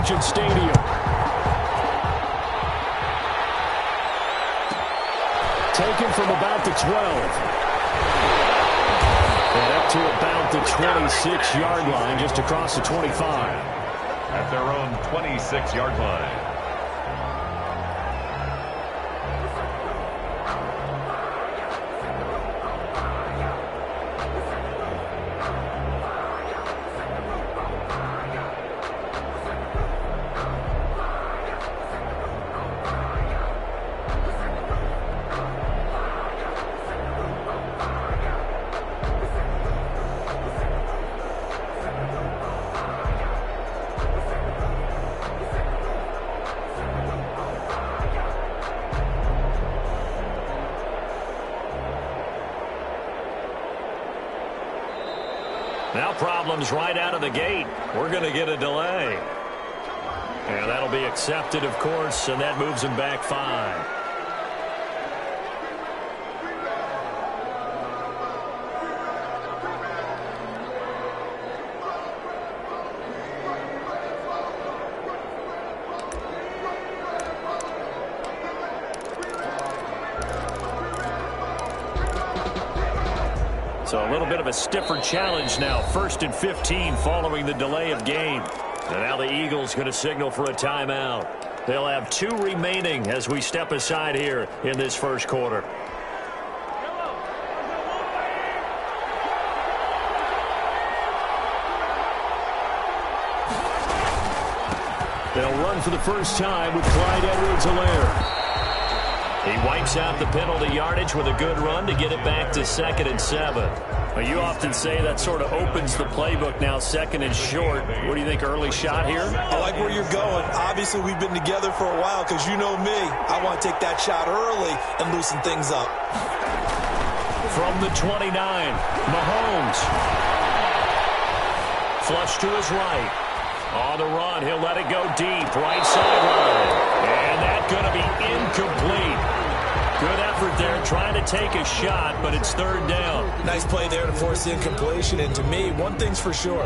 Allegiant Stadium. Taken from about the 12. And up to about the 26-yard line, just across the 25. At their own 26-yard line. Now problems right out of the gate. We're going to get a delay. And that'll be accepted, of course, and that moves him back 5. So a little bit of a stiffer challenge now. 1st and 15 following the delay of game. And now the Eagles going to signal for a timeout. They'll have 2 remaining as we step aside here in this first quarter. They'll run for the first time with Clyde Edwards-Helaire. He wipes out the penalty yardage with a good run to get it back to 2nd and 7. Well, you often say that sort of opens the playbook now, 2nd and short. What do you think, early shot here? I like where you're going. Obviously, we've been together for a while because you know me. I want to take that shot early and loosen things up. From the 29, Mahomes. Flush to his right. On the run, he'll let it go deep, right sideline. And that's going to be incomplete. Good effort there, trying to take a shot, but it's 3rd down. Nice play there to force the incompletion. And to me, one thing's for sure.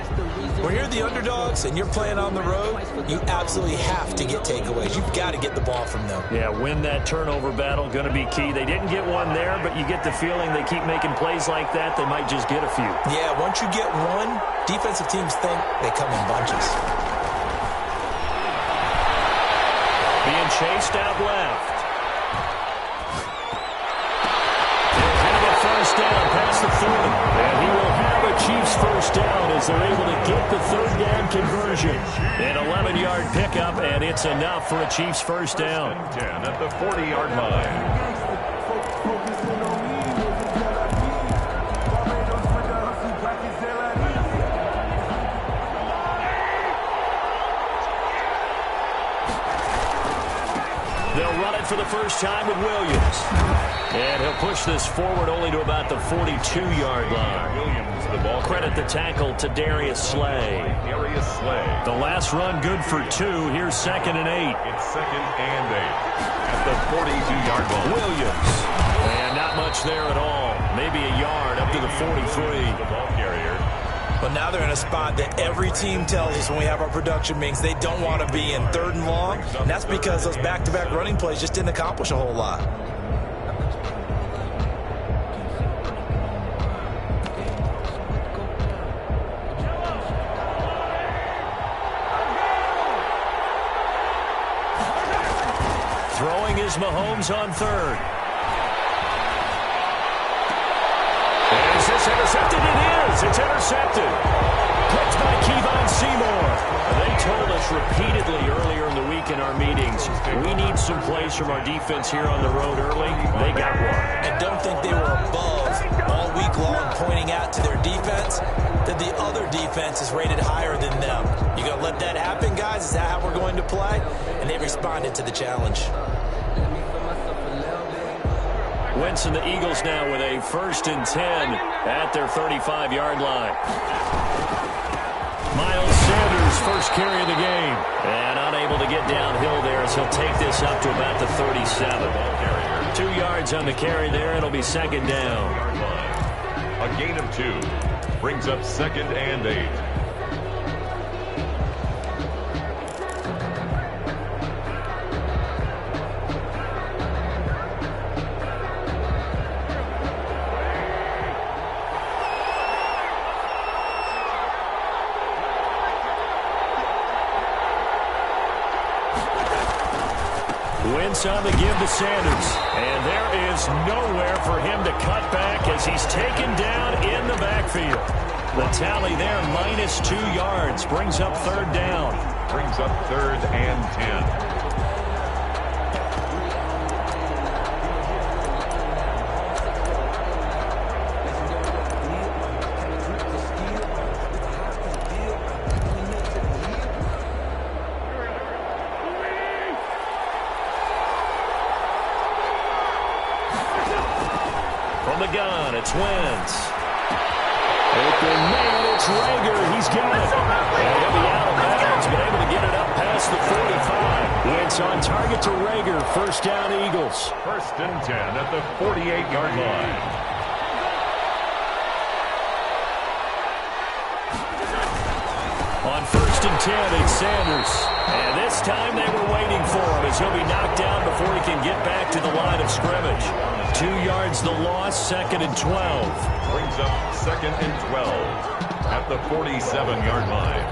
When you're the underdogs and you're playing on the road, you absolutely have to get takeaways. You've got to get the ball from them. Yeah, win that turnover battle, going to be key. They didn't get one there, but you get the feeling they keep making plays like that, they might just get a few. Yeah, once you get one, defensive teams think they come in bunches. Being chased out left. First down past the 30. And he will have a Chiefs first down as they're able to get the 3rd down conversion. An 11-yard pickup, and it's enough for a Chiefs first down. 10 at the 40-yard line. They'll run it for the first time with Williams. And he'll push this forward only to about the 42-yard line. Williams, the ball. Credit the tackle to Darius Slay. The last run good for 2. Here's 2nd and 8. It's 2nd and 8 at the 42-yard line. Williams. And not much there at all. Maybe a yard up to the 43. The ball carrier. But now they're in a spot that every team tells us when we have our production meetings they don't want to be in, 3rd and long. And that's because those back-to-back running plays just didn't accomplish a whole lot. Throwing is Mahomes on 3rd. Is this intercepted? It is. It's intercepted. Picked by Kevon Seymour. They told us repeatedly earlier in the week in our meetings, we need some plays from our defense here on the road early. They got one. And don't think they were above all week long pointing out to their defense that the other defense is rated higher than them. You going to let that happen, guys? Is that how we're going to play? And they responded to the challenge. Wentz and the Eagles now with a 1st and 10 at their 35-yard line. Miles Sanders, first carry of the game. And unable to get downhill there as he'll take this up to about the 37. 2 yards on the carry there. It'll be 2nd down. A gain of 2 brings up 2nd and 8. Wentz on the give to Sanders. And there is nowhere for him to cut back as he's taken down in the backfield. The tally there, -2 yards, brings up third down. Brings up 3rd and 10. From the gun, it's Wentz. Open man, it's Rager. He's got it. And he'll be out of bounds, but able to get it up past the 45. Wentz on target to Rager. First down, Eagles. 1st and 10 at the 48-yard line. On 1st and 10, it's Sanders. And this time they were waiting for him as he'll be knocked down before he can get back to the line of scrimmage. 2 yards the loss, 2nd and 12. Brings up 2nd and 12 at the 47-yard line.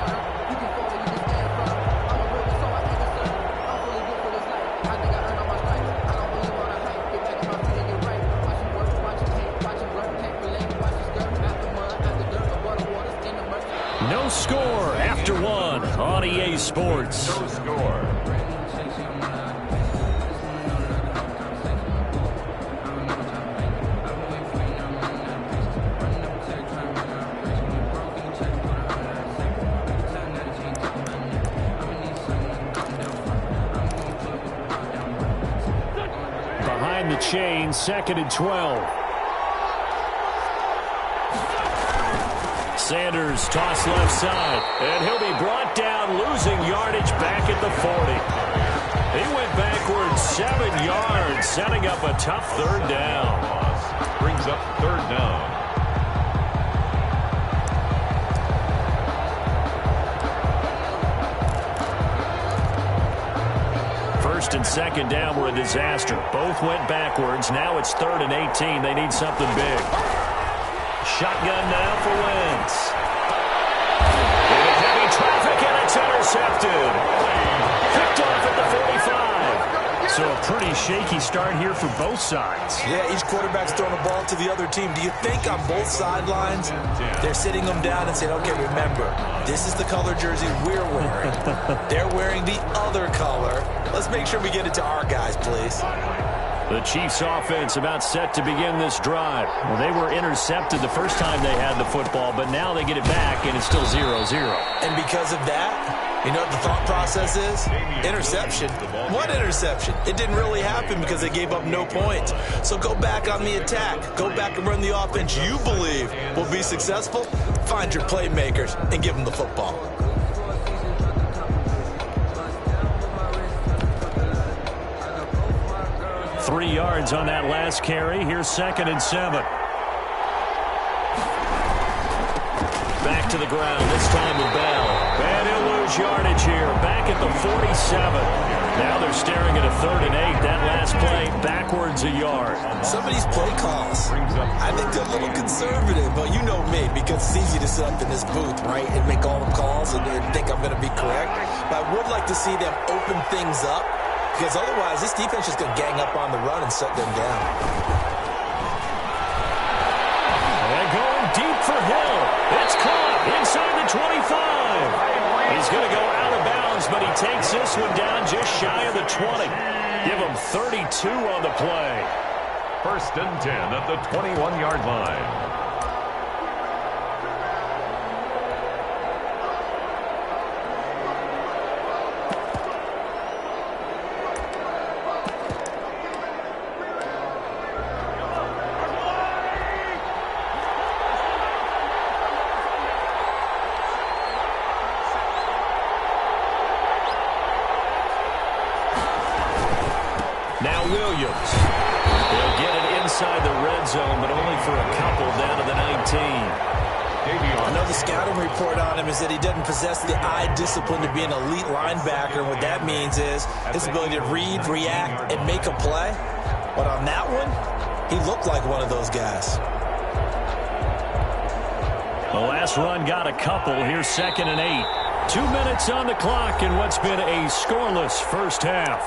No score after one on EA Sports. No score. Behind the chain, 2nd and 12. Sanders toss left side, and he'll be brought down, losing yardage back at the 40. He went backwards 7 yards, setting up a tough third down. Brings up 3rd down. First and 2nd down were a disaster. Both went backwards. Now it's 3rd and 18. They need something big. Shotgun now for Wentz. Into heavy traffic, and it's intercepted. Picked off at the 45. So a pretty shaky start here for both sides. Yeah, each quarterback's throwing the ball to the other team. Do you think on both sidelines they're sitting them down and saying, okay, remember, this is the color jersey we're wearing. They're wearing the other color. Let's make sure we get it to our guys, please. The Chiefs offense about set to begin this drive. Well, they were intercepted the first time they had the football, but now they get it back, and it's still 0-0. And because of that, you know what the thought process is? Interception. What interception? It didn't really happen because they gave up no points. So go back on the attack. Go back and run the offense you believe will be successful. Find your playmakers and give them the football. 3 yards on that last carry. Here's 2nd and 7. Back to the ground, this time with Bell. And he'll lose yardage here. Back at the 47. Now they're staring at a 3rd and 8. That last play, backwards a yard. Some of these play calls, I think they're a little conservative, but you know me, because it's easy to sit up in this booth, right, and make all the calls and think I'm going to be correct. But I would like to see them open things up, because otherwise this defense is going to gang up on the run and shut them down. And going deep for Hill. It's caught inside the 25. He's going to go out of bounds, but he takes this one down just shy of the 20. Give him 32 on the play. 1st and 10 at the 21-yard line. Now Williams. He'll get it inside the red zone, but only for a couple down to the 19. I know the scouting report on him is that he doesn't possess the eye discipline to be an elite linebacker. And what that means is his ability to read, react, and make a play. But on that one, he looked like one of those guys. The last run got a couple. Here's 2nd and 8. 2 minutes on the clock in what's been a scoreless first half.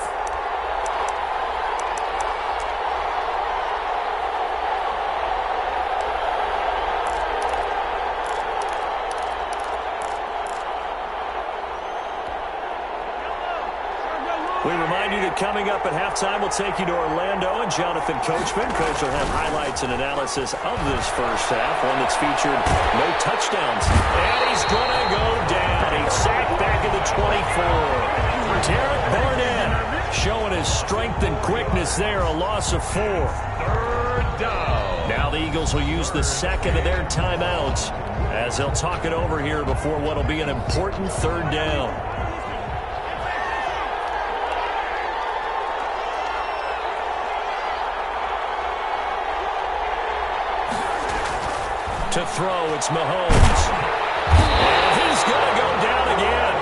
We remind you that coming up at halftime, we'll take you to Orlando and Jonathan Coachman. Coach will have highlights and analysis of this first half, one that's featured no touchdowns. And he's going to go down. He's sacked back at the 24. Derek Barnett showing his strength and quickness there, a loss of 4. Third down. Now the Eagles will use the second of their timeouts as they'll talk it over here before what will be an important third down. To throw, it's Mahomes. And he's going to go down again.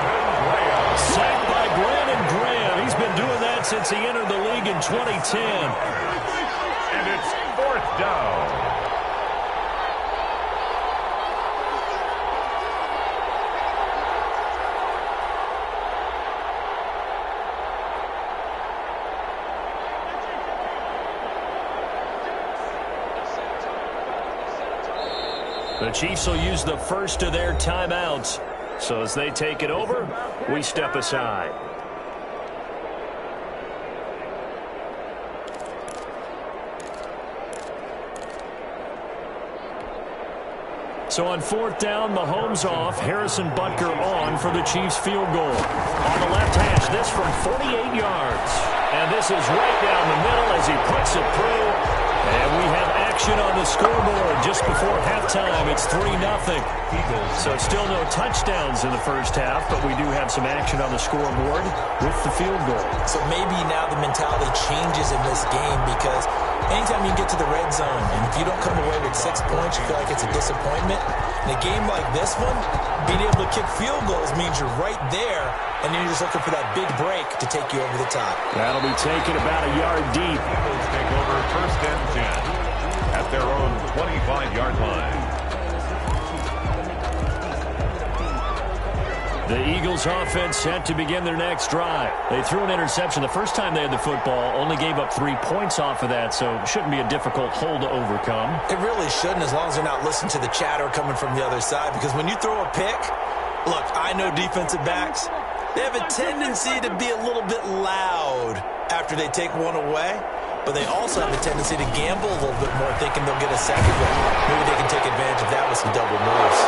Sacked by Brandon Graham. He's been doing that since he entered the league in 2010. And it's fourth down. The Chiefs will use the first of their timeouts. So as they take it over, we step aside. So on fourth down, Mahomes off, Harrison Butker on for the Chiefs field goal. On the left hash, this from 48 yards. And this is right down the middle as he puts it through. And we have action on the scoreboard just before halftime. It's 3-0. So still no touchdowns in the first half, but we do have some action on the scoreboard with the field goal. So maybe now the mentality changes in this game because anytime you get to the red zone and if you don't come away with 6 points, you feel like it's a disappointment. In a game like this one, being able to kick field goals means you're right there, and then you're just looking for that big break to take you over the top. That'll be taken about a yard deep. Eagles take over first and 10 at their own 25-yard line. The Eagles offense set to begin their next drive. They threw an interception the first time they had the football, only gave up 3 points off of that, so it shouldn't be a difficult hole to overcome. It really shouldn't, as long as they're not listening to the chatter coming from the other side, because when you throw a pick, look, I know defensive backs, they have a tendency to be a little bit loud after they take one away, but they also have a tendency to gamble a little bit more, thinking they'll get a second one. Maybe they can take advantage of that with some double moves.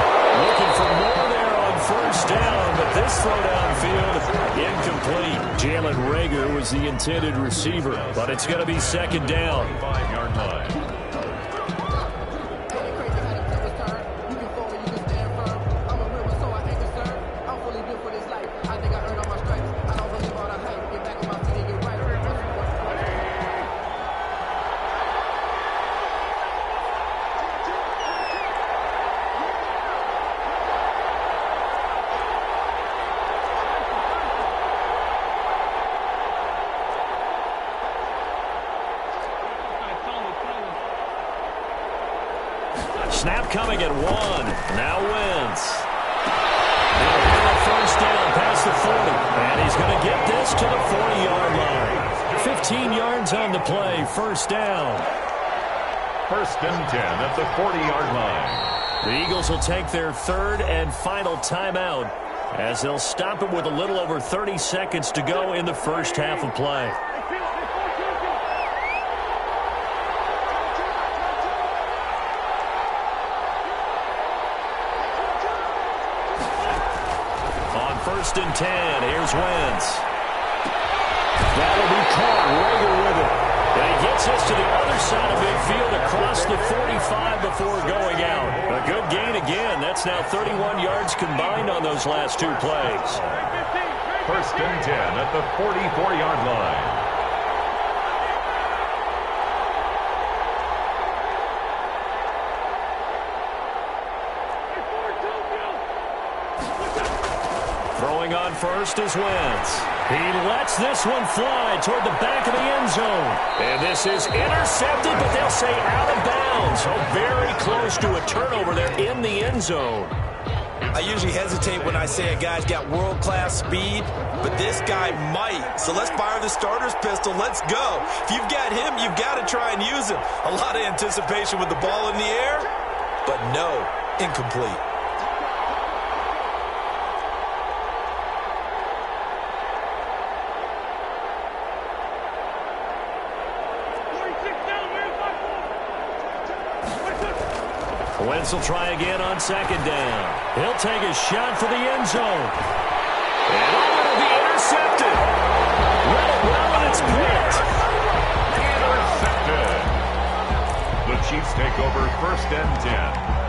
Looking for more there on first down, but this throw downfield, incomplete. Jalen Reagor was the intended receiver, but it's going to be second down. 5-yard line. Snap coming at 1. Now Wentz. He'll get a first down past the 40. And he's going to get this to the 40-yard line. 15 yards on the play. First down. First and 10 at the 40-yard line. The Eagles will take their third and final timeout as they'll stop it with a little over 30 seconds to go in the first half of play. First and 10. Here's Wentz. That'll be caught. Reagor with it. And he gets us to the other side of midfield across the 45 before going out. A good gain again. That's now 31 yards combined on those last 2 plays. First and 10 at the 44-yard line. Throwing on first is Wentz. He lets this one fly toward the back of the end zone. And this is intercepted, but they'll say out of bounds. So very close to a turnover there in the end zone. I usually hesitate when I say a guy's got world-class speed, but this guy might. So let's fire the starter's pistol. Let's go. If you've got him, you've got to try and use him. A lot of anticipation with the ball in the air, but no, incomplete. offense will try again on second down. He'll take a shot for the end zone. And it'll be intercepted. Read it well, and it's picked. Intercepted. The Chiefs take over 1st and 10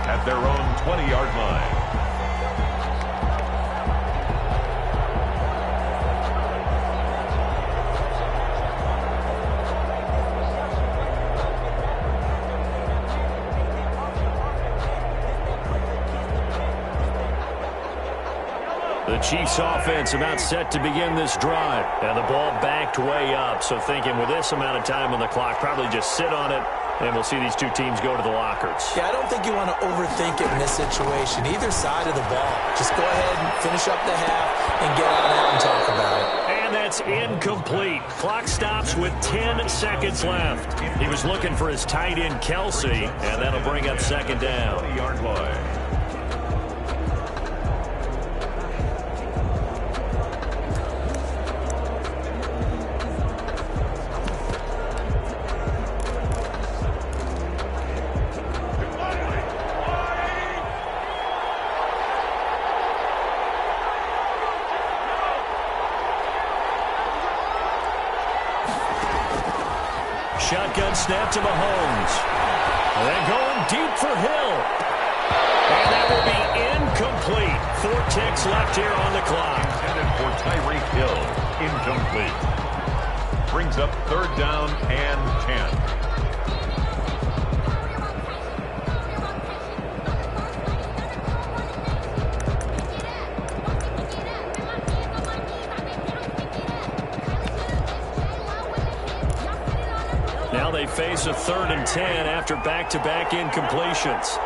at their own 20-yard line. The Chiefs offense about set to begin this drive. And the ball backed way up. So thinking with this amount of time on the clock, probably just sit on it, and we'll see these two teams go to the lockers. Yeah, I don't think you want to overthink it in this situation. Either side of the ball. Just go ahead and finish up the half and get on out and talk about it. And that's incomplete. Clock stops with 10 seconds left. He was looking for his tight end, Kelsey, and that'll bring up second down. 20-yard line. Shotgun snap to Mahomes. And then going deep for Hill. And that will be incomplete. 4 ticks left here on the clock. Intended for Tyreek Hill. Incomplete. Brings up 3rd down and 10. Now they face a 3rd and 10 after back-to-back incompletions.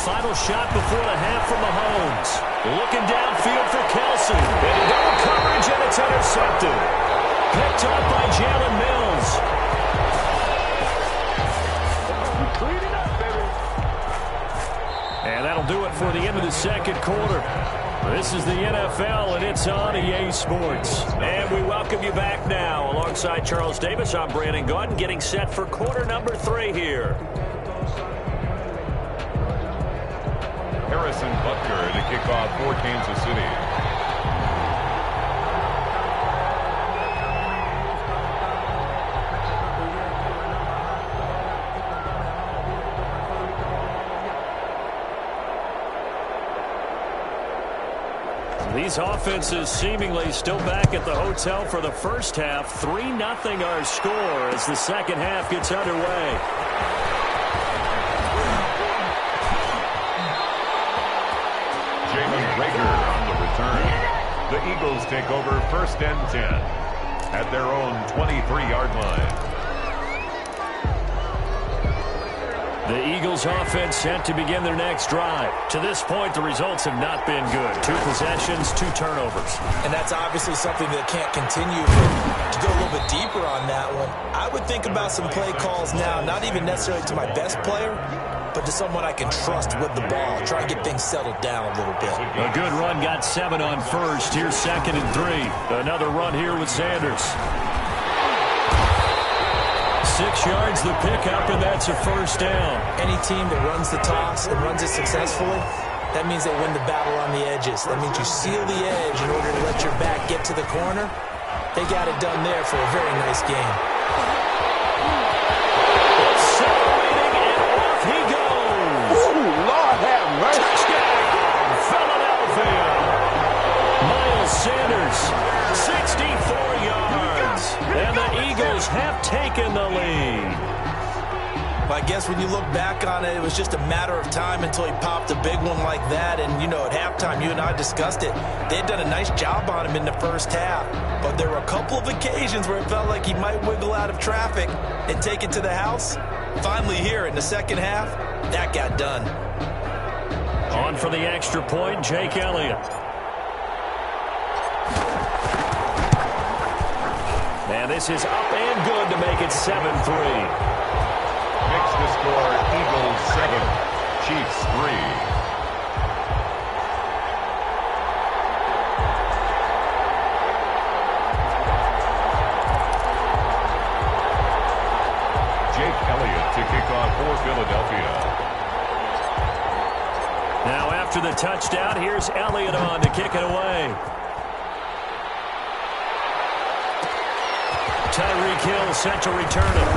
Final shot before the half from Mahomes. Looking downfield for Kelsey. And in double coverage, and it's intercepted. Picked up by Jalen Mills. And that'll do it for the end of the second quarter. This is the NFL, and it's on EA Sports. And we welcome you back now. Alongside Charles Davis, I'm Brandon Gaudin, getting set for quarter number 3 here. Harrison Butker to kick off for Kansas City. These offenses seemingly still back at the hotel for the first half. 3-0 our score as the second half gets underway. Jalen Reagor on the return. The Eagles take over 1st and 10 at their own 23-yard line. The Eagles offense set to begin their next drive. To this point, the results have not been good. 2 possessions, 2 turnovers. And that's obviously something that can't continue. But to go a little bit deeper on that one, I would think about some play calls now, not even necessarily to my best player, but to someone I can trust with the ball. Try and get things settled down a little bit. A good run, got 7 on first. Here's 2nd and 3. Another run here with Sanders. 6 yards the pickup, and that's a first down. Any team that runs the toss and runs it successfully, that means they win the battle on the edges. That means you seal the edge in order to let your back get to the corner. They got it done there for a very nice game. Accelerating, and off he goes. Ooh, Lord have mercy. Touchdown, Philadelphia. Miles Sanders, 64 yards. And the Eagles have taken the lead. I guess when you look back on it, it was just a matter of time until he popped a big one like that. And, you know, at halftime, you and I discussed it. They had done a nice job on him in the first half. But there were a couple of occasions where it felt like he might wiggle out of traffic and take it to the house. Finally here in the second half, that got done. On for the extra point, Jake Elliott. And this is up and good to make it 7-3. Makes the score Eagles 7, Chiefs 3. Jake Elliott after the touchdown, here's Elliott on to kick it away. Tyreek Hill set to return it.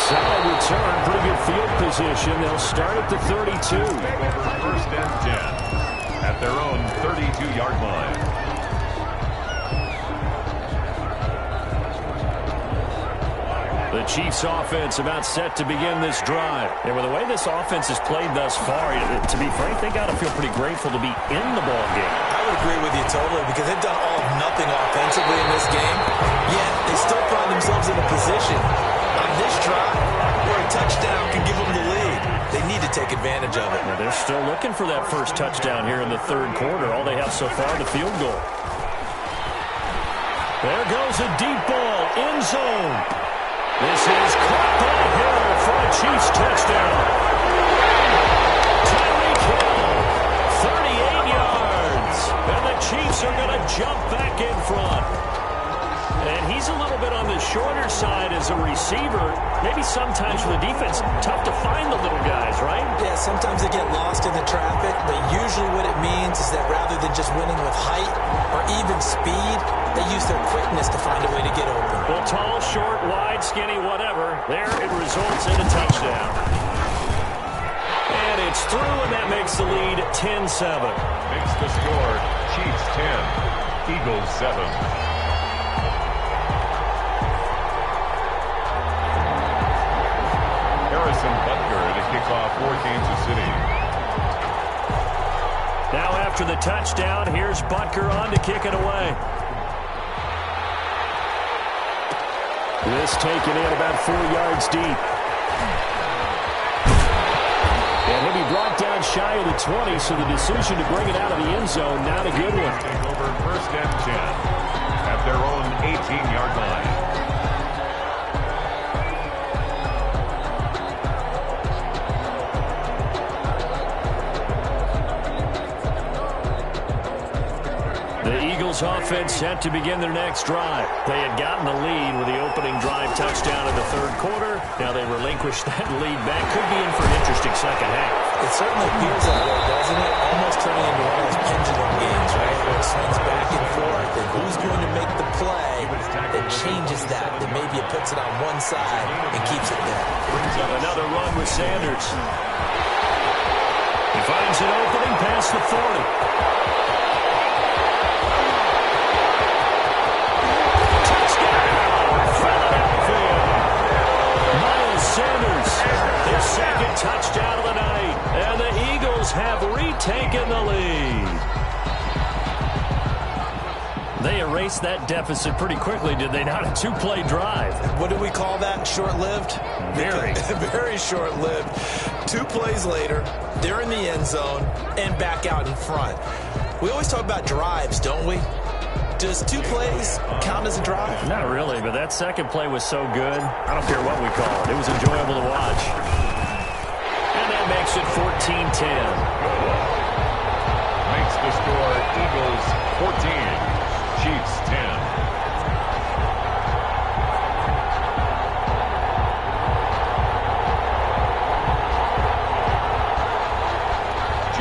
Solid return, pretty good field position. They'll start at the 32. First and 10 at their own 32-yard line. The Chiefs offense about set to begin this drive. And with the way this offense has played thus far, to be frank, they got to feel pretty grateful to be in the ball game. I would agree with you totally because they've done all of nothing offensively in this game, yet they still find themselves in a position on this drive where a touchdown can give them the lead. They need to take advantage of it. Now, they're still looking for that first touchdown here in the third quarter. All they have so far, the field goal. There goes a deep ball, end zone. This is caught by Hill for a Chiefs touchdown. Tyreek Hill, 38 yards. And the Chiefs are going to jump back in front. And he's a little bit on the shorter side as a receiver. Maybe sometimes for the defense, tough to find the little guys, right? Yeah, sometimes they get lost in the traffic, but usually what it means is that rather than just winning with height or even speed, they use their quickness to find a way to get open. Well, tall, short, wide, skinny, whatever. There it results in a touchdown. And it's through, and that makes the lead 10-7. Makes the score Chiefs 10, Eagles 7. Butker to kick off for Kansas City. Now after the touchdown, here's Butker on to kick it away. This taken in about 4 yards deep. And he'll be brought down shy of the 20, so the decision to bring it out of the end zone, not a good one. Take over first and 10 at their own 18-yard line. Offense set to begin their next drive. They had gotten the lead with the opening drive touchdown in the third quarter. Now they relinquish that lead back. Could be in for an interesting second half. It certainly appears that way, doesn't it? Almost turning into one of those pendulum games, right? Where it swings back and forth, and who's going to make the play that changes that maybe it puts it on one side and keeps it there. Another run with Sanders. He finds an opening past the 40. Their second touchdown of the night, and the Eagles have retaken the lead. They erased that deficit pretty quickly, did they not? A two-play drive. What do we call that? Short-lived? Very. Very short-lived. 2 plays later, they're in the end zone and back out in front. We always talk about drives, don't we? Does 2 plays count as a drive? Not really, but that second play was so good. I don't care what we call it. It was enjoyable to watch. And that makes it 14-10. Makes the score Eagles 14, Chiefs 10.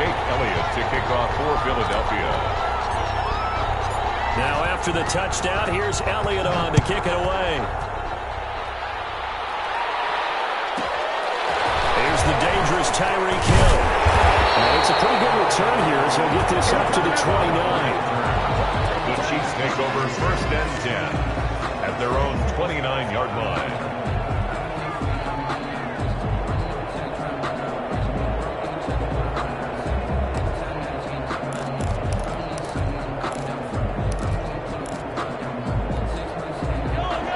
Jake Elliott to kick off for Philadelphia. Now after the touchdown, here's Elliott on to kick it away. Here's the dangerous Tyreek Hill. And it's a pretty good return here as he'll get this up to the 29. The Chiefs take over first and 10 at their own 29-yard line.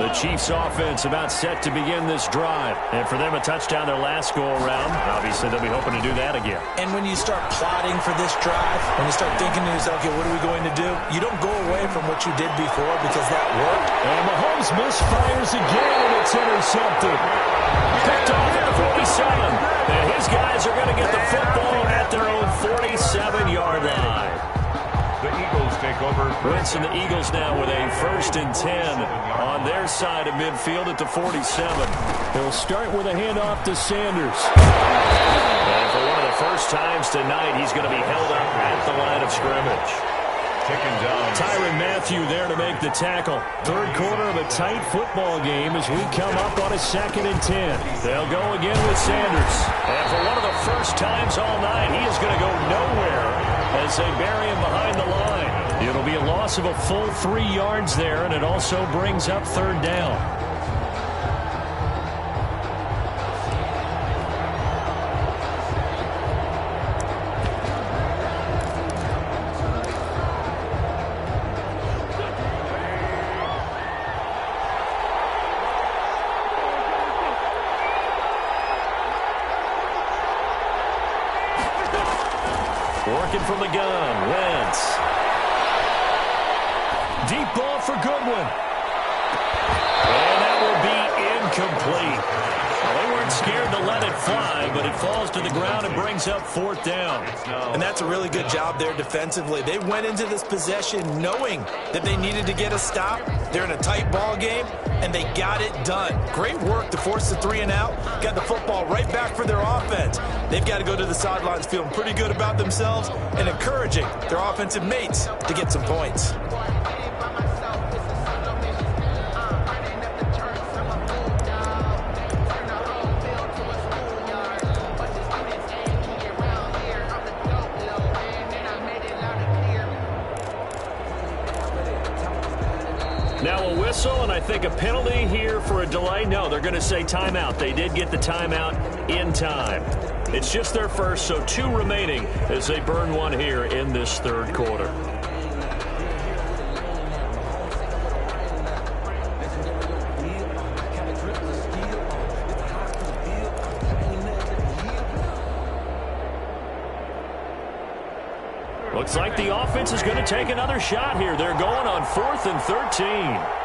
The Chiefs offense about set to begin this drive. And for them, a touchdown their last go-around. Obviously, they'll be hoping to do that again. And when you start plotting for this drive, when you start thinking to yourself, okay, what are we going to do? You don't go away from what you did before because that worked. And Mahomes misfires again, and it's intercepted. Picked off at the 47. And his guys are going to get the football at their own 47-yard line. The Eagles take over. Wentz and the Eagles now with a 1st and 10 on their side of midfield at the 47. They'll start with a handoff to Sanders. And for one of the first times tonight, he's going to be held up at the line of scrimmage. Taken down. Tyrann Mathieu there to make the tackle. Third quarter of a tight football game as we come up on a 2nd and 10. They'll go again with Sanders. And for one of the first times all night, he is going to go nowhere as they bury him behind the line. It'll be a loss of a full 3 yards there, and it also brings up 3rd down. Working from the gun, Wentz. Deep ball for Goodwin. And that will be incomplete. Well, they weren't scared to let it fly, but it falls to the ground and brings up 4th down. And that's a really good job there defensively. They went into this possession knowing that they needed to get a stop. They're in a tight ball game, and they got it done. Great work to force the 3 and out. Got the football right back for their offense. They've got to go to the sidelines feeling pretty good about themselves and encouraging their offensive mates to get some points. Now a whistle, and I think a penalty here for a delay. No, they're going to say timeout. They did get the timeout in time. It's just their first, so 2 remaining as they burn 1 here in this 3rd quarter. Looks like the offense is going to take another shot here. They're going on 4th and 13.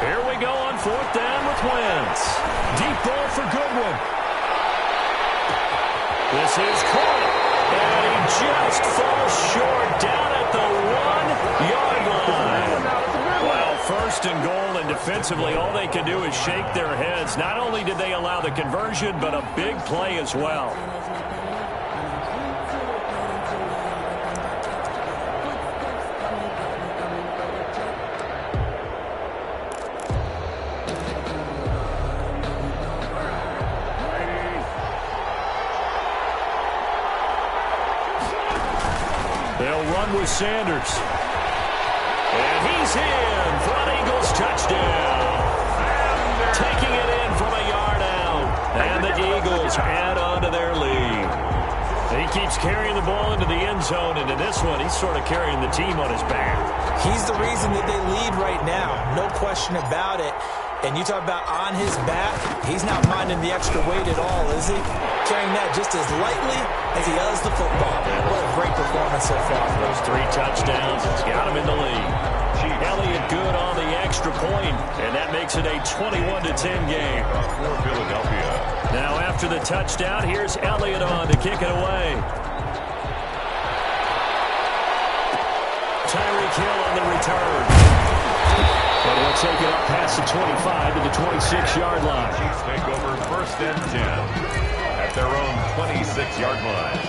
Here we go on 4th down with Wentz. Deep ball for Goodwin. This is caught. And he just falls short down at the 1-yard line. Well, 1st and goal, and defensively, all they can do is shake their heads. Not only did they allow the conversion, but a big play as well. They'll run with Sanders. And he's in for an Eagles touchdown. Taking it in from a yard out. And the Eagles add on to their lead. He keeps carrying the ball into the end zone, and in this one, he's sort of carrying the team on his back. He's the reason that they lead right now. No question about it. And you talk about on his back, he's not minding the extra weight at all, is he? Carrying that just as lightly as he does the football. What a great performance so far. Those 3 touchdowns, it's got him in the lead. Elliott good on the extra point, and that makes it a 21-10 game. For Philadelphia. Now after the touchdown, here's Elliott on to kick it away. Tyreek Hill on the return. And we'll take it up past the 25 to the 26-yard line. Chiefs take over 1st and 10 at their own 26-yard line.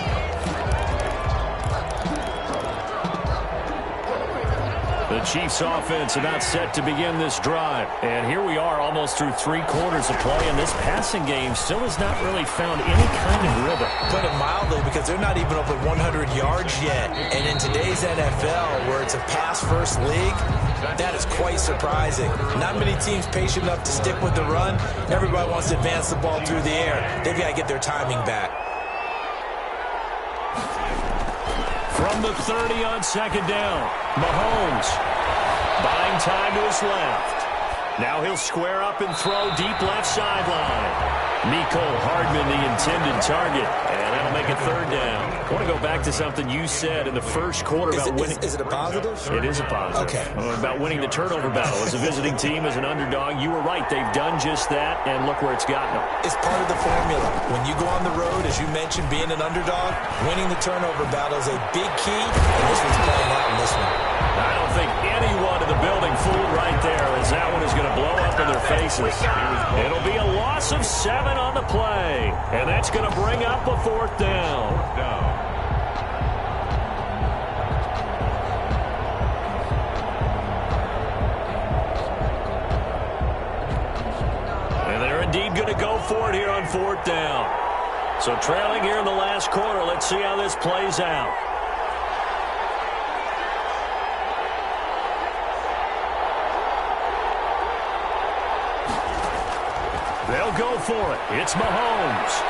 The Chiefs offense about set to begin this drive. And here we are almost through 3 quarters of play, and this passing game still has not really found any kind of rhythm. Put it mildly, because they're not even over 100 yards yet. And in today's NFL, where it's a pass-first league, that is quite surprising. Not many teams patient enough to stick with the run. Everybody wants to advance the ball through the air. They've got to get their timing back. From the 30 on 2nd down, Mahomes buying time to his left. Now he'll square up and throw deep left sideline. Mecole Hardman, the intended target, and that'll make it 3rd down. I want to go back to something you said in the first quarter about winning. Is it a positive? It is a positive. Okay. About winning the turnover battle as a visiting team, as an underdog. You were right. They've done just that, and look where it's gotten them. It's part of the formula. When you go on the road, as you mentioned, being an underdog, winning the turnover battle is a big key, and this one's playing out in this one. I don't think anyone in the building fooled right there, as that one is going to blow up in their faces. It'll be a loss of 7 on the play. And that's going to bring up a 4th down. And they're indeed going to go for it here on 4th down. So trailing here in the last quarter. Let's see how this plays out. They'll go for it. It's Mahomes.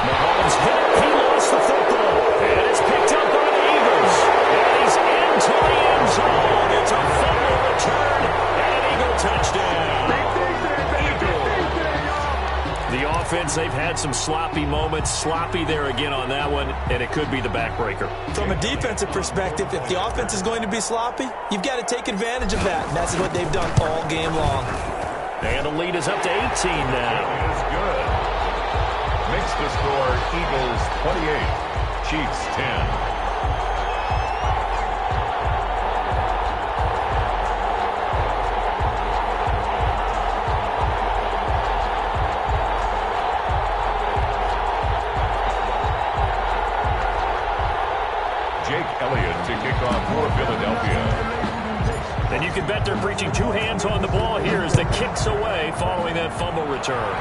Mahomes hit it. He lost the football. And it's picked up by the Eagles. And he's into the end zone. It's a fumble return and an Eagle touchdown. The offense, they've had some sloppy moments. Sloppy there again on that one, and it could be the backbreaker. From a defensive perspective, if the offense is going to be sloppy, you've got to take advantage of that, and that's what they've done all game long. And the lead is up to 18 now. Is good. Makes the score Eagles 28, Chiefs 10. To kick off for Philadelphia. And you can bet they're preaching 2 hands on the ball here as the kick's away following that fumble return.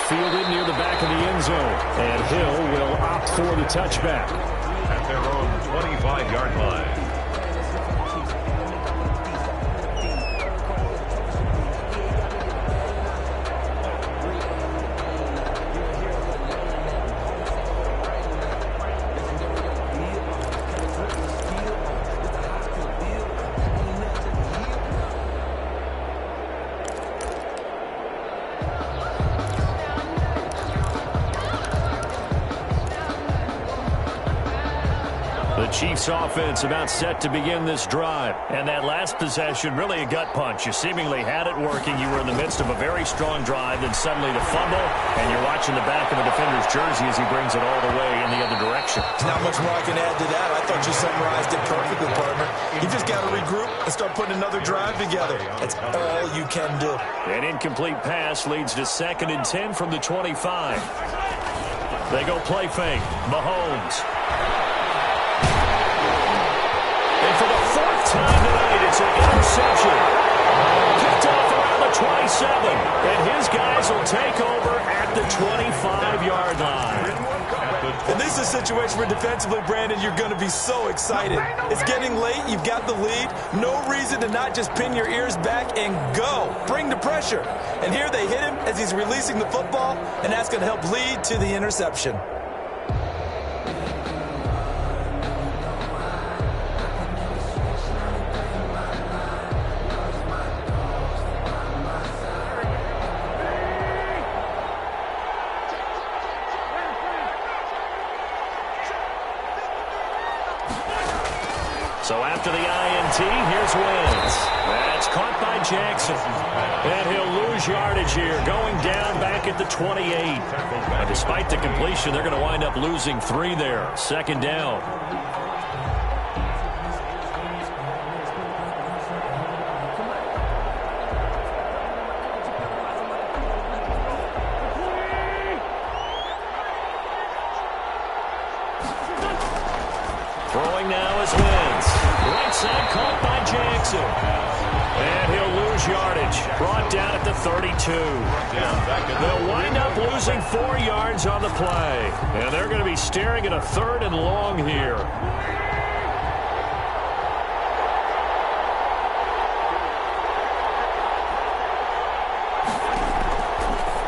Fielded near the back of the end zone. And Hill will opt for the touchback. At their own 25-yard line. Chiefs offense about set to begin this drive. And that last possession, really a gut punch. You seemingly had it working. You were in the midst of a very strong drive, then suddenly the fumble, and you're watching the back of the defender's jersey as he brings it all the way in the other direction. Not much more I can add to that. I thought you summarized it perfectly, partner. You just got to regroup and start putting another drive together. That's all you can do. An incomplete pass leads to 2nd and 10 from the 25. They go play fake. Mahomes. And for the 4th time tonight, it's an interception. Picked off around the 27. And his guys will take over at the 25-yard line. And this is a situation where defensively, Brandon, you're going to be so excited. It's getting late. You've got the lead. No reason to not just pin your ears back and go. Bring the pressure. And here they hit him as he's releasing the football, and that's going to help lead to the interception. So after the INT, here's Wentz. That's caught by Jackson. And he'll lose yardage here, going down back at the 28. And despite the completion, they're going to wind up losing 3 there. 2nd down. Throwing now is Wentz. Right side caught by Jackson. And he'll lose yardage. Brought down at the 32. They'll wind up losing 4 yards on the play. And they're going to be staring at a 3rd and long here.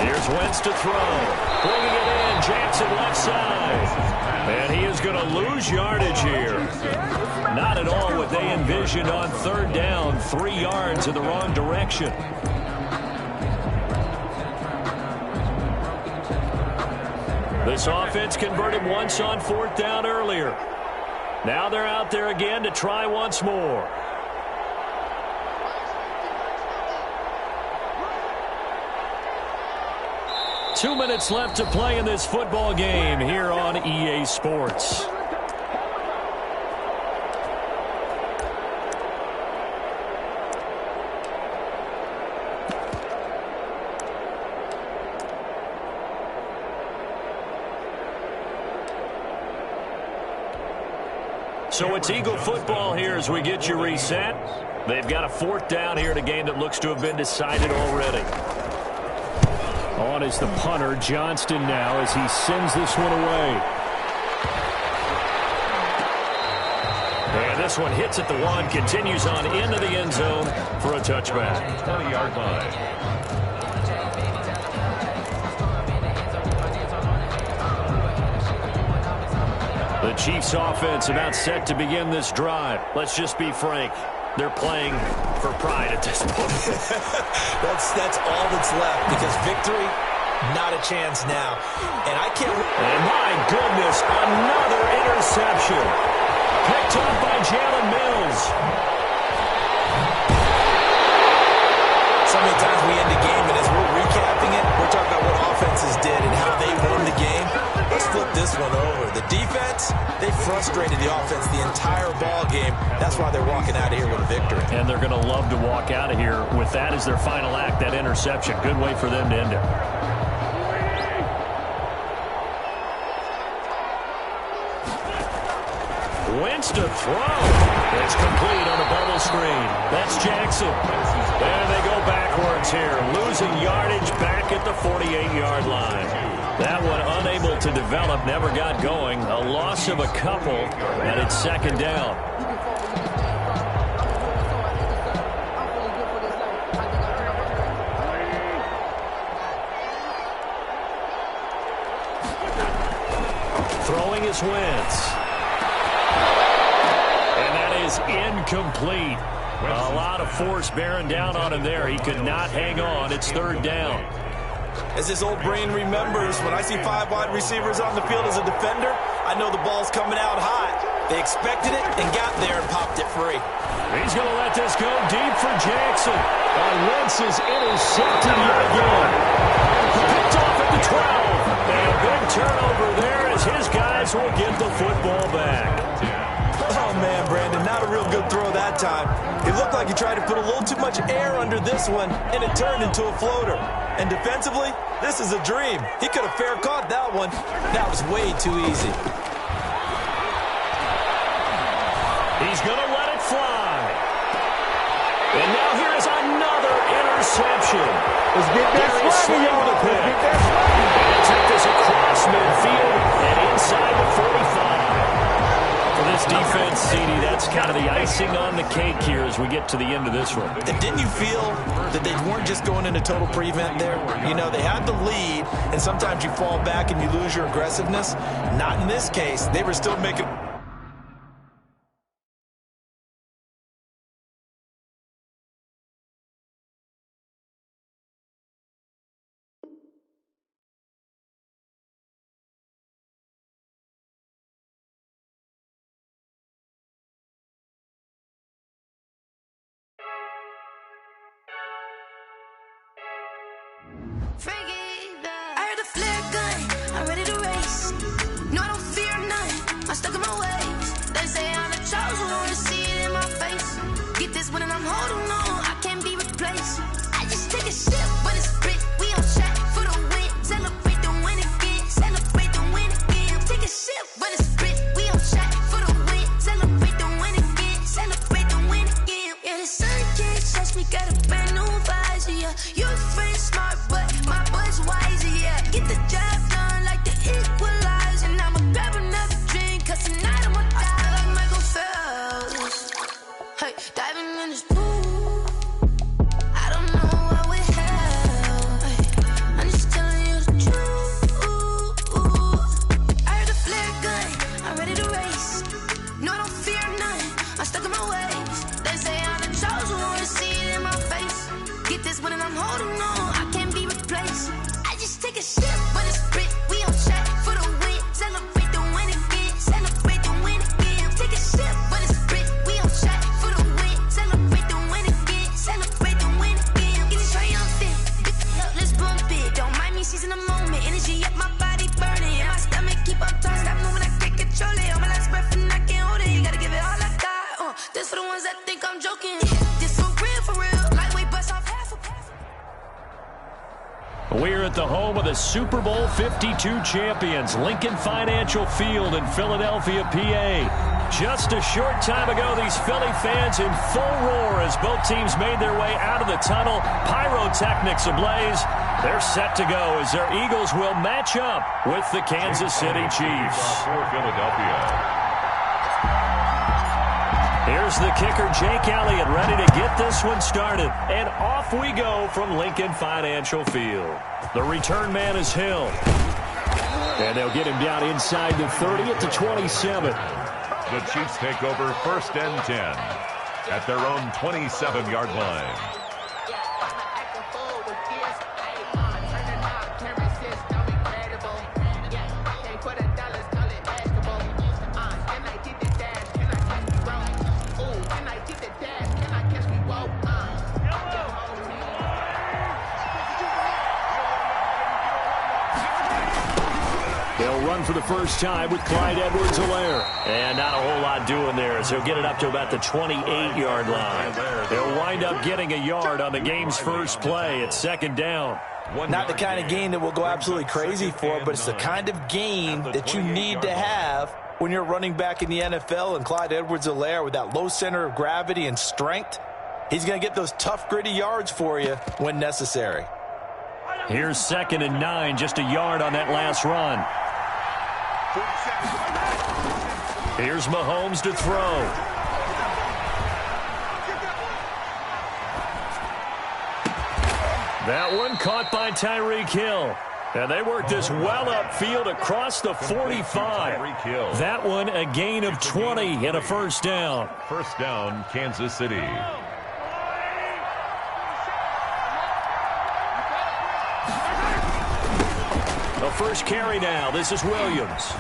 Here's Wentz to throw. Bringing it in. Jackson left side. And he is going to lose yardage here. Not at all what they envisioned on 3rd down. 3 yards in the wrong direction. This offense converted once on 4th down earlier. Now they're out there again to try once more. Two minutes left to play in this football game here on EA Sports. So it's Eagle football here as we get you reset. They've got a 4th down here in a game that looks to have been decided already. On is the punter, Johnston now, as he sends this one away. And this one hits at the 1, continues on into the end zone for a touchback. 20-yard line. The Chiefs offense about set to begin this drive. Let's just be frank. They're playing for pride at this point. that's all that's left, because victory, not a chance now. And I can't... And my goodness, another interception. Picked up by Jalen Mills. So many times we end the game, and as we're recapping it, we're talking about what offenses did and how they won the game. Let's flip this one over. The defense, they frustrated the offense the entire ball game. That's why they're walking out of here with a victory. And they're going to love to walk out of here with that as their final act, that interception. Good way for them to end it. Wentz to throw. It's complete on the bubble screen. That's Jackson. And they go backwards here, losing yardage back at the 48-yard line. That one unable to develop, never got going. A loss of a couple, and it's 2nd down. Throwing is Wentz. And that is incomplete. A lot of force bearing down on him there. He could not hang on. It's 3rd down. As his old brain remembers, when I see 5 wide receivers on the field as a defender, I know the ball's coming out hot. They expected it and got there and popped it free. He's going to let this go deep for Jackson. And Wentz is intercepted yet again. Picked off at the 12. And a big turnover there as his guys will get the football back. Oh, man, Brandon, not a real good throw that time. It looked like he tried to put a little too much air under this one, and it turned into a floater. And defensively, this is a dream. He could have fair caught that one. That was way too easy. He's going to let it fly. And now here is another interception. Let's get that swagger, y'all. Let's get that swagger. And they take this across midfield and inside the 45. For this defense, CD, that's kind of the icing on the cake here as we get to the end of this one. And didn't you feel that they weren't just going into total prevent there? You know, they had the lead, and sometimes you fall back and you lose your aggressiveness. Not in this case. They were still making... I heard a flare gun, I'm ready to race. No, I don't fear none, I'm stuck in my ways. They say I'm the chosen one, to see it in my face. Get this one and I'm holding on, I can't be replaced. I just take a sip, but it's spit, we on track for the win. Celebrate the win again, celebrate the win again. Take a sip, but it's spit, we on track for the win. Celebrate the win again, celebrate the win again. Yeah, the sun can't touch me, got a brand new visor, yeah. Your friend's smart, but my boy's wiser, yeah. Get the job done like the equalizer. And I'ma grab another drink, cause tonight I'ma die like Michael Phelps. Hey, diving in this pool, I don't know what we have. Hey, I'm just telling you the truth. I heard a flare gun, I'm ready to race. No, I don't fear none, I'm stuck in my ways. They say I'm the chosen one, to see it in my face. Get this one and I'm holding on, I can't be replaced. I just take a sip, but it's spit, we on track for the win. Celebrate the win again, celebrate the win again. Take a sip, but it's spit, we on track for the win. Celebrate the win again, celebrate the win again. Get it triumphant, let's bump it. Don't mind me seizing the moment, energy up my body burning. And my stomach keep up tight, stop moving, I can't control it. On my last breath and I can't hold it. You gotta give it all I got. This for the ones that think I'm joking. This for real, lightweight bust off half a pass. We're at the home of the Super Bowl 52 champions, Lincoln Financial Field in Philadelphia, PA. Just a short time ago, these Philly fans in full roar as both teams made their way out of the tunnel. Pyrotechnics ablaze. They're set to go as their Eagles will match up with the Kansas City Chiefs. For Philadelphia. Here's the kicker, Jake Elliott, ready to get this one started. And off we go from Lincoln Financial Field. The return man is Hill. And they'll get him down inside the 30 at the 27. The Chiefs take over 1st and 10 at their own 27-yard line. They'll run for the first time with Clyde Edwards-Helaire. And not a whole lot doing there as he'll get it up to about the 28-yard line. They'll wind up getting a yard on the game's first play at 2nd down. Not the kind of gain that we'll go absolutely crazy for, but it's the kind of gain that you need to have when you're running back in the NFL. And Clyde Edwards-Helaire, with that low center of gravity and strength, he's going to get those tough, gritty yards for you when necessary. Here's 2nd and 9, just a yard on that last run. Here's Mahomes to throw. That one caught by Tyreek Hill. And they work this well upfield across the 45. That one a gain of 20 and a first down. First down, Kansas City. The first carry now. This is Williams.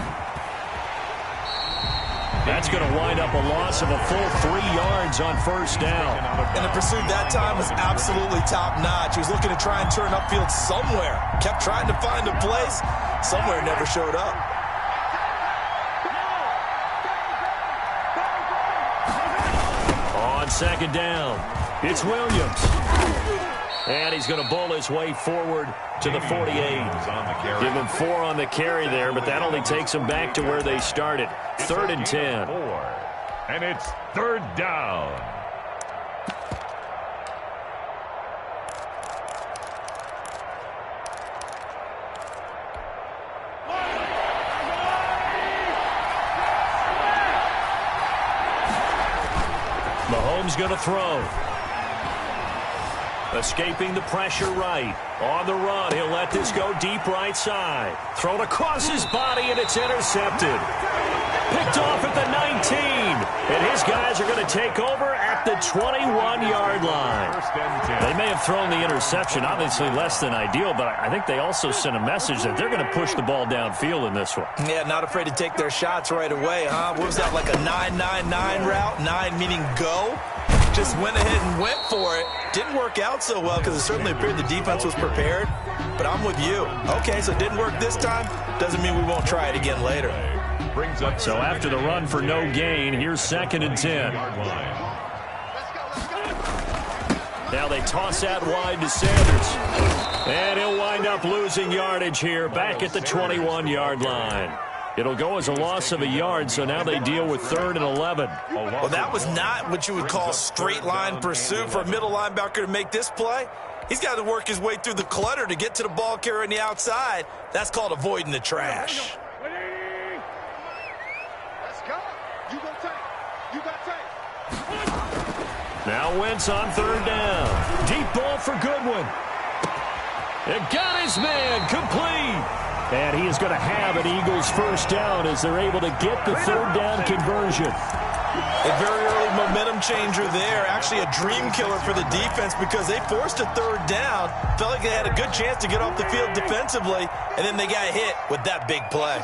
That's going to wind up a loss of a full 3 yards on first down. And the pursuit that time was absolutely top-notch. He was looking to try and turn upfield somewhere. Kept trying to find a place. Somewhere never showed up. On 2nd down, it's Williams. And he's going to bowl his way forward to the 48. Give him 4 on the carry there, but that only takes them back to where they started. 3rd and 10. And it's 3rd down. Mahomes going to throw. Escaping the pressure right. On the run, he'll let this go deep right side. Thrown across his body, and it's intercepted. Picked off at the 19. And his guys are going to take over at the 21-yard line. They may have thrown the interception, obviously less than ideal, but I think they also sent a message that they're going to push the ball downfield in this one. Yeah, not afraid to take their shots right away, huh? What was that, like a 9-9-9 route? 9 meaning go? Just went ahead and went for it. Didn't work out so well because it certainly appeared the defense was prepared. But I'm with you. Okay, so it didn't work this time. Doesn't mean we won't try it again later. So after the run for no gain, here's 2nd and 10. Now they toss that wide to Sanders. And he'll wind up losing yardage here back at the 21-yard line. It'll go as a loss of a yard, so now they deal with 3rd and 11. Well, that was not what you would call straight line pursuit for a middle linebacker to make this play. He's got to work his way through the clutter to get to the ball carrier on the outside. That's called avoiding the trash. Now Wentz on 3rd down. Deep ball for Goodwin. It got his man complete. And he is going to have an Eagles first down as they're able to get the 3rd down conversion. A very early momentum changer there. Actually a dream killer for the defense because they forced a 3rd down. Felt like they had a good chance to get off the field defensively, and then they got hit with that big play.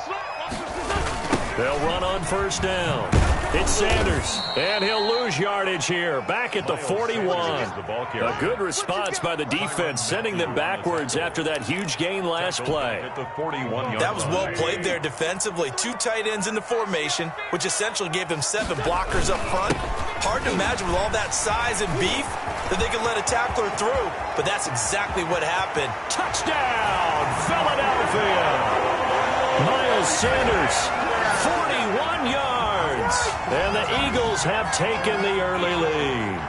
They'll run on first down. It's Sanders, and he'll lose yardage here, back at the 41. A good response by the defense, sending them backwards after that huge gain last play. That was well played there defensively. 2 tight ends in the formation, which essentially gave them 7 blockers up front. Hard to imagine with all that size and beef that they could let a tackler through, but that's exactly what happened. Touchdown, Philadelphia! Miles Sanders, 41 yards. Mahomes. And the Eagles have taken the early lead.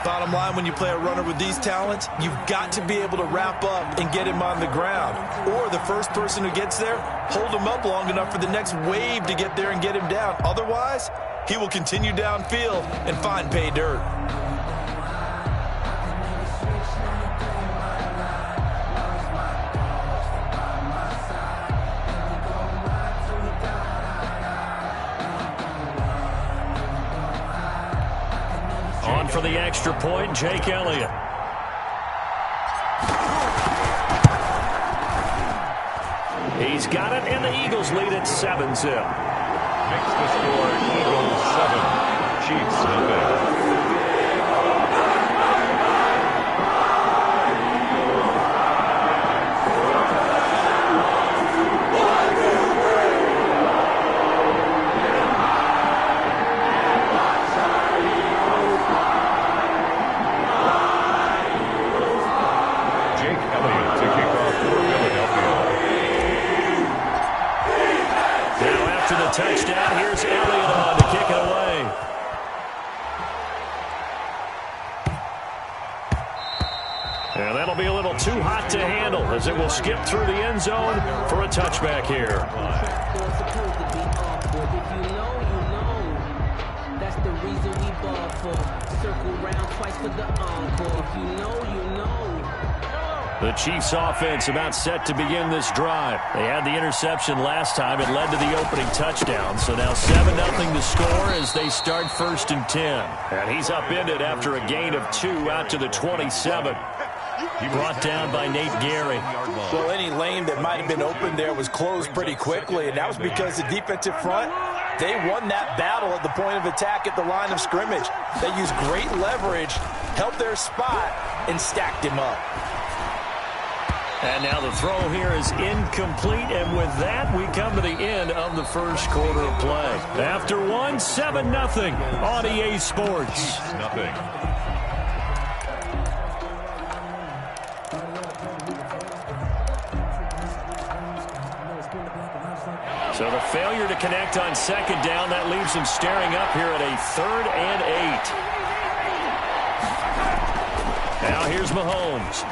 Bottom line, when you play a runner with these talents, you've got to be able to wrap up and get him on the ground. Or the first person who gets there, hold him up long enough for the next wave to get there and get him down. Otherwise, he will continue downfield and find pay dirt. On for the extra point, Jake Elliott. He's got it, and the Eagles lead at 7-0. Makes the score Eagles 7, Chiefs nothing. Touchdown. Here's Elliott on to kick it away. And that'll be a little too hot to handle as it will skip through the end zone for a touchback here. That's the reason we ball for. Circle round twice for the encore. If you know, you know. The Chiefs offense about set to begin this drive. They had the interception last time. It led to the opening touchdown. So now 7-0 to score as they start 1st and 10. And he's upended after a gain of 2 out to the 27. Brought down by Nate Gary. Well, any lane that might have been open there was closed pretty quickly, and that was because the defensive front, they won that battle at the point of attack at the line of scrimmage. They used great leverage, helped their spot, and stacked him up. And now the throw here is incomplete, and with that, we come to the end of the first quarter of play. After one, 7-0 on EA Sports. Nothing. So the failure to connect on 2nd down, that leaves him staring up here at a 3rd and 8. Now here's Mahomes.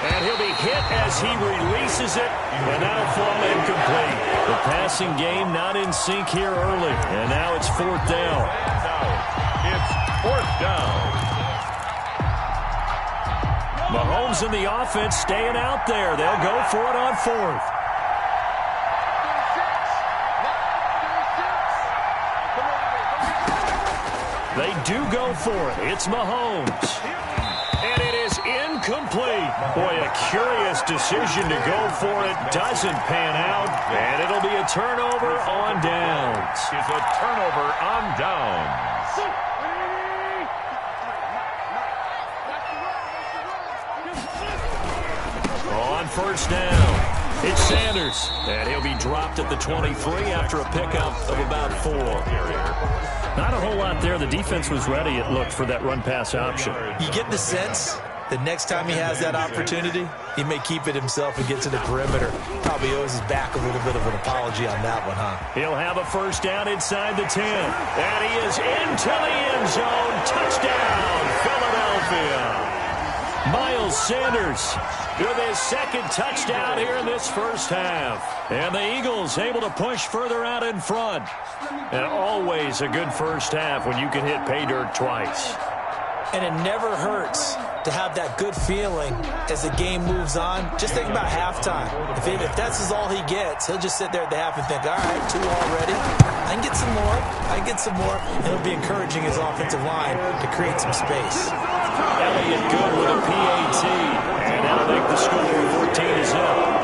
And he'll be hit as he releases it, and that'll fall incomplete. The passing game not in sync here early, and now it's 4th down. It's 4th down. Mahomes and the offense staying out there. They'll go for it on 4th. They do go for it. It's Mahomes. And it is incomplete. Boy, a curious decision to go for it. Doesn't pan out. And it'll be a turnover on downs. It's a turnover on downs. On 1st down, it's Sanders. And he'll be dropped at the 23 after a pickup of about 4. Not a whole lot there. The defense was ready, it looked, for that run-pass option. You get the sense that next time he has that opportunity, he may keep it himself and get to the perimeter. Probably owes his back a little bit of an apology on that one, huh? He'll have a 1st down inside the 10. And he is into the end zone. Touchdown, Philadelphia. Miles Sanders with his 2nd touchdown here in this first half. And the Eagles able to push further out in front. And always a good first half when you can hit pay dirt twice. And it never hurts to have that good feeling as the game moves on. Just think about halftime. If that's all he gets, he'll just sit there at the half and think, all right, 2 already. I can get some more. I can get some more. And it'll be encouraging his offensive line to create some space. Elliott good with a PAT. And that'll make the score 14-0.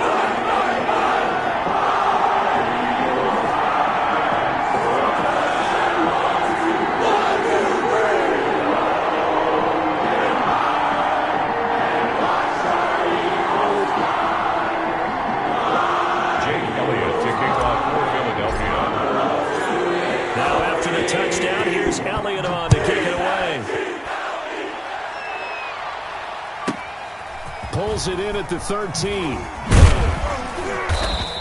Touchdown. Here's Elliott on to kick it away. Pulls it in at the 13.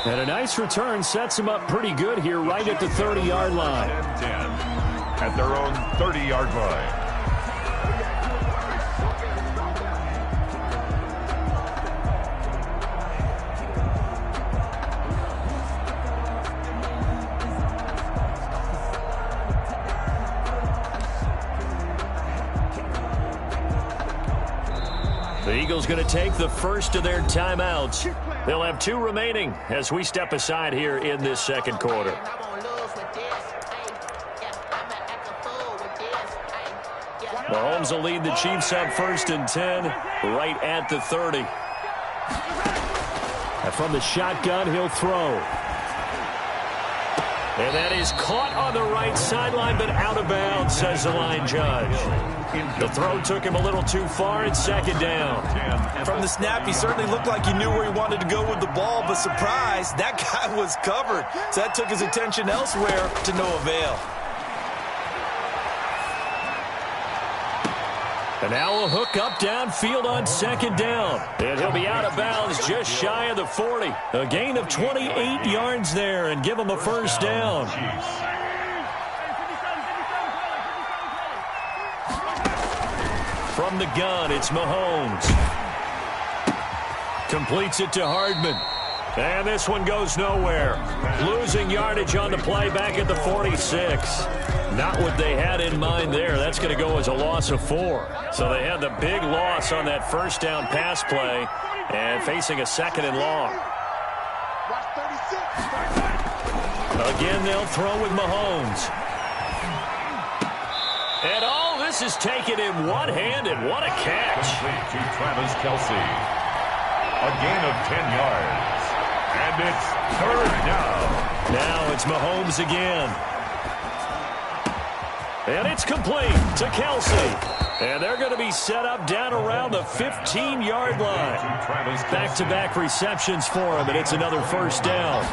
And a nice return sets him up pretty good here right at the 30-yard line. 10 at their own 30-yard line. The Eagles going to take the first of their timeouts. They'll have 2 remaining as we step aside here in this second quarter. Mahomes will lead the Chiefs up 1st and 10 right at the 30. And from the shotgun, he'll throw. And that is caught on the right sideline, but out of bounds, says the line judge. The throw took him a little too far. It's 2nd down. From the snap, he certainly looked like he knew where he wanted to go with the ball, but surprise, that guy was covered. So that took his attention elsewhere to no avail. And now a hook up downfield on 2nd down. And he'll be out of bounds just shy of the 40. A gain of 28 yards there and give him a 1st down. From the gun, it's Mahomes. Completes it to Hardman. And this one goes nowhere. Losing yardage on the play back at the 46. Not what they had in mind there. That's going to go as a loss of 4. So they had the big loss on that 1st down pass play and facing a 2nd and long. Again, they'll throw with Mahomes. And all this is taken in one-handed. What a catch. Complete to Travis Kelce. A gain of 10 yards. And it's 3rd down. Now it's Mahomes again. And it's complete to Kelce. And they're going to be set up down around the 15-yard line. Back-to-back receptions for him, and it's another 1st down.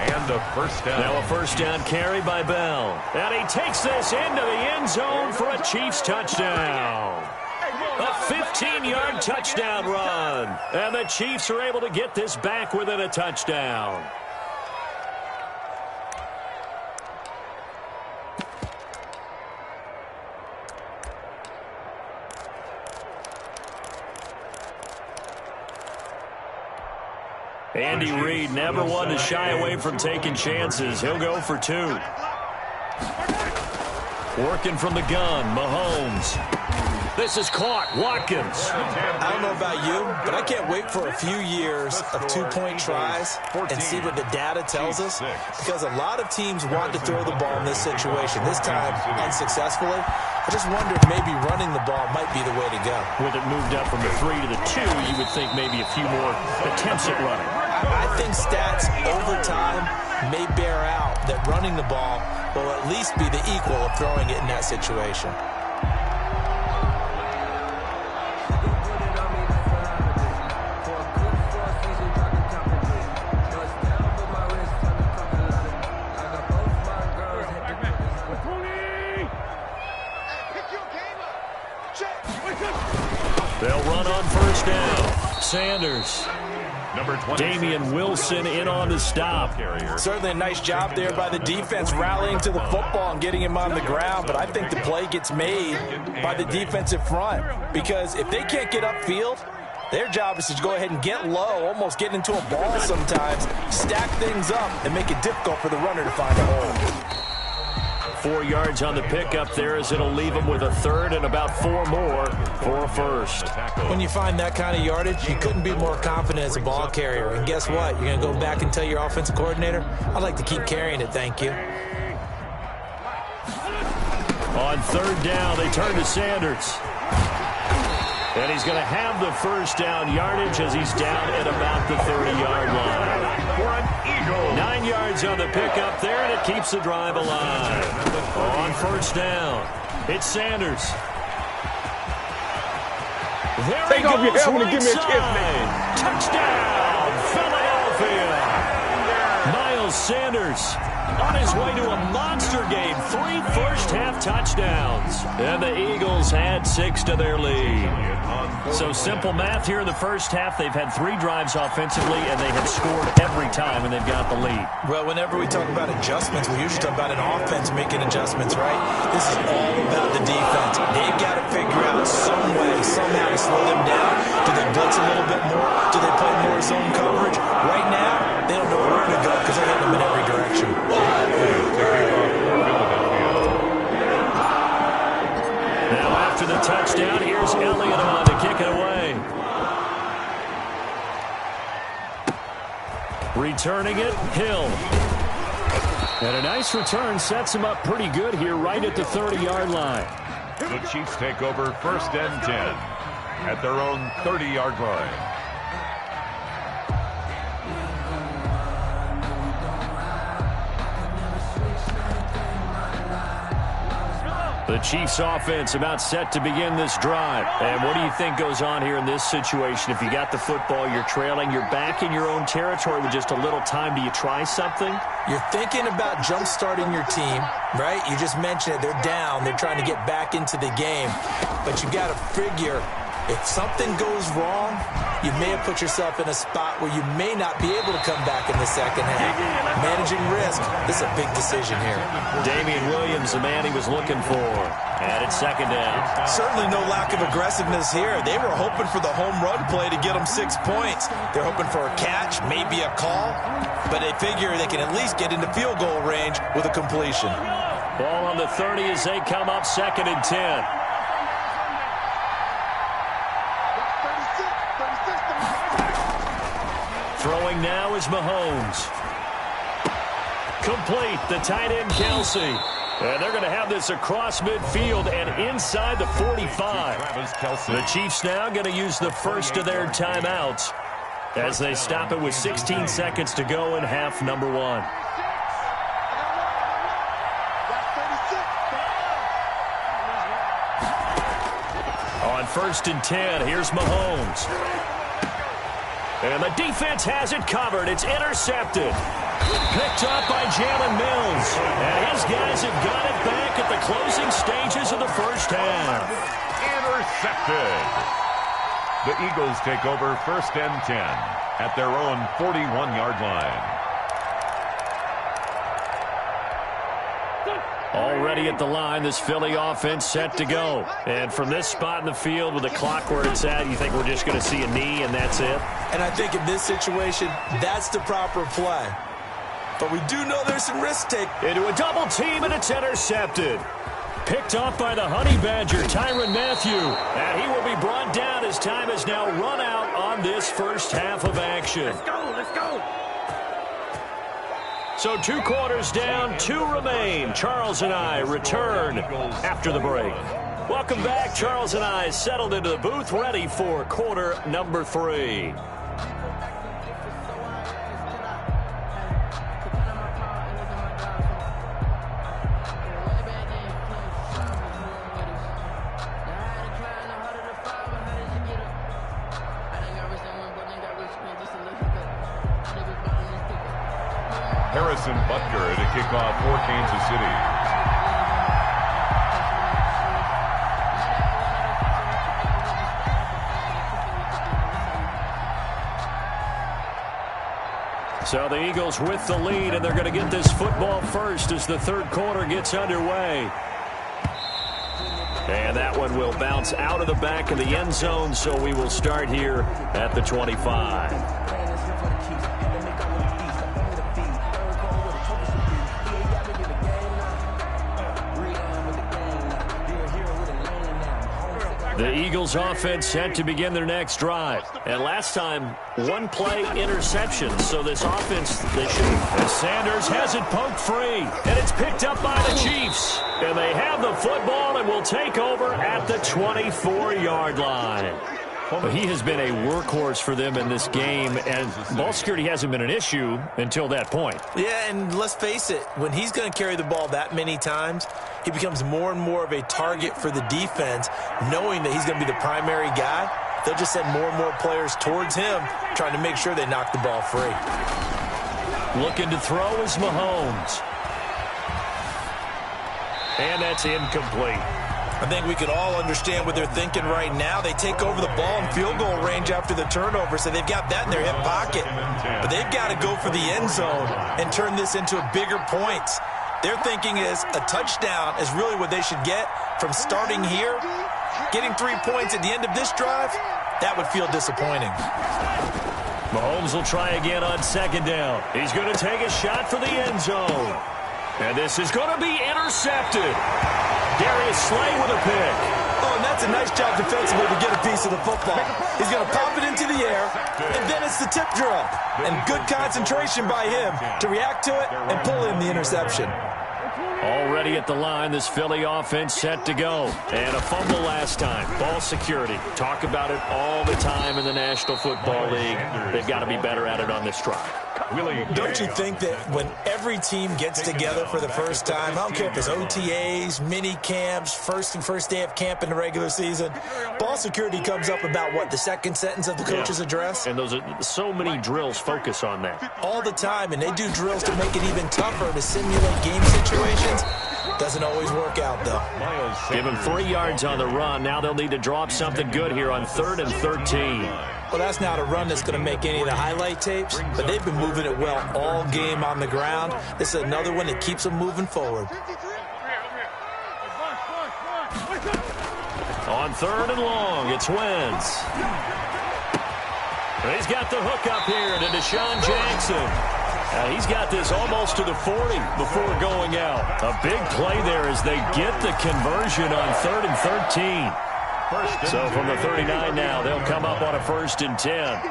And a 1st down. Now a 1st down carry by Bell. And he takes this into the end zone for a Chiefs touchdown. A 15-yard touchdown run. And the Chiefs are able to get this back within a touchdown. Andy Reid never one to shy away from taking chances. He'll go for 2. Working from the gun, Mahomes. This is caught. Watkins. I don't know about you, but I can't wait for a few years of 2-point tries and see what the data tells us, because a lot of teams want to throw the ball in this situation. This time, unsuccessfully. I just wonder if maybe running the ball might be the way to go. With it moved up from the 3 to the 2, you would think maybe a few more attempts at running. I think stats over time may bear out that running the ball will at least be the equal of throwing it in that situation. They'll run on 1st down. Sanders. Damian Wilson in on the stop. Certainly a nice job there by the defense rallying to the football and getting him on the ground, but I think the play gets made by the defensive front, because if they can't get upfield, their job is to go ahead and get low, almost get into a ball sometimes, stack things up, and make it difficult for the runner to find a hole. 4 yards on the pickup there, as it'll leave them with a 3rd and about 4 more for a 1st. When you find that kind of yardage, you couldn't be more confident as a ball carrier. And guess what? You're going to go back and tell your offensive coordinator, I'd like to keep carrying it, thank you. On 3rd down, they turn to Sanders. And he's going to have the 1st down yardage as he's down at about the 30-yard line. For an Eagle. 9 yards on the pickup there, and it keeps the drive alive. On 1st down, it's Sanders. There Take he off your goes helmet and give me a kiss, right man. Touchdown, Philadelphia. Miles Sanders on his way to a monster game. 3 first-half touchdowns. And the Eagles add 6 to their lead. So simple math here in the first half. They've had 3 drives offensively, and they have scored every time, and they've got the lead. Well, whenever we talk about adjustments, we usually talk about an offense making adjustments, right? This is all about the defense. They've got to figure out some way, somehow to slow them down. Do they blitz a little bit more? Do they play more zone coverage? Right now, they don't know where to go because they're hitting them in every direction. Now after the touchdown, here's Elliott on to kick it away. Returning it, Hill. And a nice return sets him up pretty good here right at the 30-yard line. The Chiefs take over 1st and 10 at their own 30-yard line. The Chiefs offense about set to begin this drive. And what do you think goes on here in this situation? If you got the football, you're trailing, you're back in your own territory with just a little time. Do you try something? You're thinking about jump-starting your team, right? You just mentioned it. They're down. They're trying to get back into the game. But you got to figure, if something goes wrong, you may have put yourself in a spot where you may not be able to come back in the second half. Managing risk, this is a big decision here. Damian Williams, the man he was looking for. And it's 2nd down. Certainly no lack of aggressiveness here. They were hoping for the home run play to get them 6 points. They're hoping for a catch, maybe a call, but they figure they can at least get into field goal range with a completion. Ball on the 30 as they come up 2nd and 10. Throwing now is Mahomes. Complete, the tight end Kelsey. And they're going to have this across midfield and inside the 45. The Chiefs now going to use the first of their timeouts as they stop it with 16 seconds to go in half number 1. On 1st and 10, here's Mahomes. And the defense has it covered. It's intercepted. Picked up by Jalen Mills. And his guys have got it back at the closing stages of the first half. Intercepted. The Eagles take over 1st and 10 at their own 41-yard line. Already at the line, this Philly offense set to go. And from this spot in the field with the clock where it's at, you think we're just going to see a knee and that's it? And I think in this situation, that's the proper play. But we do know there's some risk take. Into a double team, and it's intercepted. Picked off by the Honey Badger, Tyrann Mathieu. And he will be brought down as time has now run out on this first half of action. Let's go, let's go. So 2 quarters down, 2 remain. Charles and I return after the break. Welcome back. Charles and I settled into the booth, ready for quarter number 3. Harrison Butker to kick off for Kansas City. So the Eagles with the lead, and they're going to get this football first as the 3rd quarter gets underway. And that one will bounce out of the back of the end zone, so we will start here at the 25. The Eagles offense set to begin their next drive. And last time, 1 play interception. So this offense, they should. As Sanders has it poked free. And it's picked up by the Chiefs. And they have the football and will take over at the 24-yard line. Well, he has been a workhorse for them in this game, and ball security hasn't been an issue until that point. Yeah, and let's face it, when he's going to carry the ball that many times, he becomes more and more of a target for the defense, knowing that he's going to be the primary guy. They'll just send more and more players towards him, trying to make sure they knock the ball free. Looking to throw is Mahomes. And that's incomplete. I think we can all understand what they're thinking right now. They take over the ball in field goal range after the turnover, so they've got that in their hip pocket. But they've got to go for the end zone and turn this into bigger points. Their thinking is a touchdown is really what they should get from starting here. Getting 3 points at the end of this drive, that would feel disappointing. Mahomes will try again on second down. He's going to take a shot for the end zone. And this is going to be intercepted. Darius Slay with a pick. Oh, and that's a nice job defensively to get a piece of the football. He's going to pop it into the air, and then it's the tip drill. And good concentration by him to react to it and pull in the interception. Already at the line, this Philly offense set to go. And a fumble last time. Ball security. Talk about it all the time in the National Football League. They've got to be better at it on this drive. Don't you think that when every team gets together for the first time, I don't care if it's OTAs, mini camps, first day of camp in the regular season, ball security comes up about, what, the second sentence of the coach's address? And those are so many drills focus on that. All the time, and they do drills to make it even tougher to simulate game situations. Doesn't always work out, though. Give them 3 yards on the run. Now they'll need to drop something good here on 3rd and 13. Well, that's not a run that's going to make any of the highlight tapes, but they've been moving it well all game on the ground. This is another one that keeps them moving forward. On 3rd and long, it's Wentz. He's got the hook up here to Deshaun Jackson. He's got this almost to the 40 before going out. A big play there as they get the conversion on 3rd and 13. So from the 39 now, they'll come up on a 1st and 10.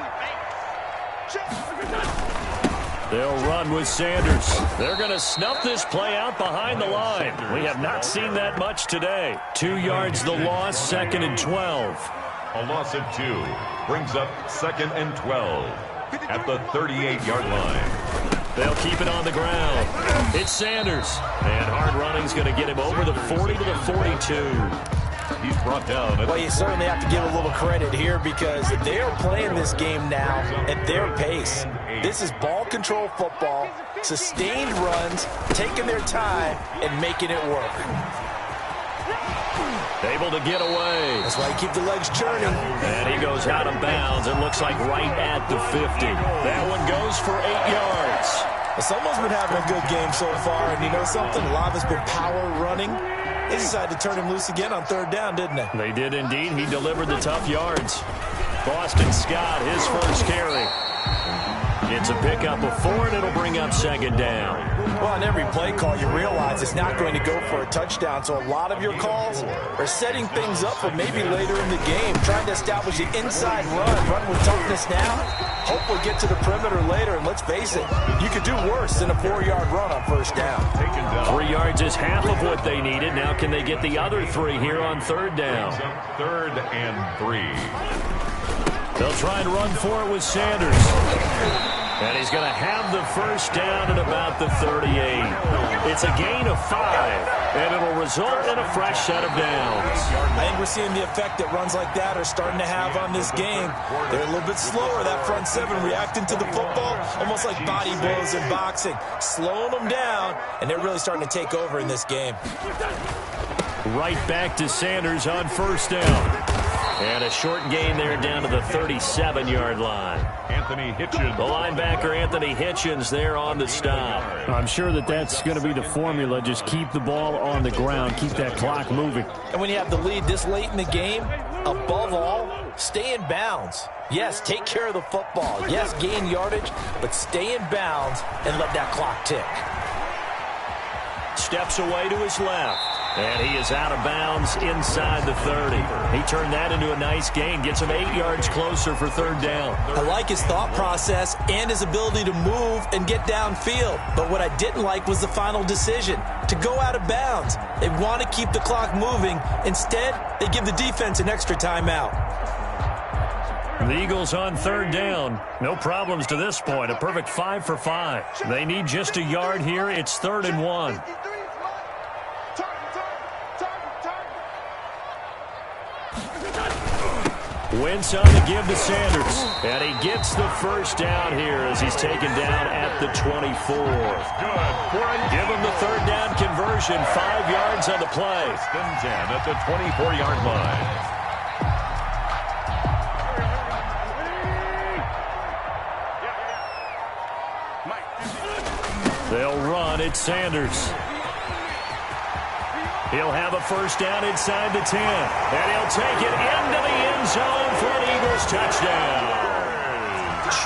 They'll run with Sanders. They're going to snuff this play out behind the line. We have not seen that much today. 2 yards the loss, 2nd and 12. A loss of 2 brings up 2nd and 12 at the 38-yard line. They'll keep it on the ground. It's Sanders. And hard running's going to get him over the 40 to the 42. He's brought down. Well, you certainly have to give a little credit here because they are playing this game now at their pace. This is ball control football, sustained runs, taking their time, and making it work. Able to get away. That's why you keep the legs churning. And he goes out of bounds and looks like right at the 50. That one goes for 8 yards. Well, someone's been having a good game so far, and you know something? A lot of it's been power running. They decided to turn him loose again on 3rd down, didn't they? They did indeed. He delivered the tough yards. Boston Scott, his first carry. It's a pickup of 4, and it'll bring up 2nd down. Well, on every play call, you realize it's not going to go for a touchdown, so a lot of your calls are setting things up for maybe later in the game, trying to establish the inside run with toughness now. Hope we'll get to the perimeter later, and let's face it, you could do worse than a 4-yard run on 1st down. 3 yards is half of what they needed. Now can they get the other 3 here on 3rd down? 3rd and 3. They'll try and run for it with Sanders. And he's going to have the 1st down at about the 38. It's a gain of 5, and it'll result in a fresh set of downs. I think we're seeing the effect that runs like that are starting to have on this game. They're a little bit slower, that front 7, reacting to the football, almost like body blows in boxing, slowing them down, and they're really starting to take over in this game. Right back to Sanders on 1st down. And a short gain there down to the 37-yard line. Anthony Hitchens. The linebacker, Anthony Hitchens, there on the stop. I'm sure that's going to be the formula. Just keep the ball on the ground. Keep that clock moving. And when you have the lead this late in the game, above all, stay in bounds. Yes, take care of the football. Yes, gain yardage, but stay in bounds and let that clock tick. Steps away to his left. And he is out of bounds inside the 30. He turned that into a nice gain. Gets him 8 yards closer for 3rd down. I like his thought process and his ability to move and get downfield. But what I didn't like was the final decision, to go out of bounds. They want to keep the clock moving. Instead, they give the defense an extra timeout. The Eagles on 3rd down. No problems to this point. A perfect 5 for 5. They need just a yard here. It's 3rd and 1. Wentz on the give to Sanders. And he gets the first down here as he's taken down at the 24. Give him the third down conversion. 5 yards on the play. First and 10 at the 24-yard line. They'll run at Sanders. He'll have a first down inside the 10. And he'll take it into the end zone for an Eagles touchdown.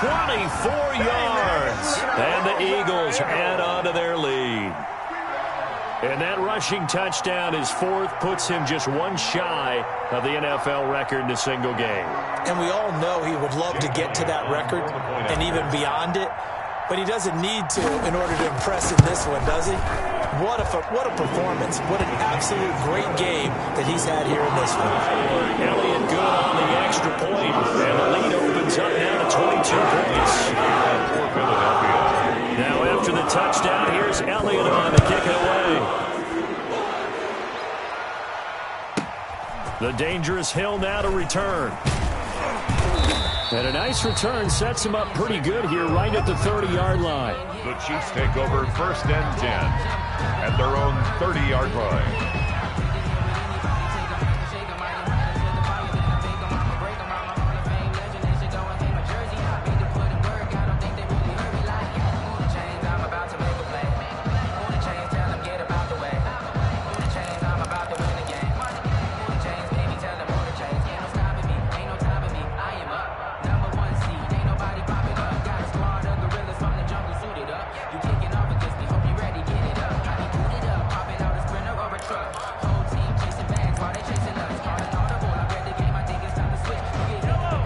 24 yards. And the Eagles add on to their lead. And that rushing touchdown, his fourth, puts him just one shy of the NFL record in a single game. And we all know he would love to get to that record and even beyond it. But he doesn't need to in order to impress in this one, does he? What a performance. What an absolute great game that he's had here in this one. Elliott good on the extra point. And the lead opens up now to 22 points. Now after the touchdown, here's Elliott on to kick it away. The dangerous Hill now to return. And a nice return sets him up pretty good here right at the 30-yard line. The Chiefs take over first and 10 at their own 30-yard line.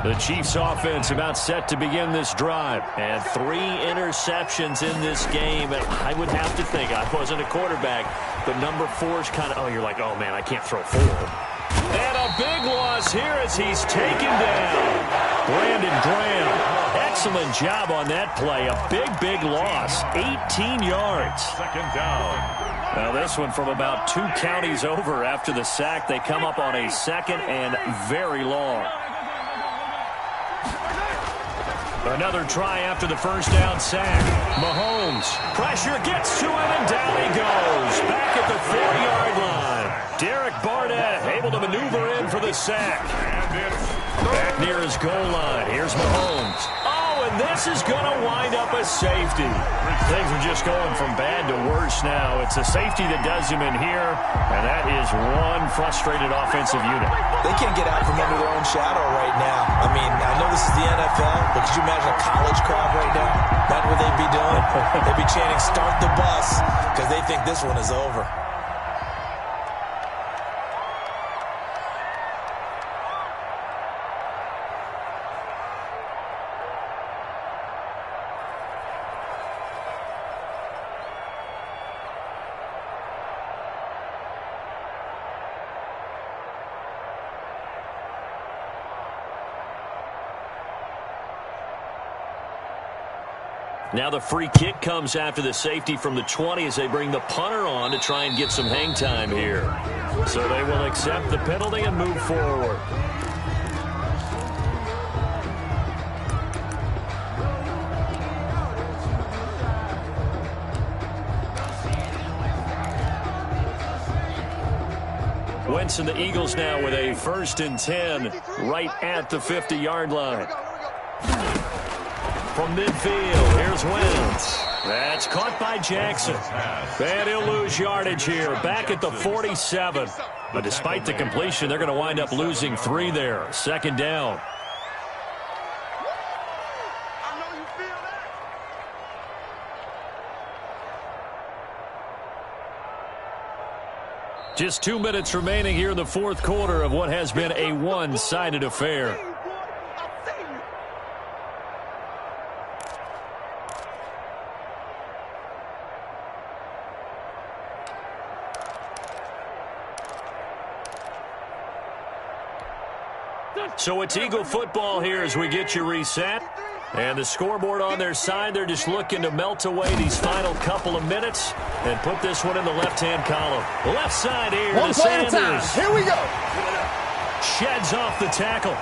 The Chiefs offense about set to begin this drive. And 3 interceptions in this game. And I would have to think, I wasn't a quarterback, but number 4 is kind of, you're like, oh man, I can't throw 4. And a big loss here as he's taken down. Brandon Graham. Excellent job on that play. A big loss. 18 yards. Second down. Now this one from about 2 counties over after the sack. They come up on a second and very long. Another try after the first down sack. Mahomes. Pressure gets to him, and down he goes. Back at the 4-yard line. Derek Barnett able to maneuver in for the sack. Back near his goal line. Here's Mahomes. Oh, and this is going to wind up a safety. Things are just going from bad to worse now. It's a safety that does him in here, and that is one frustrated offensive unit. They can't get out from under their own shadow right now. I mean, I know this is the NFL, but could you imagine a college crowd right now? That's what they'd be doing. They'd be chanting, "Start the bus," because they think this one is over. Now the free kick comes after the safety from the 20 as they bring the punter on to try and get some hang time here. So they will accept the penalty and move forward. Wentz and the Eagles now with a 1st and 10 right at the 50-yard line. From midfield, here's Wentz. That's caught by Jackson. And he'll lose yardage here, back at the 47. But despite the completion, they're going to wind up losing 3 there. 2nd down. Just 2 minutes remaining here in the 4th quarter of what has been a one-sided affair. So it's Eagle football here as we get you reset. And the scoreboard on their side, they're just looking to melt away these final couple of minutes and put this one in the left-hand column. Left side here to Sanders. Here we go. Sheds off the tackle.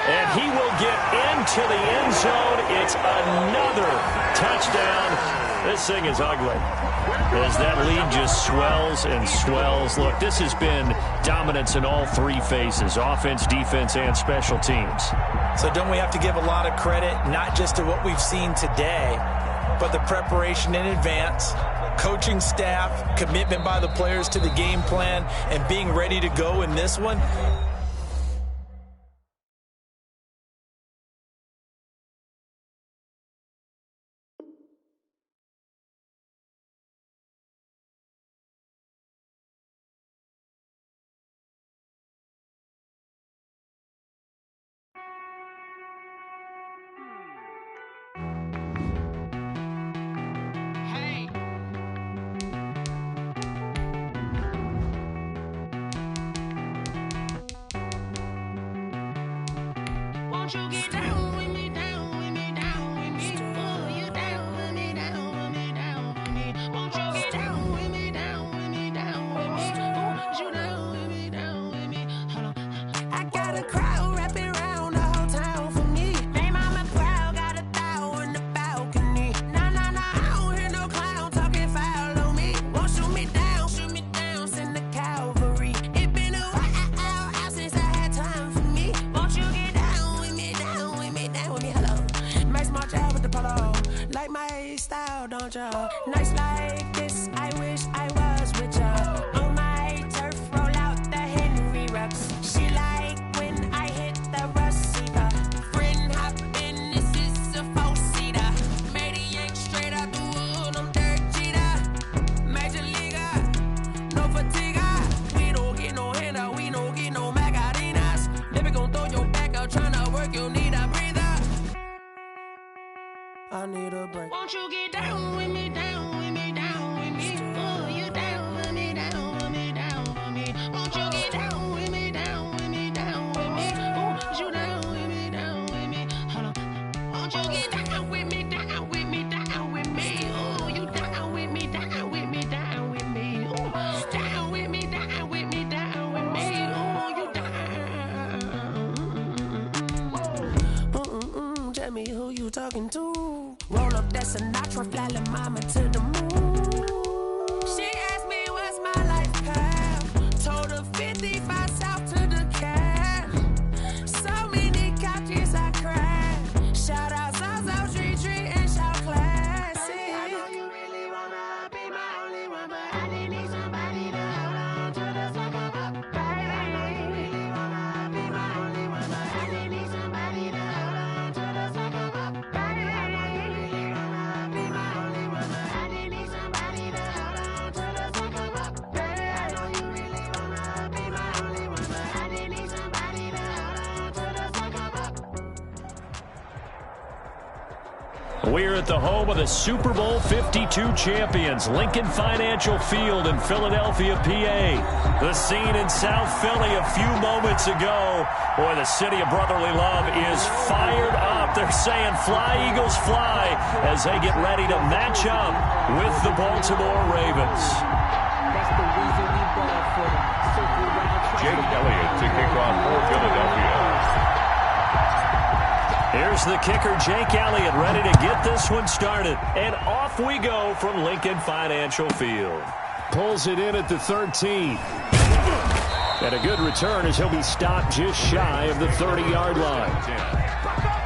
And he will get into the end zone. It's another touchdown. This thing is ugly. As that lead just swells and swells. Look, this has been dominance in all three phases, offense, defense, and special teams. So don't we have to give a lot of credit, not just to what we've seen today, but the preparation in advance, coaching staff, commitment by the players to the game plan, and being ready to go in this one? You get down with me, down with me, down with me. Oh, you down with me, down with me, down with me. Won't you get down with me, down with me, down with me? Oh, you down with me, down with me. Hold on. I got a crowd wrapping around the whole town for me. They mama proud, got a thou in the balcony. Nah, nah, nah, I don't hear no clown talking foul on me. Won't shoot me down, send the cavalry. It been a while since I had time for me. Won't you get down with me, down with me, down with me? Hello. Max March out with the polo. Like my style, don't ya? Nights like this, I wish I was with ya. On my turf, roll out the Henry Rux. She like when I hit the receiver. Friend hop in, this is a four-seater. Matey yank straight out the wood, I'm Derek Jeter. Major leaguer, no fatigue. We don't get no handout, we don't get no Macarinas. Never gon' throw your back out, tryna work, you need a breather. I need a break. Won't you get down with me, down with me, down with me? Oh, you down with me, down with me, down with me. Won't you get down with me, down with me, down with me? Oh, you down with me, down with me. Hold on. Won't you get down with me, down with me, down with me? Oh, you down with me, down with me, down with me. Oh, down with me, down with me, down with me. Oh, you down. Tell me who you talking to. Roll up that Sinatra, fly la mama to the moon. She asked me what's my life path. Told her 55 south to the cab. So many couches I cried. Shout out South Street and shout classy. I know you really wanna be my only one, but I didn't need somebody to hold on to the second up. Baby, I know you really wanna be my only one, but I didn't need somebody to hold on to the second up. Baby, I know you really wanna be my only one, but I didn't need somebody to hold on to the second up. Baby, I know you really wanna be my only one, but I didn't need somebody to hold on to the second up. We're at the home of the Super Bowl 52 champions, Lincoln Financial Field in Philadelphia, PA. The scene in South Philly a few moments ago. Boy, the city of brotherly love is fired up. They're saying, fly, Eagles, fly, as they get ready to match up with the Baltimore Ravens. That's the reason we ball for them. Circle round. Jake Elliott to kick off for Philadelphia. Here's the kicker, Jake Elliott, ready to get this one started. And off we go from Lincoln Financial Field. Pulls it in at the 13. And a good return as he'll be stopped just shy of the 30-yard line.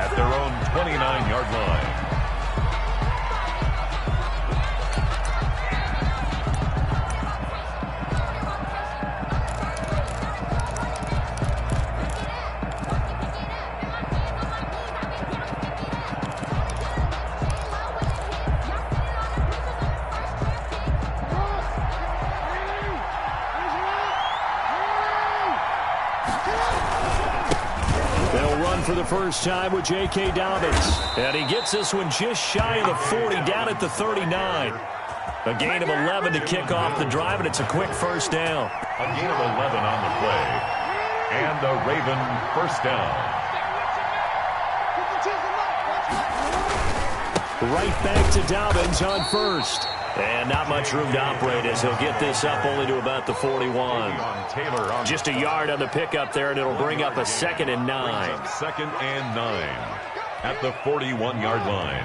At their own 29-yard line. For the first time with J.K. Dobbins. And he gets this one just shy of the 40, down at the 39. A gain of 11 to kick off the drive, and it's a quick first down. A gain of 11 on the play. And the Raven first down. Right back to Dobbins on first. And not much room to operate as he'll get this up only to about the 41. Just a yard on the pickup there, and it'll bring up a 2nd and 9. 2nd and 9 at the 41-yard line.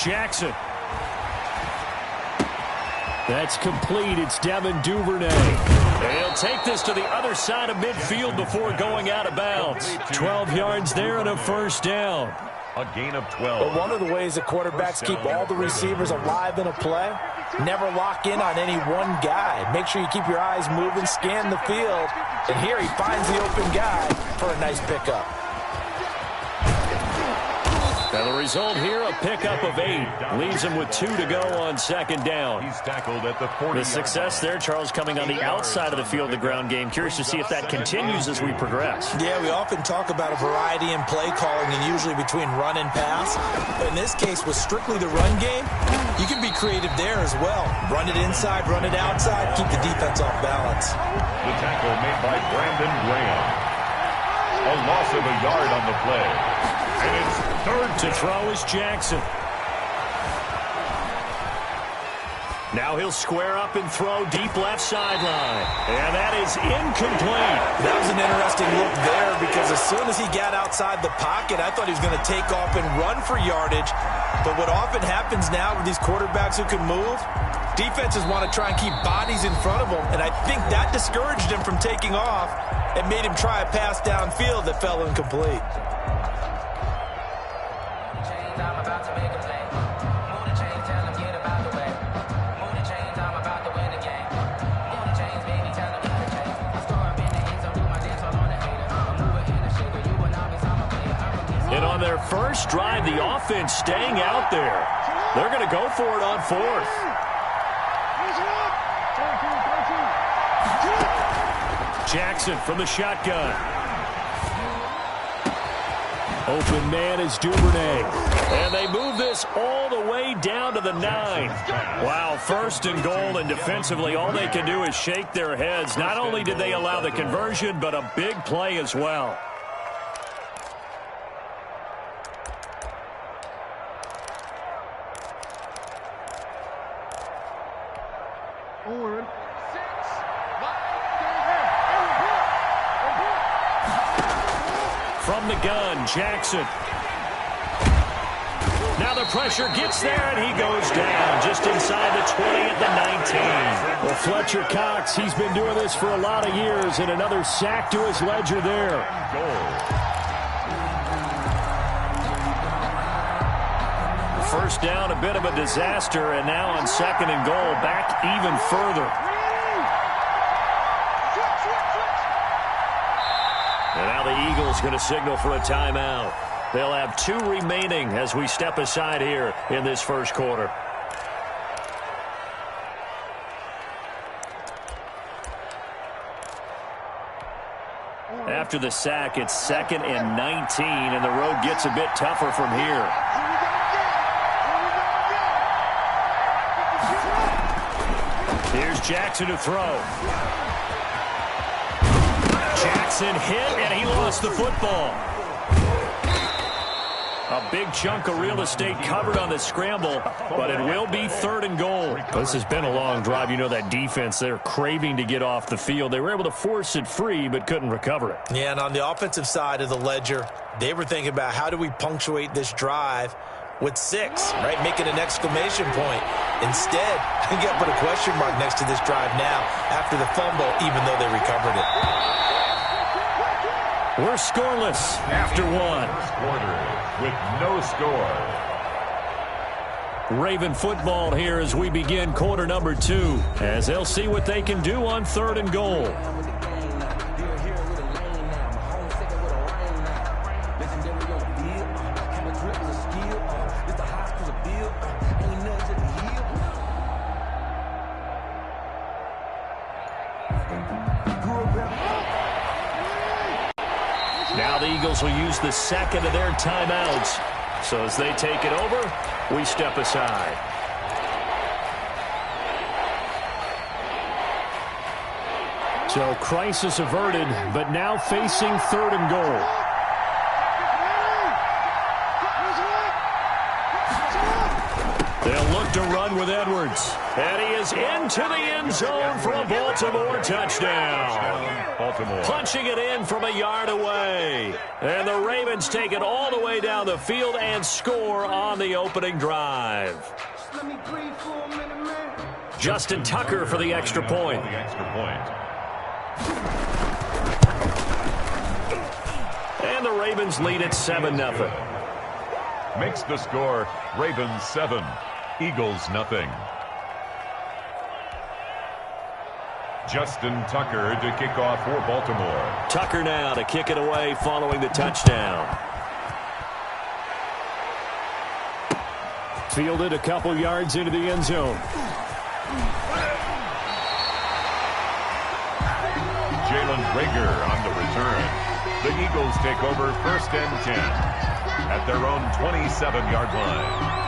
Jackson. That's complete. It's Devin Duvernay. He'll take this to the other side of midfield before going out of bounds. 12 yards there and a first down. A gain of 12. But one of the ways that quarterbacks keep all the receivers alive in a play, never lock in on any one guy. Make sure you keep your eyes moving, scan the field. And here he finds the open guy for a nice pickup. And the result here, a pickup of 8. Leaves him with 2 to go on 2nd down. He's tackled at the 40. The success there, Charles, coming on the outside of the field, the ground game. Curious to see if that continues as we progress. Yeah, we often talk about a variety in play calling and usually between run and pass. But in this case, with strictly the run game, you can be creative there as well. Run it inside, run it outside, keep the defense off balance. The tackle made by Brandon Graham. A loss of a yard on the play. And it's 3rd to throw is Jackson. Now he'll square up and throw deep left sideline. And that is incomplete. That was an interesting look there because as soon as he got outside the pocket, I thought he was going to take off and run for yardage. But what often happens now with these quarterbacks who can move, defenses want to try and keep bodies in front of them. And I think that discouraged him from taking off and made him try a pass downfield that fell incomplete. And on their first drive, the offense staying out there. They're going to go for it on 4th. Jackson from the shotgun. Open man is Duvernay. And they move this all the way down to the 9. Wow, 1st and goal, and defensively all they can do is shake their heads. Not only did they allow the conversion, but a big play as well. From the gun, Jackson. Now the pressure gets there, and he goes down just inside the 20 at the 19. Well, Fletcher Cox, he's been doing this for a lot of years, and another sack to his ledger there. First down, a bit of a disaster, and now on 2nd and goal, back even further. And now the Eagles going to signal for a timeout. They'll have 2 remaining as we step aside here in this first quarter. After the sack, it's 2nd and 19, and the road gets a bit tougher from here. Here's Jackson to throw. Jackson hit, and he lost the football. A big chunk of real estate covered on the scramble, but it will be 3rd and goal. This has been a long drive. You know that defense, they're craving to get off the field. They were able to force it free, but couldn't recover it. Yeah, and on the offensive side of the ledger, they were thinking about how do we punctuate this drive with 6, right? Making an exclamation point. Instead, you got to put a question mark next to this drive now after the fumble, even though they recovered it. We're scoreless after 1. Quarter with no score. Raven football here as we begin quarter number 2, as they'll see what they can do on 3rd and goal. Now the Eagles will use the 2nd of their timeouts. So as they take it over, we step aside. So crisis averted, but now facing 3rd and goal. They'll look to run with Edwards. And he is into the end zone for a Baltimore touchdown. Baltimore. Punching it in from a yard away. And the Ravens take it all the way down the field and score on the opening drive. Justin Tucker for the extra point. And the Ravens lead at 7-0. Makes the score Ravens 7, Eagles nothing. Justin Tucker to kick off for Baltimore. Tucker now to kick it away following the touchdown. Fielded a couple yards into the end zone. Jalen Reagor on the return. The Eagles take over 1st and 10 at their own 27-yard line.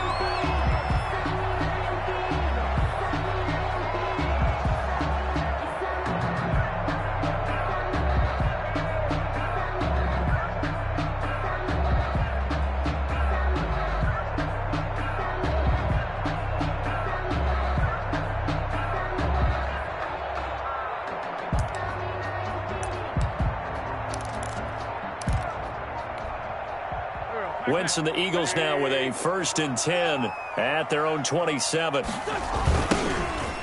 Wentz and the Eagles now with a 1st and 10 at their own 27.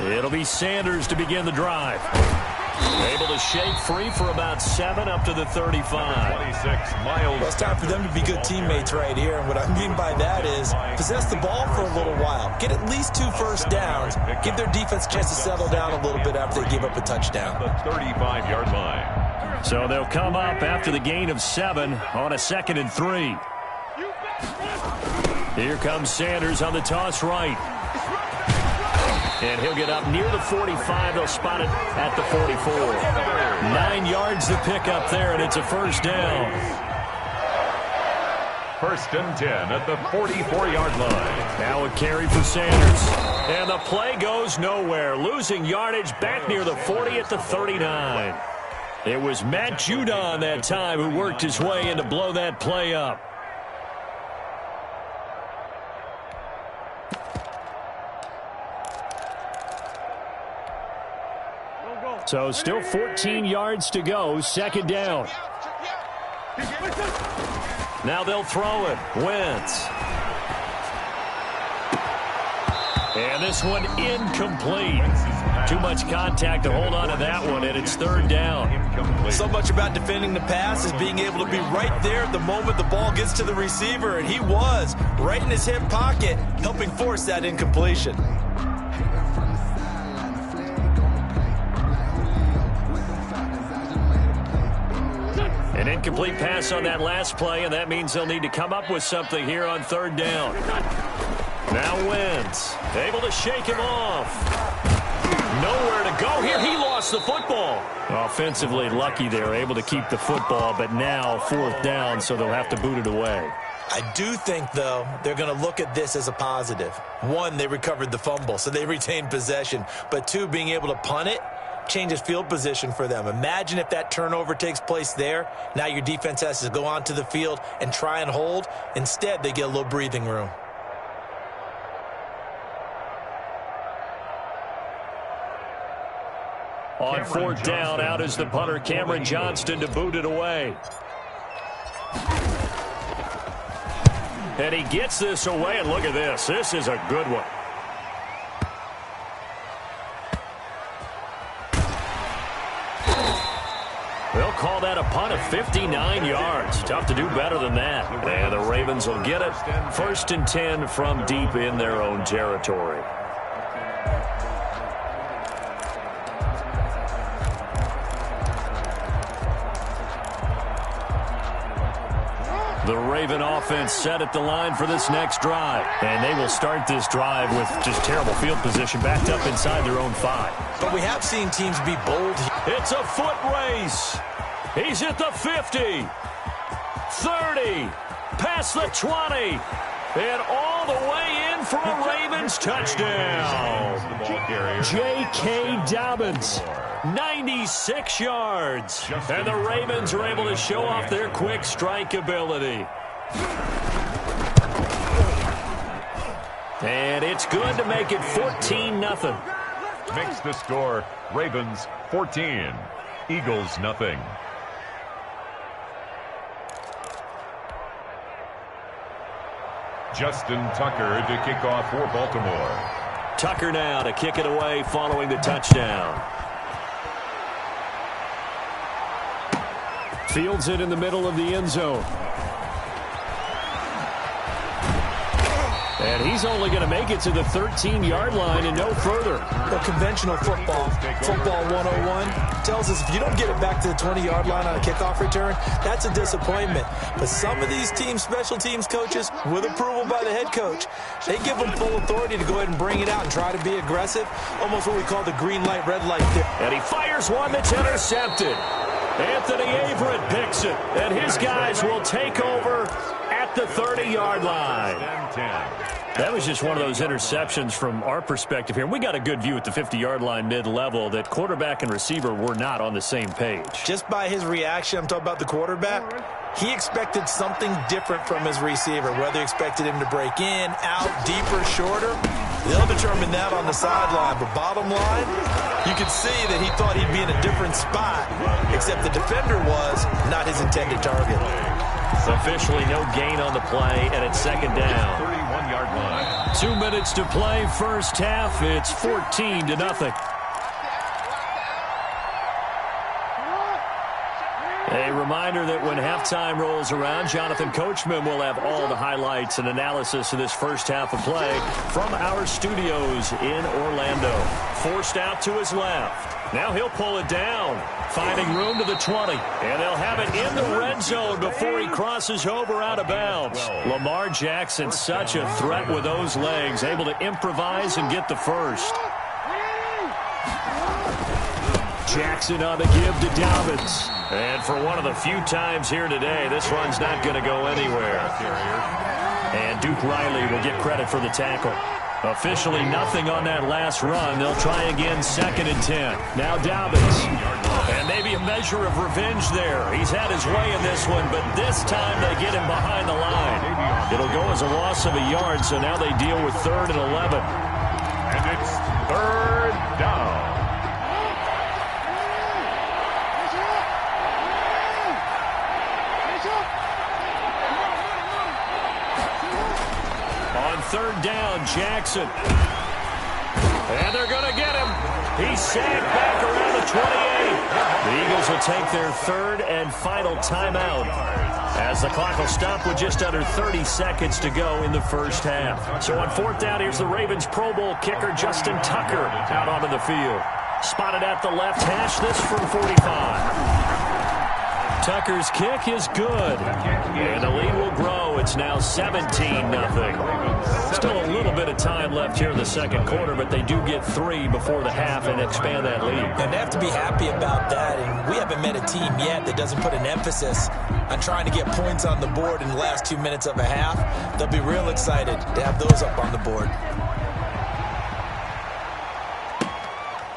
It'll be Sanders to begin the drive. Able to shake free for about 7 up to the 35. 26 miles. Well, it's time for them to be good teammates right here. And what I mean by that is possess the ball for a little while. Get at least 2 first downs. Give their defense a chance to settle down a little bit after they give up a touchdown. The 35-yard line. So they'll come up after the gain of 7 on a 2nd and 3. Here comes Sanders on the toss right. And he'll get up near the 45. They'll spot it at the 44. 9 yards to pick up there, and it's a 1st down. 1st and 10 at the 44-yard line. Now a carry for Sanders. And the play goes nowhere. Losing yardage back near the 40 at the 39. It was Matt Judon that time who worked his way in to blow that play up. So still 14 yards to go, 2nd down. Now they'll throw it. Wentz. And this one incomplete. Too much contact to hold on to that one, and it's 3rd down. So much about defending the pass is being able to be right there at the moment the ball gets to the receiver, and he was right in his hip pocket, helping force that incompletion. An incomplete pass on that last play, and that means they'll need to come up with something here on 3rd down. Now Wentz, able to shake him off. Nowhere to go here. He lost the football. Offensively lucky they're able to keep the football, but now 4th down, so they'll have to boot it away. I do think, though, they're going to look at this as a positive. 1, they recovered the fumble, so they retained possession. But 2, being able to punt it changes field position for them. Imagine if that turnover takes place there. Now your defense has to go onto the field and try and hold. Instead, they get a little breathing room. On 4th down, out is the punter, Cameron Johnston, to boot it away. And he gets this away, and look at this. This is a good one. They'll call that a punt of 59 yards. Tough to do better than that. And the Ravens will get it. 1st and 10 from deep in their own territory. The Raven offense set at the line for this next drive. And they will start this drive with just terrible field position backed up inside their own 5. But we have seen teams be bold. It's a foot race. He's at the 50, 30, past the 20, and all the way in for a Ravens touchdown. J.K. Dobbins. 96 yards. And the Ravens are able to show off their quick strike ability. And it's good to make it 14-0. Makes the score Ravens 14, Eagles nothing. Justin Tucker to kick off for Baltimore. Tucker now to kick it away following the touchdown. Fields it in the middle of the end zone. And he's only going to make it to the 13-yard line and no further. Well, conventional football 101, tells us if you don't get it back to the 20-yard line on a kickoff return, that's a disappointment. But some of these special teams coaches, with approval by the head coach, they give them full authority to go ahead and bring it out and try to be aggressive, almost what we call the green light, red light there. And he fires one that's intercepted. Anthony Averett picks it, and his guys will take over at the 30-yard line. That was just one of those interceptions from our perspective here. We got a good view at the 50-yard line mid-level that quarterback and receiver were not on the same page. Just by his reaction, I'm talking about the quarterback, he expected something different from his receiver, whether he expected him to break in, out, deeper, shorter. They'll determine that on the sideline. But bottom line, you could see that he thought he'd be in a different spot, except the defender was not his intended target. Officially no gain on the play, and it's second down. 31-yard line. 2 minutes to play, first half. It's 14-0. A reminder that when halftime rolls around, Jonathan Coachman will have all the highlights and analysis of this first half of play from our studios in Orlando. Forced out to his left. Now he'll pull it down, finding room to the 20. And they'll have it in the red zone before he crosses over out of bounds. Lamar Jackson, such a threat with those legs, able to improvise and get the first. Jackson on the give to Dobbins. And for one of the few times here today, this run's not going to go anywhere. And Duke Riley will get credit for the tackle. Officially nothing on that last run. They'll try again, 2nd and 10. Now Dobbins. And maybe a measure of revenge there. He's had his way in this one, but this time they get him behind the line. It'll go as a loss of a yard, so now they deal with 3rd and 11. And it's 3rd down. On 3rd down, Jackson. And they're going to get him. He's sagged back around the 28. The Eagles will take their 3rd and final timeout as the clock will stop with just under 30 seconds to go in the first half. So on 4th down, here's the Ravens Pro Bowl kicker Justin Tucker out onto the field. Spotted at the left hash, this from 45. Tucker's kick is good. And the lead will grow. It's now 17-0. Still a little bit of time left here in the second quarter, but they do get 3 before the half and expand that lead. And they have to be happy about that. And we haven't met a team yet that doesn't put an emphasis on trying to get points on the board in the last 2 minutes of a half. They'll be real excited to have those up on the board.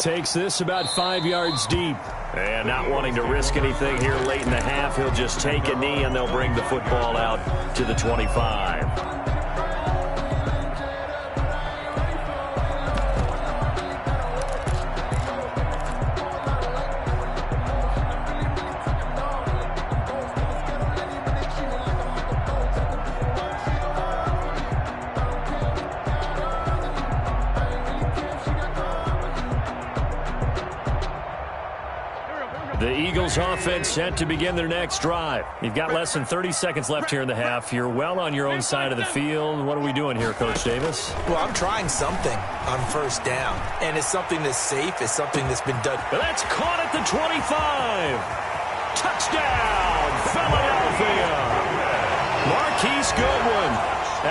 Takes this about 5 yards deep. And not wanting to risk anything here late in the half, he'll just take a knee and they'll bring the football out to the 25. The Eagles offense set to begin their next drive. You've got less than 30 seconds left here in the half. You're well on your own side of the field. What are we doing here, Coach Davis? Well, I'm trying something on 1st down. And it's something that's safe. It's something that's been done. That's caught at the 25. Touchdown, Philadelphia. Marquise Goodwin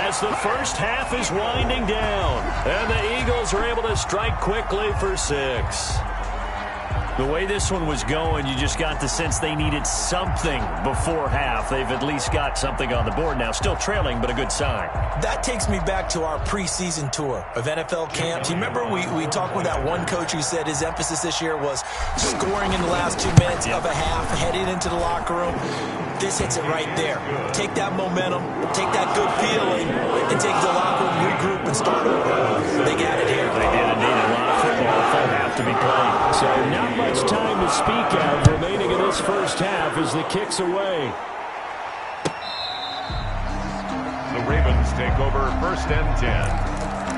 as the first half is winding down. And the Eagles are able to strike quickly for 6. The way this one was going, you just got the sense they needed something before half. They've at least got something on the board now. Still trailing, but a good sign. That takes me back to our preseason tour of NFL camps. You remember we talked with that one coach who said his emphasis this year was scoring in the last 2 minutes of a half, heading into the locker room. This hits it right there. Take that momentum, take that good feeling, and take the locker room, regroup, and start over. They got it here. They did indeed. A lot of football full half to be played. So not much time to speak of remaining in this first half as the kick's away. The Ravens take over 1st and 10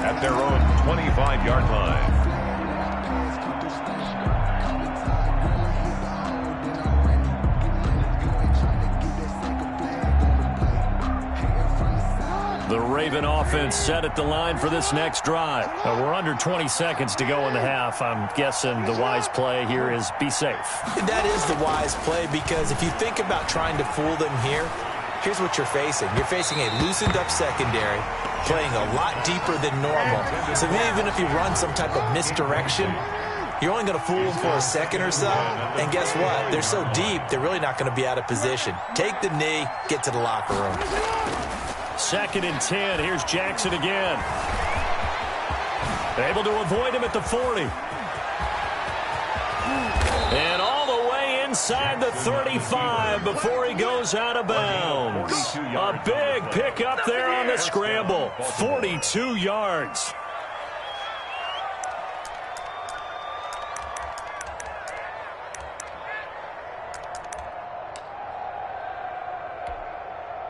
at their own 25-yard line. The Raven offense set at the line for this next drive. We're under 20 seconds to go in the half. I'm guessing the wise play here is be safe. That is the wise play, because if you think about trying to fool them here, here's what you're facing. You're facing a loosened up secondary, playing a lot deeper than normal. So even if you run some type of misdirection, you're only going to fool them for a second or so. And guess what? They're so deep, they're really not going to be out of position. Take the knee, get to the locker room. 2nd and 10. Here's Jackson again. Able to avoid him at the 40. And all the way inside the 35 before he goes out of bounds. A big pickup there on the scramble. 42 yards.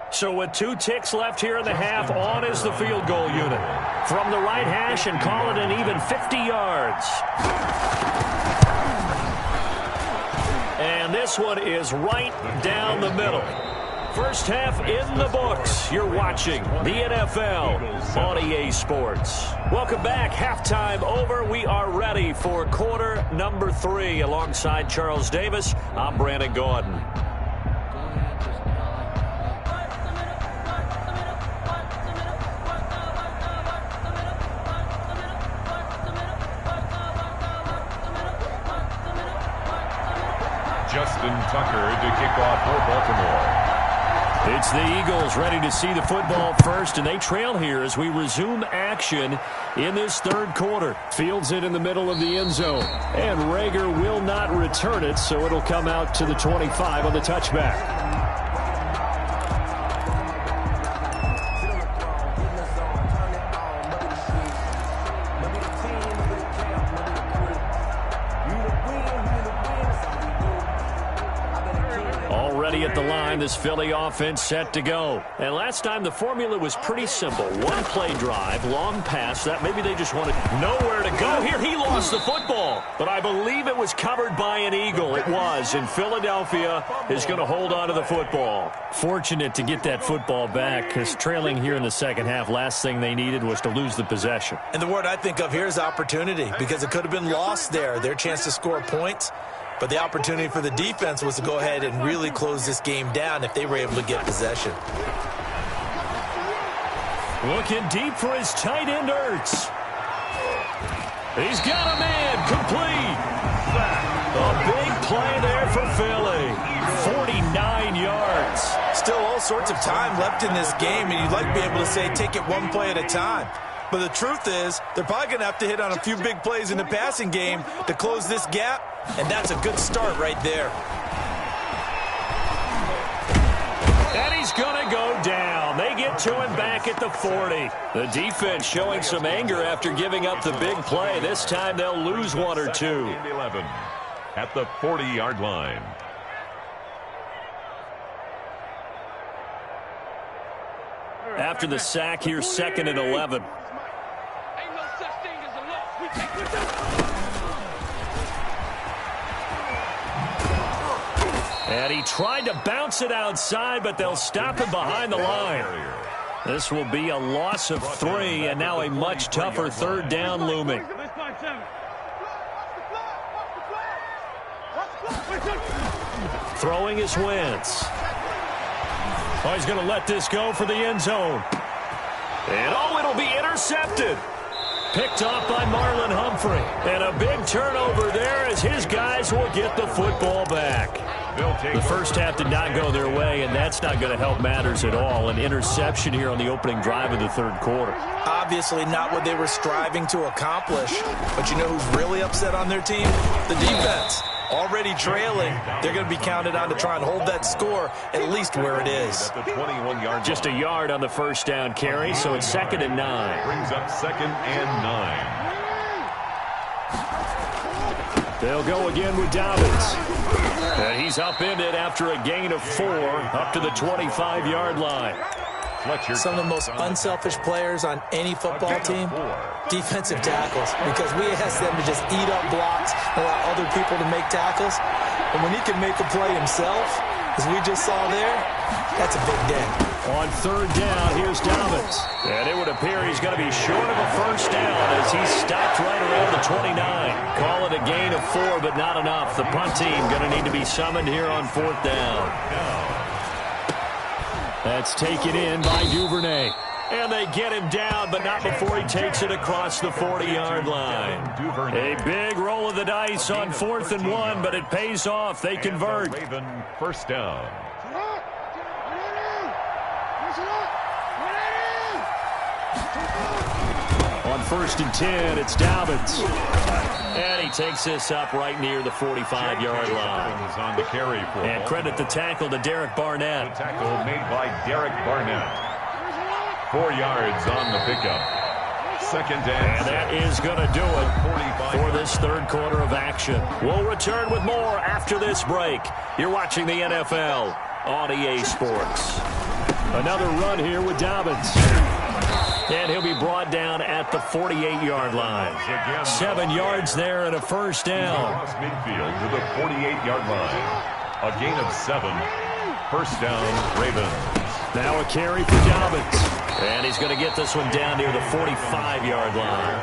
So with 2 ticks left here in the half, on is the field goal unit. From the right hash, and call it an even 50 yards. And this one is right down the middle. First half in the books. You're watching the NFL on EA Sports. Welcome back. Halftime over. We are ready for quarter number 3. Alongside Charles Davis, I'm Brandon Gordon. Justin Tucker to kick off for Baltimore. It's the Eagles ready to see the football first, and they trail here as we resume action in this 3rd quarter. Fields it in the middle of the end zone, and Rager will not return it, so it'll come out to the 25 on the touchback. At the line, this Philly offense set to go. And last time the formula was pretty simple. 1 play drive, long pass. That maybe they just wanted nowhere to go. Here he lost the football, but I believe it was covered by an Eagle. It was, and Philadelphia is going to hold on to the football. Fortunate to get that football back, because trailing here in the second half, last thing they needed was to lose the possession. And the word I think of here is opportunity, because it could have been lost there. Their chance to score points. But the opportunity for the defense was to go ahead and really close this game down if they were able to get possession. Looking deep for his tight end, Ertz. He's got a man, complete. A big play there for Philly. 49 yards. Still all sorts of time left in this game, and you'd like to be able to say take it 1 play at a time. But the truth is, they're probably going to have to hit on a few big plays in the passing game to close this gap, and that's a good start right there. And he's going to go down. They get to him back at the 40. The defense showing some anger after giving up the big play. This time they'll lose 1 or 2. 11 at the 40-yard line. After the sack here, 2nd and 11. And he tried to bounce it outside, but they'll stop him behind the line. This will be a loss of 3, and now a much tougher 3rd down looming. Throwing is Wentz. Oh, he's going to let this go for the end zone. And, oh, it'll be intercepted. Picked off by Marlon Humphrey. And a big turnover there as his guys will get the football back. The first half did not go their way, and that's not going to help matters at all. An interception here on the opening drive of the third quarter. Obviously not what they were striving to accomplish. But you know who's really upset on their team? The defense. Already trailing. They're going to be counted on to try and hold that score at least where it is. Just a yard on the first down carry, so it's 2nd and 9. Brings up 2nd and 9. They'll go again with Dobbins. And he's upended after a gain of 4 up to the 25-yard line. Some of the most unselfish players on any football team, defensive tackles, because we ask them to just eat up blocks and allow other people to make tackles. And when he can make a play himself, as we just saw there, that's a big day. On 3rd down, here's Dobbins. And it would appear he's going to be short of a first down as he's stopped right around the 29. Call it a gain of 4, but not enough. The punt team going to need to be summoned here on 4th down. That's taken in by Duvernay. And they get him down, but not before he takes it across the 40-yard line. A big roll of the dice on 4th and 1, but it pays off. They convert. Raven first down. On 1st and 10, it's Dobbins. And he takes this up right near the 45-yard line. On the carry for and credit the tackle to Derek Barnett. The tackle made by Derek Barnett. 4 yards on the pickup. 2nd and that is going to do it for this third quarter of action. We'll return with more after this break. You're watching the NFL on EA Sports. Another run here with Dobbins. And he'll be brought down at the 48-yard line. 7 yards there and a first down. Across midfield to the 48-yard line. A gain of 7. First down, Ravens. Now a carry for Dobbins. And he's going to get this one down near the 45-yard line.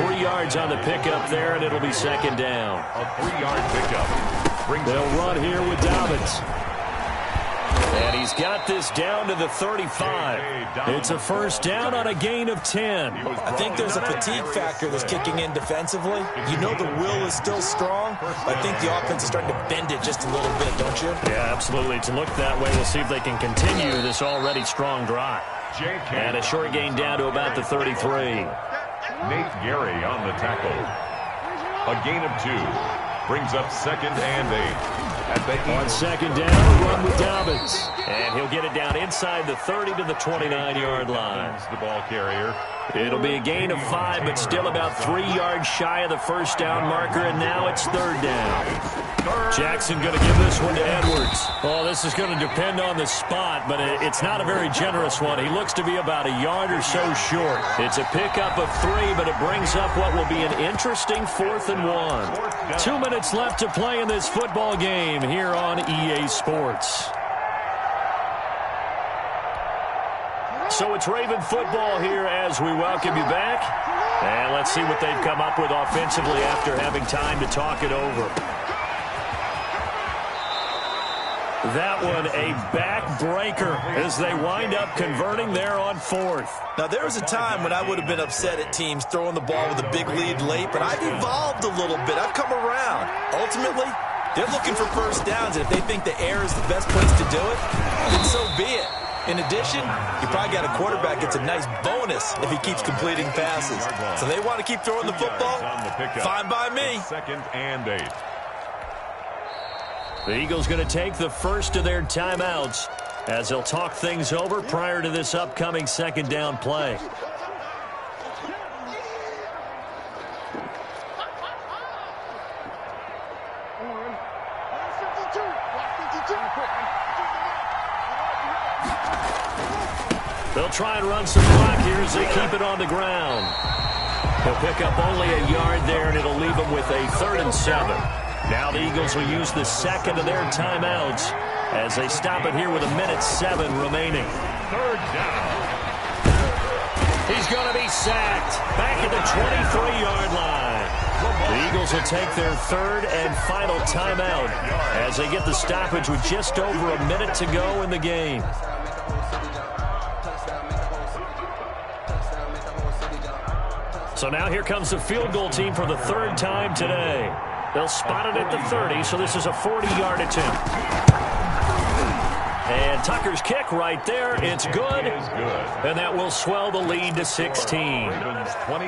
3 yards on the pickup there, and it'll be 2nd down. A 3-yard pickup. They'll run here with Dobbins. And he's got this down to the 35. It's a first down on a gain of 10. I think there's a fatigue factor that's kicking in defensively. You know the will is still strong. I think the offense is starting to bend it just a little bit, don't you? Yeah, absolutely. It's looked that way. We'll see if they can continue this already strong drive. And a short gain down to about the 33. Nate Gary on the tackle. A gain of 2. Brings up 2nd and 8. On 2nd down, run with Dobbins. And he'll get it down inside the 30 to the 29-yard line. The ball carrier. It'll be a gain of 5, but still about 3 yards shy of the first down marker, and now it's 3rd down. Jackson going to give this one to Edwards. Oh, this is going to depend on the spot, but it's not a very generous one. He looks to be about a yard or so short. It's a pickup of 3, but it brings up what will be an interesting 4th and 1. 2 minutes left to play in this football game here on EA Sports. So it's Raven football here as we welcome you back. And let's see what they've come up with offensively after having time to talk it over. That one a backbreaker as they wind up converting there on 4th. Now, there was a time when I would have been upset at teams throwing the ball with a big lead late, but I've evolved a little bit. I've come around. Ultimately, they're looking for first downs, and if they think the air is the best place to do it, then so be it. In addition, you probably got a quarterback that's a nice bonus if he keeps completing passes. So they want to keep throwing the football? Fine by me. 2nd and 8. The Eagles going to take the first of their timeouts as they'll talk things over prior to this upcoming 2nd down play. They'll try and run some clock here as they keep it on the ground. He'll pick up only a yard there, and it'll leave them with a 3rd and 7. Now the Eagles will use the second of their timeouts as they stop it here with 1:07 remaining. 3rd down. He's going to be sacked back at the 23-yard line. The Eagles will take their 3rd and final timeout as they get the stoppage with just over a minute to go in the game. So now here comes the field goal team for the third time today. They'll spot it at the 30, so this is a 40-yard attempt. And Tucker's kick right there. It's good. And that will swell the lead to 16.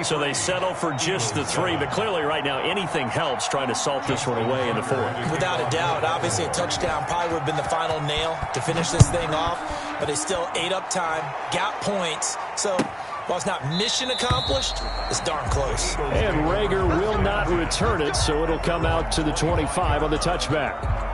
So they settle for just the 3. But clearly right now anything helps trying to salt this one away in the 4th. Without a doubt, obviously a touchdown probably would have been the final nail to finish this thing off. But they still ate up time, got points. So while it's not mission accomplished, it's darn close. And Rager will not return it, so it'll come out to the 25 on the touchback.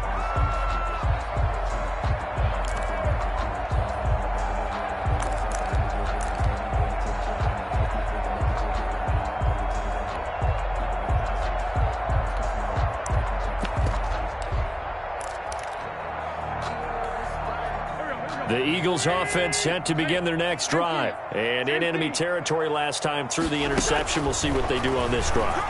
The Eagles offense set to begin their next drive. And in enemy territory last time through the interception. We'll see what they do on this drive.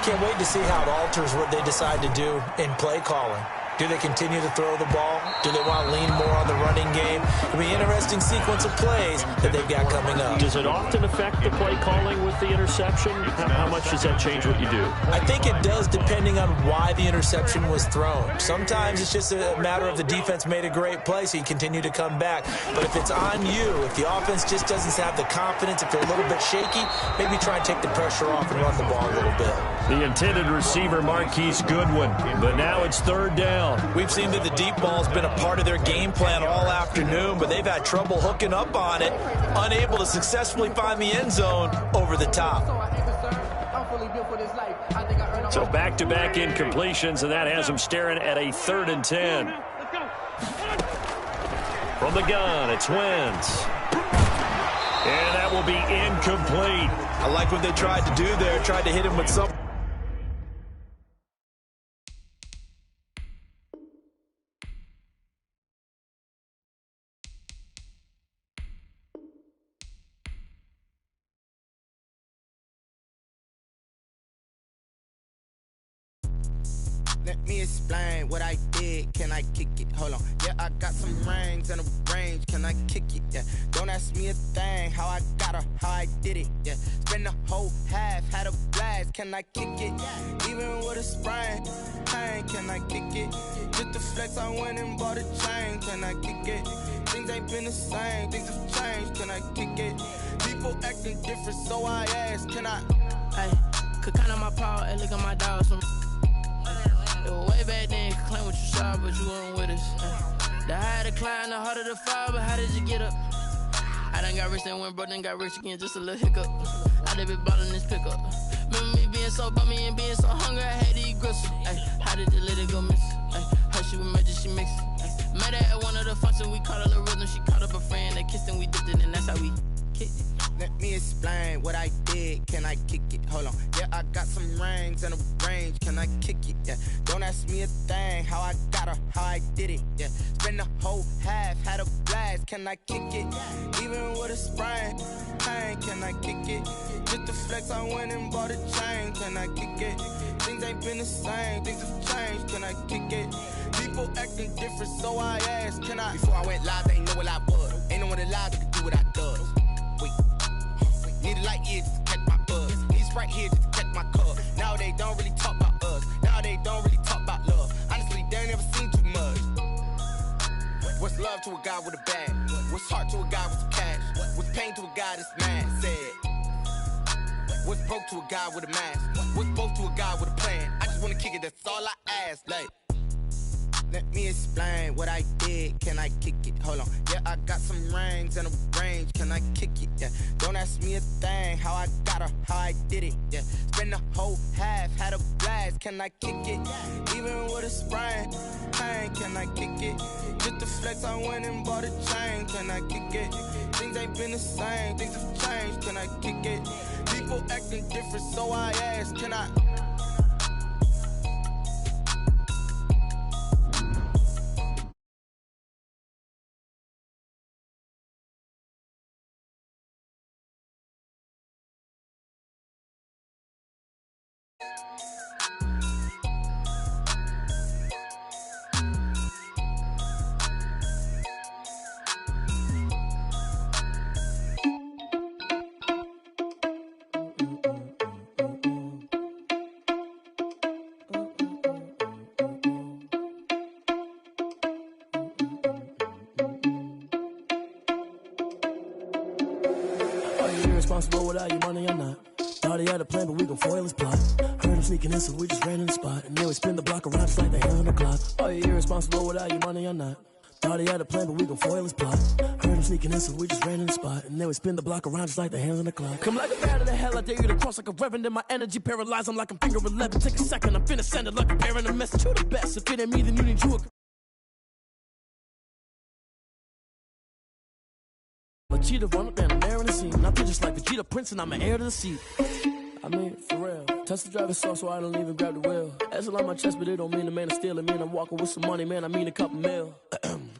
Can't wait to see how it alters what they decide to do in play calling. Do they continue to throw the ball? Do they want to lean more on the running game? It'll be an interesting sequence of plays that they've got coming up. Does it often affect the play calling with the interception? How much does that change what you do? I think it does depending on why the interception was thrown. Sometimes it's just a matter of the defense made a great play, so you continue to come back. But if it's on you, if the offense just doesn't have the confidence, if they're a little bit shaky, maybe try and take the pressure off and run the ball a little bit. The intended receiver, Marquise Goodwin. But now it's third down. We've seen that the deep ball's been a part of their game plan all afternoon, but they've had trouble hooking up on it, unable to successfully find the end zone over the top. So back-to-back incompletions, and that has them staring at a 3rd and 10. From the gun, it's Wentz. And that will be incomplete. I like what they tried to do there, tried to hit him with something. Let me explain what I did. Can I kick it? Hold on. Yeah, I got some rings and a range. Can I kick it? Yeah. Don't ask me a thing. How I got her, how I did it. Yeah. Spend the whole half, had a blast. Can I kick it? Even with a sprain. Hey, can I kick it? Just the flex, I went and bought a chain. Can I kick it? Things ain't been the same. Things have changed. Can I kick it? People acting different, so I ask. Can I? Hey, could count on my power and look at my dogs. Way back then, you could claim what you saw, but you weren't with us. The higher the climb, the harder the fall, but how did you get up? I done got rich, then went broke, then got rich again, just a little hiccup. I done been ballin' this pickup. Remember me being so bummy and being so hungry, I had to eat gristle. How did you let it go miss? How she was magic, she mixed. Met her at one of the functions, we caught a little rhythm. She caught up a friend, they kissed and we dipped it, and that's how we kicked it. Let me explain what I did. Can I kick it? Hold on. Yeah, I got some rings and a range. Can I kick it? Yeah. Don't ask me a thing. How I got her, how I did it. Yeah. Spend the whole half, had a blast. Can I kick it? Even with a sprain. Hey, can I kick it? Just the flex, I went and bought a chain. Can I kick it? Things ain't been the same. Things have changed. Can I kick it? People acting different, so I asked. Can I? Before I went live, they ain't know what I was. Ain't no one alive that could do what I does. Wait. Need a light year just to catch my buzz. Need Sprite here just to catch my cup. Now they don't really talk about us. Now they don't really talk about love. Honestly, they ain't never seen too much. What's love to a guy with a bag? What's heart to a guy with some cash? What's pain to a guy that's mad? Said. What's broke to a guy with a mask? What's both to a guy with a plan? I just wanna kick it, that's all I ask. Like, let me explain what I did. Can I kick it? Hold on. Yeah, I got some rings and a range. Can I kick it? Yeah. Don't ask me a thing. How I got her, how I did it. Yeah. Spend the whole half, had a blast. Can I kick it? Even with a sprain. Hey, can I kick it? Just the flex, I went and bought a chain. Can I kick it? Things ain't been the same. Things have changed. Can I kick it? People acting different, so I ask. Can I? irresponsible without your money or not. Thought he had a plan, but we gon' foil his plot. Heard him sneaking in, so we just ran in the spot. And then we spin the block around just like the hell on the clock. Are you irresponsible without your money or not? Thought he had a plan, but we gon' foil his plot. Heard him sneaking in, so we just ran in the spot. And then we spin the block around just like the hands on the clock. Come like a bat of the hell, I dare you to cross like a reverend. And my energy paralyzed, I'm like I'm finger 11. Take a second, I'm finna send it like a bear in a message. You the best, if it ain't me, then you need you a cheetah run up and I'm there in the scene. I feel just like Vegeta Prince and I'm an heir to the seat. I mean, for real. Touch the driver's soft so I don't even grab the wheel. That's on my chest, but it don't mean the man is stealing. Man, I'm walking with some money, man, I mean a couple mil.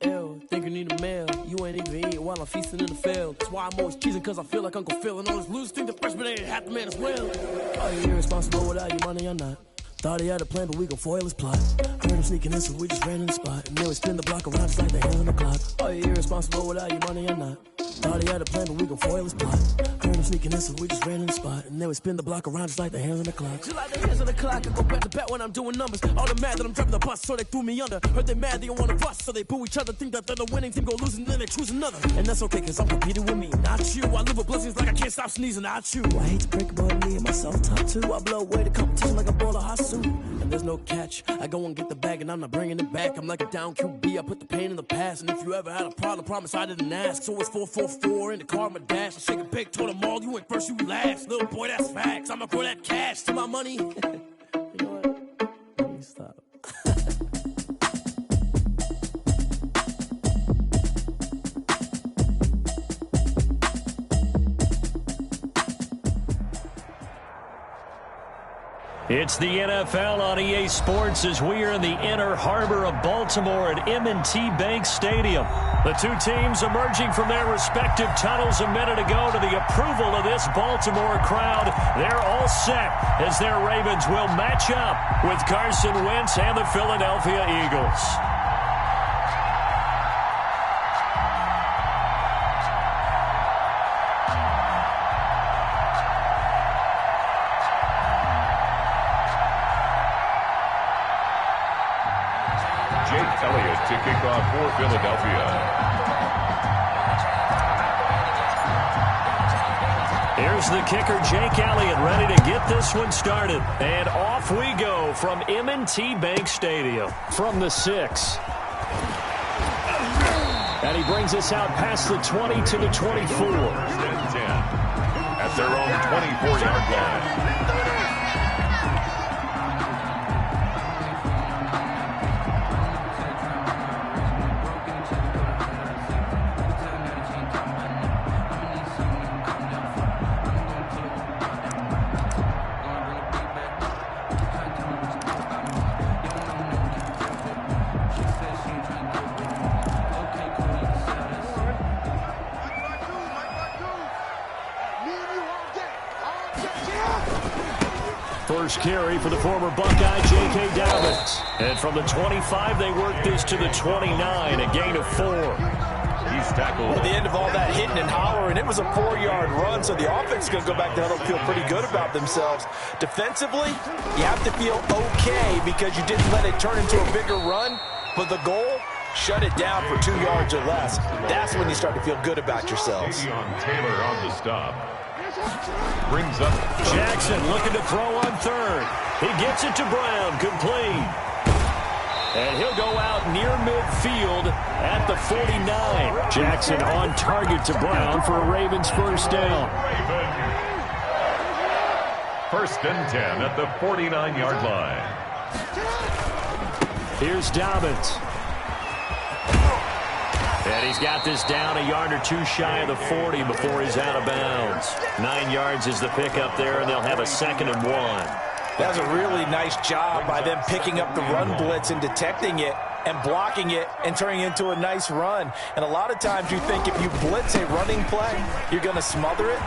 Ew, think you need a meal. You ain't even eating while I'm feasting in the field. That's why I'm always cheesing, cause I feel like Uncle Phil. And all those losers think the freshman ain't half the man as well. Are you irresponsible without your money or not? Thought he had a plan, but we gon' foil his plot. Heard him sneaking in, so we just ran in the spot. And then we spin the block around just like the hands on the clock. Are you irresponsible without your money or not? Thought he had a plan, but we gon' foil his plot. Heard him sneaking in, so we just ran in the spot. And then we spin the block around just like the hands on the clock. Just like the hands on the clock, I go back to back when I'm doing numbers. All the mad that I'm driving the bus, so they threw me under. Heard they mad, they don't wanna bust, so they boo each other. Think that they're the winning team, go losing, then they choose another. And that's okay, cause I'm competing with me, not you. I live with blessings like I can't stop sneezing, not you. I hate to break it, but me and myself top two. I blow away the competition like a ball of hot soup. And there's no catch, I go and get the bag and I'm not bringing it back. I'm like a down QB, I put the pain in the past. And if you ever had a problem, promise I didn't ask. So it's 444 in the car, my dash. I shake a big, told them all, you ain't first, you last. Little boy, that's facts, I'ma throw that cash to my money. You know what? Let me stop. It's the NFL on EA Sports as we are in the inner harbor of Baltimore at M&T Bank Stadium. The two teams emerging from their respective tunnels a minute ago to the approval of this Baltimore crowd. They're all set as their Ravens will match up with Carson Wentz and the Philadelphia Eagles. To kick off for Philadelphia. Here's the kicker, Jake Elliott, ready to get this one started. And off we go from M&T Bank Stadium. From the 6. And he brings us out past the 20 to the 24. 10 at their own 24-yard line. First carry for the former Buckeye, J.K. Dobbins. And from the 25, they work this to the 29, a gain of 4. He's tackled. At the end of all that hitting and hollering, it was a 4-yard run, so the offense is going to go back down and feel pretty good about themselves. Defensively, you have to feel okay because you didn't let it turn into a bigger run, but the goal, shut it down for 2 yards or less. That's when you start to feel good about yourselves. Taylor on the stop. Brings up Jackson looking to throw on third. He gets it to Brown, complete. And he'll go out near midfield at the 49. Jackson on target to Brown for a Ravens first down. First and 10 at the 49-yard line. Here's Dobbins. And he's got this down a yard or two shy of the 40 before he's out of bounds. 9 yards is the pickup there, and they'll have a 2nd and 1. That was a really nice job by them picking up the run blitz and detecting it and blocking it and turning it into a nice run. And a lot of times you think if you blitz a running play, you're going to smother it.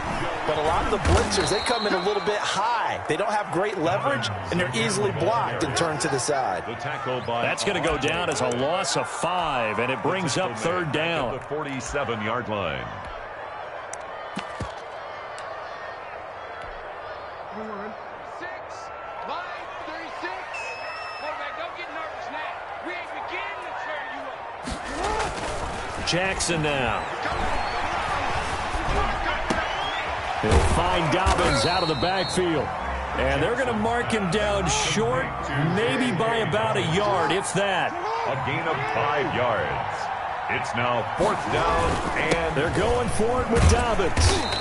But a lot of the blitzers, they come in a little bit high. They don't have great leverage, and they're easily blocked and turned to the side. That's going to go down as a loss of 5, and it brings up 3rd down. The 47-yard line. Jackson now. He'll find Dobbins out of the backfield. And they're going to mark him down short, maybe by about a yard, if that. A gain of 5 yards. It's now 4th down, and they're going for it with Dobbins.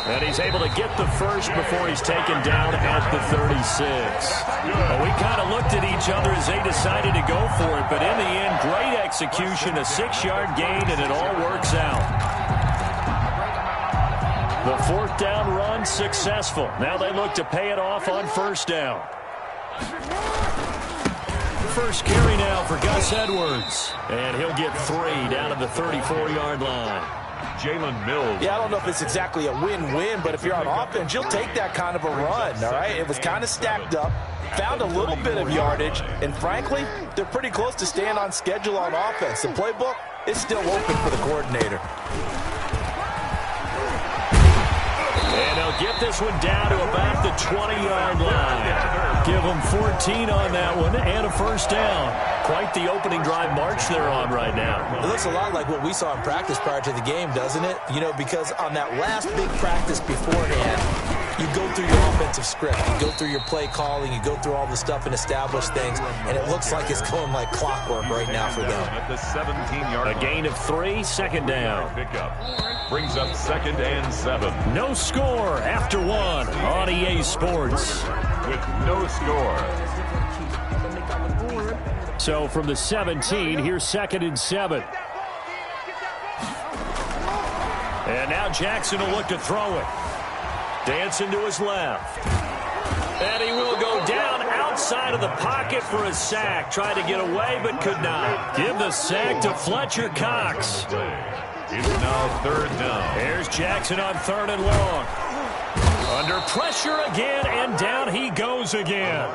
And he's able to get the first before he's taken down at the 36. Well, we kind of looked at each other as they decided to go for it, but in the end, great execution, a 6-yard gain, and it all works out. The 4th down run successful. Now they look to pay it off on 1st down. First carry now for Gus Edwards. And he'll get 3 down to the 34-yard line. Jalen Mills. Yeah, I don't know if it's exactly a win-win, but if you're on offense, you'll take that kind of a run, all right? It was kind of stacked up, found a little bit of yardage, and frankly, they're pretty close to staying on schedule on offense. The playbook is still open for the coordinator. And they'll get this one down to about the 20-yard line. Give them 14 on that one and a 1st down. Quite the opening drive march they're on right now. It looks a lot like what we saw in practice prior to the game, doesn't it? You know, because on that last big practice beforehand, you go through your offensive script, you go through your play calling, you go through all the stuff and establish things, and it looks like it's going like clockwork right now for them. At the 17-yard line. A gain of 3, 2nd down. Pickup brings up 2nd and 7. No score after 1 on EA Sports. With no score. So from the 17, here's 2nd and 7. And now Jackson will look to throw it. Dancing to his left. And he will go down outside of the pocket for a sack. Tried to get away, but could not. Give the sack to Fletcher Cox. It's now 3rd down. Here's Jackson on 3rd and long. Under pressure again, and down he goes again.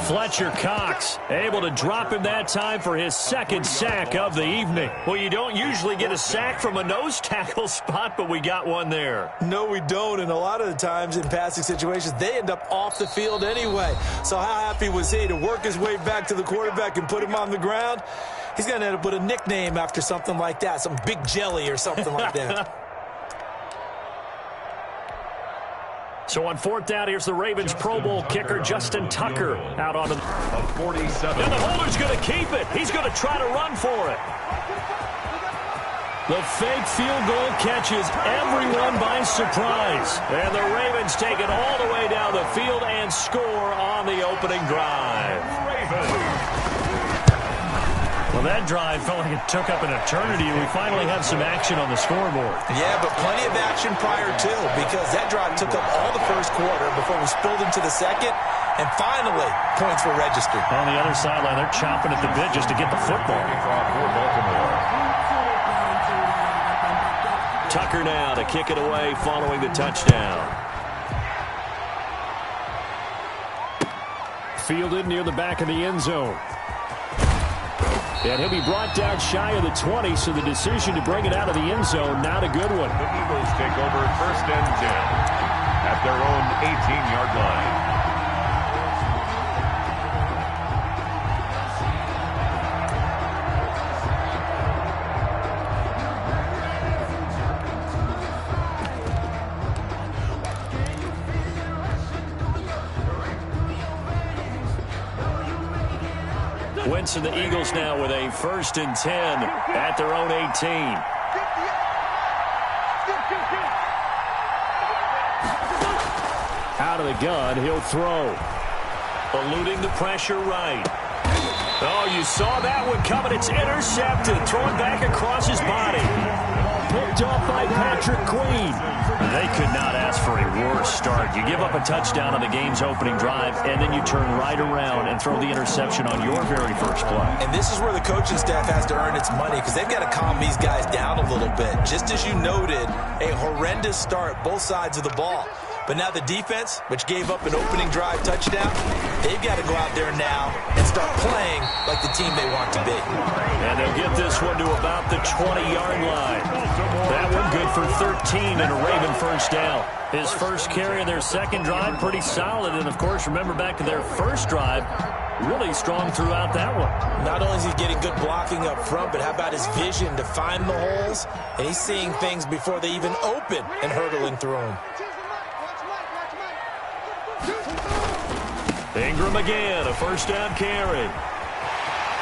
Fletcher Cox able to drop him that time for his 2nd sack of the evening. Well, you don't usually get a sack from a nose tackle spot, but we got one there. No, we don't, and a lot of the times in passing situations, they end up off the field anyway. So how happy was he to work his way back to the quarterback and put him on the ground? He's going to end up with a nickname after something like that, some Big Jelly or something like that. So on 4th down, here's the Ravens Pro Bowl kicker, Justin Tucker, out on the 47. And the holder's going to keep it. He's going to try to run for it. The fake field goal catches everyone by surprise. And the Ravens take it all the way down the field and score on the opening drive. Well, that drive felt like it took up an eternity, and we finally have some action on the scoreboard. Yeah, but plenty of action prior to, because that drive took up all the 1st quarter before we spilled into the 2nd, and finally, points were registered. On the other sideline, they're chomping at the bit just to get the football. Tucker now to kick it away following the touchdown. Fielded near the back of the end zone. And he'll be brought down shy of the 20, so the decision to bring it out of the end zone, not a good one. The Eagles take over 1st and 10 at their own 18-yard line. Wentz and the Eagles now with a 1st and 10 at their own 18. Out of the gun, he'll throw. Eluding the pressure right. Oh, you saw that one coming. It's intercepted. Thrown back across his body. Picked off by Patrick Queen. They could not ask for a worse start. You give up a touchdown on the game's opening drive, and then you turn right around and throw the interception on your very first play. And this is where the coaching staff has to earn its money, because they've got to calm these guys down a little bit. Just as you noted, a horrendous start, both sides of the ball. But now the defense, which gave up an opening drive touchdown, they've got to go out there now and start playing like the team they want to be. And they'll get this one to about the 20-yard line. That one good for 13 and a Raven 1st down. His first carry of their 2nd drive, pretty solid. And, of course, remember back to their 1st drive, really strong throughout that one. Not only is he getting good blocking up front, but how about his vision to find the holes? And he's seeing things before they even open and hurdling through them. Ingram again, a first down carry.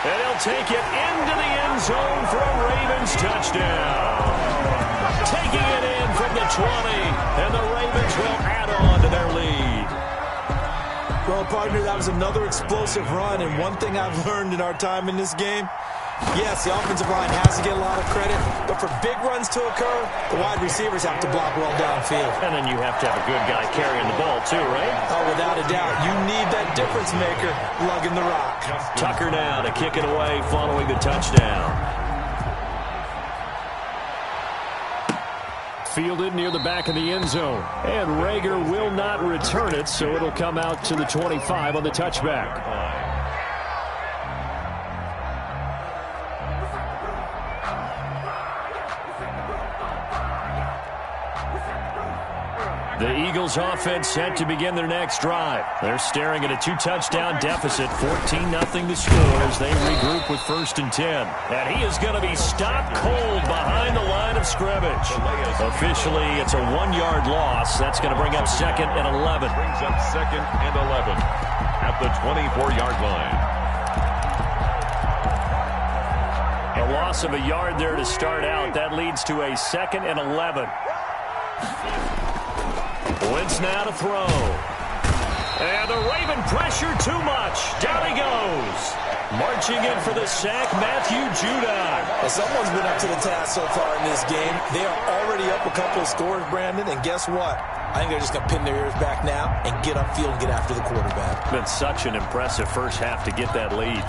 And he'll take it into the end zone for a Ravens touchdown. Taking it in from the 20, and the Ravens will add on to their lead. Well, partner, that was another explosive run, and one thing I've learned in our time in this game, yes, the offensive line has to get a lot of credit, but for big runs to occur, the wide receivers have to block well downfield. And then you have to have a good guy carrying the ball too, right? Oh, without a doubt. You need that difference maker lugging the rock. Tucker now to kick it away following the touchdown. Fielded near the back of the end zone. And Rager will not return it, so it'll come out to the 25 on the touchback. The Eagles offense set to begin their next drive. They're staring at a 2-touchdown deficit, 14-0 the score as they regroup with 1st and 10. And he is going to be stopped cold behind the line of scrimmage. Officially, it's a 1-yard loss. That's going to bring up 2nd and 11. Brings up 2nd and 11 at the 24-yard line. A loss of a yard there to start out. That leads to a 2nd and 11. Wentz now to throw. And the Raven pressure too much. Down he goes. Marching in for the sack, Matthew Judon. Well, someone's been up to the task so far in this game. They are already up a couple of scores, Brandon, and guess what? I think they're just going to pin their ears back now and get upfield and get after the quarterback. Been such an impressive first half to get that lead.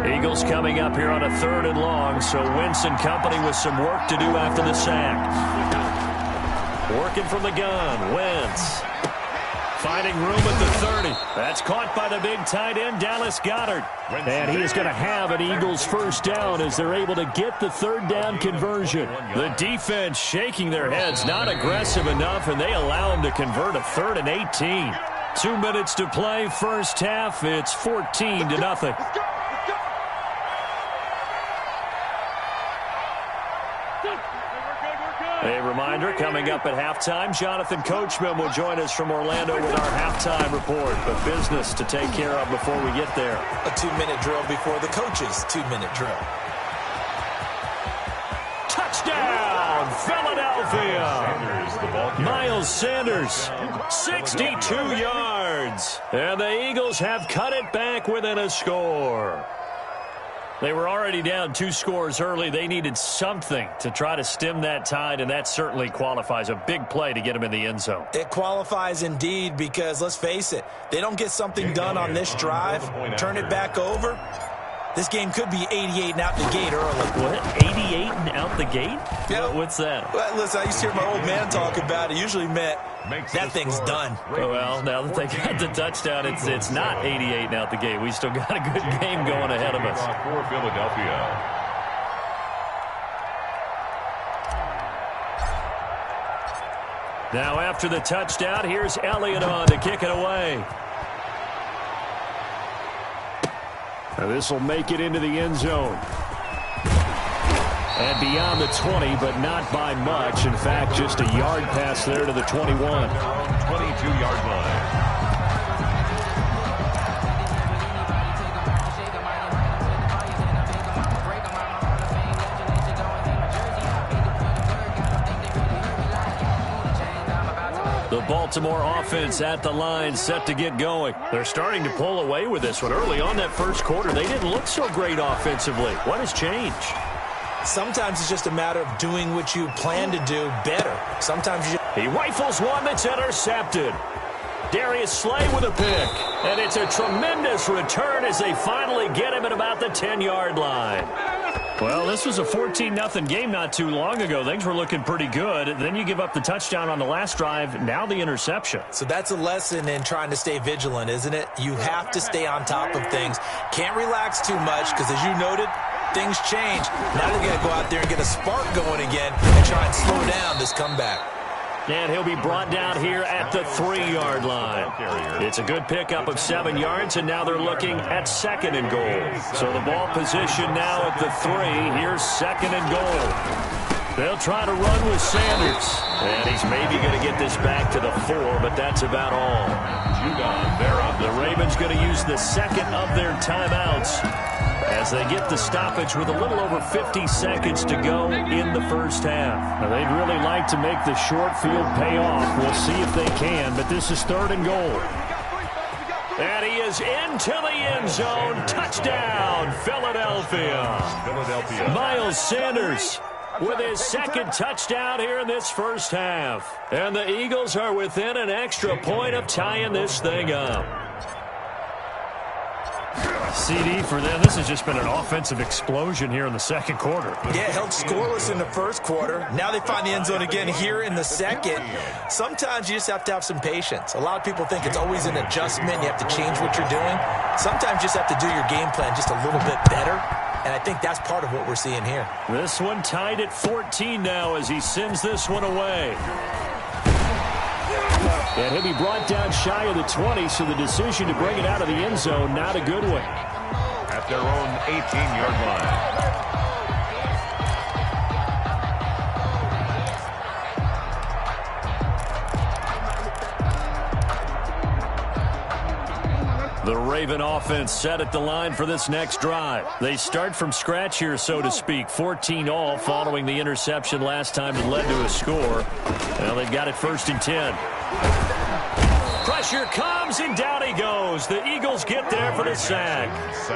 Eagles coming up here on a 3rd and long, so Wentz and company with some work to do after the sack. Working from the gun, Wentz. Finding room at the 30. That's caught by the big tight end, Dallas Goedert. And he is going to have an Eagles first down as they're able to get the 3rd down conversion. The defense shaking their heads, not aggressive enough, and they allow him to convert a 3rd and 18. 2 minutes to play, first half. It's 14-0. A reminder, coming up at halftime, Jonathan Coachman will join us from Orlando with our halftime report. But business to take care of before we get there. A 2-minute drill before the coach's 2-minute drill. Touchdown, Philadelphia! Miles Sanders, 62 yards. And the Eagles have cut it back within a score. They were already down 2 scores early. They needed something to try to stem that tide, and that certainly qualifies. A big play to get them in the end zone. It qualifies indeed because, let's face it, they don't get something done on this drive, turn it back over. This game could be 88 and out the gate early. What? 88 and out the gate? Yeah. What's that? Well, listen, I used to hear my old man talk about it. Usually meant that thing's done. Well, now that they got the touchdown, it's not 88 and out the gate. We still got a good game going ahead of us. For Philadelphia. Now after the touchdown, here's Elliott on to kick it away. Now this will make it into the end zone. And beyond the 20, but not by much. In fact, just a yard pass there to the 21. 22-yard line. The Baltimore offense at the line, set to get going. They're starting to pull away with this one. Early on that first quarter, they didn't look so great offensively. What has changed? Sometimes it's just a matter of doing what you plan to do better. Sometimes you He rifles one that's intercepted. Darius Slay with a pick. And it's a tremendous return as they finally get him at about the 10-yard line. Well, this was a 14-0 game not too long ago. Things were looking pretty good. Then you give up the touchdown on the last drive. Now the interception. So that's a lesson in trying to stay vigilant, isn't it? You have to stay on top of things. Can't relax too much because, as you noted, things change. Now they're going to go out there and get a spark going again and try and slow down this comeback. And he'll be brought down here at the 3-yard line. It's a good pickup of 7 yards, and now they're looking at 2nd and goal. So the ball position now at the 3. Here's 2nd and goal. They'll try to run with Sanders. And he's maybe going to get this back to the 4, but that's about all. The Ravens going to use the 2nd of their timeouts as they get the stoppage with a little over 50 seconds to go in the first half. Now, they'd really like to make the short field pay off. We'll see if they can, but this is 3rd and goal. And he is into the end zone. Touchdown, Philadelphia. Miles Sanders with his 2nd touchdown here in this first half. And the Eagles are within an extra point of tying this thing up. CD for them. This has just been an offensive explosion here in the 2nd quarter. Yeah, held scoreless in the 1st quarter. Now they find the end zone again here in the 2nd. Sometimes you just have to have some patience. A lot of people think it's always an adjustment. You have to change what you're doing. Sometimes you just have to do your game plan just a little bit better. And I think that's part of what we're seeing here. This one tied at 14 now as he sends this one away. And he'll be brought down shy of the 20, so the decision to bring it out of the end zone, not a good one. At their own 18-yard line. The Raven offense set at the line for this next drive. They start from scratch here, so to speak. 14 all following the interception last time that led to a score. Now they've got it 1st and 10. Pressure comes, and down he goes. The Eagles get there for the sack.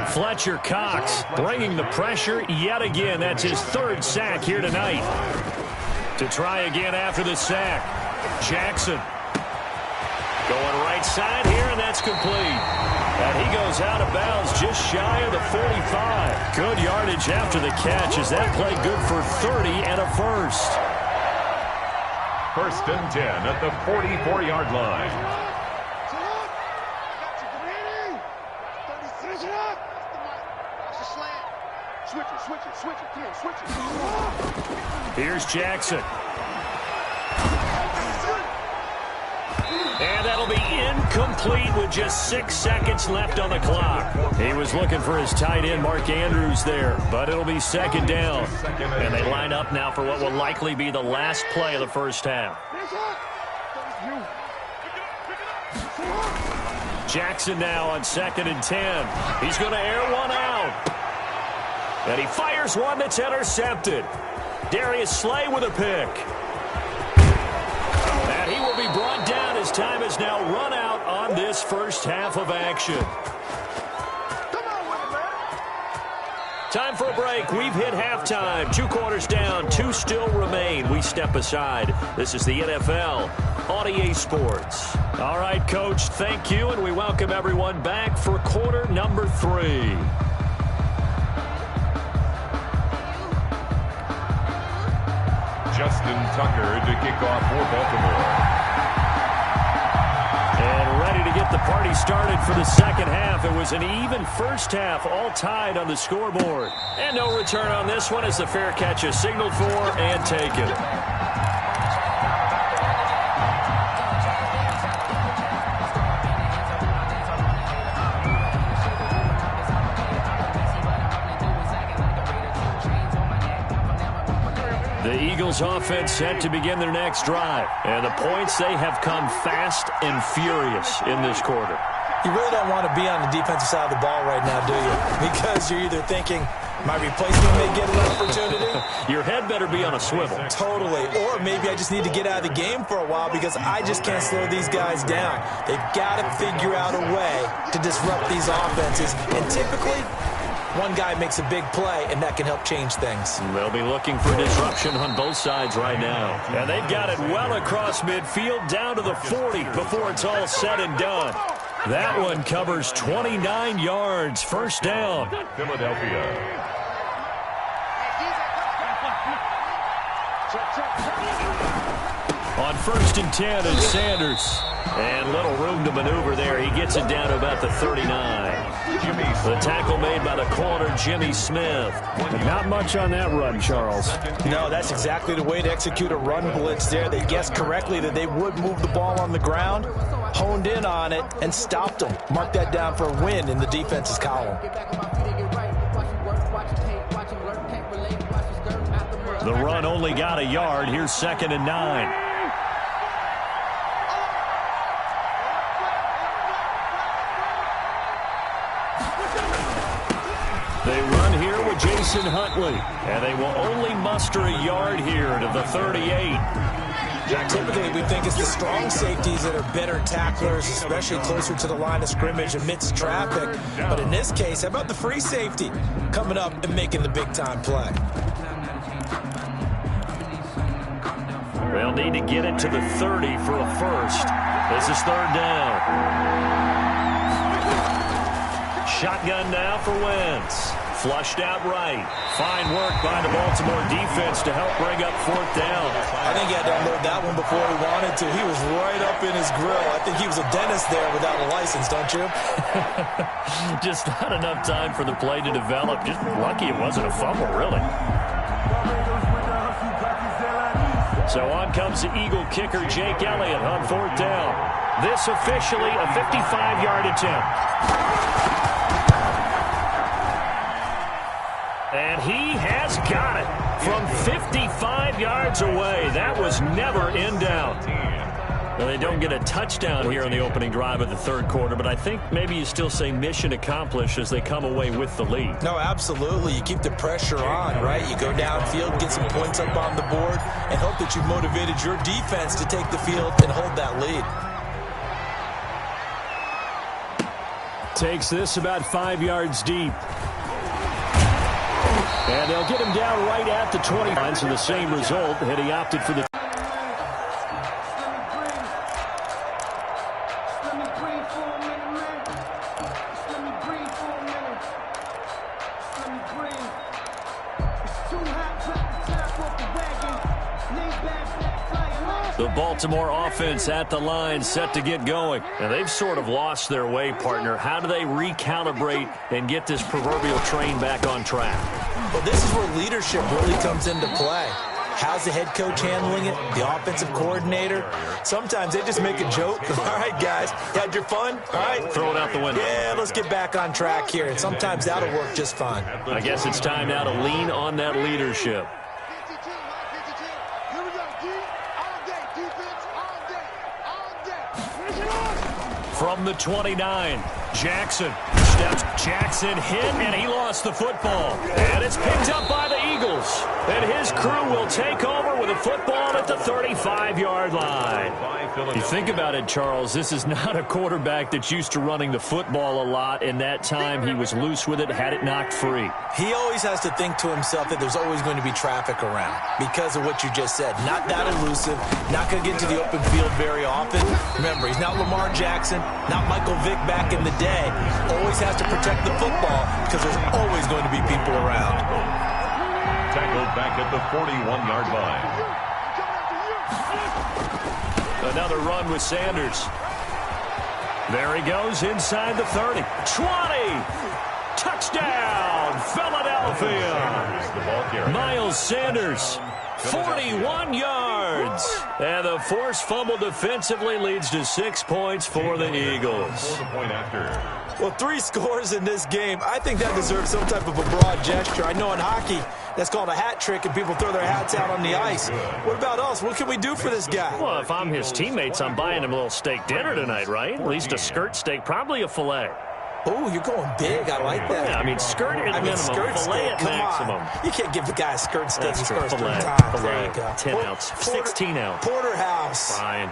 Fletcher Cox bringing the pressure yet again. That's his 3rd sack here tonight. To try again after the sack. Jackson going right side here, and that's complete. And he goes out of bounds just shy of the 45. Good yardage after the catch as that play good for 30 and a first. 1st and 10 at the 44-yard line. Here's Jackson. And that'll be incomplete with just 6 seconds left on the clock. He was looking for his tight end, Mark Andrews, there, but it'll be 2nd down. And they line up now for what will likely be the last play of the first half. Jackson now on 2nd and 10. He's going to air one out. And he fires one that's intercepted. Darius Slay with a pick. And he will be brought down as time has now run out on this first half of action. Time for a break. We've hit halftime. 2 quarters down. 2 still remain. We step aside. This is the NFL on EA Sports. All right, Coach, thank you, and we welcome everyone back for quarter number 3. Justin Tucker to kick off for Baltimore. And ready to get the party started for the second half. It was an even first half, all tied on the scoreboard. And no return on this one as the fair catch is signaled for and taken. The Eagles offense set to begin their next drive. And the points, they have come fast and furious in this quarter. You really don't want to be on the defensive side of the ball right now, do you? Because you're either thinking, my replacement may get an opportunity. Your head better be on a swivel. Totally. Or maybe I just need to get out of the game for a while because I just can't slow these guys down. They've got to figure out a way to disrupt these offenses. And typically, one guy makes a big play, and that can help change things. They'll be looking for disruption on both sides right now. And they've got it well across midfield down to the 40 before it's all said and done. That one covers 29 yards. First down. Philadelphia. On 1st and 10 is Sanders. And little room to maneuver there. He gets it down to about the 39. The tackle made by the corner, Jimmy Smith. Not much on that run, Charles. No, that's exactly the way to execute a run blitz there. They guessed correctly that they would move the ball on the ground, honed in on it, and stopped them. Mark that down for a win in the defense's column. The run only got a yard. Here's 2nd and 9. They run here with Jason Huntley, and they will only muster a yard here to the 38. Typically, we think it's the strong safeties that are better tacklers, especially closer to the line of scrimmage amidst traffic. But in this case, how about the free safety coming up and making the big-time play? They'll need to get it to the 30 for a first. This is 3rd down. Shotgun now for Wentz. Flushed out right. Fine work by the Baltimore defense to help bring up 4th down. I think he had to unload that one before he wanted to. He was right up in his grill. I think he was a dentist there without a license, don't you? Just not enough time for the play to develop. Just lucky it wasn't a fumble, really. So on comes the Eagle kicker, Jake Elliott, on 4th down. This officially a 55-yard attempt. And he has got it from 55 yards away. That was never in doubt. Now, they don't get a touchdown here in the opening drive of the 3rd quarter, but I think maybe you still say mission accomplished as they come away with the lead. No, absolutely. You keep the pressure on, right? You go downfield, get some points up on the board, and hope that you've motivated your defense to take the field and hold that lead. Takes this about 5 yards deep. And they'll get him down right at the 20 line, so the same result, and he opted for the... The Baltimore offense at the line, set to get going. And they've sort of lost their way, partner. How do they recalibrate and get this proverbial train back on track? Well, this is where leadership really comes into play. How's the head coach handling it? The offensive coordinator? Sometimes they just make a joke. All right, guys, had your fun? All right. Throw it out the window. Yeah, let's get back on track here. And sometimes that'll work just fine. I guess it's time now to lean on that leadership. From the 29, Jackson steps. Jackson hit, and he lost the football. And it's picked up by the Eagles. And his crew will take over with a football at the 35-yard line. You think about it, Charles, this is not a quarterback that's used to running the football a lot. In that time, he was loose with it, had it knocked free. He always has to think to himself that there's always going to be traffic around because of what you just said. Not that elusive, not going to get into the open field very often. Remember, he's not Lamar Jackson, not Michael Vick back in the day. Always has to protect the football because there's always going to be people around. Tackled back at the 41-yard line. Another run with Sanders. There he goes inside the 30. 20! Touchdown, Philadelphia! Miles Sanders, 41 yards. And the forced fumble defensively leads to 6 points for the Eagles. Well, 3 scores in this game. I think that deserves some type of a broad gesture. I know in hockey, that's called a hat trick, and people throw their hats out on the ice. What about us? What can we do for this guy? Well, if I'm his teammates, I'm buying him a little steak dinner tonight, right? At least a skirt steak, probably a filet. Oh, you're going big. I like that. Yeah, I mean, skirt at minimum, skirt filet steak. at maximum. On. You can't give the guy a skirt steak his first 3 times. There you go. 10 ounce, 16 ounce. Porterhouse. Fine.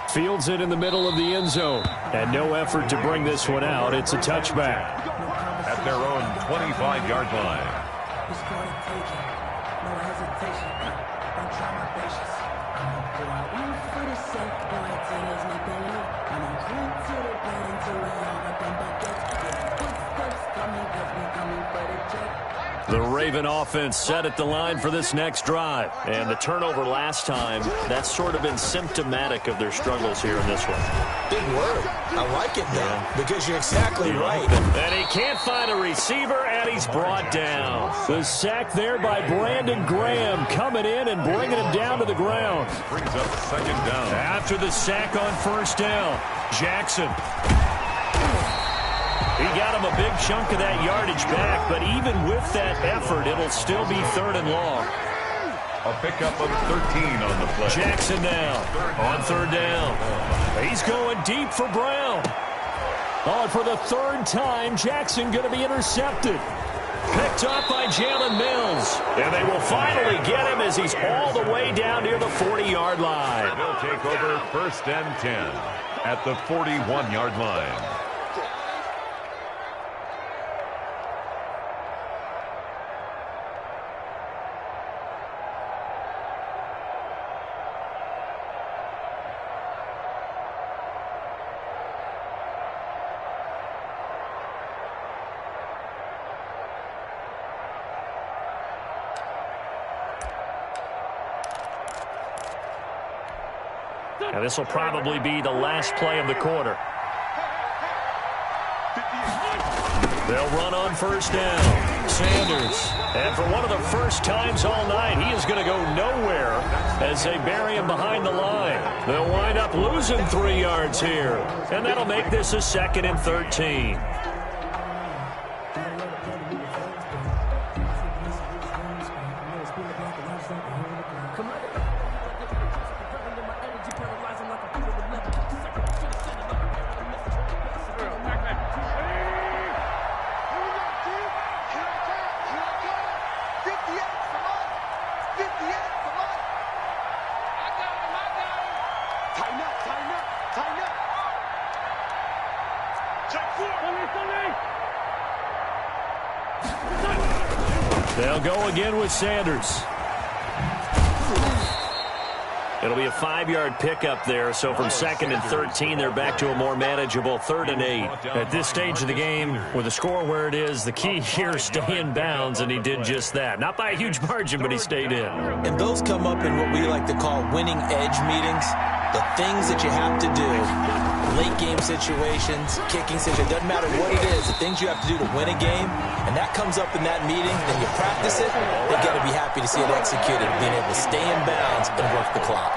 Fields it in the middle of the end zone. And no effort to bring this one out. It's a touchback. At their own 25-yard line. The Raven offense set at the line for this next drive. And the turnover last time, that's sort of been symptomatic of their struggles here in this one. Big word. I like it now because you're exactly right. And he can't find a receiver, and he's brought down. The sack there by Brandon Graham coming in and bringing him down to the ground. Brings up second down. After the sack on first down, Jackson. He got him a big chunk of that yardage back, but even with that effort, it'll still be 3rd and long. A pickup of 13 on the play. Jackson now on 3rd down. He's going deep for Brown. Oh, and for the 3rd time, Jackson going to be intercepted. Picked up by Jalen Mills. And they will finally get him as he's all the way down near the 40-yard line. They'll take over 1st and 10 at the 41-yard line. Now, this will probably be the last play of the quarter. They'll run on 1st down. Sanders. And for one of the first times all night, he is going to go nowhere as they bury him behind the line. They'll wind up losing 3 yards here. And that'll make this a 2nd and 13. They'll go again with Sanders. It'll be a 5-yard pickup there, so from 2nd and 13, they're back to a more manageable 3rd and 8. At this stage of the game, with the score where it is, the key here is stay in bounds, and he did just that. Not by a huge margin, but he stayed in. And those come up in what we like to call winning edge meetings. The things that you have to do, late game situations, kicking situations, doesn't matter what it is, the things you have to do to win a game, and that comes up in that meeting, then you practice it, they got to be happy to see it executed, being able to stay in bounds and work the clock.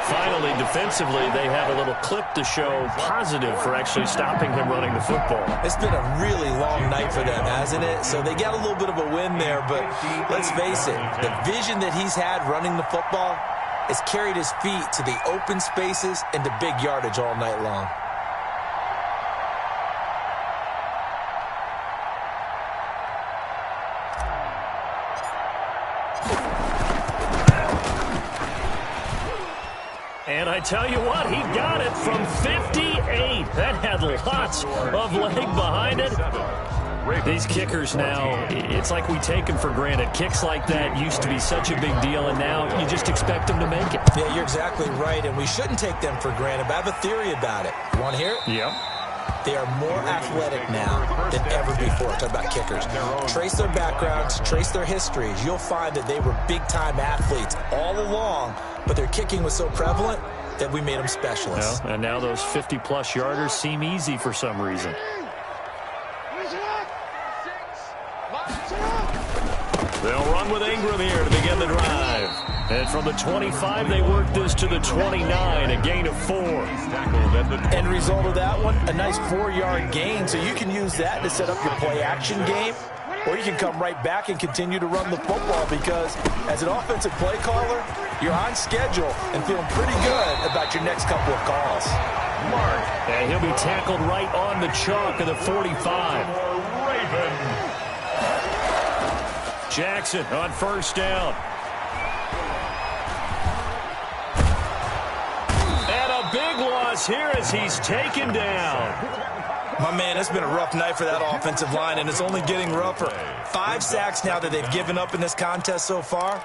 Finally, defensively, they have a little clip to show positive for actually stopping him running the football. It's been a really long night for them, hasn't it? So they got a little bit of a win there, but let's face it, the vision that he's had running the football has carried his feet to the open spaces and to big yardage all night long. And I tell you what, he got it from 58. That had lots of leg behind it. These kickers now, it's like we take them for granted. Kicks like that used to be such a big deal, and now you just expect them to make it. Yeah, you're exactly right, and we shouldn't take them for granted, but I have a theory about it. You want to hear it? Yep. They are more athletic now than ever before. Talk about kickers. Trace their backgrounds, trace their histories. You'll find that they were big-time athletes all along, but their kicking was so prevalent that we made them specialists. Well, and now those 50-plus yarders seem easy for some reason. They'll run with Ingram here to begin the drive. And from the 25, they work this to the 29, a gain of 4. End result of that one, a nice 4-yard gain, so you can use that to set up your play-action game, or you can come right back and continue to run the football because as an offensive play caller, you're on schedule and feeling pretty good about your next couple of calls. And he'll be tackled right on the chalk of the 45. Raven. Jackson on first down. And a big loss here as he's taken down. My man, it's been a rough night for that offensive line, and it's only getting rougher. 5 sacks now that they've given up in this contest so far.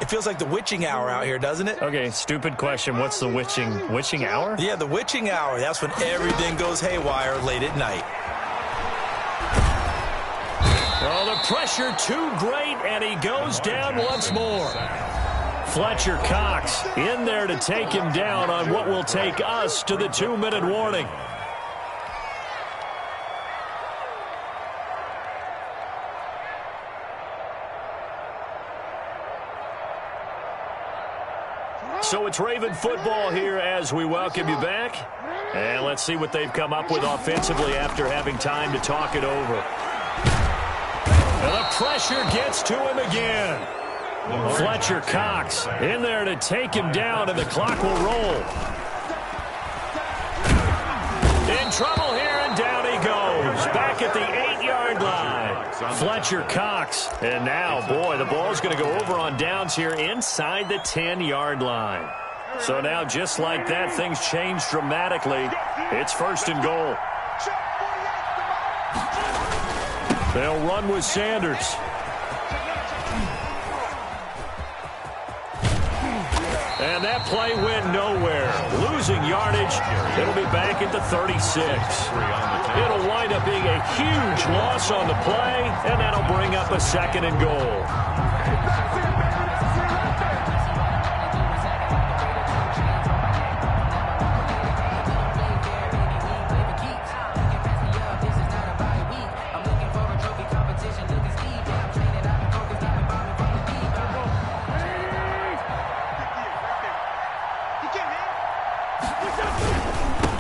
It feels like the witching hour out here, doesn't it? Okay, stupid question. What's the witching hour? Yeah, the witching hour. That's when everything goes haywire late at night. Oh, the pressure too great, and he goes down once more. Fletcher Cox in there to take him down on what will take us to the 2-minute warning. So it's Raven football here as we welcome you back. And let's see what they've come up with offensively after having time to talk it over. And the pressure gets to him again. Fletcher Cox in there to take him down, and the clock will roll. In trouble here, and down he goes. Back at the 8-yard line. Fletcher Cox. And now, boy, the ball's going to go over on downs here inside the 10-yard line. So now, just like that, things change dramatically. It's 1st and goal. They'll run with Sanders. And that play went nowhere. Losing yardage. It'll be back at the 36. It'll wind up being a huge loss on the play, and that'll bring up a 2nd and goal.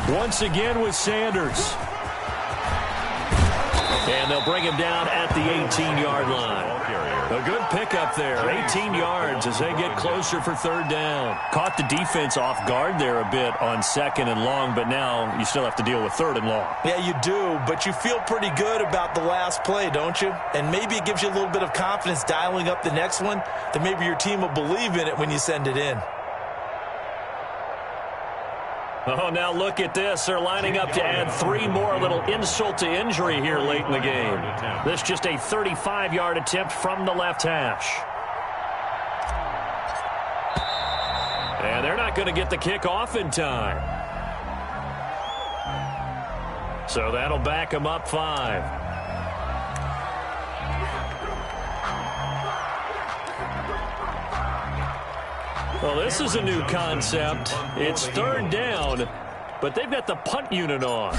Once again with Sanders. And they'll bring him down at the 18-yard line. A good pickup there. 18 yards as they get closer for 3rd down. Caught the defense off guard there a bit on 2nd and long, but now you still have to deal with 3rd and long. Yeah, you do, but you feel pretty good about the last play, don't you? And maybe it gives you a little bit of confidence dialing up the next one, that maybe your team will believe in it when you send it in. Oh, now look at this. They're lining up to add 3 more, a little insult to injury here late in the game. This just a 35-yard attempt from the left hash. And they're not going to get the kick off in time. So that'll back them up 5. Well, this is a new concept. It's 3rd down, but they've got the punt unit on.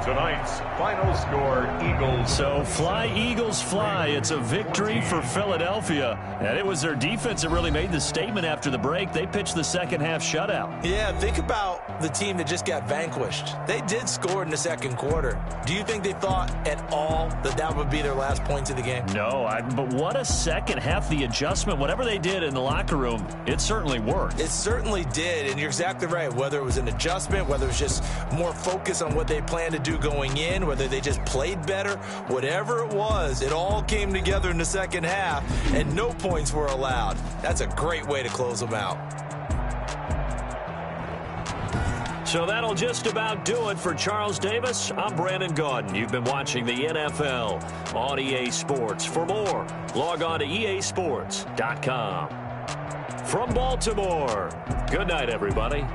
Tonight's final score, Eagles. So fly, Eagles, fly. It's a victory for Philadelphia. And it was their defense that really made the statement after the break. They pitched the second-half shutout. Yeah, think about the team that just got vanquished. They did score in the 2nd quarter. Do you think they thought at all that that would be their last points of the game? No, but what a second half. The adjustment, whatever they did in the locker room, it certainly worked. It certainly did, and you're exactly right. Whether it was an adjustment, whether it was just more focus on what they planned to do going in, whether they just played better, whatever it was, it all came together in the 2nd half, and no points were allowed. That's a great way to close them out. So that'll just about do it for Charles Davis. I'm Brandon Gaudin. You've been watching the NFL on EA Sports. For more, log on to easports.com. From Baltimore, good night, everybody.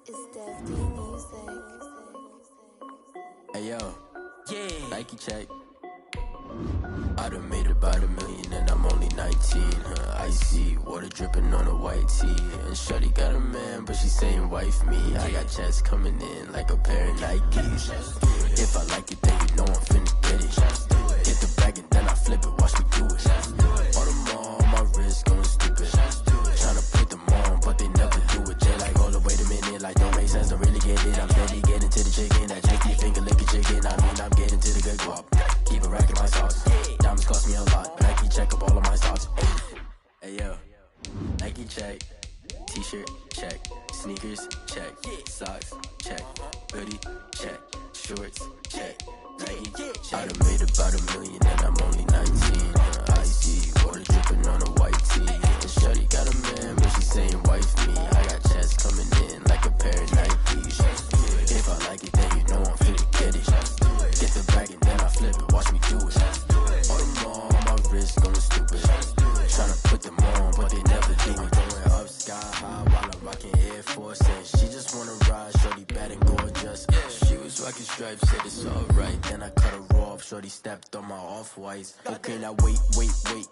Hey yo, yeah, Nike check. I done made about $1 million and I'm only 19. Icy water dripping on a white tee. And shawty got a man, but she saying wife me. I got checks coming in like a pair of Nikes. If I like it, then you know I'm finna get it. Get the bag and then I flip it, watch me do it. All them on my wrist going stupid. Tryna put them on, but they never do it. Jay like, hold up, wait a minute, like don't make sense, don't really get it. I'm steady getting to the chicken, that janky finger licking chicken. I mean, I'm getting to the good guap. Keep a rack in my sauce. Diamonds cost me a lot, Nike check up all of my stocks. Hey yo, Nike check, t-shirt check, sneakers check, socks check, hoodie check, shorts check, Nike. I done made about $1 million and I'm only 19. Icy water dripping on a white tee. And shawty got a man, but she saying wife me. I got checks coming in like a pair of Nikes. If I like it, then you know I'm finna get it. Get the bag and then I flip it, watch me do it. All them on my wrist going stupid. Tryna put them on, but they never do it. Going up sky high while I'm rocking Air Force. And she just wanna ride, shorty bad and gorgeous. She was rocking stripes, said it's alright. Then I cut her off, shorty stepped on my off-whites. Okay, now wait.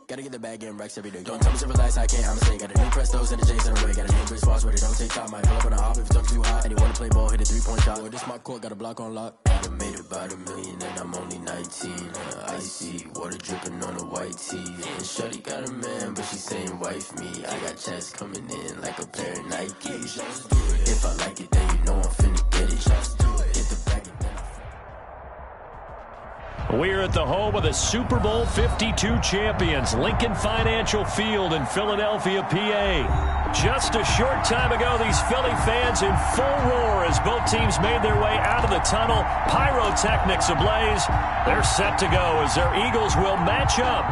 Gotta get the bag in racks every day. Don't tell me to relax, I can't, I'ma say. Got a new Prestos and a Jason away. Got a new Chris Foss where they don't take time. Might pull up on a hop if it's up too hot. And you wanna play ball, hit a 3-point shot. Well, this my court, got a block on lock. I done made about $1 million and I'm only 19. Icy water dripping on a white tee. And shawty got a man, but she saying wife me. I got checks coming in like a pair of Nikes. If I like it, then you know I'm finna get it. Hit the bag and then We're at the home of the Super Bowl 52 champions, Lincoln Financial Field in Philadelphia, PA. Just a short time ago, these Philly fans in full roar as both teams made their way out of the tunnel. Pyrotechnics ablaze. They're set to go as their Eagles will match up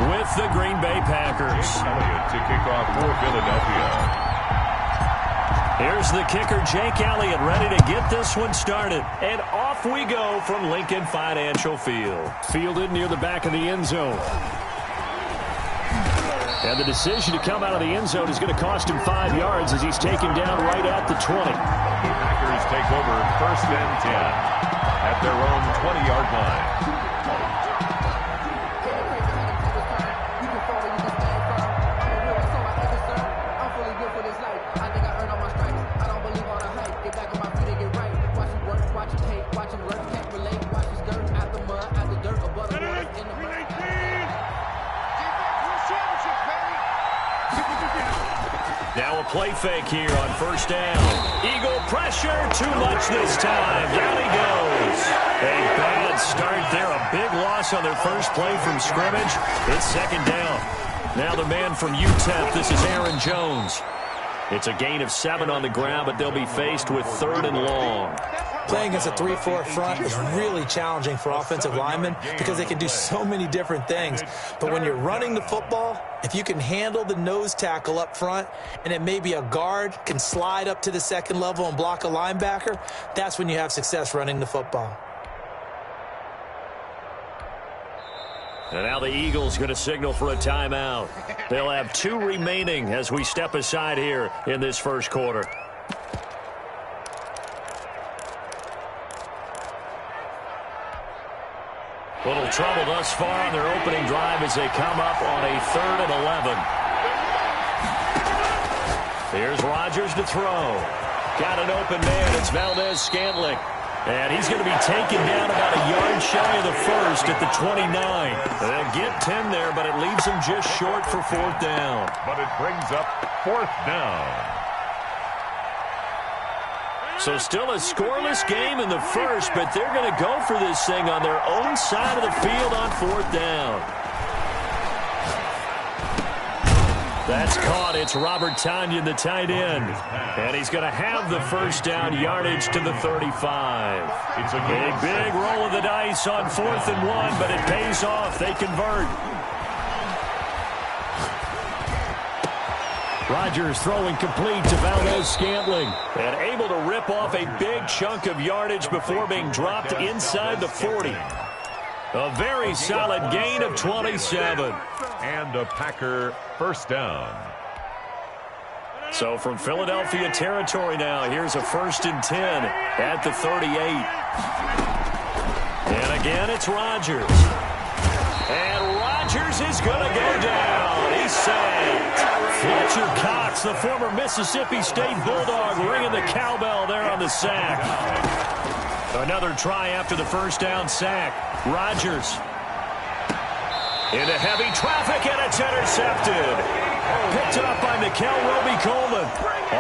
with the Green Bay Packers. Elliott to kick off for Philadelphia. Here's the kicker, Jake Elliott, ready to get this one started. And off we go from Lincoln Financial Field. Fielded near the back of the end zone. And the decision to come out of the end zone is going to cost him 5 yards as he's taken down right at the 20. The Packers take over 1st and 10 at their own 20-yard line. Now a play fake here on 1st down. Eagle pressure, too much this time. Down he goes. A bad start there. A big loss on their first play from scrimmage. It's 2nd down. Now the man from UTEP, this is Aaron Jones. It's a gain of 7 on the ground, but they'll be faced with 3rd and long. Playing against a 3-4 front is really challenging for offensive linemen because they can do so many different things. But when you're running the football, if you can handle the nose tackle up front and it may be a guard can slide up to the 2nd level and block a linebacker, that's when you have success running the football. And now the Eagles going to signal for a timeout. They'll have 2 remaining as we step aside here in this first quarter. Little trouble thus far on their opening drive as they come up on a 3rd and 11. Here's Rodgers to throw. Got an open man. It's Valdez-Scantling. And he's going to be taken down about a yard shy of the 1st at the 29. They'll get 10 there, but it leaves him just short for 4th down. But it brings up 4th down. So still a scoreless game in the first, but they're going to go for this thing on their own side of the field on 4th down. That's caught. It's Robert Tonyan, the tight end. And he's going to have the 1st down yardage to the 35. It's a big roll of the dice on 4th and 1, but it pays off. They convert. Rodgers throwing complete to Valdez-Scantling. And able to rip off a big chunk of yardage before being dropped inside the 40. A very solid gain of 27. And a Packer 1st down. So from Philadelphia territory now, here's a 1st and 10 at the 38. And again, it's Rodgers. And Rodgers is going to go down. He's sacked. Fletcher Cox, the former Mississippi State Bulldog, ringing the cowbell there on the sack. Another try after the first down sack. Rodgers into heavy traffic, and it's intercepted. Picked up by Mikel Roby-Coleman.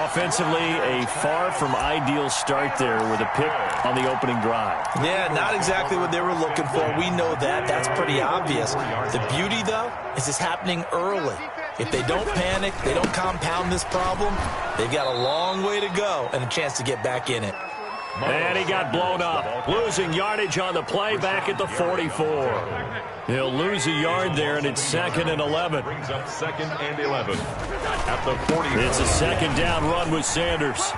Offensively, a far from ideal start there with a pick on the opening drive. Yeah, not exactly what they were looking for. We know that. That's pretty obvious. The beauty, though, is it's happening early. If they don't panic, they don't compound this problem, they've got a long way to go and a chance to get back in it. And he got blown up, losing yardage on the play back at the 44. He'll lose a yard there, and it's 2nd and 11. Brings up 2nd and 11 at the 40. It's a second down run with Sanders.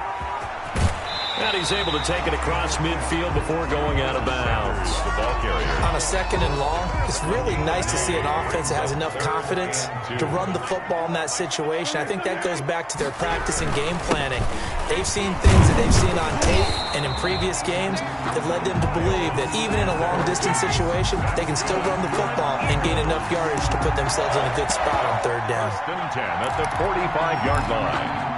And he's able to take it across midfield before going out of bounds. The ball carrier. On a 2nd and long, it's really nice to see an offense that has enough confidence to run the football in that situation. I think that goes back to their practice and game planning. They've seen things that they've seen on tape and in previous games that led them to believe that even in a long-distance situation, they can still run the football and gain enough yardage to put themselves in a good spot on 3rd down. 1st and 10 at the 45-yard line.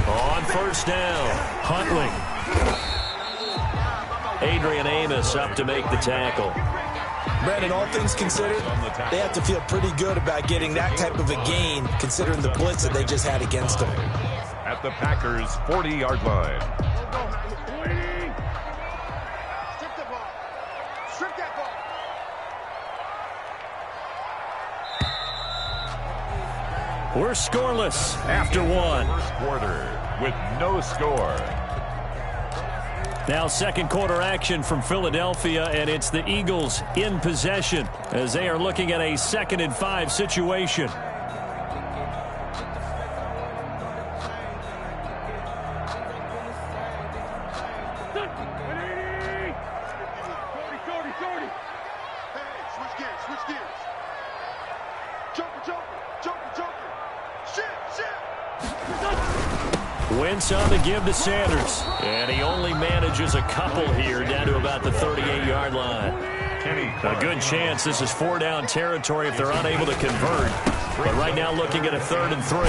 On 1st down, Huntley. Adrian Amos up to make the tackle. Brandon, all things considered, they have to feel pretty good about getting that type of a gain, considering the blitz that they just had against them. At the Packers' 40-yard line. Strip that ball. We're scoreless after one. First quarter with no score. Now 2nd quarter action from Philadelphia, and it's the Eagles in possession as they are looking at a 2nd and 5 situation. Wentz on the give to Sanders. And he only manages a couple here down to about the 38-yard line. A good chance this is 4-down territory if they're unable to convert. But right now looking at a 3rd and 3.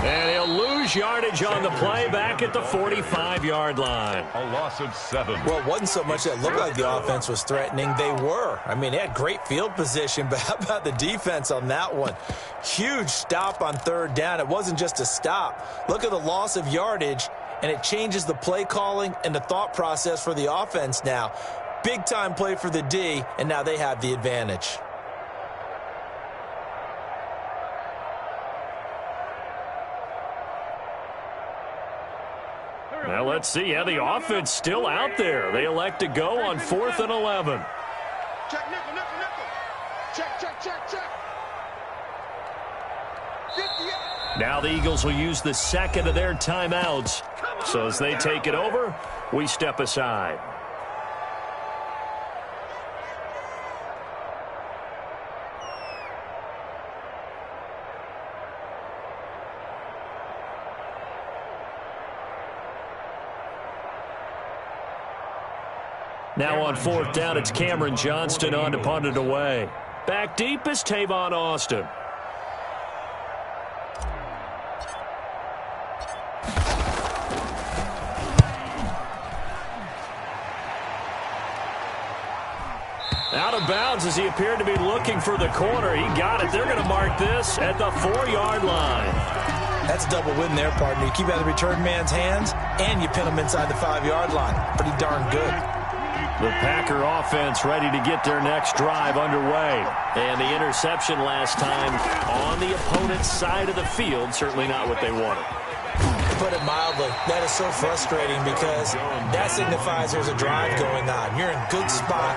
And he'll lose yardage on the play back at the 45-yard line. A loss of 7. Well, it wasn't so much that it looked like the offense was threatening. They were. I mean, they had great field position, but how about the defense on that one? Huge stop on 3rd down. It wasn't just a stop. Look at the loss of yardage, and it changes the play calling and the thought process for the offense now. Big-time play for the D, and now they have the advantage. Well, let's see how the offense still out there. They elect to go on 4th and 11. Check, nickel, nickel, nickel. Check, check, check, check. 58. Now the Eagles will use the 2nd of their timeouts. So as they take it over, we step aside. Now on 4th down, it's Cameron Johnston on to punt it away. Back deep is Tavon Austin. Out of bounds as he appeared to be looking for the corner. He got it. They're going to mark this at the 4-yard line. That's a double win there, partner. You keep out of the return man's hands, and you pin him inside the 5-yard line. Pretty darn good. The Packer offense ready to get their next drive underway. And the interception last time on the opponent's side of the field, certainly not what they wanted. To put it mildly, that is so frustrating because that signifies there's a drive going on. You're in good spot,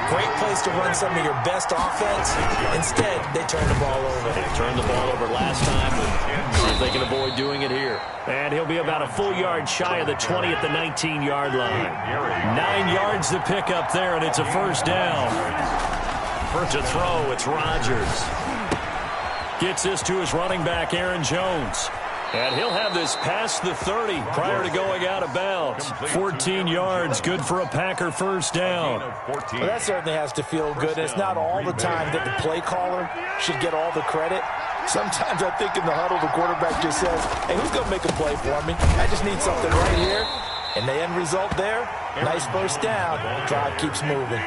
great place to run some of your best offense. Instead, they turn the ball over. They turned the ball over last time. See if they can avoid doing it here. And he'll be about a full yard shy of the 20 at the 19-yard line. 9 yards to pick up there, and it's a first down. To throw, it's Rodgers. Gets this to his running back, Aaron Jones. And he'll have this past the 30 prior to going out of bounds. 14 yards, good for a Packer first down. Well, that certainly has to feel good. It's not all the time that the play caller should get all the credit. Sometimes I think in the huddle, the quarterback just says, hey, who's going to make a play for me? I just need something right here. And the end result there, nice first down. Drive keeps moving.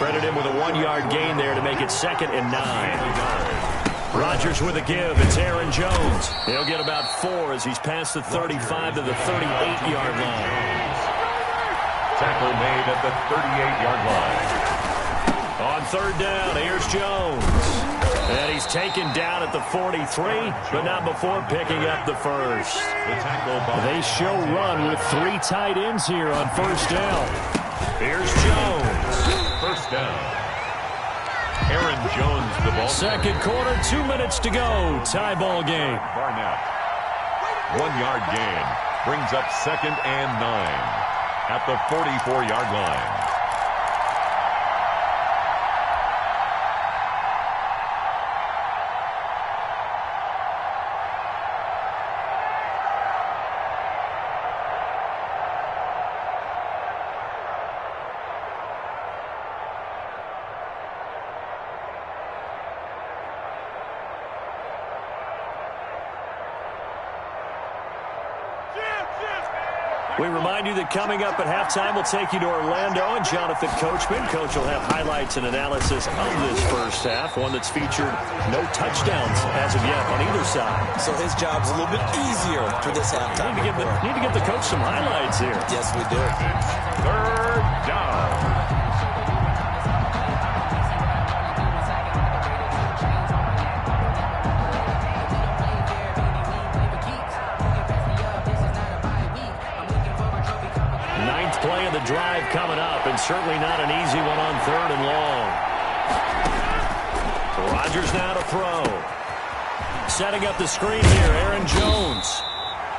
Credit him with a 1-yard gain there to make it 2nd and 9. Rodgers with a give. It's Aaron Jones. He'll get about 4 as he's past the 35 to the 38-yard line. Tackle made at the 38-yard line. On 3rd down, here's Jones. And he's taken down at the 43, but not before picking up the first. They show run with 3 tight ends here on 1st down. Here's Jones. First down. Aaron Jones, the ball. 2nd quarter, 2 minutes to go. Tie ball game. Barnett. 1-yard gain. Brings up 2nd and 9 at the 44-yard line. We remind you that coming up at halftime, we'll take you to Orlando and Jonathan Coachman. Coach will have highlights and analysis of this first half, one that's featured no touchdowns as of yet on either side. So his job's a little bit easier for this halftime. Need to give the coach some highlights here. Yes, we do. 3rd down. Play of the drive coming up, and certainly not an easy one on 3rd and long. Rodgers now to throw. Setting up the screen here, Aaron Jones.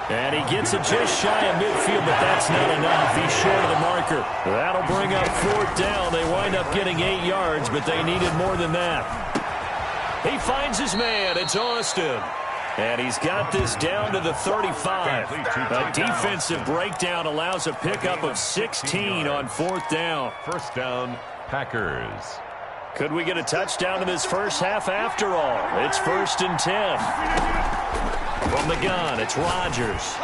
And he gets it just shy of midfield, but that's not enough. He's short of the marker. That'll bring up 4th down. They wind up getting 8 yards, but they needed more than that. He finds his man. It's Austin. And he's got this down to the 35. A defensive breakdown allows a pickup of 16 on 4th down. First down, Packers. Could we get a touchdown in this first half after all? It's 1st and 10. From the gun, it's Rodgers.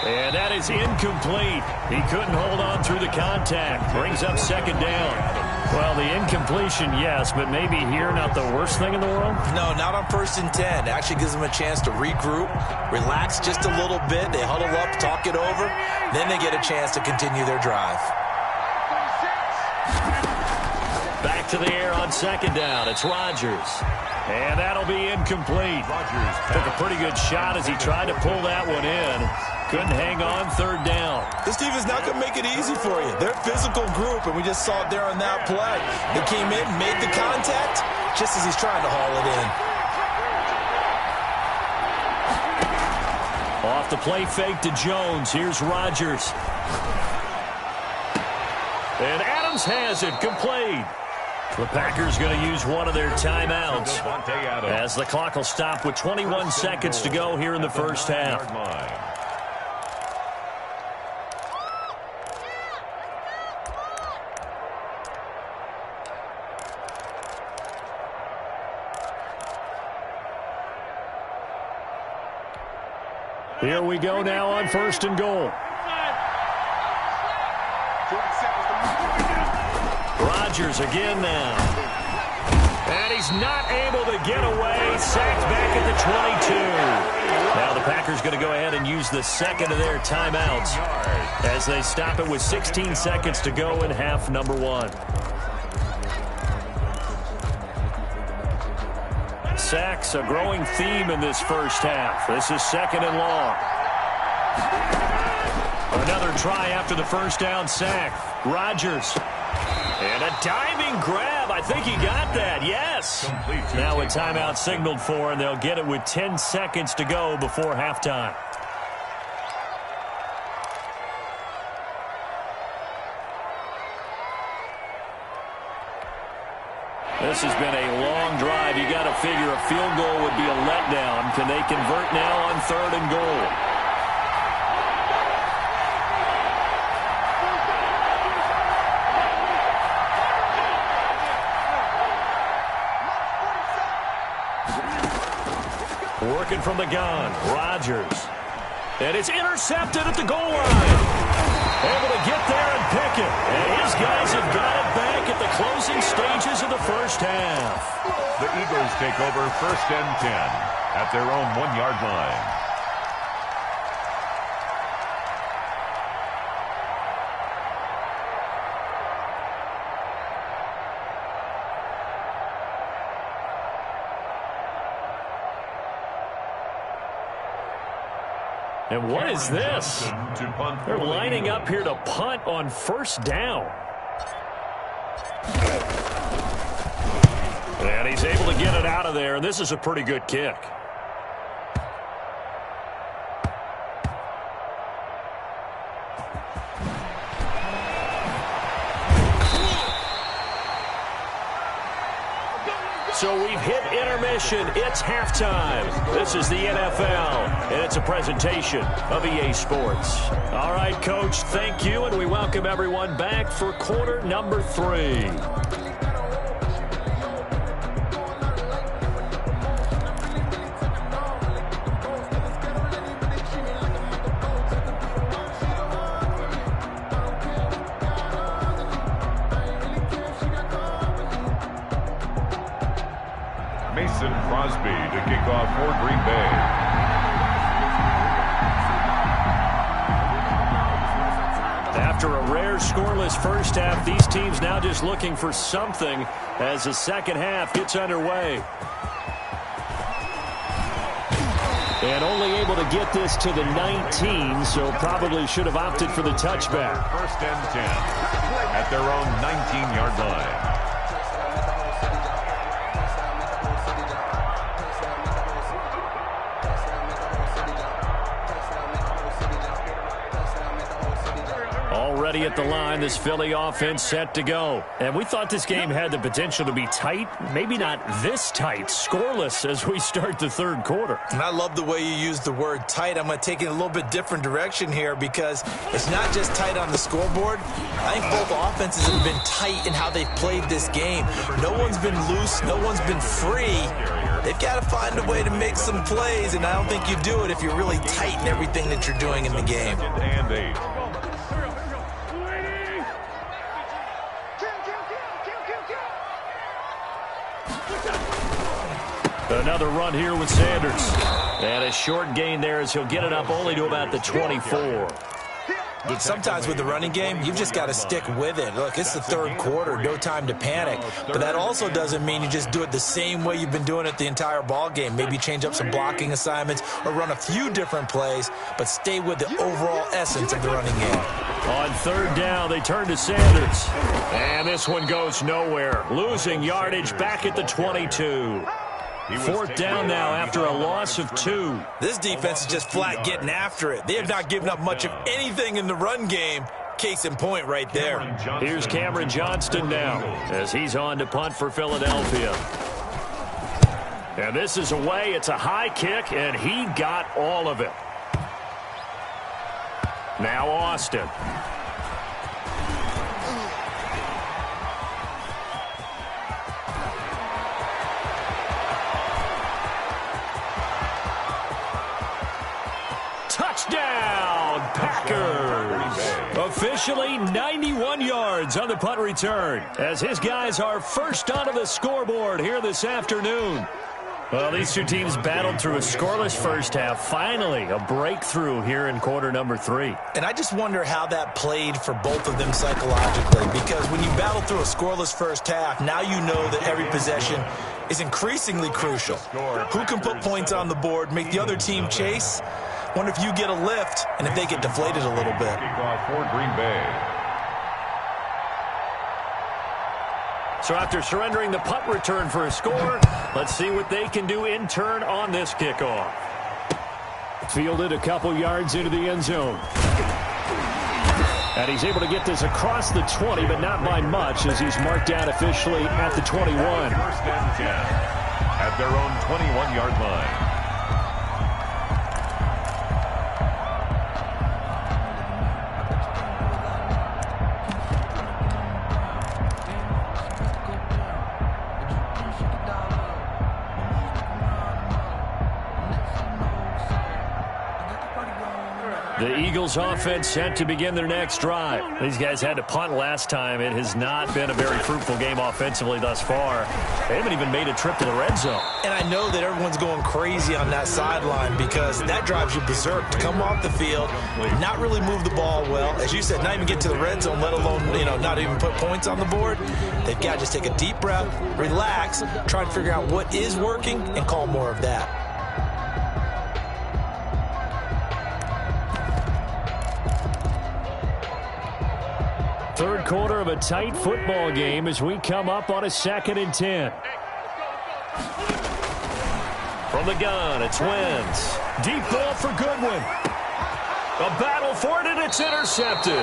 And that is incomplete. He couldn't hold on through the contact. Brings up 2nd down. Well, the incompletion, yes, but maybe here not the worst thing in the world? No, not on 1st and 10. It actually gives them a chance to regroup, relax just a little bit. They huddle up, talk it over. Then they get a chance to continue their drive. Back to the air on 2nd down. It's Rodgers. And that'll be incomplete. Rodgers took a pretty good shot as he tried to pull that one in. Couldn't hang on 3rd down. This team is not going to make it easy for you. They're a physical group, and we just saw it there on that play. They came in, made the contact, just as he's trying to haul it in. Off the play fake to Jones. Here's Rodgers. And Adams has it complete. The Packers going to use one of their timeouts as the clock will stop with 21 seconds to go here in the first half. Here we go now on 1st and goal. Rodgers again now. And he's not able to get away. Sacked back at the 22. Now the Packers going to go ahead and use the 2nd of their timeouts as they stop it with 16 seconds to go in half number 1. sacks, a growing theme in this first half. This is 2nd and long. Another try after the first down sack. Rodgers. And a diving grab. I think he got that. Yes. Now a timeout signaled for, and they'll get it with 10 seconds to go before halftime. This has been a long drive. You got to figure a field goal would be a letdown. Can they convert now on 3rd and goal? Working from the gun, Rodgers. And it's intercepted at the goal line. Able to get there and pick it. And his guys have got it back at the closing stages of the first half. The Eagles take over 1st and 10 at their own 1-yard line. And what is this? They're lining up here to punt on 1st down. And he's able to get it out of there, and this is a pretty good kick. So we've hit intermission. It's halftime. This is the NFL, and it's a presentation of EA Sports. All right, Coach, thank you, and we welcome everyone back for quarter number 3. Crosby to kick off for Green Bay. After a rare scoreless first half, these teams now just looking for something as the second half gets underway. And only able to get this to the 19, so probably should have opted for the touchback. 1st and 10 at their own 19-yard line. Already at the line, this Philly offense set to go. And we thought this game had the potential to be tight, maybe not this tight, scoreless as we start the 3rd quarter. And I love the way you use the word tight. I'm going to take it in a little bit different direction here because it's not just tight on the scoreboard. I think both offenses have been tight in how they've played this game. No one's been loose. No one's been free. They've got to find a way to make some plays, and I don't think you do it if you're really tight in everything that you're doing in the game. And 8. Another run here with Sanders. And a short gain there as he'll get it up only to about the 24. Sometimes with the running game, you've just got to stick with it. Look, it's the 3rd quarter, no time to panic. But that also doesn't mean you just do it the same way you've been doing it the entire ball game. Maybe change up some blocking assignments or run a few different plays, but stay with the overall essence of the running game. On 3rd down, they turn to Sanders. And this one goes nowhere. Losing yardage back at the 22. 4th down now after a loss of 2. This defense is just flat getting after it. They have not given up much of anything in the run game. Case in point right there. Here's Cameron Johnston now as he's on to punt for Philadelphia. And this is away. It's a high kick, and he got all of it. Now Austin. Touchdown, Packers! Officially 91 yards on the punt return as his guys are first onto the scoreboard here this afternoon. Well, these two teams battled through a scoreless first half. Finally, a breakthrough here in quarter number 3. And I just wonder how that played for both of them psychologically, because when you battle through a scoreless first half, now you know that every possession is increasingly crucial. Who can put points on the board, make the other team chase? Wonder if you get a lift and if they get deflated a little bit. Kickoff for Green Bay. So after surrendering the punt return for a score, let's see what they can do in turn on this kickoff. Fielded a couple yards into the end zone. And he's able to get this across the 20, but not by much, as he's marked out officially at the 21. First and 10 at their own 21-yard line. The Eagles offense set to begin their next drive. These guys had to punt last time. It has not been a very fruitful game offensively thus far. They haven't even made a trip to the red zone. And I know that everyone's going crazy on that sideline because that drives you berserk to come off the field, not really move the ball well. As you said, not even get to the red zone, let alone, not even put points on the board. They've got to just take a deep breath, relax, try and figure out what is working, and call more of that. Third quarter of a tight football game as we come up on a 2nd and 10. From the gun, it's Wentz. Deep ball for Goodwin. A battle for it, and it's intercepted.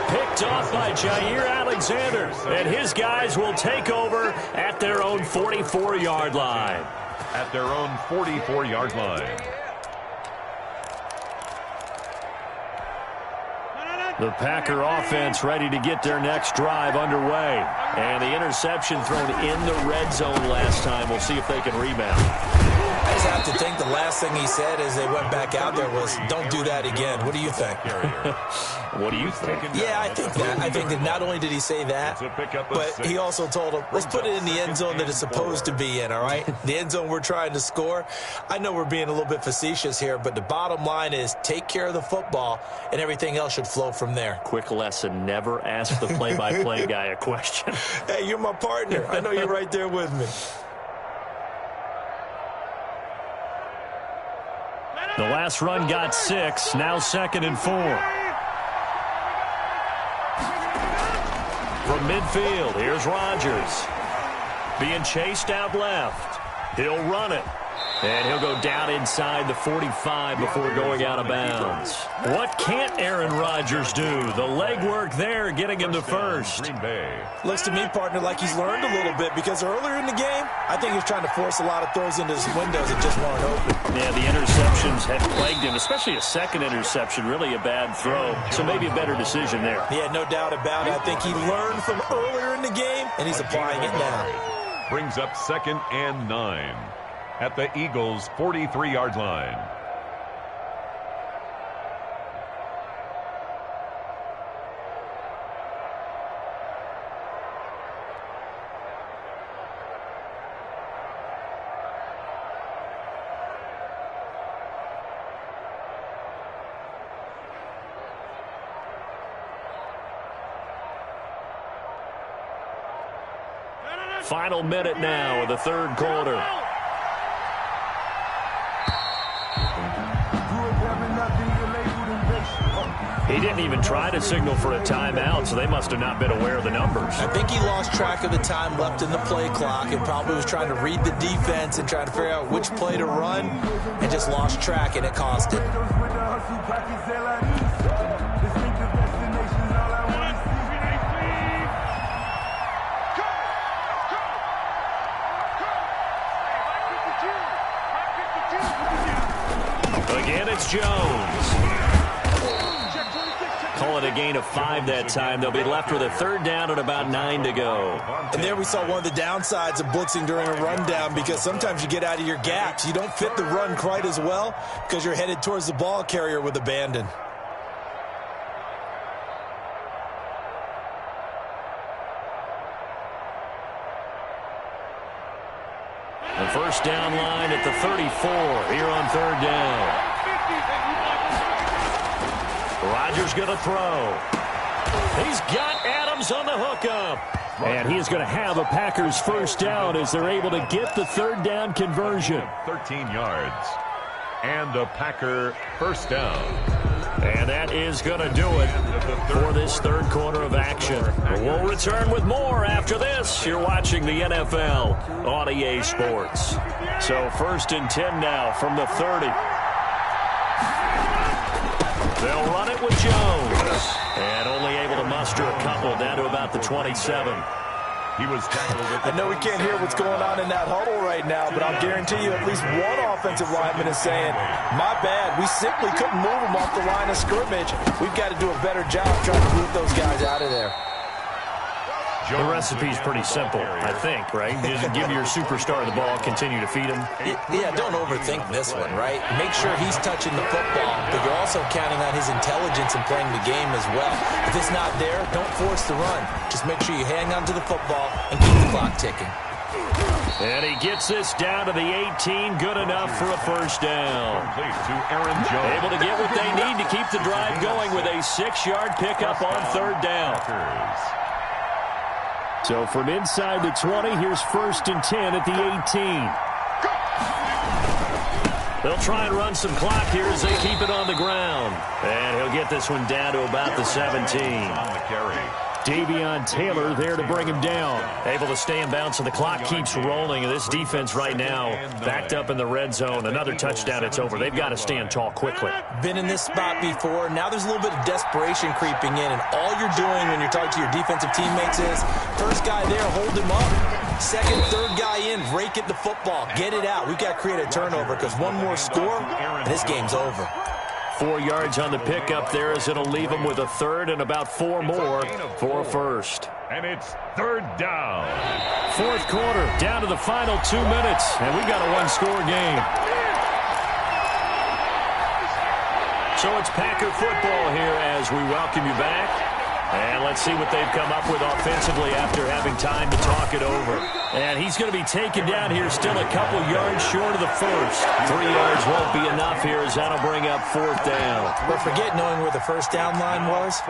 Picked off by Jair Alexander. And his guys will take over at their own 44-yard line. At their own 44-yard line. The Packer offense ready to get their next drive underway. And the interception thrown in the red zone last time. We'll see if they can rebound. I just have to think the last thing he said as they went back out there was, don't do that again. What do you think? What do you think? Yeah, I think that. I think that not only did he say that, but he also told him, let's put it in the end zone that it's supposed to be in, all right? The end zone we're trying to score. I know we're being a little bit facetious here, but the bottom line is take care of the football, and everything else should flow from there. Quick lesson, never ask the play-by-play guy a question. Hey, you're my partner. I know you're right there with me. The last run got 6, now 2nd and 4. From midfield, here's Rodgers. Being chased out left. He'll run it. And he'll go down inside the 45 before going out of bounds. What can't Aaron Rodgers do? The legwork there getting him to first. Looks to me, partner, like he's learned a little bit because earlier in the game, I think he was trying to force a lot of throws into his windows that just weren't open. Yeah, the interceptions have plagued him, especially a second interception, really a bad throw. So maybe a better decision there. Yeah, no doubt about it. I think he learned from earlier in the game, and he's applying it now. Brings up 2nd and 9. At the Eagles' 43-yard line. Final minute now of the third quarter. He didn't even try to signal for a timeout, so they must have not been aware of the numbers. I think he lost track of the time left in the play clock and probably was trying to read the defense and trying to figure out which play to run and just lost track, and it cost him. Again, it's Jones. Call it a gain of 5 that time. They'll be left with a third down and about 9 to go. And there we saw one of the downsides of blitzing during a rundown because sometimes you get out of your gaps. You don't fit the run quite as well because you're headed towards the ball carrier with abandon. The first down line at the 34 here on third down. Rodgers going to throw. He's got Adam comes on the hookup. And he is going to have a Packers first down as they're able to get the third down conversion. 13 yards. And a Packer first down. And that is going to do it for this third quarter of action. We'll return with more after this. You're watching the NFL on EA Sports. So 1st and 10 now from the 30. They'll run it with Jones. And only able to muster a couple down to about the 27. He was tackled. I know we can't hear what's going on in that huddle right now, but I'll guarantee you at least one offensive lineman is saying, my bad, we simply couldn't move them off the line of scrimmage. We've got to do a better job trying to move those guys out of there. The recipe's pretty simple, I think, right? Just give your superstar the ball, continue to feed him. Yeah, don't overthink this one, right? Make sure he's touching the football, but you're also counting on his intelligence in playing the game as well. If it's not there, don't force the run. Just make sure you hang on to the football and keep the clock ticking. And he gets this down to the 18, good enough for a first down. To Aaron Jones. Able to get what they need to keep the drive going with a 6-yard pickup on third down. So from inside the 20, here's 1st and 10 at the 18. They'll try and run some clock here as they keep it on the ground. And he'll get this one down to about the 17. On the carry. Davion Taylor there to bring him down. Able to stay in bounds, so the clock keeps rolling. And this defense right now backed up in the red zone. Another touchdown, it's over. They've got to stand tall quickly. Been in this spot before. Now there's a little bit of desperation creeping in. And all you're doing when you're talking to your defensive teammates is, first guy there, hold him up. Second, third guy in, rake at the football. Get it out. We've got to create a turnover because one more score, and this game's over. 4 yards on the pickup there as it'll leave them with a third and about 4 more for a first. And it's third down. Fourth quarter, down to the final 2 minutes, and we've got a one-score game. So it's Packer football here as we welcome you back. And let's see what they've come up with offensively after having time to talk it over. And he's going to be taken down here still a couple yards short of the first. 3 yards won't be enough here as that'll bring up fourth down. But forget knowing where the first down line was.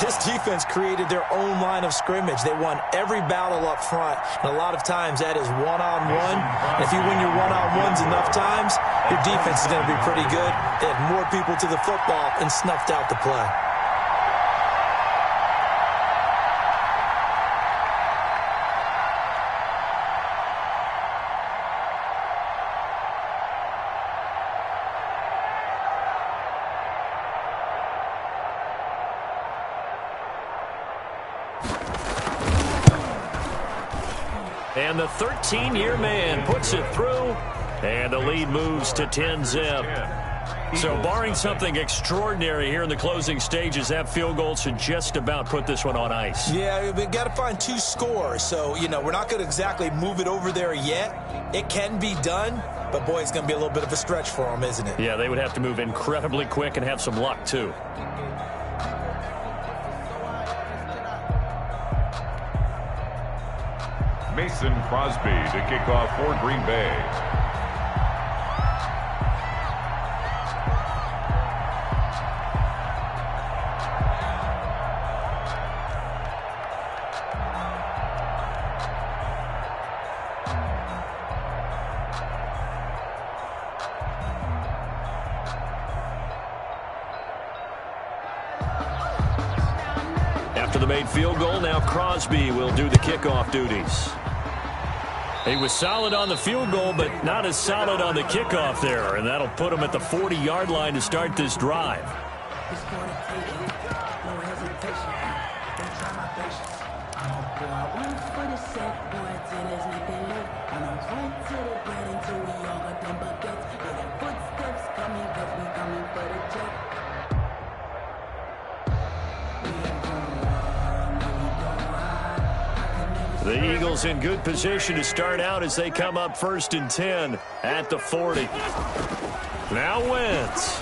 This defense created their own line of scrimmage. They won every battle up front. And a lot of times that is one-on-one. If you win your one-on-ones enough times, your defense is going to be pretty good. They had more people to the football and snuffed out the play. And the 13-year man puts it through, and the lead moves to 10-zip. So barring something extraordinary here in the closing stages, that field goal should just about put this one on ice. Yeah, we've got to find 2 scores. So, you know, we're not going to exactly move it over there yet. It can be done, but, boy, it's going to be a little bit of a stretch for them, isn't it? Yeah, they would have to move incredibly quick and have some luck, too. Mason Crosby to kick off for Green Bay. After the made field goal, now Crosby will do the kickoff duties. He was solid on the field goal, but not as solid on the kickoff there, and that'll put him at the 40-yard line to start this drive. The Eagles in good position to start out as they come up 1st and 10 at the 40. Now Wentz.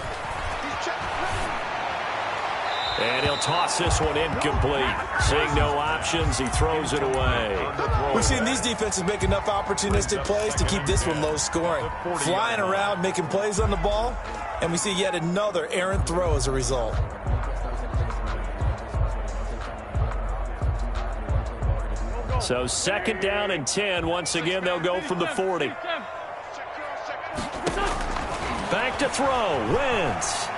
And he'll toss this one incomplete. Seeing no options, he throws it away. We've seen these defenses make enough opportunistic plays to keep this one low scoring. Flying around, making plays on the ball, and we see yet another errant throw as a result. So 2nd down and 10. Once again, they'll go from the 40. Back to throw. Wentz.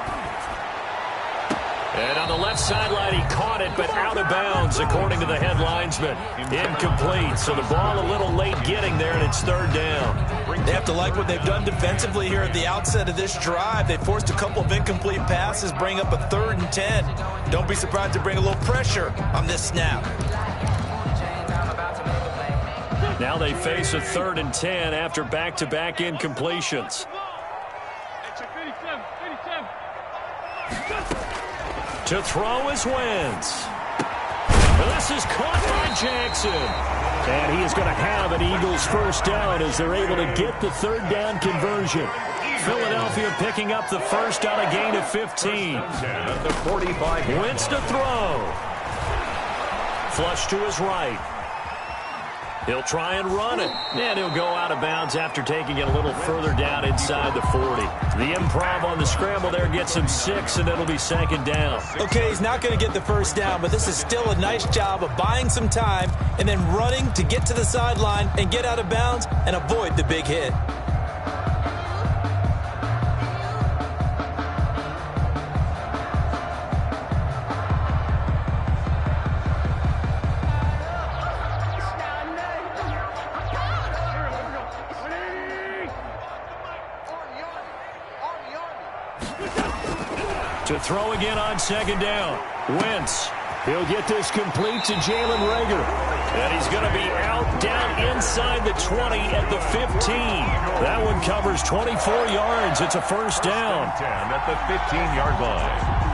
And on the left sideline, he caught it, but out of bounds, according to the head linesman. Incomplete, so the ball a little late getting there, and it's 3rd down. They have to like what they've done defensively here at the outset of this drive. They forced a couple of incomplete passes, bring up a 3rd and 10. Don't be surprised to bring a little pressure on this snap. Now they face a 3rd and 10 after back-to-back incompletions. To throw is Wentz. This is caught by Jackson. And he is going to have an Eagles 1st down as they're able to get the 3rd down conversion. Philadelphia picking up the 1st on a gain of 15. At the 45. Wentz to throw. Flush to his right. He'll try and run it. And he'll go out of bounds after taking it a little further down inside the 40. The improv on the scramble there gets him 6, and it'll be 2nd down. Okay, he's not going to get the 1st down, but this is still a nice job of buying some time and then running to get to the sideline and get out of bounds and avoid the big hit. To throw again on 2nd down. Wentz. He'll get this complete to Jalen Reagor. And he's going to be out down inside the 20 at the 15. That one covers 24 yards. It's a 1st down. 10 at the 15-yard line.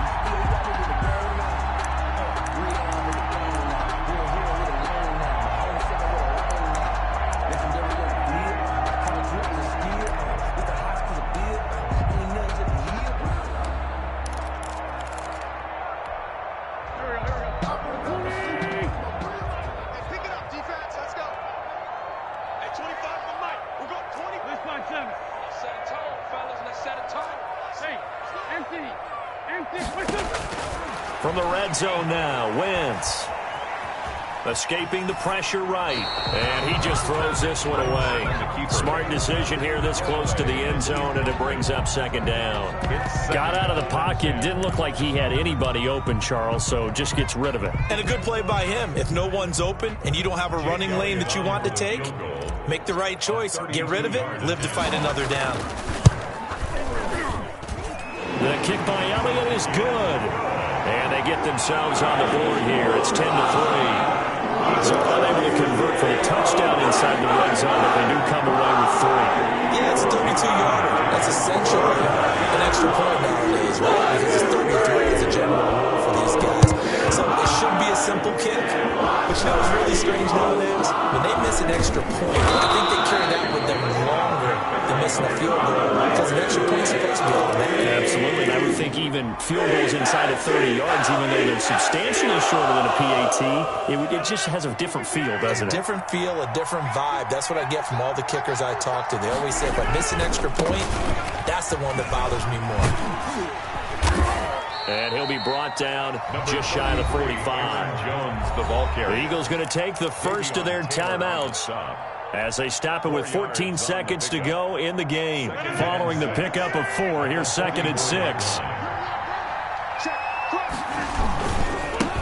From the red zone now, Wentz. Escaping the pressure right. And he just throws this one away. Smart decision here this close to the end zone, and it brings up 2nd down. Got out of the pocket. Didn't look like he had anybody open, Charles, so just gets rid of it. And a good play by him. If no one's open and you don't have a running lane that you want to take, make the right choice. Get rid of it. Live to fight another down. The kick by Elliott is good. And they get themselves on the board here. It's 10-3. So unable to convert for the touchdown inside the red zone, but they do come away with 3. Yeah, it's 32-yarder. That's essentially an extra point nowadays, right? Because it's 33 as a general rule for these guys. So it should be a simple kick. But you know what's really strange nowadays? When they miss an extra point, I think they carry that with them longer than missing a field goal, because an extra point is supposed to be automatic. Absolutely, and I would think even field goals inside of 30 yards, even though they're substantially shorter than a PAT, it just has a different feel, doesn't it? A different feel, a different vibe. That's what I get from all the kickers I talk to. They always say, if I miss an extra point, that's the one that bothers me more. And he'll be brought down just shy of the 45. Jones, the ball carrier. The Eagles going to take the first of their timeouts as they stop it with 14 seconds to go in the game. Following the pickup of 4, here's 2nd and 6.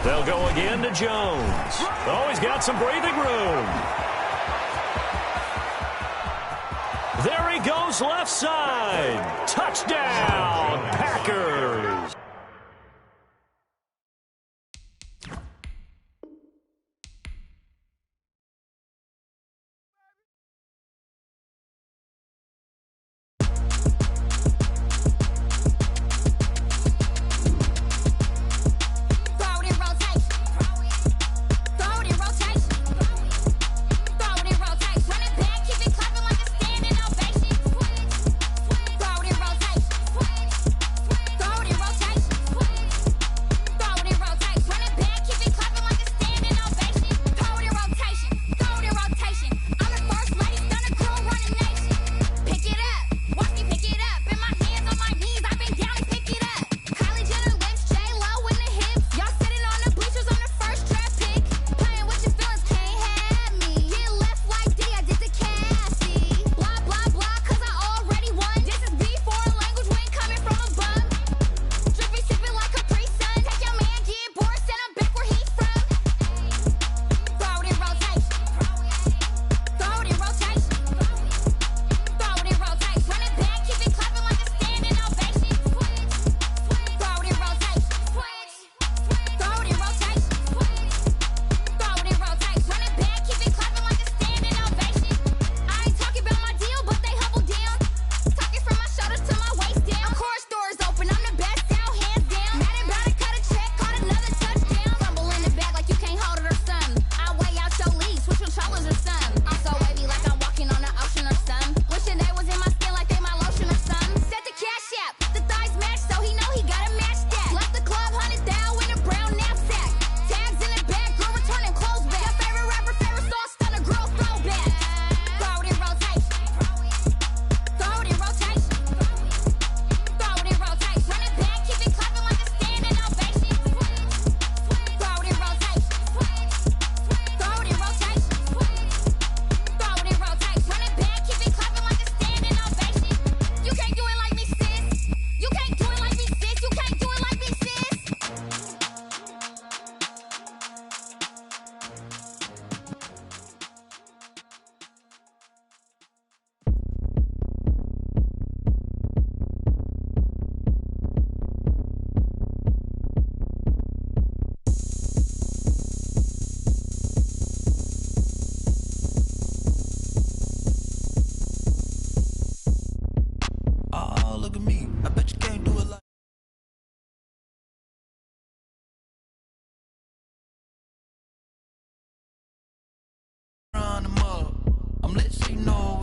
They'll go again to Jones. Oh, he's got some breathing room. There he goes left side. Touchdown, Packers. Rotation.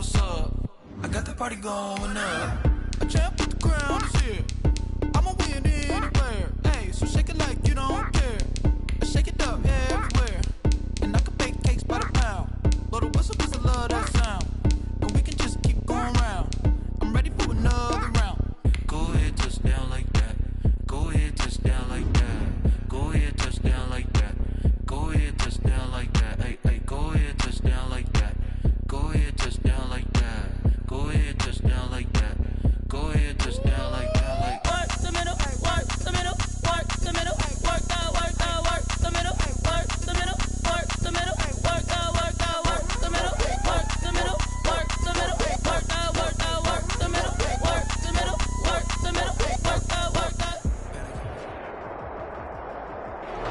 what's up? I got the party going up. A champ with the crown is here. I'ma win anywhere. Hey, so shake it like you don't care. I shake it up everywhere. And I can bake cakes by the pound. Blow the whistle 'cause I love that sound. And we can just keep going round. I'm ready for another round. Go ahead, touch down like that. Go ahead, touch down like that. Go ahead, touch down like that. Go ahead, touch down like that. Hey, hey, go ahead, touch down like that. Go ahead, touch down like that. Go ahead, touch down like that. Go ahead, touch down like that. Like work the middle, work the middle, work the middle, work the middle, work the middle, work the middle, work the middle, work the middle, work the middle, work the middle, work the middle, work the middle, work the middle, work the middle, work the.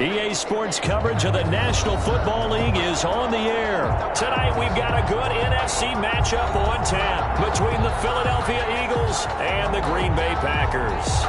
EA Sports coverage of the National Football League is on the air. Tonight we've got a good NFC matchup on tap between the Philadelphia Eagles and the Green Bay Packers.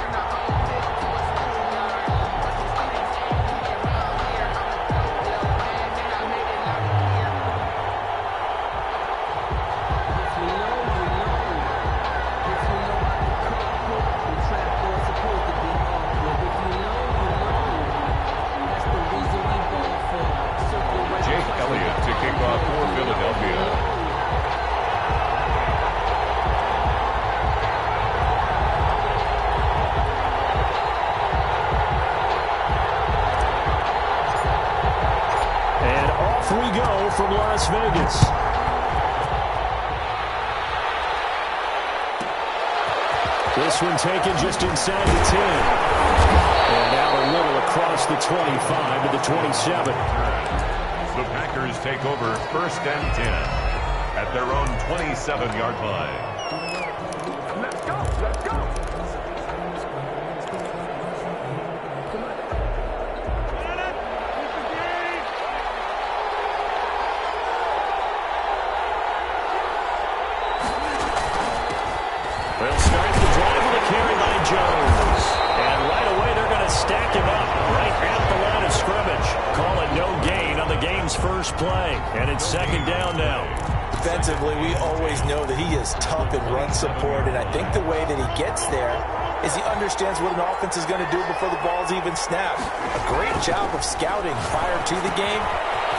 From Las Vegas. This one taken just inside the 10. And out a little across the 25 to the 27. The Packers take over 1st and 10 at their own 27-yard line. Let's go, let's go. They'll start the drive with a carry by Jones. And right away they're going to stack him up right at the line of scrimmage. Call it no gain on the game's first play. And it's 2nd down now. Defensively, we always know that he is tough in run support, and I think the way that he gets there is he understands what an offense is going to do before the ball's even snapped. A great job of scouting prior to the game,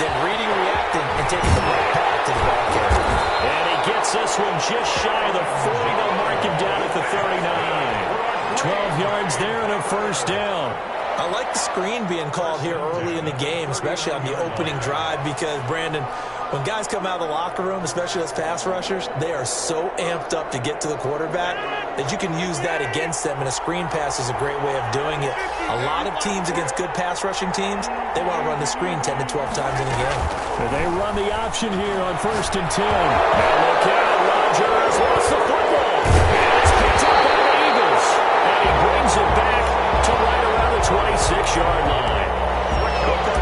then reading, reacting, and taking the right path to the ball carrier. And he gets this one just shy of the 40. They'll mark him down at the 39. 12 yards there and a 1st down. I like the screen being called here early in the game, especially on the opening drive, because, Brandon, when guys come out of the locker room, especially as pass rushers, they are so amped up to get to the quarterback that you can use that against them, and a screen pass is a great way of doing it. A lot of teams against good pass rushing teams, they want to run the screen 10 to 12 times in a game. And they run the option here on 1st and 10. Now look out, Rodgers lost the football. And it's picked up by the Eagles. And he brings it back to right around the 26-yard line.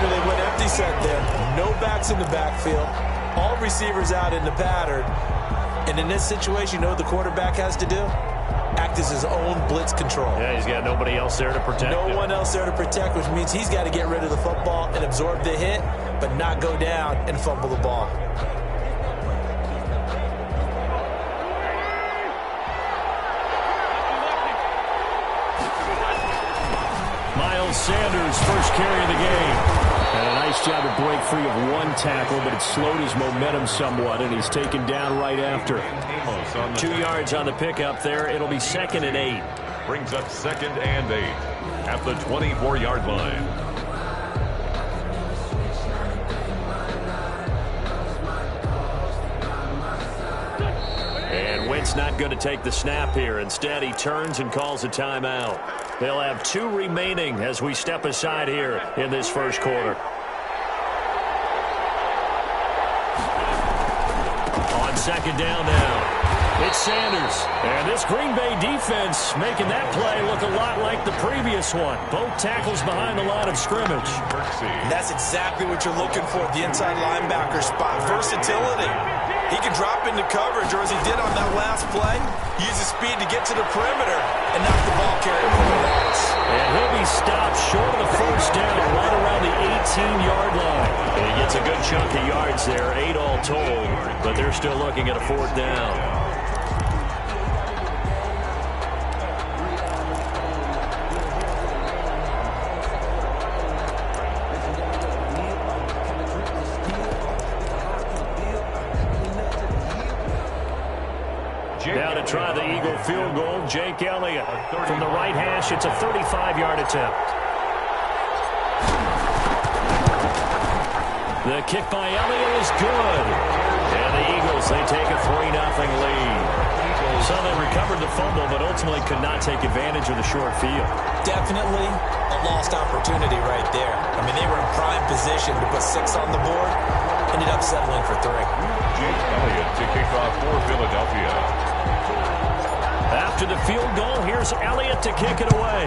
They went empty set there. No backs in the backfield. All receivers out in the pattern. And in this situation, you know what the quarterback has to do? Act as his own blitz control. Yeah, he's got nobody else there to protect him. No one else there to protect, which means he's got to get rid of the football and absorb the hit, but not go down and fumble the ball. Miles Sanders, first carry of the game. And a nice job to break free of one tackle, but it slowed his momentum somewhat, and he's taken down right after. 2 yards on the pickup there. It'll be 2nd and 8. Brings up 2nd and 8 at the 24-yard line. And Wentz not going to take the snap here. Instead, he turns and calls a timeout. They'll have 2 remaining as we step aside here in this first quarter. On 2nd down now. It's Sanders. And this Green Bay defense making that play look a lot like the previous one. Both tackles behind the line of scrimmage. And that's exactly what you're looking for, the inside linebacker spot. Versatility. He can drop into coverage, or as he did on that last play, use his speed to get to the perimeter and knock the ball carrier from the box. And he'll be stopped short of the 1st down right around the 18-yard line. And he gets a good chunk of yards there, 8 all told. but they're still looking at a 4th down. Now to try the Eagle field goal, Jake Elliott. From the right hash, it's a 35-yard attempt. The kick by Elliott is good. And the Eagles, they take a 3-0 lead. So they recovered the fumble, but ultimately could not take advantage of the short field. Definitely a lost opportunity right there. I mean, they were in prime position to put 6 on the board. Ended up settling for 3. Jake Elliott to kick off for Philadelphia. After the field goal, here's Elliott to kick it away.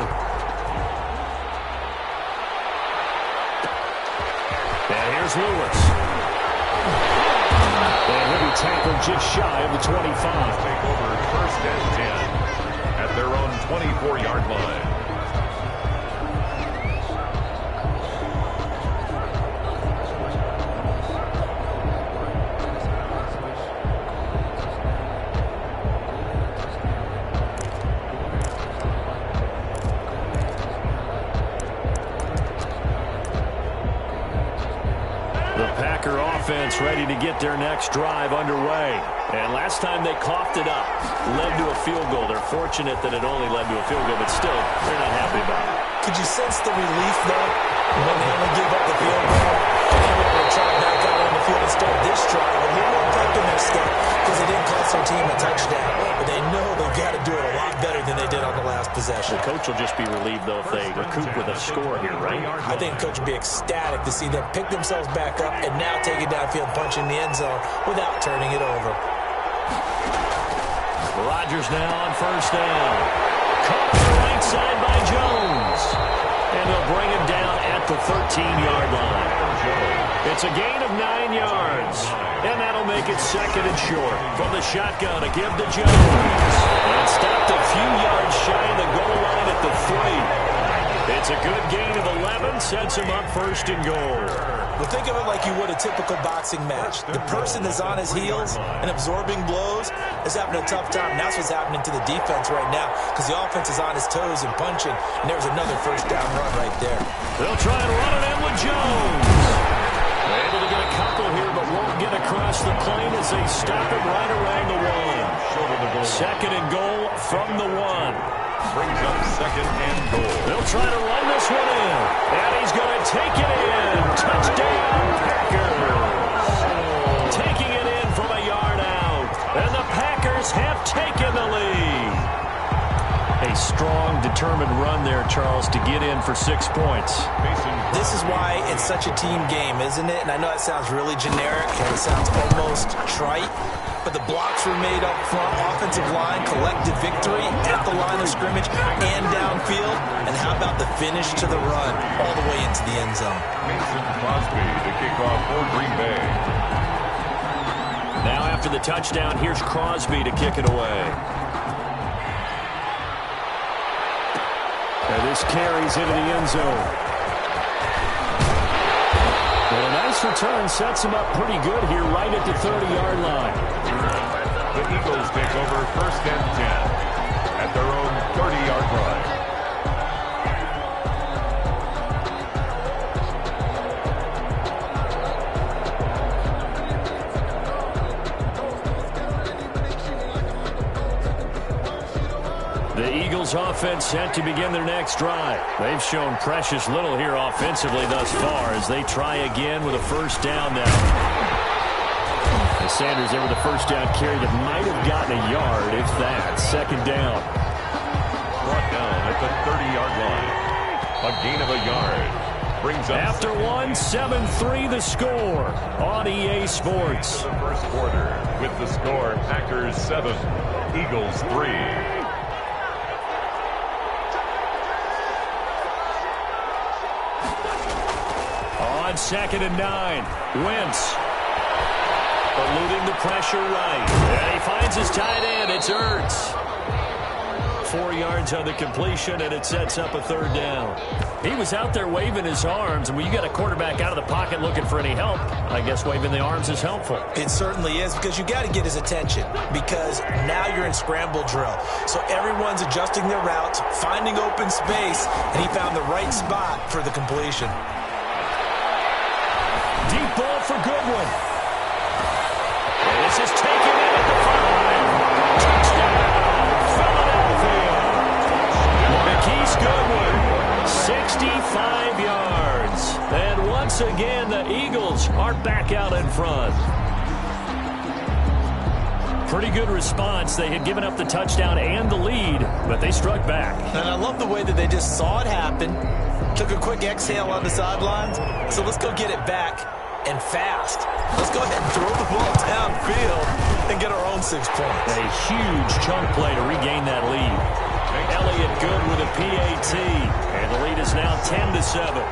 And here's Lewis. And he'll be tackled just shy of the 25. Take over 1st and 10 at their own 24-yard line. Offense ready to get their next drive underway. And last time they coughed it up, led to a field goal. They're fortunate that it only led to a field goal, but still, they're not happy about it. Could you sense the relief, though, when they only gave up the field goal? And they were able to try back out on the field and start this drive. A little more pep in their step because they didn't cost their team a touchdown. But they know they've got to do it a lot better than they did on the last possession. The coach will just be relieved, though, if they recoup with a score here, right? I think coach will be ecstatic to see them pick themselves back up and now take it downfield, punch in the end zone without turning it over. Rodgers now on 1st down. Caught on the right side by Jones. And they'll bring him down at the 13-yard line. It's a gain of 9 yards. And that'll make it 2nd and short. From the shotgun, a give to Jones. And stopped a few yards shy of the goal line at the 3. It's a good gain of 11. Sets him up 1st and goal. Well, think of it like you would a typical boxing match. The person is on his heels and absorbing blows is having a tough time. And that's what's happening to the defense right now because the offense is on his toes and punching. And there's another 1st down run right there. They'll try and run it in with Jones. They're able to get a couple here, but won't get across the plane as they stop it right around the 1. 2nd and goal from the 1. Brings up 2nd and goal. They'll try to run this one in. And he's going to take it in. Touchdown, Packers. Taking it in from a yard out. And the Packers have taken the lead. A strong, determined run there, Charles, to get in for 6 points. This is why it's such a team game, isn't it? And I know it sounds really generic and it sounds almost trite. But the blocks were made up front, offensive line, collective victory at the line of scrimmage and downfield. And how about the finish to the run all the way into the end zone? Mason Crosby to kick off for Green Bay. Now after the touchdown, here's Crosby to kick it away. And this carries into the end zone. And a nice return sets him up pretty good here right at the 30-yard line. The Eagles take over 1st and 10 at their own 30-yard line. The Eagles offense set to begin their next drive. They've shown precious little here offensively thus far as they try again with a 1st down now. Sanders there with a 1st down carry that might have gotten a yard, if that. 2nd down. Brought down at the 30-yard line. A gain of a yard. Brings up after 1, 7-3 the score on EA Sports. The 1st quarter with the score Packers 7, Eagles 3. On 2nd and 9, Wentz. Eluding the pressure right. And he finds his tight end. It's Ertz. 4 yards on the completion, and it sets up a third down. He was out there waving his arms, and when you got a quarterback out of the pocket looking for any help, I guess waving the arms is helpful. It certainly is, because you got to get his attention, because now you're in scramble drill. So everyone's adjusting their routes, finding open space, and he found the right spot for the completion. Deep ball for Goodwin. And this is taken in at the 5. Touchdown, Philadelphia. Marquise Goodwin, 65 yards. And once again, the Eagles are back out in front. Pretty good response. They had given up the touchdown and the lead, but they struck back. And I love the way that they just saw it happen, took a quick exhale on the sidelines. So let's go get it back, and fast. Let's go ahead and throw the ball downfield and get our own 6 points. A huge chunk play to regain that lead. Elliott good with a PAT, and the lead is now 10-7.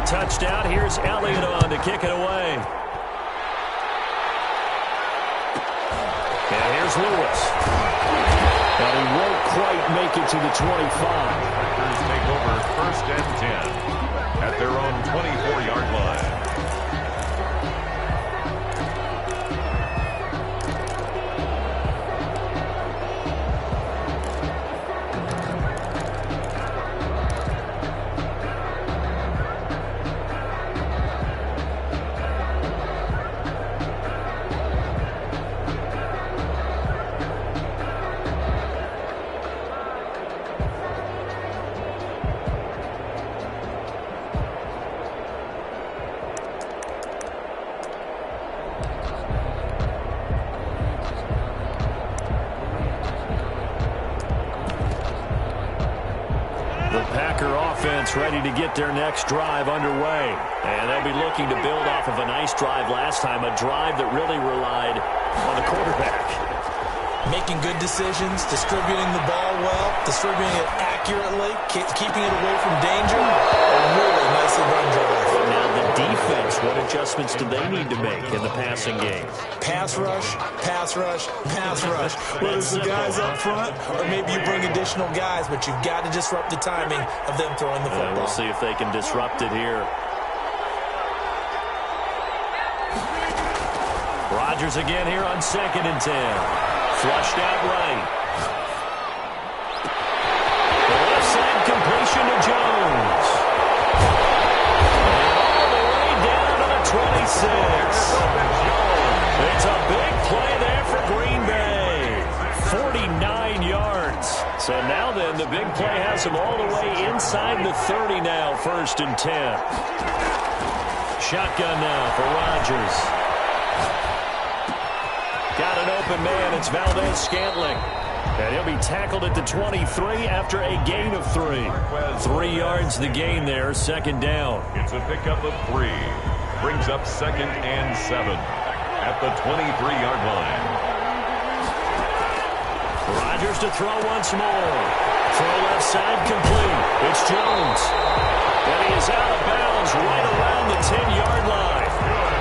Touchdown. Here's Elliott on to kick it away. And here's Lewis. But he won't quite make it to the 25. Packers take over 1st and 10 at their own 24-yard line. Ready to get their next drive underway. And they'll be looking to build off of a nice drive last time, a drive that really relied on the quarterback. Making good decisions, distributing the ball well, distributing it accurately, keeping it away from danger. A really nicely run drive. Now the defense, what adjustments do they need to make in the passing game? Pass rush, pass rush, pass rush. Whether it's the guys up front or maybe you bring additional guys, but you've got to disrupt the timing of them throwing the football. We'll see if they can disrupt it here. Rodgers again here on 2nd and 10. Flushed out right. The left side completion to Jones. And all the way down to the 26. It's a big play there for Green Bay. 49 yards. So now then, the big play has him all the way inside the 30 now, 1st and 10. Shotgun now for Rodgers. Got an open man. It's Valdez-Scantling. And he'll be tackled at the 23 after a gain of 3. 3 yards the gain there, 2nd down. It's a pickup of 3. Brings up 2nd and 7 at the 23-yard line. Rodgers to throw once more. Throw left side complete. It's Jones. And he is out of bounds right around the 10-yard line.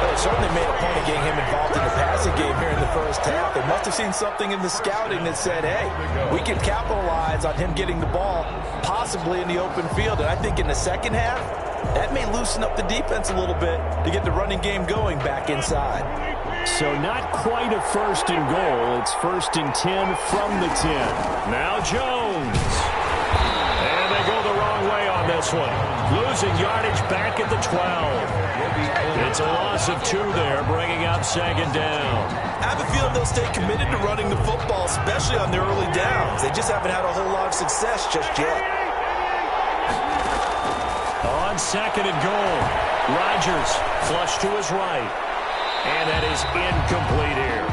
They certainly made a point of getting him involved in the passing game here in the first half. They must have seen something in the scouting that said, hey, we can capitalize on him getting the ball possibly in the open field. And I think in the second half, that may loosen up the defense a little bit to get the running game going back inside. So not quite a 1st and goal. It's 1st and 10 from the 10. Now Jones. And they go the wrong way on this one. Losing yardage back at the 12. It's a loss of 2 there, bringing up 2nd down. I have a feeling they'll stay committed to running the football, especially on their early downs. They just haven't had a whole lot of success just yet. On 2nd and goal, Rodgers flush to his right. And that is incomplete here.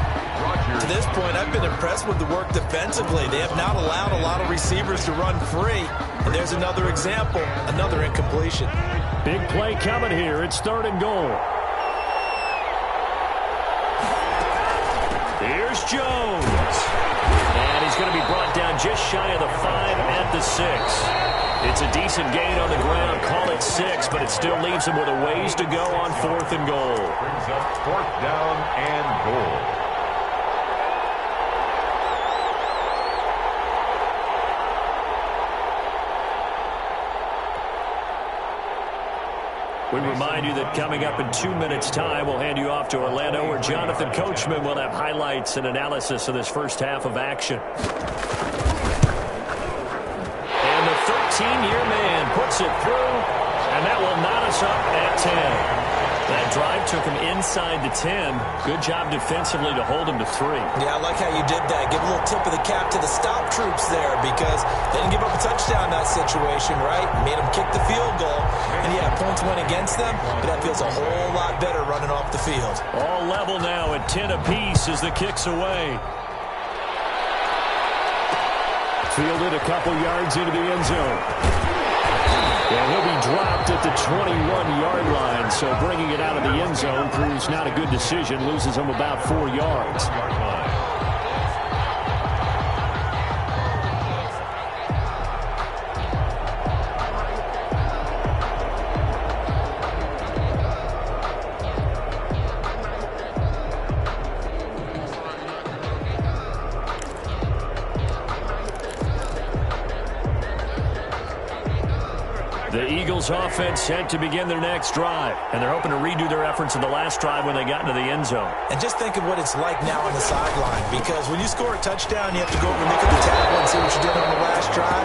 To this point, I've been impressed with the work defensively. They have not allowed a lot of receivers to run free. And there's another example, another incompletion. Big play coming here. It's 3rd and goal. Here's Jones. And he's going to be brought down just shy of the 5 at the 6. It's a decent gain on the ground. Call it 6, but it still leaves him with a ways to go on 4th and goal. Brings up 4th down and goal. We remind you that coming up in 2 minutes' time, we'll hand you off to Orlando, where Jonathan Coachman will have highlights and analysis of this first half of action. And the 13-year man puts it through, and that will knot us up at 10. That drive took him inside the 10. Good job defensively to hold him to 3. Yeah, I like how you did that. Give a little tip of the cap to the stop troops there, because they didn't give up a touchdown in that situation, right? Made them kick the field goal. And, yeah, points went against them, but that feels a whole lot better running off the field. All level now at 10 apiece as the kick's away. Fielded a couple yards into the end zone. And he'll be dropped at the 21-yard line, so bringing it out of the end zone proves not a good decision. Loses him about 4 yards. The Eagles offense set to begin their next drive, and they're hoping to redo their efforts in the last drive when they got into the end zone. And just think of what it's like now on the sideline, because when you score a touchdown, you have to go over and look at the tackle and see what you did on the last drive.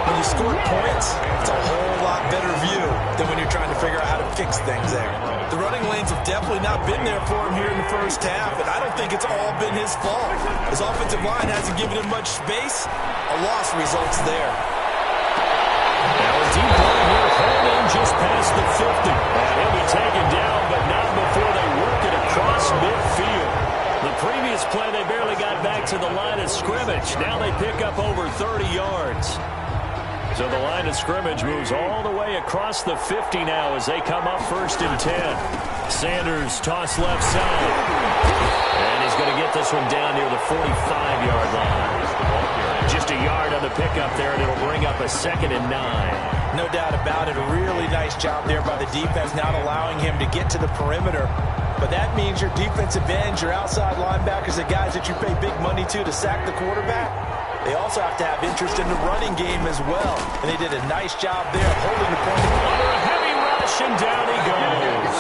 When you score points, it's a whole lot better view than when you're trying to figure out how to fix things there. The running lanes have definitely not been there for him here in the first half, and I don't think it's all been his fault. His offensive line hasn't given him much space. A loss results there. Now a deep ball here, holding just past the 50. And he'll be taken down, but not before they work it across midfield. The previous play, they barely got back to the line of scrimmage. Now they pick up over 30 yards. So the line of scrimmage moves all the way across the 50 now as they come up 1st and 10. Sanders toss left side. And he's going to get this one down near the 45-yard line. Just a yard on the pickup there, and it'll bring up a 2nd and 9. No doubt about it. A really nice job there by the defense, not allowing him to get to the perimeter. But that means your defensive ends, your outside linebackers, the guys that you pay big money to sack the quarterback, they also have to have interest in the running game as well. And they did a nice job there holding the point. Under a heavy rush, and down he goes.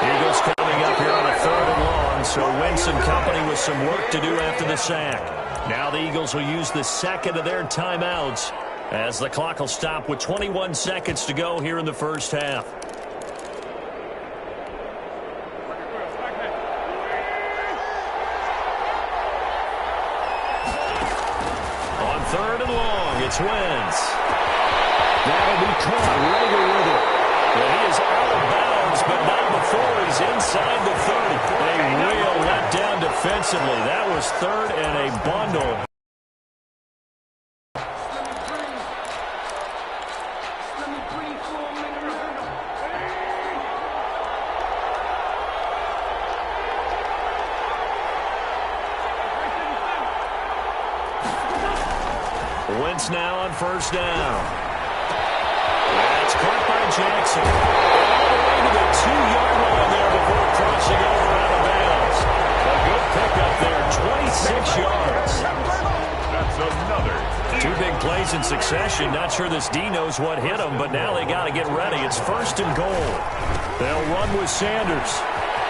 Eagles coming up here on a 3rd and long, so Wentz and company with some work to do after the sack. Now the Eagles will use the 2nd of their timeouts as the clock will stop with 21 seconds to go here in the first half. On 3rd and long, it's Wentz. That'll be caught right with it. Well, he is out of bounds, but not before he's inside the 30. A real letdown defensively. That was 3rd and a bundle. Wentz now on 1st down. That's caught by Jackson. All the way to the 2-yard line there before crossing over out of bounds. A good pickup there, 26 yards. That's another. 2 big plays in succession. Not sure this D knows what hit him, but now they got to get ready. It's 1st and goal. They'll run with Sanders.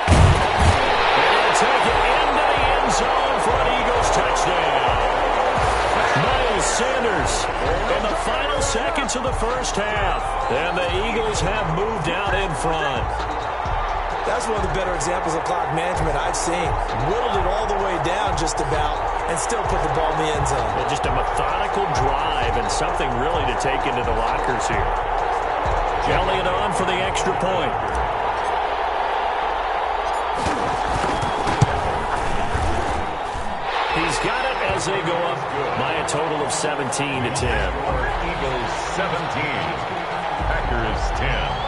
And they'll take it into the end zone for an Eagles touchdown. Sanders in the final seconds of the first half. And the Eagles have moved out in front. That's one of the better examples of clock management I've seen. Whittled it all the way down just about and still put the ball in the end zone. Well, just a methodical drive and something really to take into the lockers here. Elliott on for the extra point. He's got it as they go up by a total of 17 to 10. Eagles 17, Packers 10.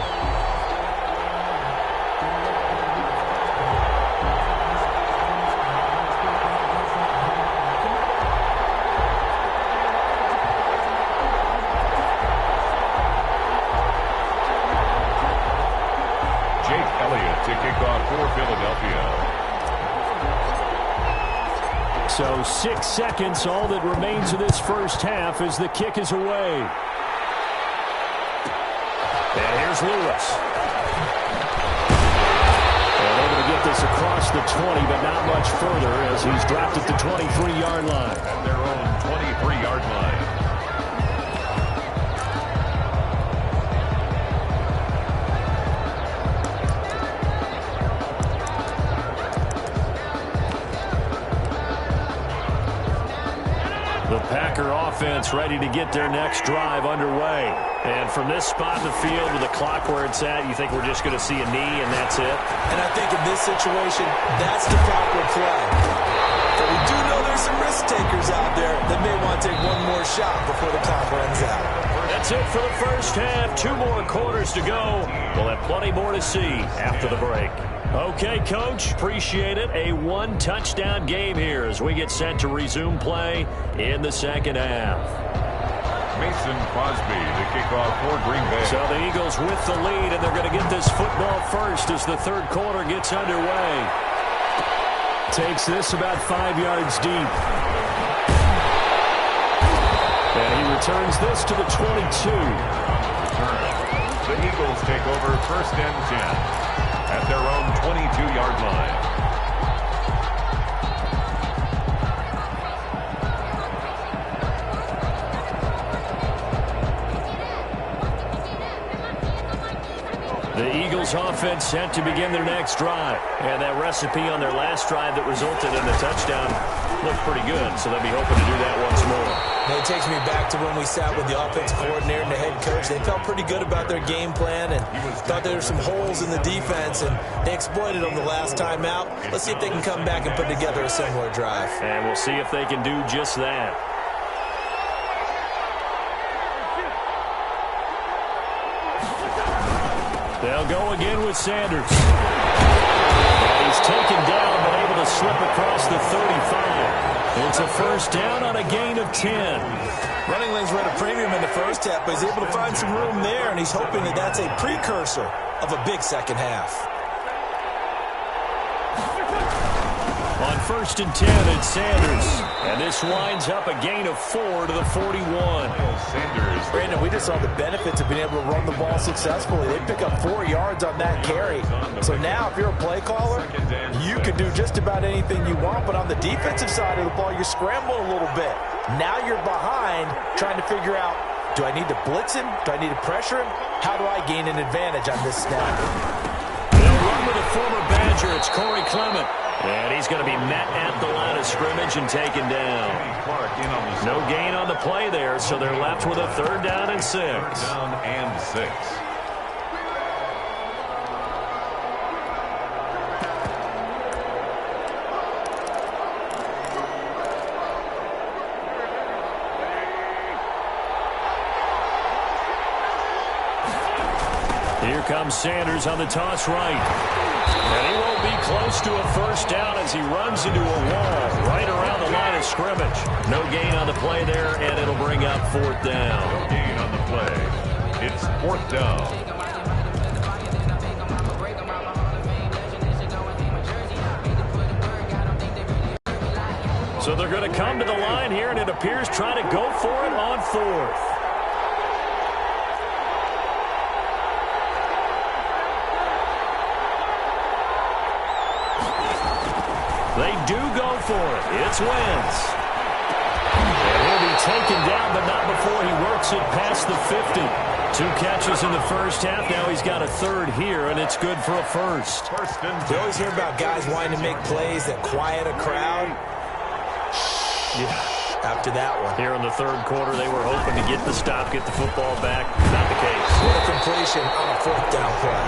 to kick off for Philadelphia. So 6 seconds, all that remains of this first half as the kick is away. And here's Lewis. And able to get this across the 20, but not much further as he's dropped at the 23-yard line. At their own 23-yard line. The Packer offense ready to get their next drive underway. And from this spot in the field with the clock where it's at, you think we're just going to see a knee and that's it? And I think in this situation, that's the proper play. But we do know there's some risk takers out there that may want to take one more shot before the clock runs out. That's it for the first half. 2 more quarters to go. We'll have plenty more to see after the break. Okay, Coach, appreciate it. A 1-touchdown game here as we get set to resume play in the second half. Mason Crosby, the kickoff for Green Bay. So the Eagles with the lead, and they're going to get this football first as the third quarter gets underway. Takes this about 5 yards deep. And he returns this to the 22. The Eagles take over first and 10. At their own 22-yard line. The Eagles offense set to begin their next drive. And that recipe on their last drive that resulted in a touchdown looked pretty good, so they'll be hoping to do that once more. It takes me back to when we sat with the offense coordinator and the head coach. They felt pretty good about their game plan and thought there were some holes in the defense, and they exploited them the last time out. Let's see if they can come back and put together a similar drive. And we'll see if they can do just that. They'll go again with Sanders. And he's taken down, but able to slip across the 35. It's a first down on a gain of 10. Running lanes were at a premium in the first half, but he's able to find some room there, and he's hoping that that's a precursor of a big second half. On first and 10, it's Sanders. And this winds up a gain of 4 to the 41. Sanders. Brandon, we just saw the benefits of being able to run the ball successfully. They pick up 4 yards on that carry. So now, if you're a play caller, you can do just about anything you want. But on the defensive side of the ball, you're scrambling a little bit. Now you're behind, trying to figure out, do I need to blitz him? Do I need to pressure him? How do I gain an advantage on this snap? They'll run with a former Badger. It's Corey Clement. And he's going to be met at the line of scrimmage and taken down. No gain on the play there, so they're left with a third down and 6. Third down and 6. Here comes Sanders on the toss right. And he won't be close to a first down as he runs into a wall right around the line of scrimmage. No gain on the play there, and it'll bring up 4th down. No gain on the play. It's 4th down. So they're going to come to the line here, and it appears trying to go for it on 4th. They do go for it. It's Wentz. And he'll be taken down, but not before he works it past the 50. 2 catches in the first half. Now he's got a third here, and it's good for a first. You always hear about guys wanting to make plays that quiet a crowd. Yeah. After that one. Here in the third quarter, they were hoping to get the stop, get the football back. Not the case. What a completion on a 4th down play.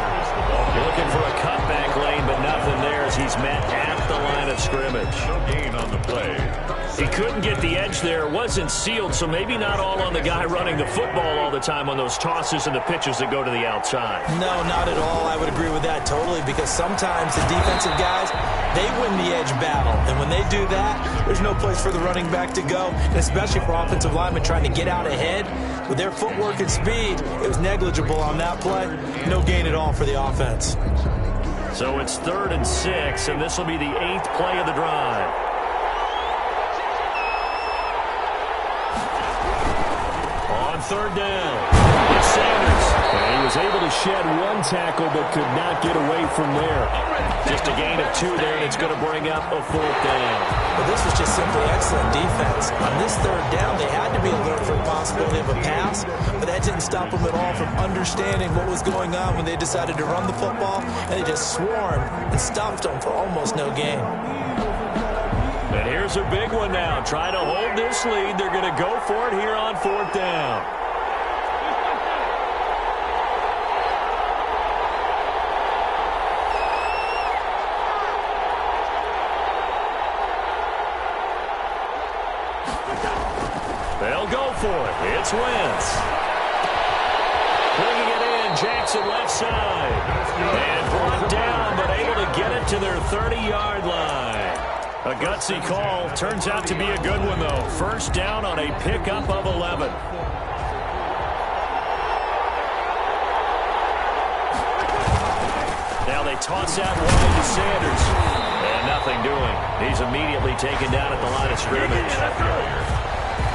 Looking for a cutback lane, but nothing there as he's met at the line of scrimmage. No gain on the play. He couldn't get the edge there. It wasn't sealed, so maybe not all on the guy running the football all the time on those tosses and the pitches that go to the outside. No, not at all. I would agree with that totally, because sometimes the defensive guys, they win the edge battle. And when they do that, there's no place for the running back to go, and especially for offensive linemen trying to get out ahead. With their footwork and speed, it was negligible on that play. No gain at all for the offense. So it's 3rd and 6, and this will be the 8th play of the drive. On 3rd down, it's Sanders. And he was able to shed one tackle but could not get away from there. Just a gain of 2 there, and it's going to bring up a 4th down. Well, this was just simply excellent defense. On this 3rd down, they had to be alert for the possibility of a pass, but that didn't stop them at all from understanding what was going on when they decided to run the football, and they just swarmed and stuffed them for almost no gain. And here's a big one now. Try to hold this lead. They're going to go for it here on 4th down. They'll go for it. It's Wentz. Bringing it in, Jackson left side. And brought down, but able to get it to their 30-yard line. A gutsy call. Turns out to be a good one, though. 1st down on a pickup of 11. Now they toss out wide to Sanders. And nothing doing. He's immediately taken down at the line of scrimmage.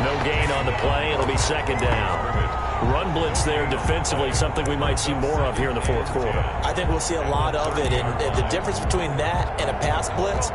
No gain on the play. It'll be 2nd down. Run blitz there defensively, something we might see more of here in the 4th quarter. I think we'll see a lot of it, and the difference between that and a pass blitz,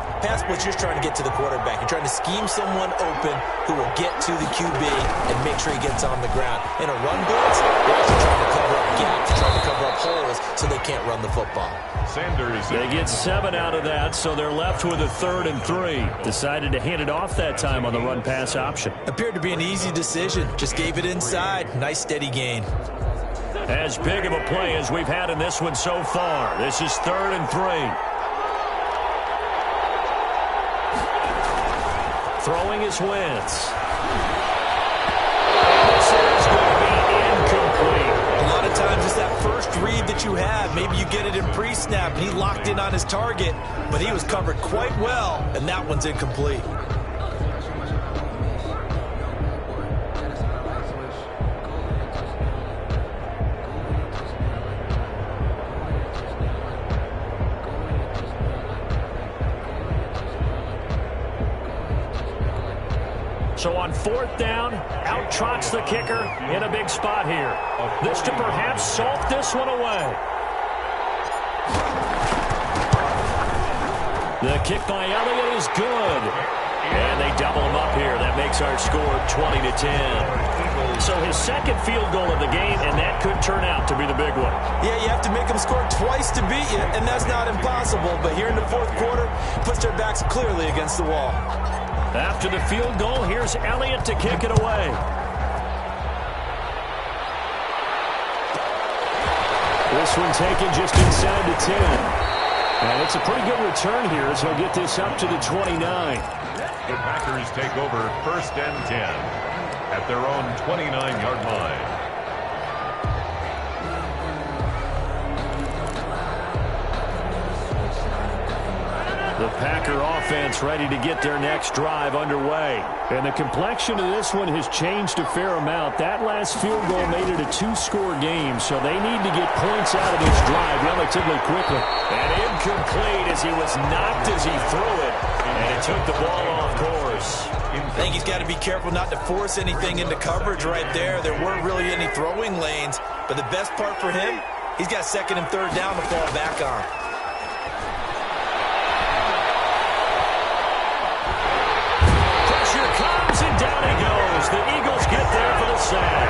you're trying to get to the quarterback. You're trying to scheme someone open who will get to the QB and make sure he gets on the ground. In a run blitz, they're actually trying to cover up gaps, trying to cover up holes so they can't run the football. Sanders. They get 7 out of that, so they're left with a 3rd and 3. Decided to hand it off that time on the run-pass option. Appeared to be an easy decision. Just gave it inside. Nice steady gain. As big of a play as we've had in this one so far. This is 3rd and 3. Throwing is Wentz. This is going to be incomplete. A lot of times it's that first read that you have. Maybe you get it in pre-snap, and he locked in on his target, but he was covered quite well, and that one's incomplete. So on 4th down, out trots the kicker in a big spot here. This to perhaps salt this one away. The kick by Elliott is good. And they double him up here. That makes our score 20-10. So his 2nd field goal of the game, and that could turn out to be the big one. Yeah, you have to make them score twice to beat you, and that's not impossible. But here in the 4th quarter, puts their backs clearly against the wall. After the field goal, here's Elliott to kick it away. This one taken just inside the 10. And it's a pretty good return here as he'll get this up to the 29. The Packers take over 1st and 10 at their own 29-yard line. The Packer offense ready to get their next drive underway. And the complexion of this one has changed a fair amount. That last field goal made it a 2-score game, so they need to get points out of this drive relatively quickly. And incomplete as he was knocked as he threw it. And it took the ball off course. I think he's got to be careful not to force anything into coverage right there. There weren't really any throwing lanes. But the best part for him, he's got 2nd and 3rd down to fall back on. Down he goes. The Eagles get there for the sack.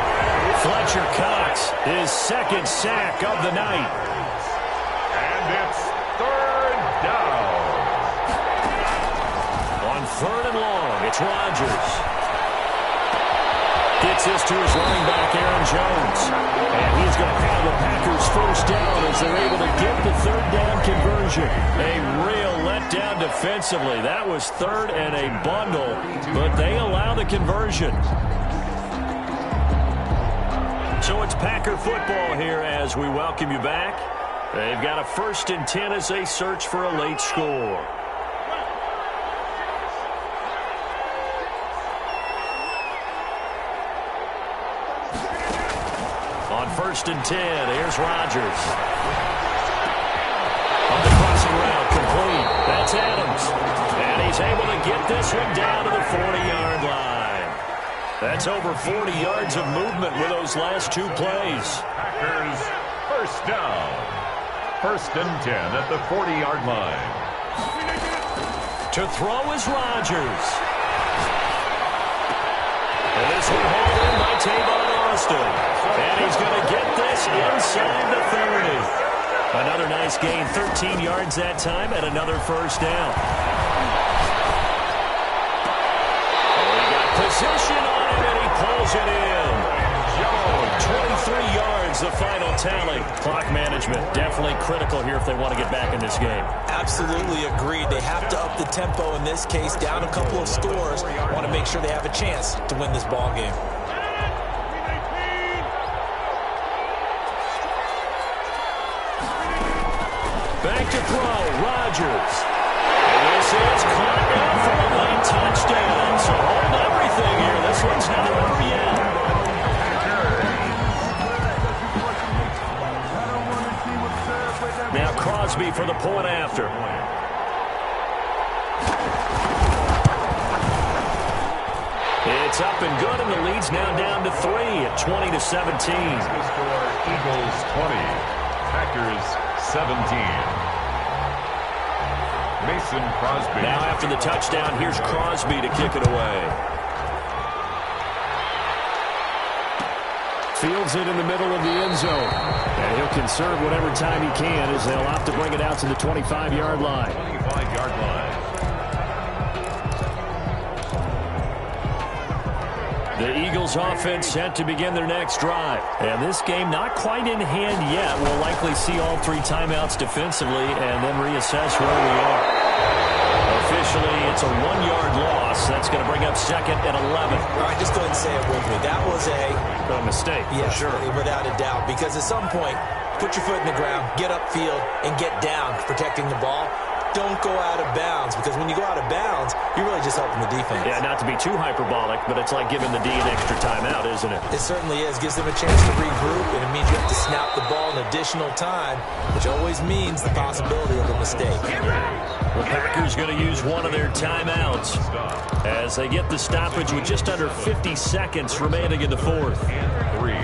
Fletcher Cox, his 2nd sack of the night. And it's 3rd down. On 3rd and long, it's Rodgers. Gets this to his running back, Aaron Jones. And he's going to have the Packers 1st down as they're able to get the 3rd down conversion. A real letdown defensively. That was 3rd and a bundle, but they allow the conversion. So it's Packer football here as we welcome you back. They've got a 1st and 10 as they search for a late score. On 1st and 10, here's Rodgers. On the able to get this one down to the 40-yard line. That's over 40 yards of movement with those last two plays. Packers first down. 1st and 10 at the 40-yard line. To throw is Rodgers. And this one hauled in by Tavon Austin. And he's going to get this inside the 30. Another nice gain, 13 yards that time, and another first down. Oh, he got position on him, and he pulls it in. 23 yards, the final tally. Clock management, definitely critical here if they want to get back in this game. Absolutely agreed. They have to up the tempo in this case, down a couple of scores. Want to make sure they have a chance to win this ball game. Back to throw, Rodgers. And this is caught down for a late touchdown. So hold everything here. This one's not over yet. Now Crosby for the point after. It's up and good, and the lead's now down to 3 at 20-17. Eagles 20, Packers 17. Mason Crosby. Now after the touchdown, here's Crosby to kick it away. Fields it in the middle of the end zone. And he'll conserve whatever time he can as they'll opt to bring it out to the 25-yard line. 25-yard line. The Eagles offense set to begin their next drive. And this game not quite in hand yet. We'll likely see all 3 timeouts defensively and then reassess where we are. Officially, it's a 1-yard loss. That's going to bring up 2nd and 11. All right, just go ahead and say it with me. That was a mistake, yes, for sure. Without a doubt. Because at some point, put your foot in the ground, get upfield, and get down protecting the ball. Don't go out of bounds, because when you go out of bounds, you're really just helping the defense. Yeah, not to be too hyperbolic, but it's like giving the D an extra timeout, isn't it? It certainly is. Gives them a chance to regroup, and it means you have to snap the ball an additional time, which always means the possibility of a mistake. The Packers going to use one of their timeouts as they get the stoppage with just under 50 seconds remaining in the 4th. 3.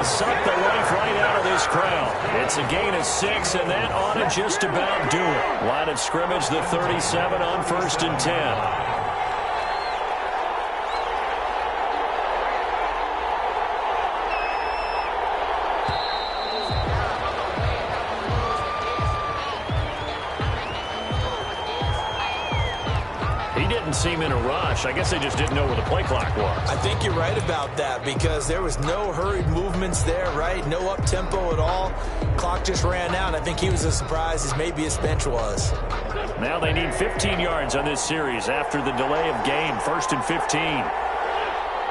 Suck the life right out of this crowd. It's a gain of 6, and that ought to just about do it. Line of scrimmage, the 37 on 1st and 10. Seem in a rush. I guess they just didn't know where the play clock was. I think you're right about that, because there was no hurried movements there, right? No up-tempo at all. Clock just ran out. I think he was as surprised as maybe his bench was. Now they need 15 yards on this series after the delay of game. 1st and 15.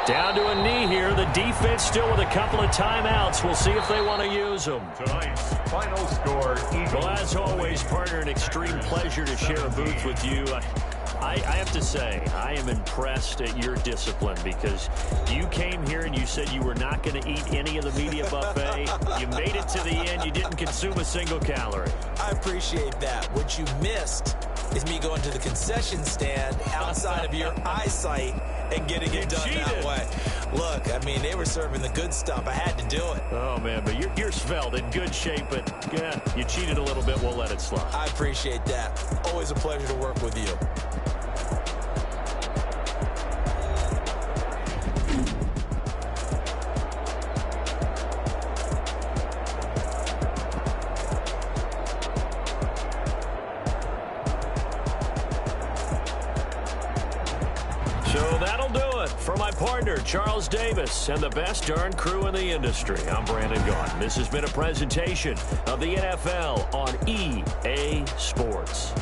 Down to a knee here. The defense still with a couple of timeouts. We'll see if they want to use them. Tonight's final score, Eagles. Well, as always, partner, an extreme pleasure to share a booth with you. I have to say, I am impressed at your discipline, because you came here and you said you were not going to eat any of the media buffet. You made it to the end. You didn't consume a single calorie. I appreciate that. What you missed is me going to the concession stand outside of your eyesight and getting it done that way. Look, I mean, they were serving the good stuff. I had to do it. Oh, man, but you're svelte, in good shape, but yeah, you cheated a little bit. We'll let it slide. I appreciate that. Always a pleasure to work with you. For my partner, Charles Davis, and the best darn crew in the industry, I'm Brandon Gaudin. This has been a presentation of the NFL on EA Sports.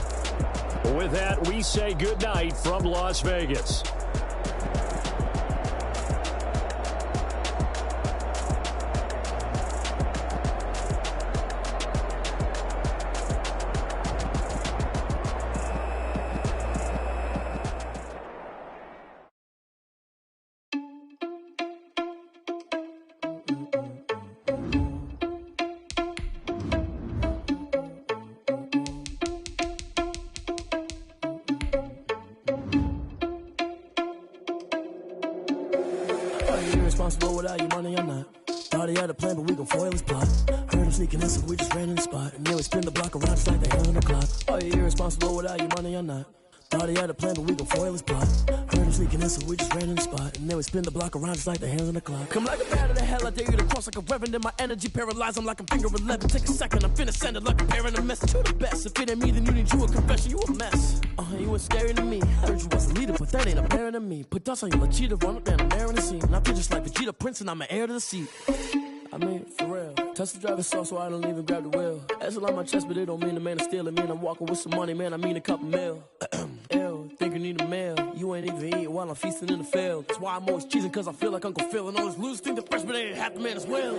With that, we say goodnight from Las Vegas. irresponsible without your money, I'm not. Thought he had a plan, but we gon' foil his plot. Heard him sneaking in, so we just ran in the spot. And then we spin the block around just like the hands on the clock. Oh, you irresponsible without your money, I'm not. Thought he had a plan, but we gon' foil his plot. Heard him sneaking in, so we just ran in the spot. And then we spin the block around just like the hands on the clock. Come like a bat of the hell, I dare you to cross like a reverend. And my energy paralyzed, I'm like I'm finger 11. Take a second, I'm finna send it like a parent, a message to the best. If it ain't me, then you need you a confession, you a mess. You was scary to me. Heard you was a leader, but that ain't apparent to me. Put dust on you, Cheetah, run up down the air in the scene. And I feel just like Vegeta Prince, and I'm an heir to the seat. I mean, for real. Touch the driver's sauce so I don't even grab the wheel. That's on my chest, but it don't mean the man is stealing. Mean I'm walking with some money, man, I mean a couple mil. Ew, think you need a meal. You ain't even eating while I'm feasting in the field. That's why I'm always cheesing, cause I feel like Uncle Phil. And all those losers think the freshman ain't half the man as well.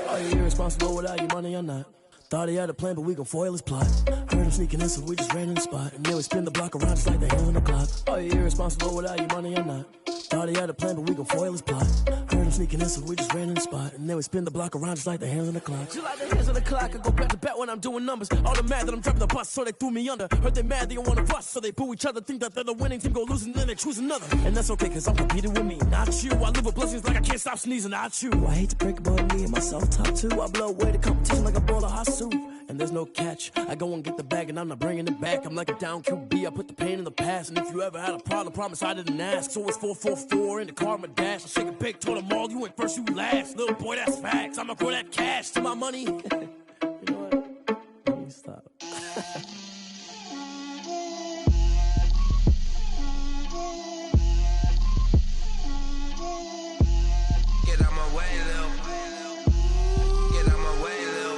Are you irresponsible without your money or not? Thought he had a plan, but we gon' foil his plot. Heard him sneaking in, so we just ran in the spot. And then we spin the block around just like the hands on the clock. Are you irresponsible without your money or not? Thought he had a plan, but we gon' foil his plot. Heard him sneaking in, so we just ran in the spot. And then we spin the block around just like the hands on the clock. Just like the hands on the clock, I go back to back when I'm doing numbers. All the mad that I'm driving the bus, so they threw me under. Heard they mad, they don't wanna bust, so they boo each other. Think that they're the winning team, go losing, then they choose another. And that's okay, cause I'm competing with me, not you. I live with blessings like I can't stop sneezing, not you. I hate to break about me and myself top two. I blow away the competition like a bowl of hot soup. And there's no catch. I go and get the bag and I'm not bringing it back. I'm like a down QB, I put the pain in the past. And if you ever had a problem, promise I didn't ask. So it's 444 in the car, my dash. I shake a big, told them all, you ain't first, you last. Little boy, that's facts. I'ma throw that cash to my money. You know what? Let me stop. Get out my way, Lil. Get out my way, Lil.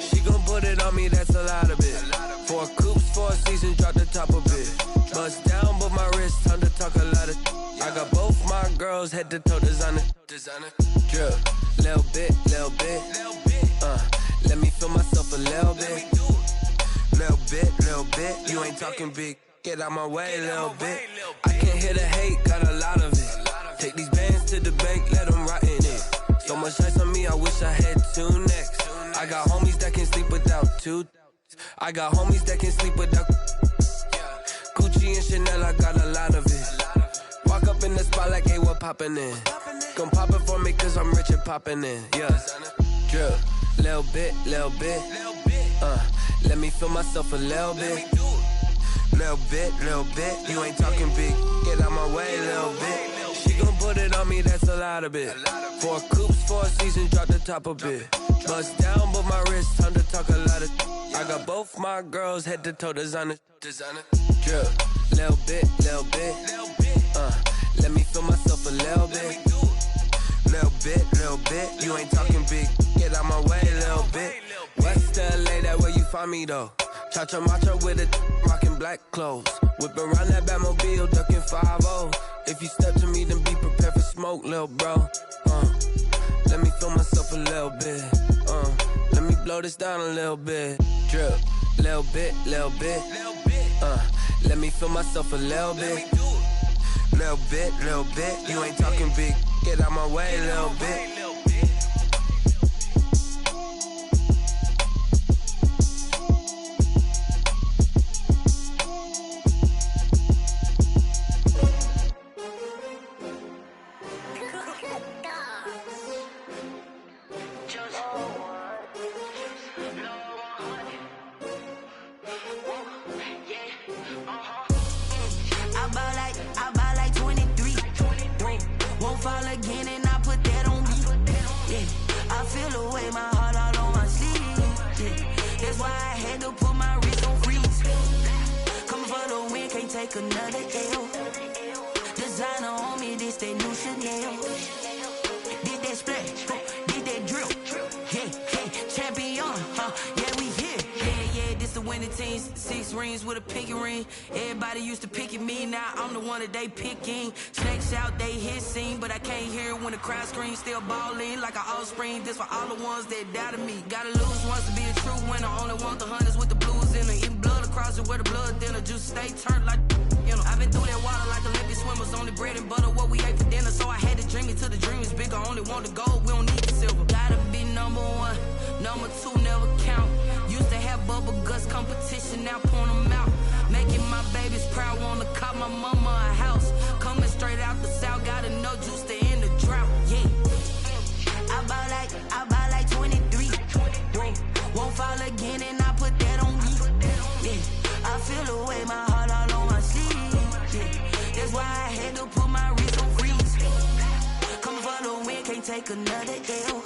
She gon' put it on me, that's a lot of it. 4 coops, 4 seasons, drop the top a bit. Bust down, but my wrist, time to talk a lot of. I got both my girls head to toe designer. Drip, little bit. Let me feel myself a little bit. Little bit. You ain't talking big. Get out my way, little bit. I can't hear the hate, got a lot of it. Take these bands to the bank, let them rot in it. So much ice on me, I wish I had 2 necks. I got homies that can sleep without 2. I got homies that can sleep without Gucci and Chanel, I got a lot of it. Walk up in the spot like, hey, what poppin' in? Come pop it for me, cause I'm rich and poppin' in. Yeah, drip, little bit. Let me feel myself a little bit. Little bit. You ain't talking big. Get out my way, little bit. She gon' put it on me, that's a lot of it. 4 coops, 4 seasons, drop the top a bit. Bust down, but my wrist, time to talk a lot of. I got both my girls head to toe designer. Drip, little bit. Let me feel myself a little bit. Little bit. You ain't talking big. Get out my way, little bit. West LA, that where you find me though. Cha-cha macha with a rockin' black clothes. Whip around that Batmobile, ducking 5-0. If you step to me, then be prepared for smoke, lil' bro. Let me feel myself a little bit. Let me blow this down a little bit. Drip, little bit. Let me feel myself a little bit. Little bit. You ain't talking big. Get out my way, little bit. Another L. Designer on me, this that new Chanel. Did that splash, did that drill. Yeah, champion, yeah, we here. Yeah, this the winning teams. 6 rings with a pinky ring. Everybody used to pick at me, now I'm the one that they picking. Snakes out, they hit scene, but I can't hear it when the crowd screams. Still ballin' like an offspring. This for all the ones that doubted me. Gotta lose once to be a true winner. Only want the hunters with the blues in it. Eating blood across it where the blood thinner. Juice stay turned like. You know, I've been through that water like Olympic swimmers. Only bread and butter, what we ate for dinner. So I had to dream it till the dream is bigger. Only want the gold, we don't need the silver. Gotta be number 1, number 2 never count. Used to have bubble guts competition, now point them out. Making my babies proud, wanna cop my mama a house. Coming straight out the south, gotta know juice to end the drought. Yeah. feel the way, my heart all on my sleeve. Yeah. That's why I had to put my wrist on freeze. Coming for the win, can't take another L.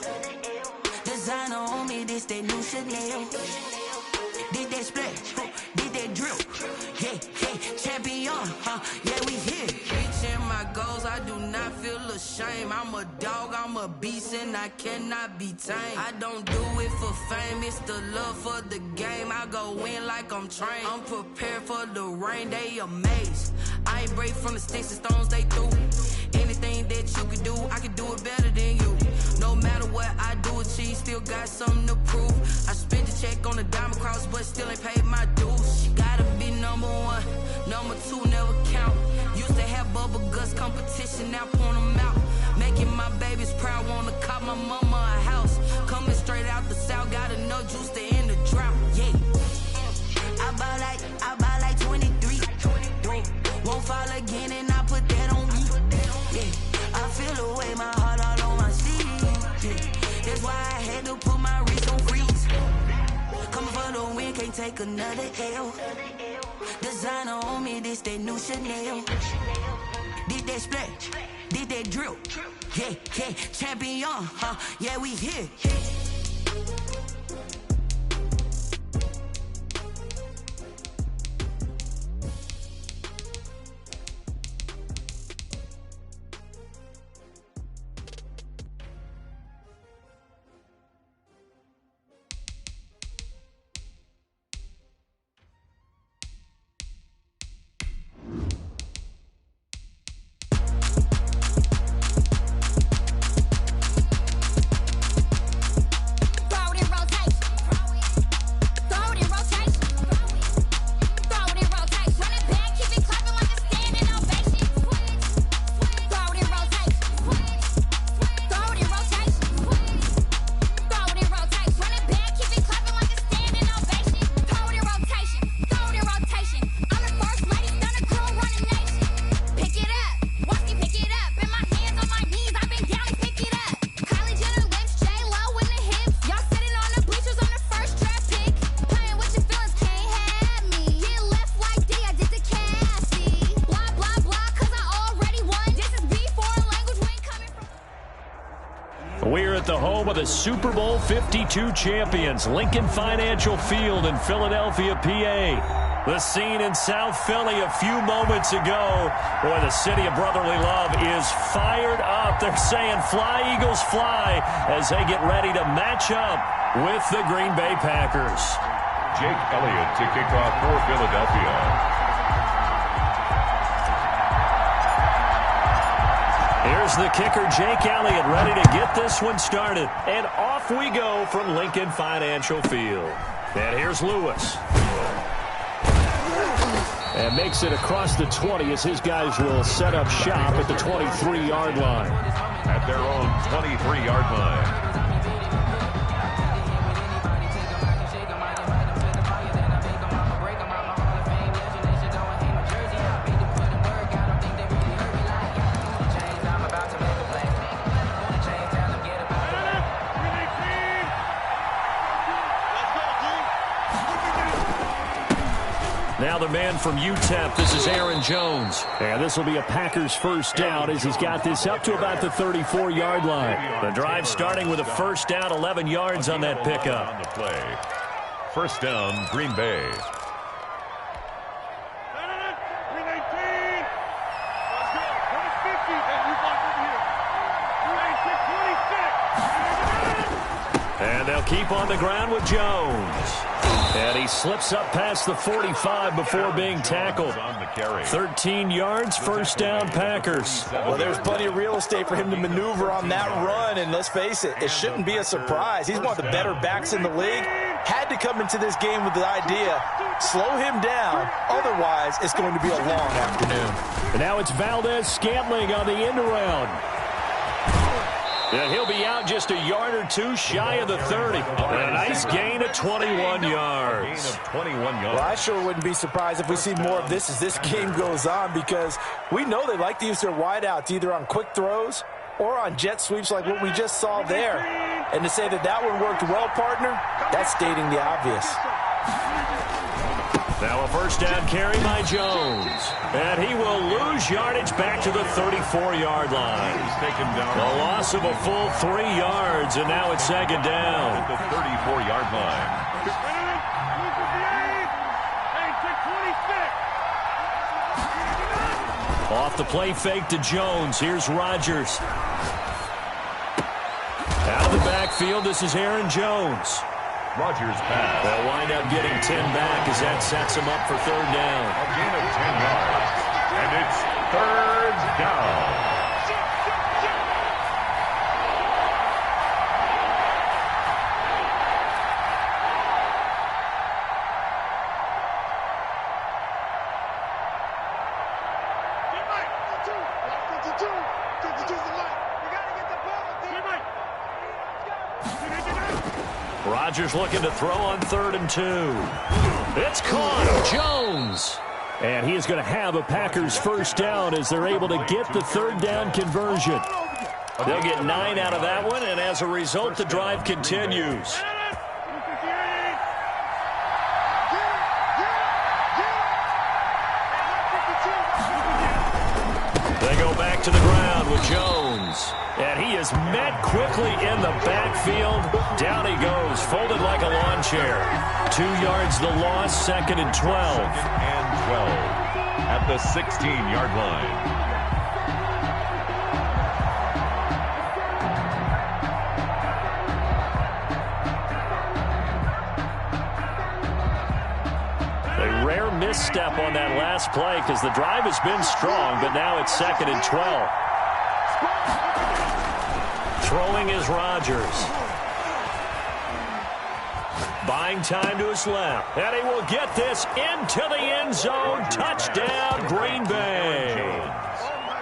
Designer on me, this that new Chanel. Did that splash, did that drill. Yeah, champion, yeah, we here. Reaching my goals, I do not feel ashamed. I'm a dog, I'm a beast, and I cannot be tamed. I don't do it for fame, it's the love for the game. I go in like I'm trained. I'm prepared for the rain, they amazed. I ain't break from the sticks and stones they threw. Anything that you can do, I can do it better than you. No matter what I do, achieve, still got something to prove. I spent the check on the diamond cross, but still ain't paid my dues. She gotta be number one, number two never count. Used to have bubble guts competition, now point them out. Making my babies proud, wanna cop my mama a house. Coming straight out the south, got enough juice to end the drought. Yeah, I buy like 23. Won't fall again, and I put that on me. Yeah, I feel the way, my heart all on my sleeve. Yeah, that's why I had to put my wrist on freeze. Coming for the win, can't take another L. Designer on me, this that new Chanel. Did that splash, did that drill. Yeah, champion, yeah, we here. The home of the Super Bowl 52 champions, Lincoln Financial Field in Philadelphia, PA. The scene in South Philly a few moments ago. Boy, the city of brotherly love is fired up. They're saying fly, Eagles, fly, as they get ready to match up with the Green Bay Packers. Jake Elliott to kick off for Philadelphia. Here's the kicker, Jake Elliott, ready to get this one started. And off we go from Lincoln Financial Field. And here's Lewis. And makes it across the 20 as his guys will set up shop at the 23-yard line. At their own 23-yard line. Now the man from UTEP, this is Aaron Jones. And this will be a Packers first down as he's got this up to about the 34-yard line. The drive starting with a first down, 11 yards on that pickup. On the play. First down, Green Bay. And they'll keep on the ground with Jones. And he slips up past the 45 before being tackled. 13 yards, first down, Packers. Well, there's plenty of real estate for him to maneuver on that run, and let's face it, it shouldn't be a surprise. He's one of the better backs in the league. Had to come into this game with the idea, slow him down, otherwise it's going to be a long afternoon. And now it's Valdez-Scantling on the end around. And he'll be out just a yard or two shy of the 30. A nice gain of 21 yards. Well, I sure wouldn't be surprised if we see more of this as this game goes on, because we know they like to use their wideouts either on quick throws or on jet sweeps like what we just saw there. And to say that that one worked well, partner, that's stating the obvious. Now a first down carry by Jones. And he will lose yardage back to the 34-yard line. He's taken down. A loss of a full 3 yards, and now it's second down. At the 34-yard line. Off the play fake to Jones. Here's Rodgers. Out of the backfield, this is Aaron Jones. Rodgers pass. They'll wind up getting 10 back as that sets him up for third down. A gain of 10 yards. And it's third down. Rodgers looking to throw on 3rd and 2. It's caught. Jones. And he is going to have a Packers first down as they're able to get the third down conversion. They'll get 9 out of that one, and as a result, the drive continues. They go back to the ground with Jones. And he is met quickly in the backfield. Down he goes, folded like a lawn chair. 2 yards the loss, 2nd and 12. 2nd and 12 at the 16-yard line. A rare misstep on that last play because the drive has been strong, but now it's 2nd and 12. Throwing is Rodgers. Buying time to his left. And he will get this into the end zone. Touchdown, Green Bay.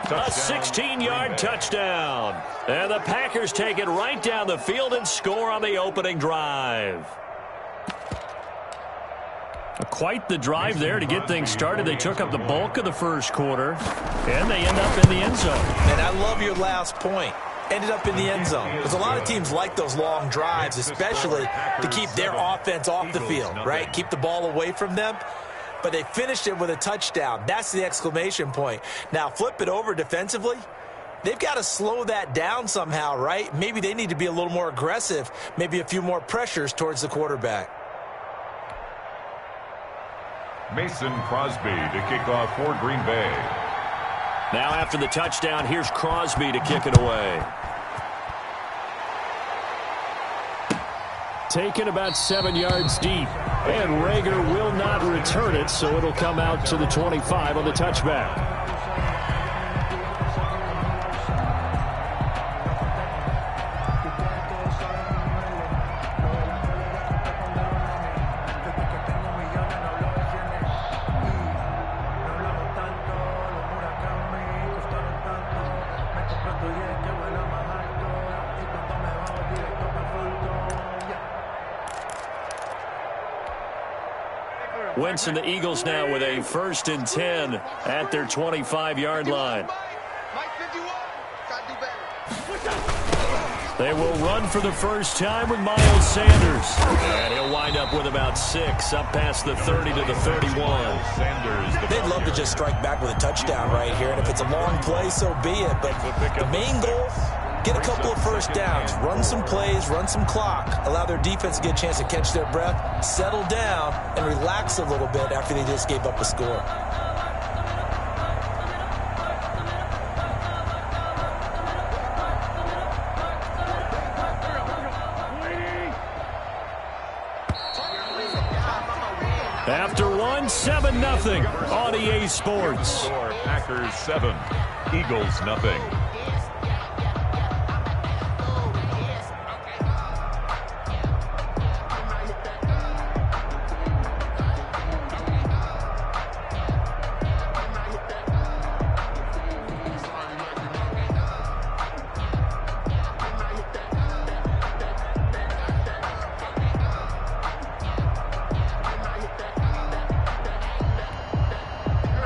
A 16-yard touchdown. And the Packers take it right down the field and score on the opening drive. Quite the drive there to get things started. They took up the bulk of the first quarter, and they end up in the end zone. And I love your last point. Ended up in the end zone. Because a lot of teams like those long drives, especially to keep their offense off the field, right? Keep the ball away from them. But they finished it with a touchdown. That's the exclamation point. Now, flip it over defensively. They've got to slow that down somehow, right? Maybe they need to be a little more aggressive. Maybe a few more pressures towards the quarterback. Mason Crosby to kick off for Green Bay. Now after the touchdown, here's Crosby to kick it away. Taken about 7 yards deep. And Rager will not return it, so it'll come out to the 25 on the touchback. Winston, the Eagles now with a 1st and 10 at their 25-yard line. They will run for the first time with Miles Sanders. And he'll wind up with about 6 up past the 30 to the 31. They'd love to just strike back with a touchdown right here. And if it's a long play, so be it. But the main goal, get a couple of first downs, run some plays, run some clock, allow their defense to get a chance to catch their breath, settle down, and relax a little bit after they just gave up a score. After one, 7-0 on EA Sports. Packers 7, Eagles nothing.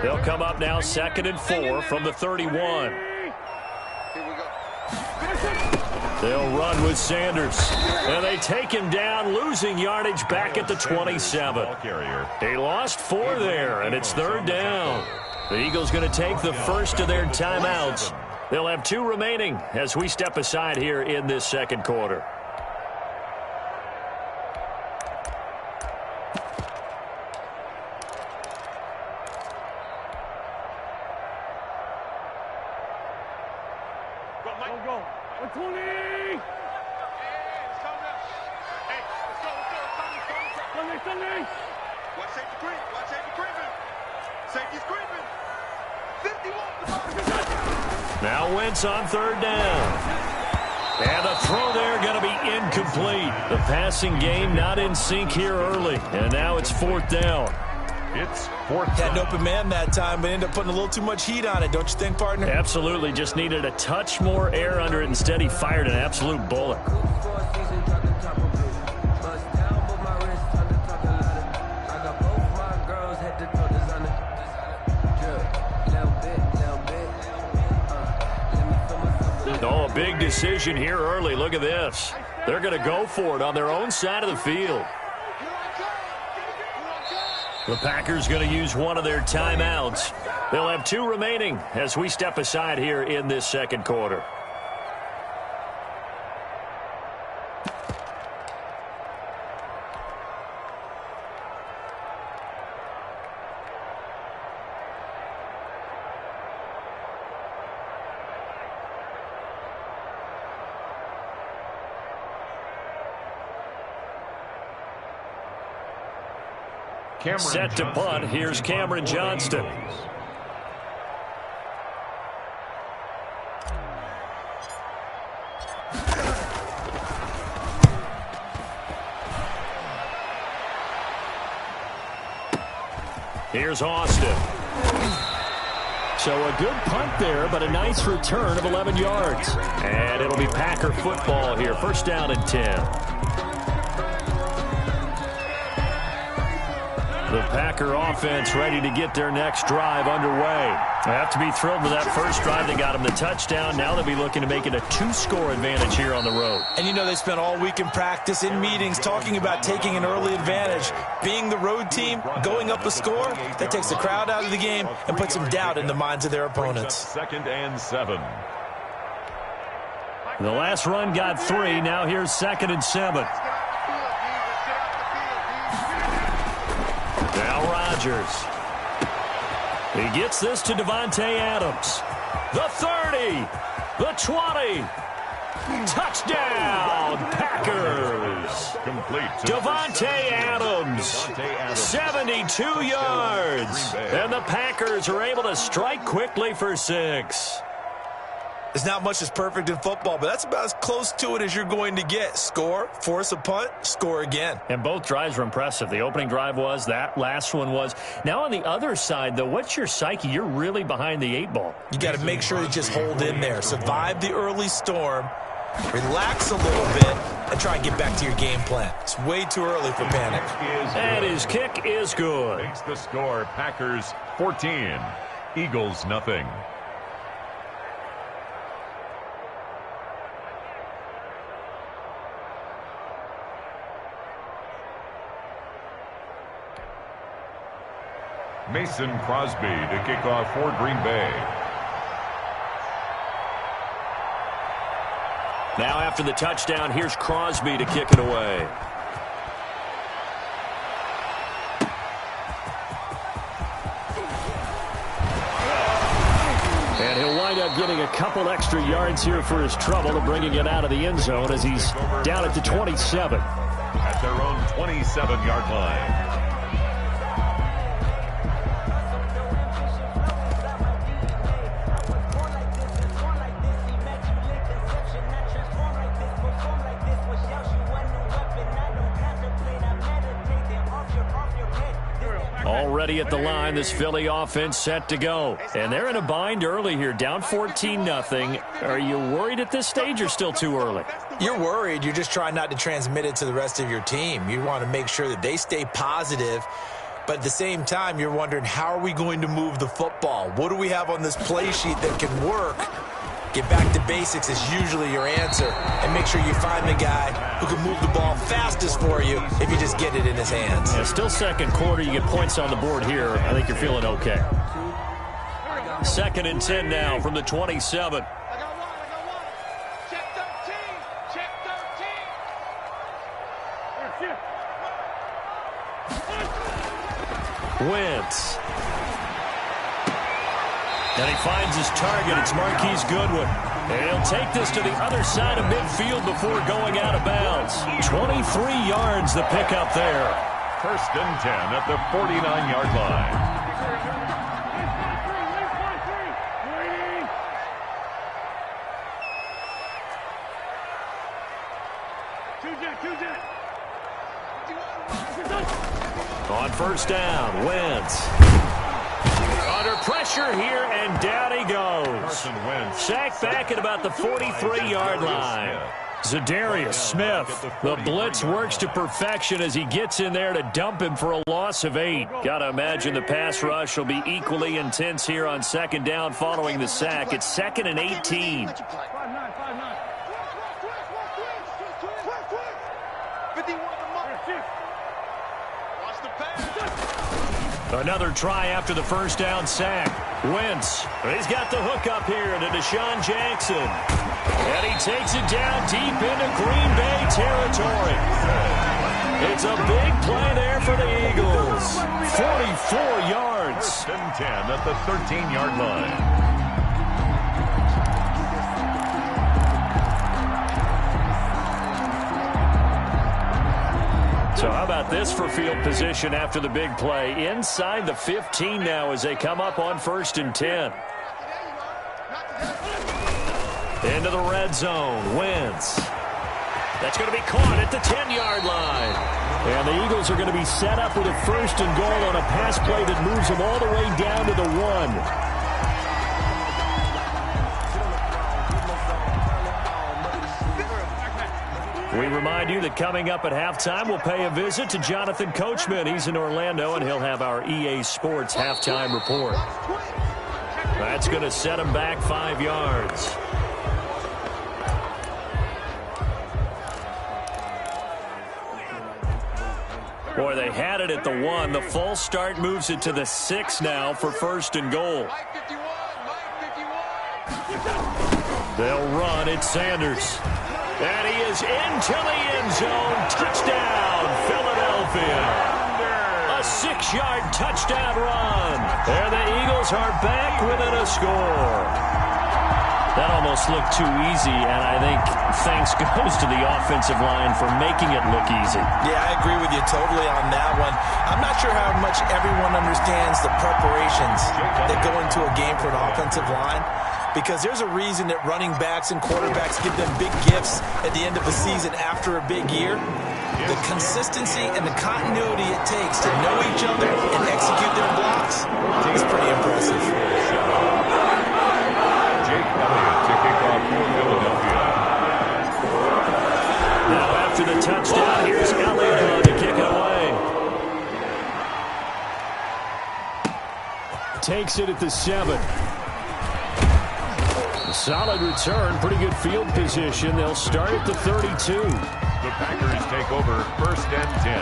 They'll come up now 2nd and 4 from the 31. They'll run with Sanders. And they take him down, losing yardage back at the 27. He lost 4 there, and it's 3rd down. The Eagles going to take the first of their timeouts. They'll have 2 remaining as we step aside here in this second quarter. Now Wentz on 3rd down. And the throw there going to be incomplete. The passing game not in sync here early. And now it's 4th down. It's 4th down. Had an open man that time, but ended up putting a little too much heat on it, don't you think, partner? Absolutely. Just needed a touch more air under it. Instead, he fired an absolute bullet. Oh, a big decision here early. Look at this. They're going to go for it on their own side of the field. The Packers going to use one of their timeouts. They'll have 2 remaining as we step aside here in this second quarter. Set to punt. Here's Cameron Johnston. Here's Austin. So a good punt there, but a nice return of 11 yards. And it'll be Packer football here. 1st down and 10. The Packer offense ready to get their next drive underway. They have to be thrilled with that first drive. They got them the touchdown. Now they'll be looking to make it a 2-score advantage here on the road. And you know they spent all week in practice, in meetings, talking about taking an early advantage. Being the road team, going up a score, that takes the crowd out of the game and puts some doubt in the minds of their opponents. 2nd and 7. The last run got 3. Now here's 2nd and 7. Now Rodgers. He gets this to Davante Adams. The 30. The 20. Touchdown, Packers. Complete. Davante Adams. 72 yards. And the Packers are able to strike quickly for 6. There's not much that's perfect in football, but that's about as close to it as you're going to get. Score, force a punt, score again. And both drives were impressive. The opening drive was, that last one was. Now on the other side, though, what's your psyche? You're really behind the 8 ball. You got to make sure to just hold in there. Survive the early storm, relax a little bit, and try and get back to your game plan. It's way too early for panic. And his kick is good. Makes the score Packers 14, Eagles nothing. Mason Crosby to kick off for Green Bay. Now after the touchdown, here's Crosby to kick it away. And he'll wind up getting a couple extra yards here for his trouble and bringing it out of the end zone as he's down at the 27. At their own 27-yard line. Already at the line, this Philly offense set to go. And they're in a bind early here, down 14-0. Are you worried at this stage or still too early? You're worried. You're just trying not to transmit it to the rest of your team. You want to make sure that they stay positive. But at the same time, you're wondering, how are we going to move the football? What do we have on this play sheet that can work? Get back to basics is usually your answer. And make sure you find the guy who can move the ball fastest for you if you just get it in his hands. Yeah, still second quarter. You get points on the board here. I think you're feeling okay. 2nd and 10 now from the 27. Wentz. And he finds his target. It's Marquise Goodwin. And he'll take this to the other side of midfield before going out of bounds. 23 yards the pickup there. 1st and 10 at the 49-yard line. On 1st down, Wentz. Under pressure here, and down he goes. Sacked back at about the 43-yard line. Zadarius Smith. The blitz works to perfection as he gets in there to dump him for a loss of 8. Got to imagine the pass rush will be equally intense here on 2nd down following the sack. It's 2nd and 18. Another try after the 1st down sack. Wentz. He's got the hook up here to Deshaun Jackson. And he takes it down deep into Green Bay territory. It's a big play there for the Eagles. 44 yards. 1st and 10 at the 13-yard line. So how about this for field position after the big play? Inside the 15 now as they come up on 1st and 10. Into the red zone. Wentz. That's going to be caught at the 10-yard line. And the Eagles are going to be set up with a 1st and goal on a pass play that moves them all the way down to the 1. We remind you that coming up at halftime, we'll pay a visit to Jonathan Coachman. He's in Orlando, and he'll have our EA Sports halftime report. That's going to set him back 5 yards. Boy, they had it at the 1. The false start moves it to the 6 now for 1st and goal. They'll run. It's Sanders. And he is into the end zone. Touchdown, Philadelphia. A 6-yard touchdown run. And the Eagles are back within a score. That almost looked too easy, and I think thanks goes to the offensive line for making it look easy. Yeah, I agree with you totally on that one. I'm not sure how much everyone understands the preparations that go into a game for an offensive line, because there's a reason that running backs and quarterbacks give them big gifts at the end of the season after a big year. The consistency and the continuity it takes to know each other and execute their blocks is pretty impressive. Now after the touchdown, here's Elliott to kick it away. Takes it at the 7. Solid return, pretty good field position. They'll start at the 32. The Packers take over 1st and 10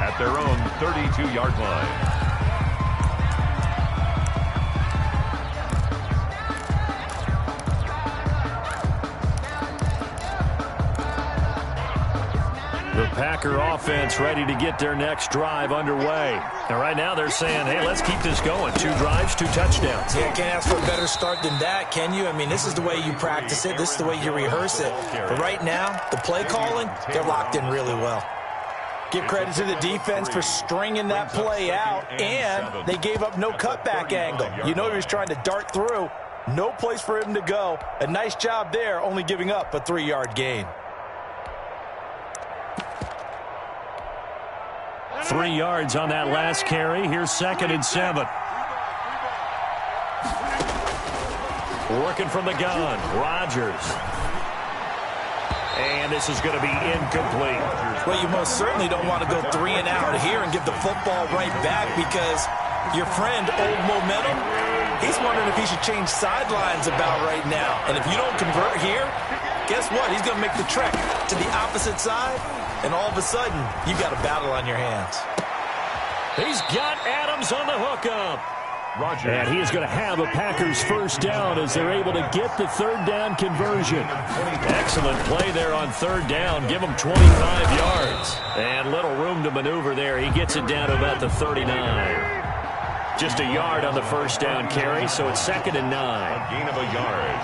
at their own 32-yard line. The Packer offense ready to get their next drive underway. And right now they're saying, hey, let's keep this going. 2 drives, 2 touchdowns. Yeah, can't ask for a better start than that, can you? I mean, this is the way you practice it. This is the way you rehearse it. But right now, the play calling, they're locked in really well. Give credit to the defense for stringing that play out, and they gave up no cutback angle. You know he was trying to dart through. No place for him to go. A nice job there, only giving up a 3-yard gain. 3 yards on that last carry. Here's 2nd and 7. Working from the gun. Rodgers. And this is going to be incomplete. Well, you most certainly don't want to go 3 and out here and give the football right back, because your friend, Old Momentum, He's wondering if he should change sidelines about right now. And if you don't convert here, guess what? He's going to make the trek to the opposite side, and all of a sudden, you got a battle on your hands. He's got Adams on the hookup. Roger. And he is going to have a Packers first down as they're able to get the third down conversion. Excellent play there on third down. Give him 25 yards. And little room to maneuver there. He gets it down to about the 39. Just a yard on the first down carry, so it's 2nd and 9. A gain of a yard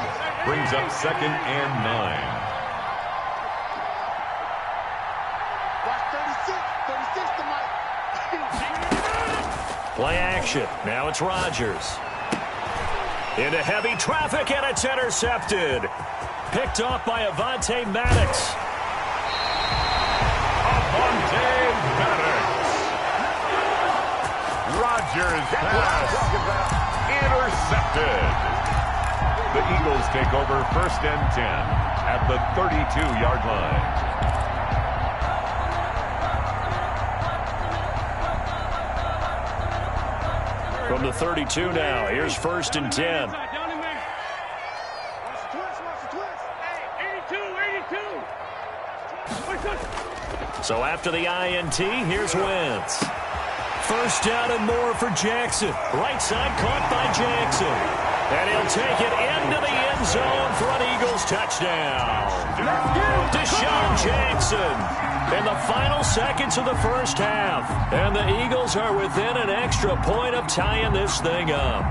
brings up 2nd and 9. Play action. Now it's Rodgers. Into heavy traffic, and it's intercepted. Picked off by Avonte Maddox. Avonte Maddox. Rodgers pass. Intercepted. The Eagles take over 1st and 10 at the 32-yard line. From the 32 now, here's 1st and 10. So after the INT, here's Wentz. First down and more for Jackson. Right side caught by Jackson. And he'll take it into the end zone for an Eagles touchdown. Deshaun Jackson in the final seconds of the first half. And the Eagles are within an extra point of tying this thing up.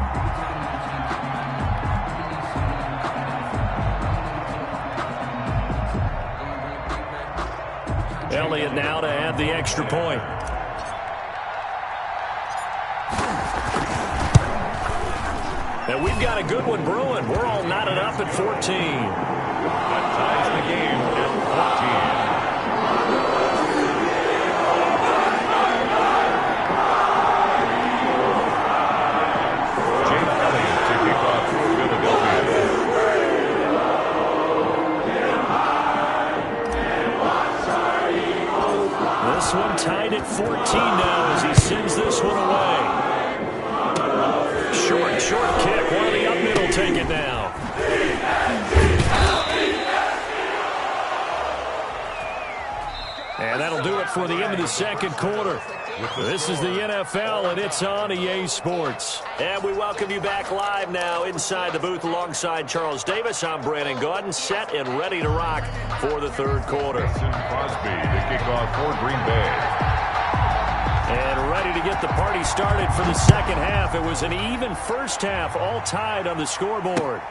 Elliott now to add the extra point. And we've got a good one brewing. We're all knotted up at 14. That ties the game at 14. This one tied at 14 now as he sends this one away. Short kick. One of the up middle take it now. And that'll do it for the end of the second quarter. This is the NFL, and it's on EA Sports. And we welcome you back live now inside the booth alongside Charles Davis. I'm Brandon Gaudin, set and ready to rock for the third quarter. Crosby to kick off for Green Bay. And ready to get the party started for the second half. It was an even first half, all tied on the scoreboard.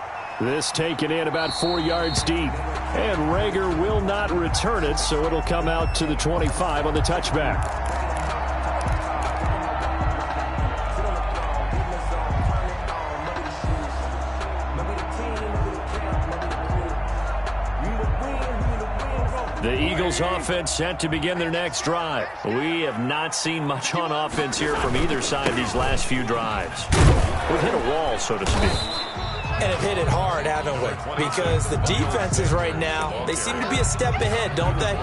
This taken in about 4 yards deep. And Rager will not return it, so it'll come out to the 25 on the touchback. The Eagles offense set to begin their next drive. We have not seen much on offense here from either side these last few drives. We've hit a wall, so to speak. And have hit it hard, haven't we? Because the defenses right now, they seem to be a step ahead, don't they?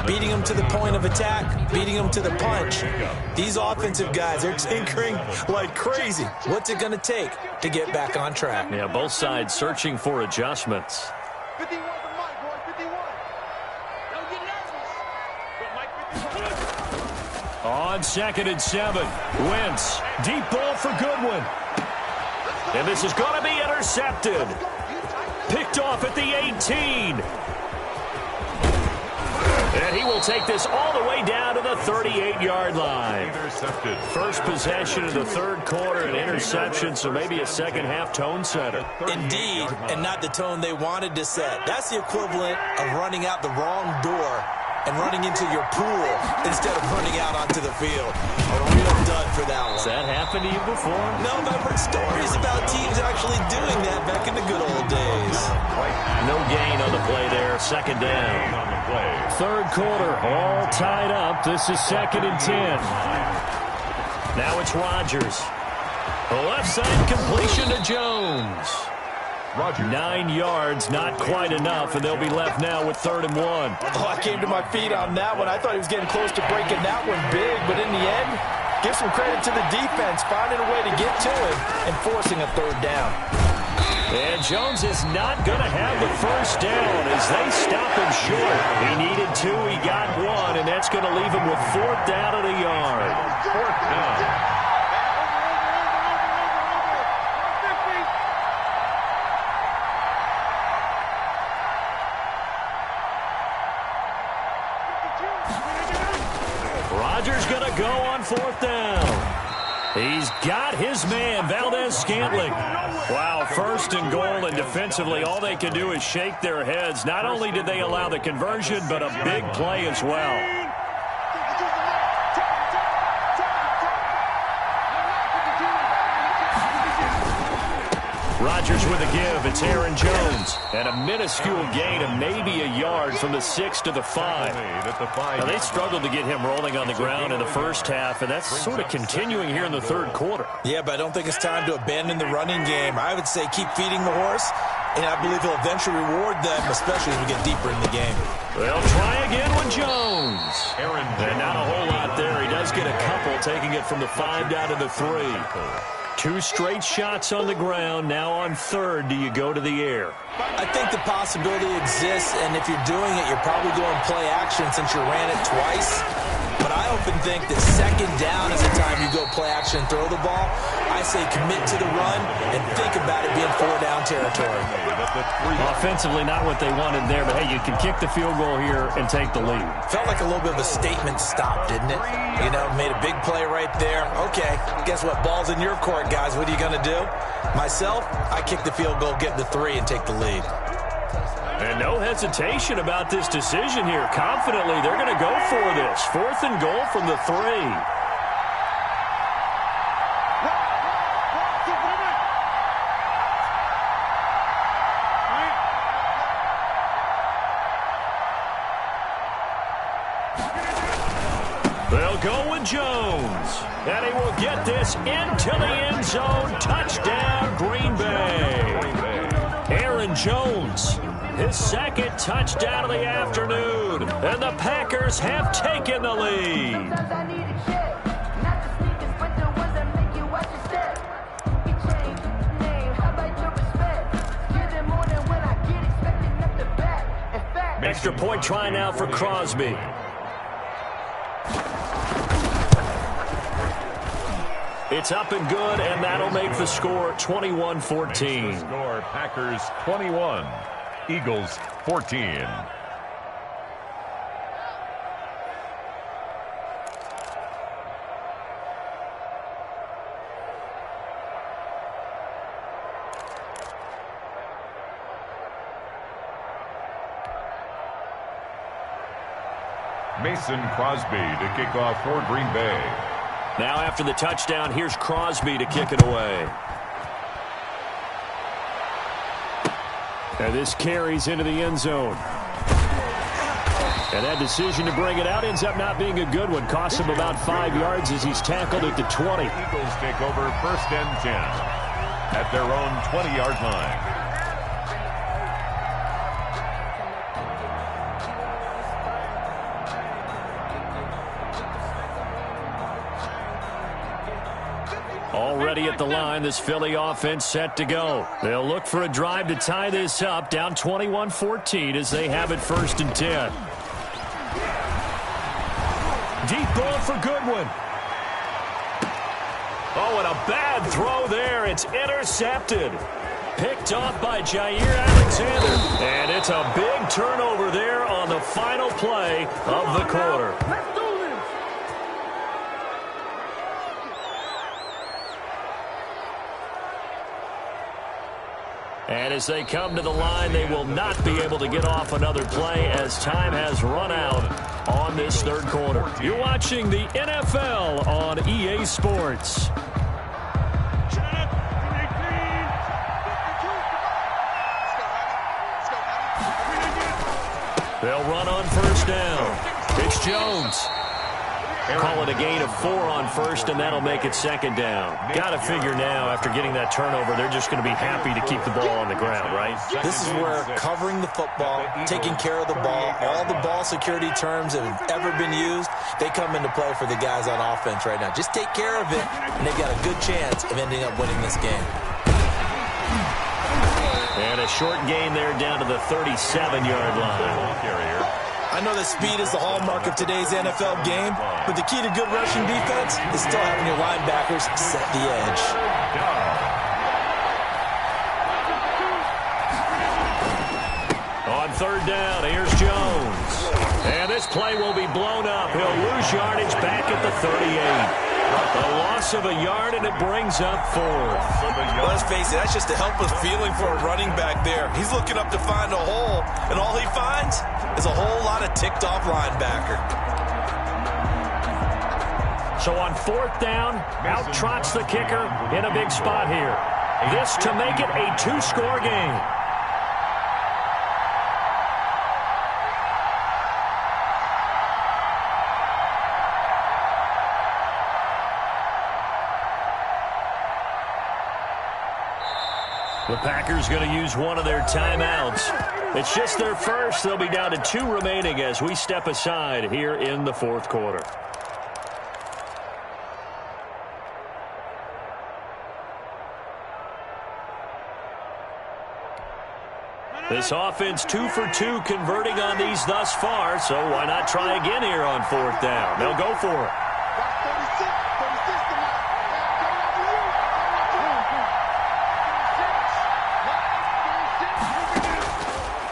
Beating them to the point of attack, beating them to the punch. These offensive guys are tinkering like crazy. What's it going to take to get back on track? Yeah, both sides searching for adjustments. 51 for Mike, boy, 51. Don't get nervous. On 2nd and 7, Wentz, deep ball for Goodwin. And this is going to be intercepted. Picked off at the 18. And he will take this all the way down to the 38-yard line. Intercepted. First possession of the third quarter, an interception, so maybe a second-half tone setter. Indeed, and not the tone they wanted to set. That's the equivalent of running out the wrong door and running into your pool instead of running out onto the field. A real dud for that one. Has that happened to you before? No, but I've heard stories about teams actually doing that back in the good old days. No gain on the play there. Second down. On the play. Third quarter, all tied up. This is 2nd and 10. Now it's Rodgers. A left side completion to Jones. 9 yards, not quite enough, and they'll be left now with 3rd and 1. Oh, I came to my feet on that one. I thought he was getting close to breaking that one big, but in the end, Give some credit to the defense, finding a way to get to him and forcing a third down. And Jones is not going to have the first down as they stop him short. He needed 2, he got 1, and that's going to leave him with 4th down and a yard. 4th down. Rodgers going to go on 4th down. He's got his man, Valdez-Scantling. Wow, 1st and goal, and defensively all they can do is shake their heads. Not only did they allow the conversion, but a big play as well. Rodgers with a give. It's Aaron Jones. And a minuscule gain of maybe a yard from the 6 to the 5. Now, they struggled to get him rolling on the ground in the first half, and that's sort of continuing here in the 3rd quarter. Yeah, but I don't think it's time to abandon the running game. I would say keep feeding the horse, and I believe he'll eventually reward them, especially as we get deeper in the game. They'll try again with Jones. And not a whole lot there. He does get a couple, taking it from the 5 down to the 3. 2 straight shots on the ground. Now on 3rd, do you go to the air? I think the possibility exists, and if you're doing it, you're probably going play action since you ran it twice. But I often think that 2nd down is the time you go play action and throw the ball. I say commit to the run and think about it being 4-down territory. Offensively, not what they wanted there, but hey, you can kick the field goal here and take the lead. Felt like a little bit of a statement stop, didn't it? You know, made a big play right there. Okay, guess what? Ball's in your court, guys. What are you going to do? Myself, I kick the field goal, get the 3, and take the lead. And no hesitation about this decision here. Confidently, they're going to go for this. 4th and goal from the 3. They'll go with Jones. And he will get this into the end zone. Touchdown, Green Bay. Aaron Jones. His 2nd touchdown of the afternoon. And the Packers have taken the lead. Extra point try now for Crosby. It's up and good, and that'll make the score 21-14. Score, Packers 21. Eagles 14. Mason Crosby to kick off for Green Bay. Now after the touchdown, here's Crosby to kick it away. And this carries into the end zone. And that decision to bring it out ends up not being a good one. Costs him about 5 yards as he's tackled at the 20. Eagles take over 1st and 10 at their own 20-yard line. Already at the line, this Philly offense set to go. They'll look for a drive to tie this up, down 21-14 as they have it 1st and 10. Deep ball for Goodwin. Oh, and a bad throw there. It's intercepted. Picked off by Jair Alexander. And it's a big turnover there on the final play of the quarter. And as they come to the line, they will not be able to get off another play as time has run out on this 3rd quarter. You're watching the NFL on EA Sports. They'll run on 1st down. It's Jones. Call it a gain of 4 on first, and that'll make it second down. Got to figure now, after getting that turnover, they're just going to be happy to keep the ball on the ground, right? This is where covering the football, taking care of the ball, all the ball security terms that have ever been used, they come into play for the guys on offense right now. Just take care of it, and they've got a good chance of ending up winning this game. And a short gain there down to the 37-yard line. I know that speed is the hallmark of today's NFL game, but the key to good rushing defense is still having your linebackers set the edge. On third down, here's Jones. And this play will be blown up. He'll lose yardage back at the 38. A loss of a yard, and it brings up 4. Let's face it, that's just a helpless feeling for a running back there. He's looking up to find a hole, and all he finds is a whole lot of ticked-off linebacker. So on fourth down, out trots the kicker in a big spot here. This to make it a 2-score game. The Packers going to use one of their timeouts. It's just their first. They'll be down to 2 remaining as we step aside here in the fourth quarter. This offense 2 for 2 converting on these thus far, so why not try again here on fourth down? They'll go for it.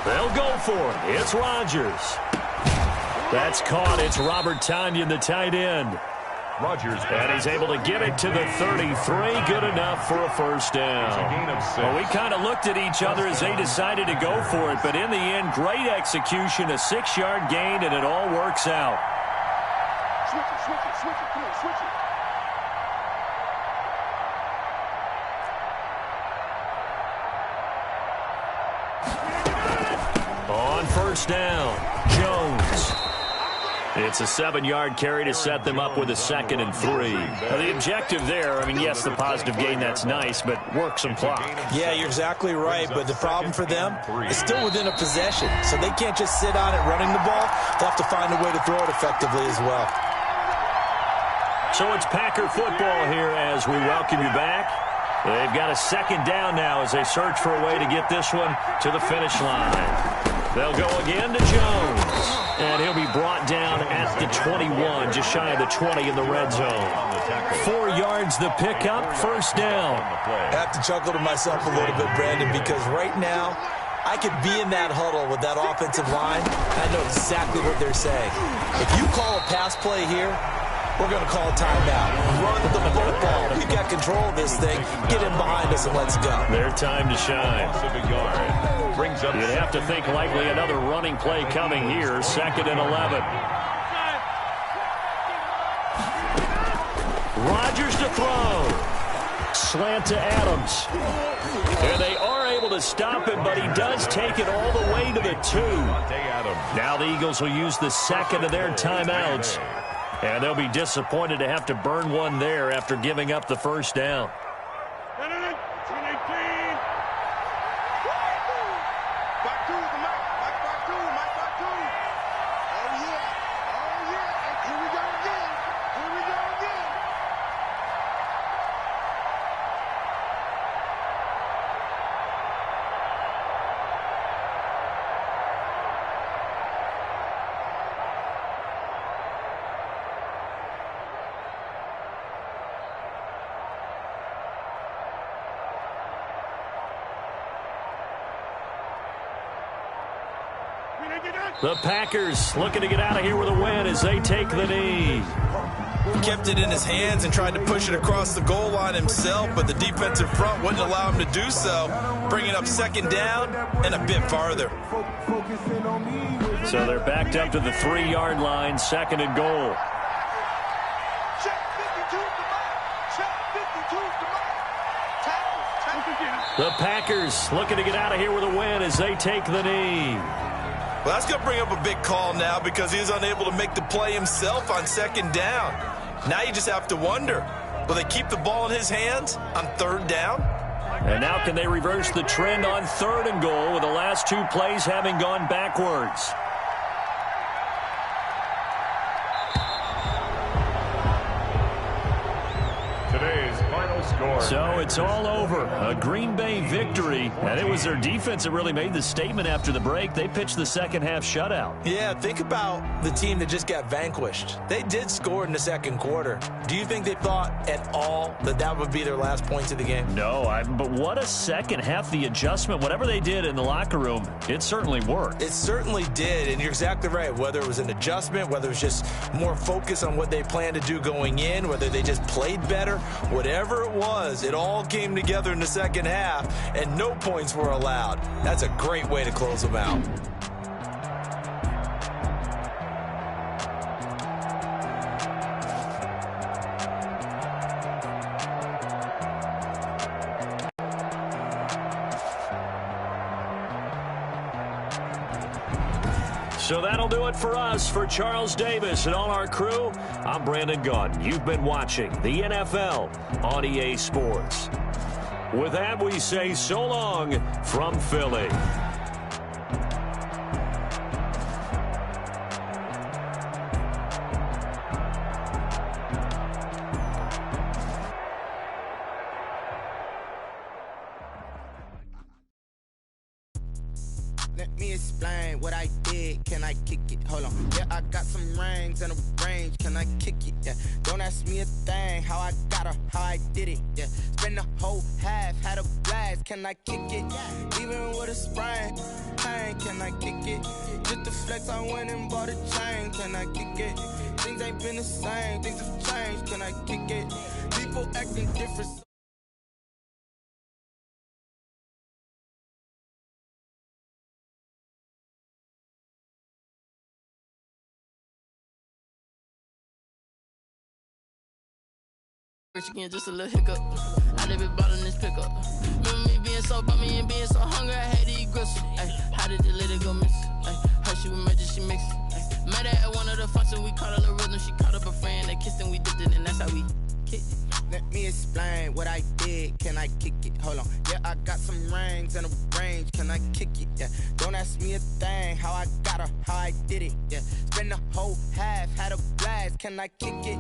They'll go for it. It's Rodgers. That's caught. It's Robert Tonyan, the tight end. Rodgers, and he's able to get it to the 33. Good enough for a first down. Well, we kind of looked at each other as they decided to go for it, but in the end, great execution, a 6-yard gain, and it all works out. Switch it, come on, switch it. On first down, Jones. It's a 7-yard carry to set them up with a 2nd and 3. Now, the objective there, I mean, yes, the positive gain, that's nice, but work some clock. Yeah, you're exactly right, but the problem for them is still within a possession, so they can't just sit on it running the ball. They'll have to find a way to throw it effectively as well. So it's Packer football here as we welcome you back. They've got a 2nd down now as they search for a way to get this one to the finish line. They'll go again to Jones, and he'll be brought down at the 21, just shy of the 20 in the red zone. 4 yards the pickup, first down. I have to chuckle to myself a little bit, Brandon, because right now I could be in that huddle with that offensive line, and I know exactly what they're saying. If you call a pass play here, we're going to call a timeout. Run the football. We've got control of this thing. Get in behind us and let's go. Their time to shine. You'd have to think likely another running play coming here. 2nd and 11. Rodgers to throw. Slant to Adams. And they are able to stop him, but he does take it all the way to the 2. Now the Eagles will use the 2nd of their timeouts. And they'll be disappointed to have to burn one there after giving up the first down. The Packers looking to get out of here with a win as they take the knee. He kept it in his hands and tried to push it across the goal line himself, but the defensive front wouldn't allow him to do so, bringing up 2nd down and a bit farther. So they're backed up to the 3-yard line, 2nd and goal. The Packers looking to get out of here with a win as they take the knee. Well, that's going to bring up a big call now because he was unable to make the play himself on second down. Now you just have to wonder, will they keep the ball in his hands on third down? And now can they reverse the trend on third and goal with the last two plays having gone backwards? Today's final score. So it's all over. A Green Bay victory, and it was their defense that really made the statement after the break. They pitched the second half shutout. Yeah, think about the team that just got vanquished. They did score in the second quarter. Do you think they thought at all that that would be their last points of the game? No, but what a second half. The adjustment, whatever they did in the locker room, it certainly worked. It certainly did, and you're exactly right. Whether it was an adjustment, whether it was just more focus on what they planned to do going in, whether they just played better, whatever it was, it all came together in the second half, and no points were allowed. That's a great way to close them out. So that'll do it for us. For Charles Davis and all our crew, I'm Brandon Gaudin. You've been watching the NFL on EA Sports. With that, we say so long from Philly. Let me explain what I did. Can I kick it? Hold on. Yeah, I got some rings and a range. Can I kick it? Yeah. Don't ask me a thing. How I got her, how I did it. Yeah. Spend the whole half, had a blast. Can I kick it? Even with a sprain. Pain, can I kick it? Just the flex, I went and bought a chain. Can I kick it? Things ain't been the same. Things have changed. Can I kick it? People acting different. Again, just a little hiccup. I live it bottom this pickup. Remember me being so bummy and being so hungry, I had to eat gristle. Ay, how did the lady go miss? Her she was magic, she mixed. Met her at one of the functions, we caught a little rhythm. She caught up a friend, they kissed and we dipped it, and that's how we kicked it. Let me explain what I did. Can I kick it? Hold on. Yeah, I got some rings and a range. Can I kick it? Yeah. Don't ask me a thing. How I got her, how I did it. Yeah. Spend the whole half, had a blast. Can I kick it?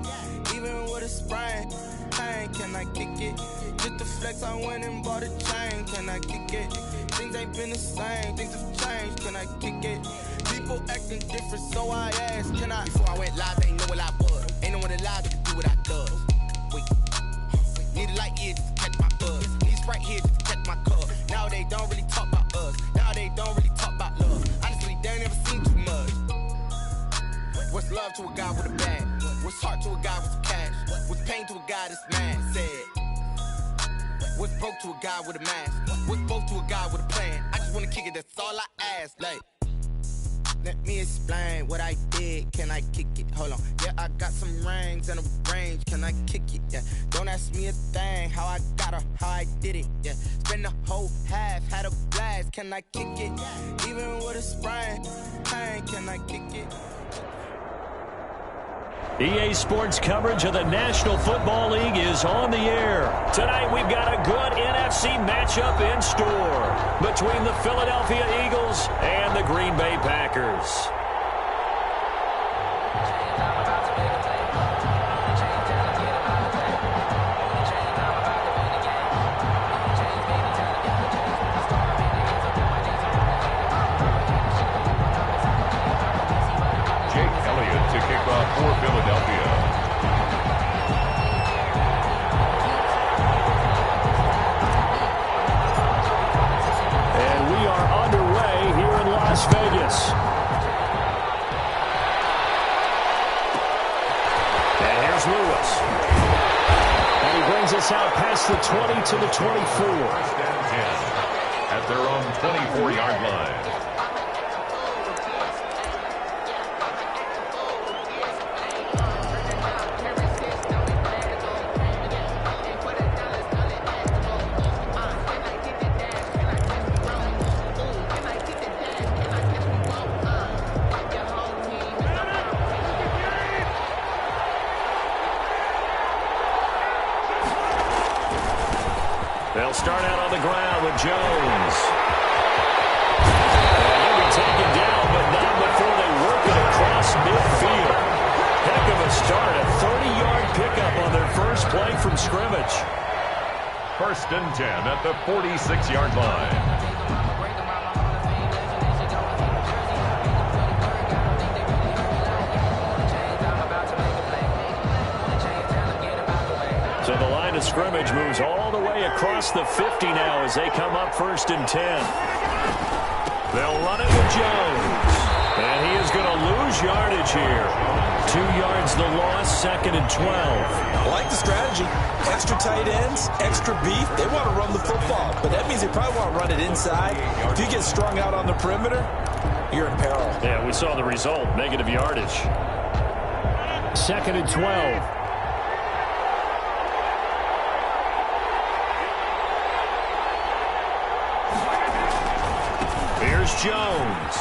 Even with a sprain. Pain, can I kick it? Just the flex, I went and bought a chain. Can I kick it? Things ain't been the same. Things have changed. Can I kick it? People acting different, so I asked, can I? Before I went live, ain't know what I was. Ain't no one alive that could do what I does. Need a light here just to catch my buzz. Need Sprite here just to catch my cup. Now they don't really talk about us. Now they don't really talk about love. Honestly, they ain't never seen too much. What's love to a guy with a bag? What's heart to a guy with some cash? What's pain to a guy that's mad? Said. What's broke to a guy with a mask? What's both to a guy with a plan? I just wanna kick it, that's all I ask. Like, let me explain what I did. Can I kick it? Hold on. Yeah, I got some rings and a range. Can I kick it? Yeah. Don't ask me a thing. How I got her, how I did it. Yeah. Spend the whole half, had a blast. Can I kick it? Even with a sprain. Pain, can I kick it? EA Sports coverage of the National Football League is on the air. Tonight we've got a good NFC matchup in store between the Philadelphia Eagles and the Green Bay Packers. To kick off for Philadelphia. And we are underway here in Las Vegas. And here's Lewis. And he brings us out past the 20 to the 24. First and 10 at their own 24-yard line. They'll start out on the ground with Jones. And he'll be taken down, but not before they work it across midfield. Heck of a start, a 30-yard pickup on their first play from scrimmage. 1st and 10 at the 46-yard line. So the line of scrimmage moves all the way across the 50 now as they come up 1st and 10. They'll run it with Jones. And he is going to lose yardage here. 2 yards the loss, 2nd and 12. I like the strategy. Extra tight ends, extra beef. They want to run the football, but that means they probably want to run it inside. If you get strung out on the perimeter, you're in peril. Yeah, we saw the result, negative yardage. 2nd and 12. Here's Jones.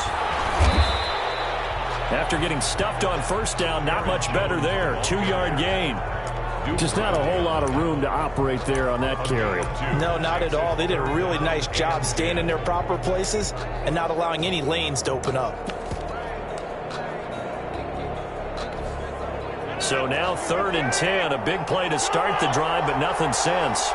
After getting stuffed on 1st down, not much better there. 2-yard gain. Just not a whole lot of room to operate there on that carry. No, not at all. They did a really nice job staying in their proper places and not allowing any lanes to open up. So now 3rd and 10. A big play to start the drive, but nothing since.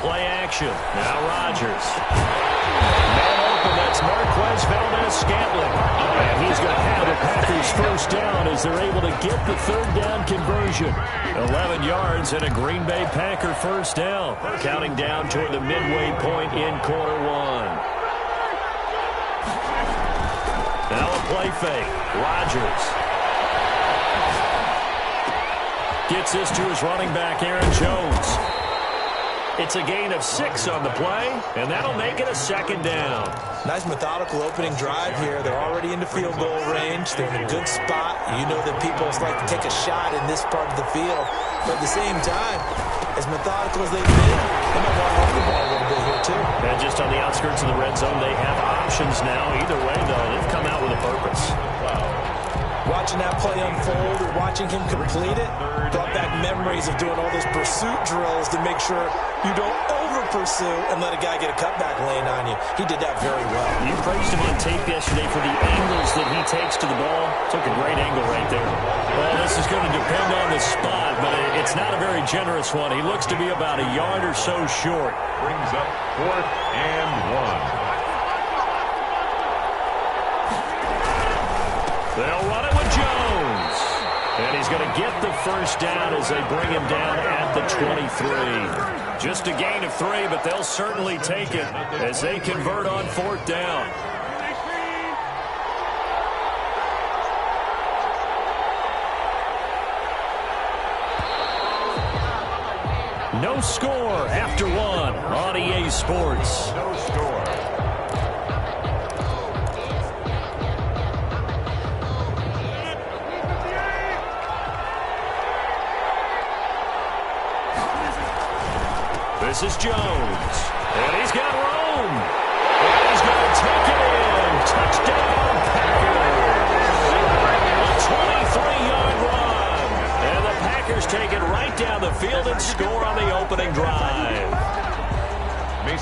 Play action. Now Rodgers. Man open, that's Marquez Valdez-Scantling. And he's going to have the Packers 1st down as they're able to get the 3rd down conversion. 11 yards and a Green Bay Packer 1st down. Counting down toward the midway point in quarter 1. Now a play fake. Rodgers. Gets this to his running back, Aaron Jones. It's a gain of 6 on the play, and that'll make it a 2nd down. Nice methodical opening drive here. They're already into field goal range. They're in a good spot. You know that people like to take a shot in this part of the field. But at the same time, as methodical as they've been, they might want to hold the ball a little bit here, too. And just on the outskirts of the red zone, they have options now. Either way, though, they've come out with a purpose. Watching that play unfold or watching him complete it brought back memories of doing all those pursuit drills to make sure you don't over-pursue and let a guy get a cutback lane on you. He did that very well. You praised him on tape yesterday for the angles that he takes to the ball. Took a great angle right there. Well, this is going to depend on the spot, but it's not a very generous one. He looks to be about a yard or so short. Brings up 4th and 1. They'll run it with Jones. And he's going to get the 1st down as they bring him down at the 23. Just a gain of 3, but they'll certainly take it as they convert on 4th down. No score after 1 on EA Sports. No score. This is Jones, and he's got room, and he's going to take it in. Touchdown, Packers. A 23-yard run, and the Packers take it right down the field and score on the opening drive.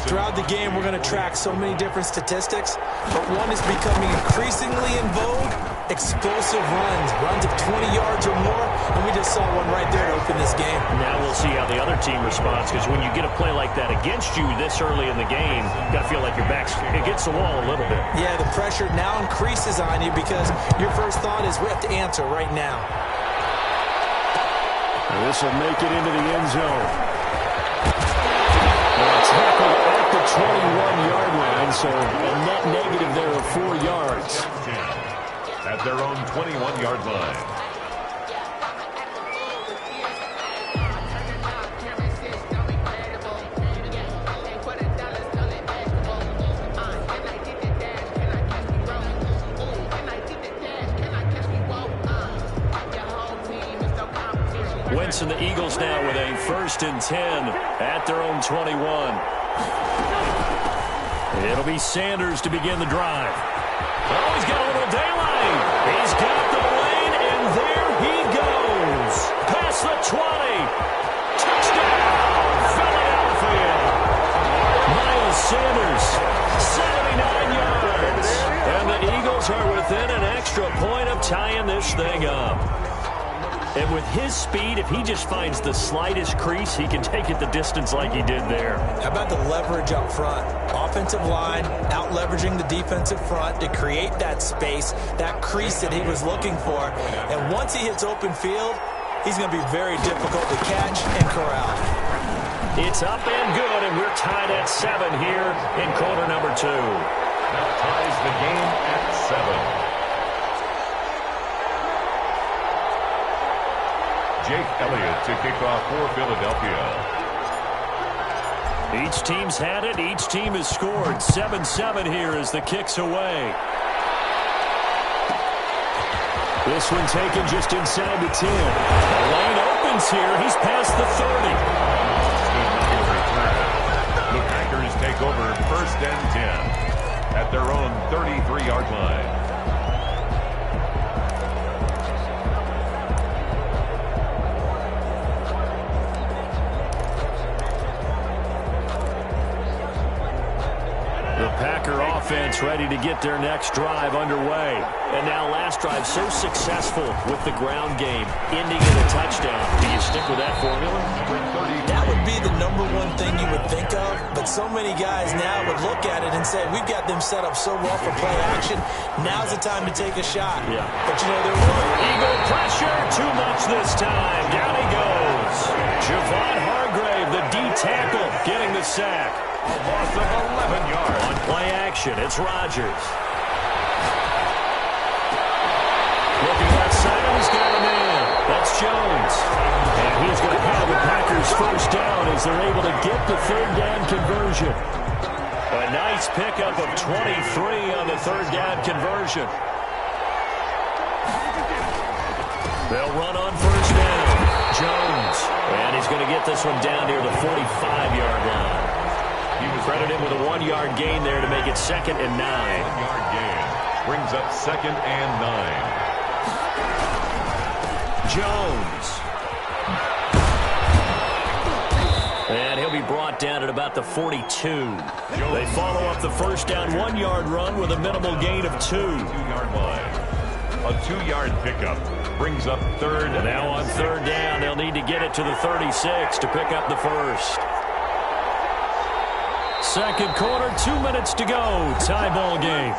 Throughout the game, we're going to track so many different statistics, but one is becoming increasingly in vogue: explosive runs of 20 yards or more, and we just saw one right there to open this game. Now we'll see how the other team responds, because when you get a play like that against you this early in the game, you got to feel like your back's against the wall a little bit. Yeah, the pressure now increases on you because your first thought is we have to answer right now. This will make it into the end zone. Tackled at the 21-yard line, so a net negative there of 4 yards. At their own 21-yard line. Wentz and the Eagles now with a 1st and 10 at their own 21. It'll be Sanders to begin the drive. Oh, he's got a little daylight. He's got the lane, and there he goes. tying this thing up. And with his speed, if he just finds the slightest crease, he can take it the distance like he did there. How about the leverage up front? Offensive line out-leveraging the defensive front to create that space, that crease that he was looking for. And once he hits open field, he's going to be very difficult to catch and corral. It's up and good, and we're tied at 7 here in quarter number 2. That ties the game at 7. Jake Elliott to kick off for Philadelphia. Each team's had it. Each team has scored. 7-7 here as the kick's away. This one taken just inside the 10. The lane opens here. He's past the 30. The Packers take over 1st and 10 at their own 33-yard line. Packer offense ready to get their next drive underway. And now last drive so successful with the ground game, ending in a touchdown. Do you stick with that formula? That would be the #1 thing you would think of, but so many guys now would look at it and say, we've got them set up so well for play action. Now's the time to take a shot. Yeah. But you know, they're really... Eagle pressure, too much this time. Down he goes. Javon Hargrave, the D tackle, getting the sack. A loss of 11 yards. On play action, it's Rodgers. Looking outside, he's got a man. That's Jones. And he's going to have the Packers first down as they're able to get the 3rd down conversion. A nice pickup of 23 on the 3rd down conversion. They'll run on first down. Jones. And he's going to get this one down near the 45-yard line. He was credited with a 1-yard gain there to make it 2nd and 9. 1-yard gain brings up 2nd and 9. Jones. And he'll be brought down at about the 42. They follow up the first down 1-yard run with a minimal gain of 2. 2-yard line. A 2-yard pickup brings up 3rd. And now on 3rd down, they'll need to get it to the 36 to pick up the first. Second quarter, 2 minutes to go. Tie ball game.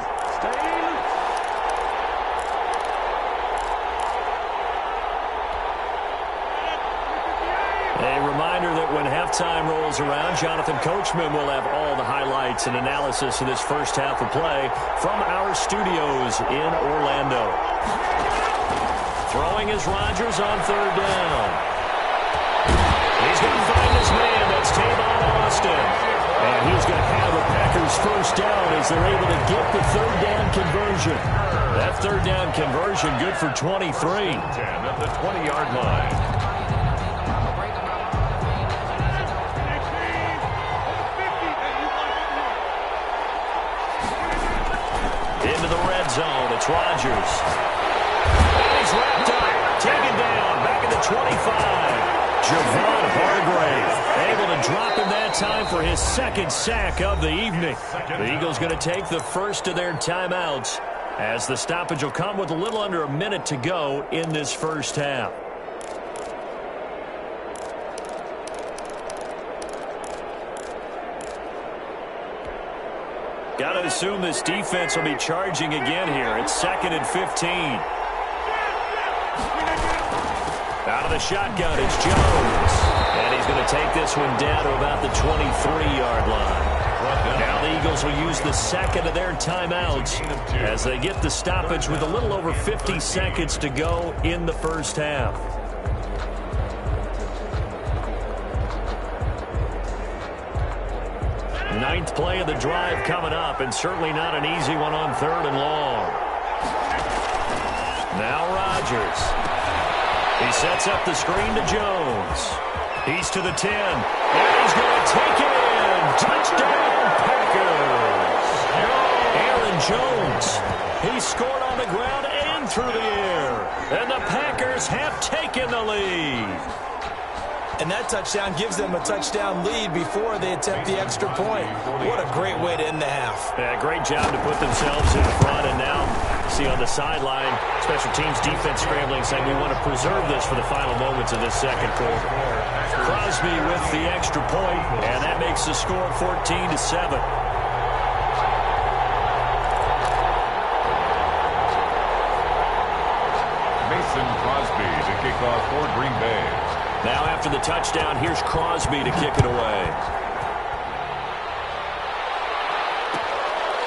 A reminder that when halftime rolls around, Jonathan Coachman will have all the highlights and analysis of this first half of play from our studios in Orlando. Throwing is Rodgers on 3rd down. He's going to find his man. That's Tavon Austin. And he's going to have the Packers first down as they're able to get the 3rd down conversion. That 3rd down conversion good for 23. 10 at the 20-yard line. Into the red zone. It's Rodgers. And he's wrapped up. Taken down. Back at the 25. Javon Hargrave able to drop him that time for his 2nd sack of the evening. The Eagles going to take the first of their timeouts as the stoppage will come with a little under a minute to go in this first half. Got to assume this defense will be charging again here. It's 2nd and 15. Out of the shotgun, it's Jones. And he's going to take this one down to about the 23-yard line. Now the Eagles will use the 2nd of their timeouts as they get the stoppage with a little over 50 seconds to go in the first half. Ninth play of the drive coming up, and certainly not an easy one on 3rd and long. Now Rodgers. He sets up the screen to Jones. He's to the 10. And he's going to take it in. Touchdown, Packers. Aaron Jones. He scored on the ground and through the air. And the Packers have taken the lead. And that touchdown gives them a touchdown lead before they attempt the extra point. What a great way to end the half. Yeah, great job to put themselves in front. And now, see on the sideline, Special teams defense scrambling, saying we want to preserve this for the final moments of this second quarter. Crosby with the extra point, and that makes the score 14-7. Crosby to kick off for Green Bay. Now after the touchdown, here's Crosby to kick it away.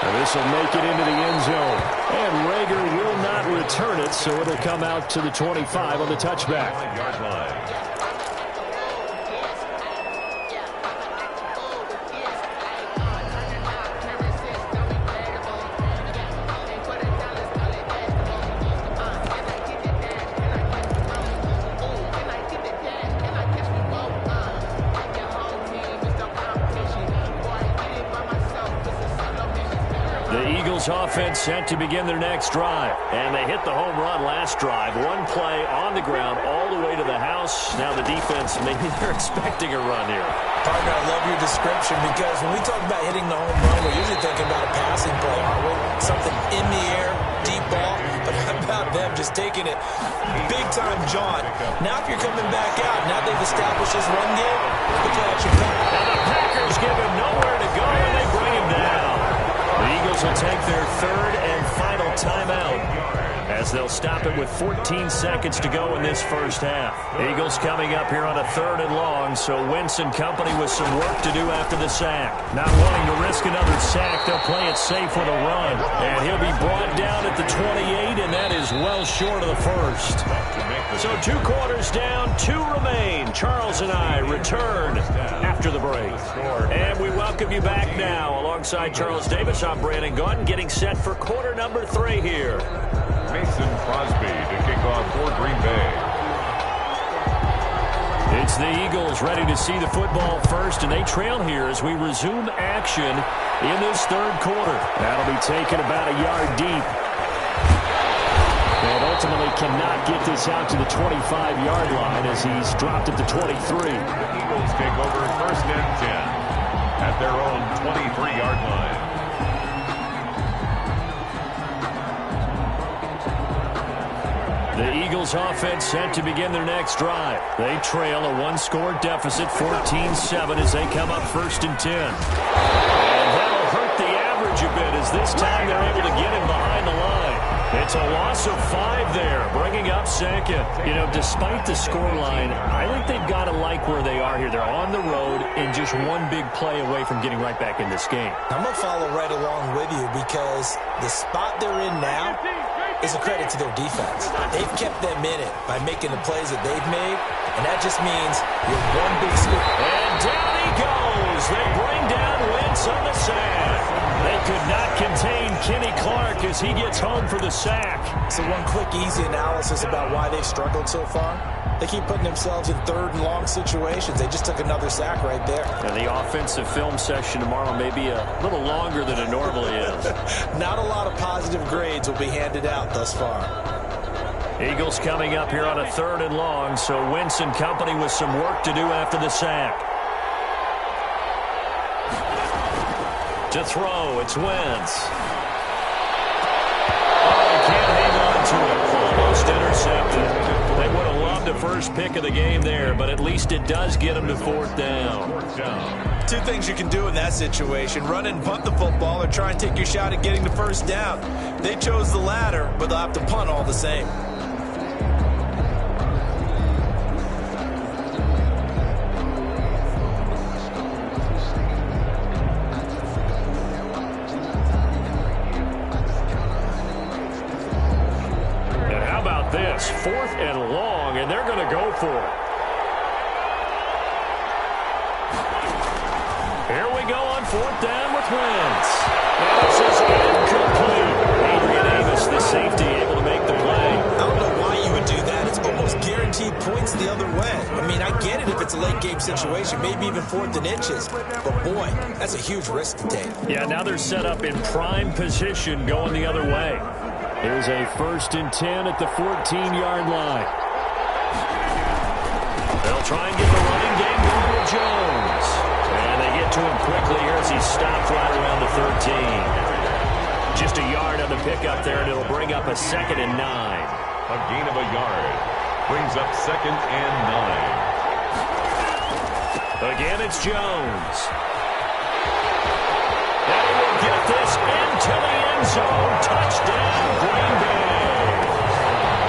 And this will make it into the end zone. And Rager will not return it, so it'll come out to the 25 on the touchback. Yard line. Offense set to begin their next drive. And they hit the home run last drive. One play on the ground all the way to the house. Now the defense, maybe they're expecting a run here. Partner, I love your description because when we talk about hitting the home run, we're usually thinking about a passing play, aren't we? Something in the air, deep ball. But how about them just taking it big-time jaunt? Now if you're coming back out, now they've established this run game, the play action pass. And the Packers give him nowhere to go, and they bring him down. The Eagles will take their third and final timeout as they'll stop it with 14 seconds to go in this first half. Eagles coming up here on a third and long, so Wentz and company with some work to do after the sack. Not wanting to risk another sack, they'll play it safe with a run. And he'll be brought down at the 28, and that is well short of the first. So 2 quarters down, 2 remain. Charles and I return after the break. And we welcome you back now. Alongside Charles Davis, I'm Brandon Gunn, getting set for quarter number 3 here. Mason Crosby to kick off for Green Bay. It's the Eagles ready to see the football first, and they trail here as we resume action in this third quarter. That'll be taken about a yard deep. And ultimately cannot get this out to the 25-yard line as he's dropped at the 23. The Eagles take over first and 10 at their own 23-yard line. The Eagles offense set to begin their next drive. They trail a 1-score deficit, 14-7, as they come up first and 10. And that'll hurt the average a bit as this time they're able to get him behind the line. It's a loss of 5 there, bringing up second. You know, despite the scoreline, I think they've got to like where they are here. They're on the road and just one big play away from getting right back in this game. I'm going to follow right along with you because the spot they're in now is a credit to their defense. They've kept them in it by making the plays that they've made, and that just means you're one big scoop. And down he goes. They bring down Wentz on the sack. They could not contain Kenny Clark as he gets home for the sack. So one quick, easy analysis about why they've struggled so far. They keep putting themselves in third and long situations. They just took another sack right there. And the offensive film session tomorrow may be a little longer than it normally is. Not a lot of positive grades will be handed out thus far. Eagles coming up here on a third and long, so Wentz and company with some work to do after the sack. To throw, it's Wentz. Oh, he can't hang on to it. Almost intercepted. They would have loved the first pick of the game there, but at least it does get them to fourth down. 2 things you can do in that situation: run and punt the football, or try and take your shot at getting the first down. They chose the latter, but they'll have to punt all the same. This 4th and long, and they're going to go for it. Here we go on 4th down with Wentz. And this is incomplete. Adrian Amos, the safety, able to make the play. I don't know why you would do that. It's almost guaranteed points the other way. I mean, I get it if it's a late game situation, maybe even 4th and inches. But boy, that's a huge risk to take. Yeah, now they're set up in prime position going the other way. Here's a 1st and 10 at the 14-yard line. They'll try and get the running game going with Jones. And they get to him quickly here as he stopped right around the 13. Just a yard on the pickup there, and it'll bring up a 2nd and 9. A gain of a yard. Brings up 2nd and 9. Again, it's Jones. And he will get this into the end zone. Touchdown, Green Bay.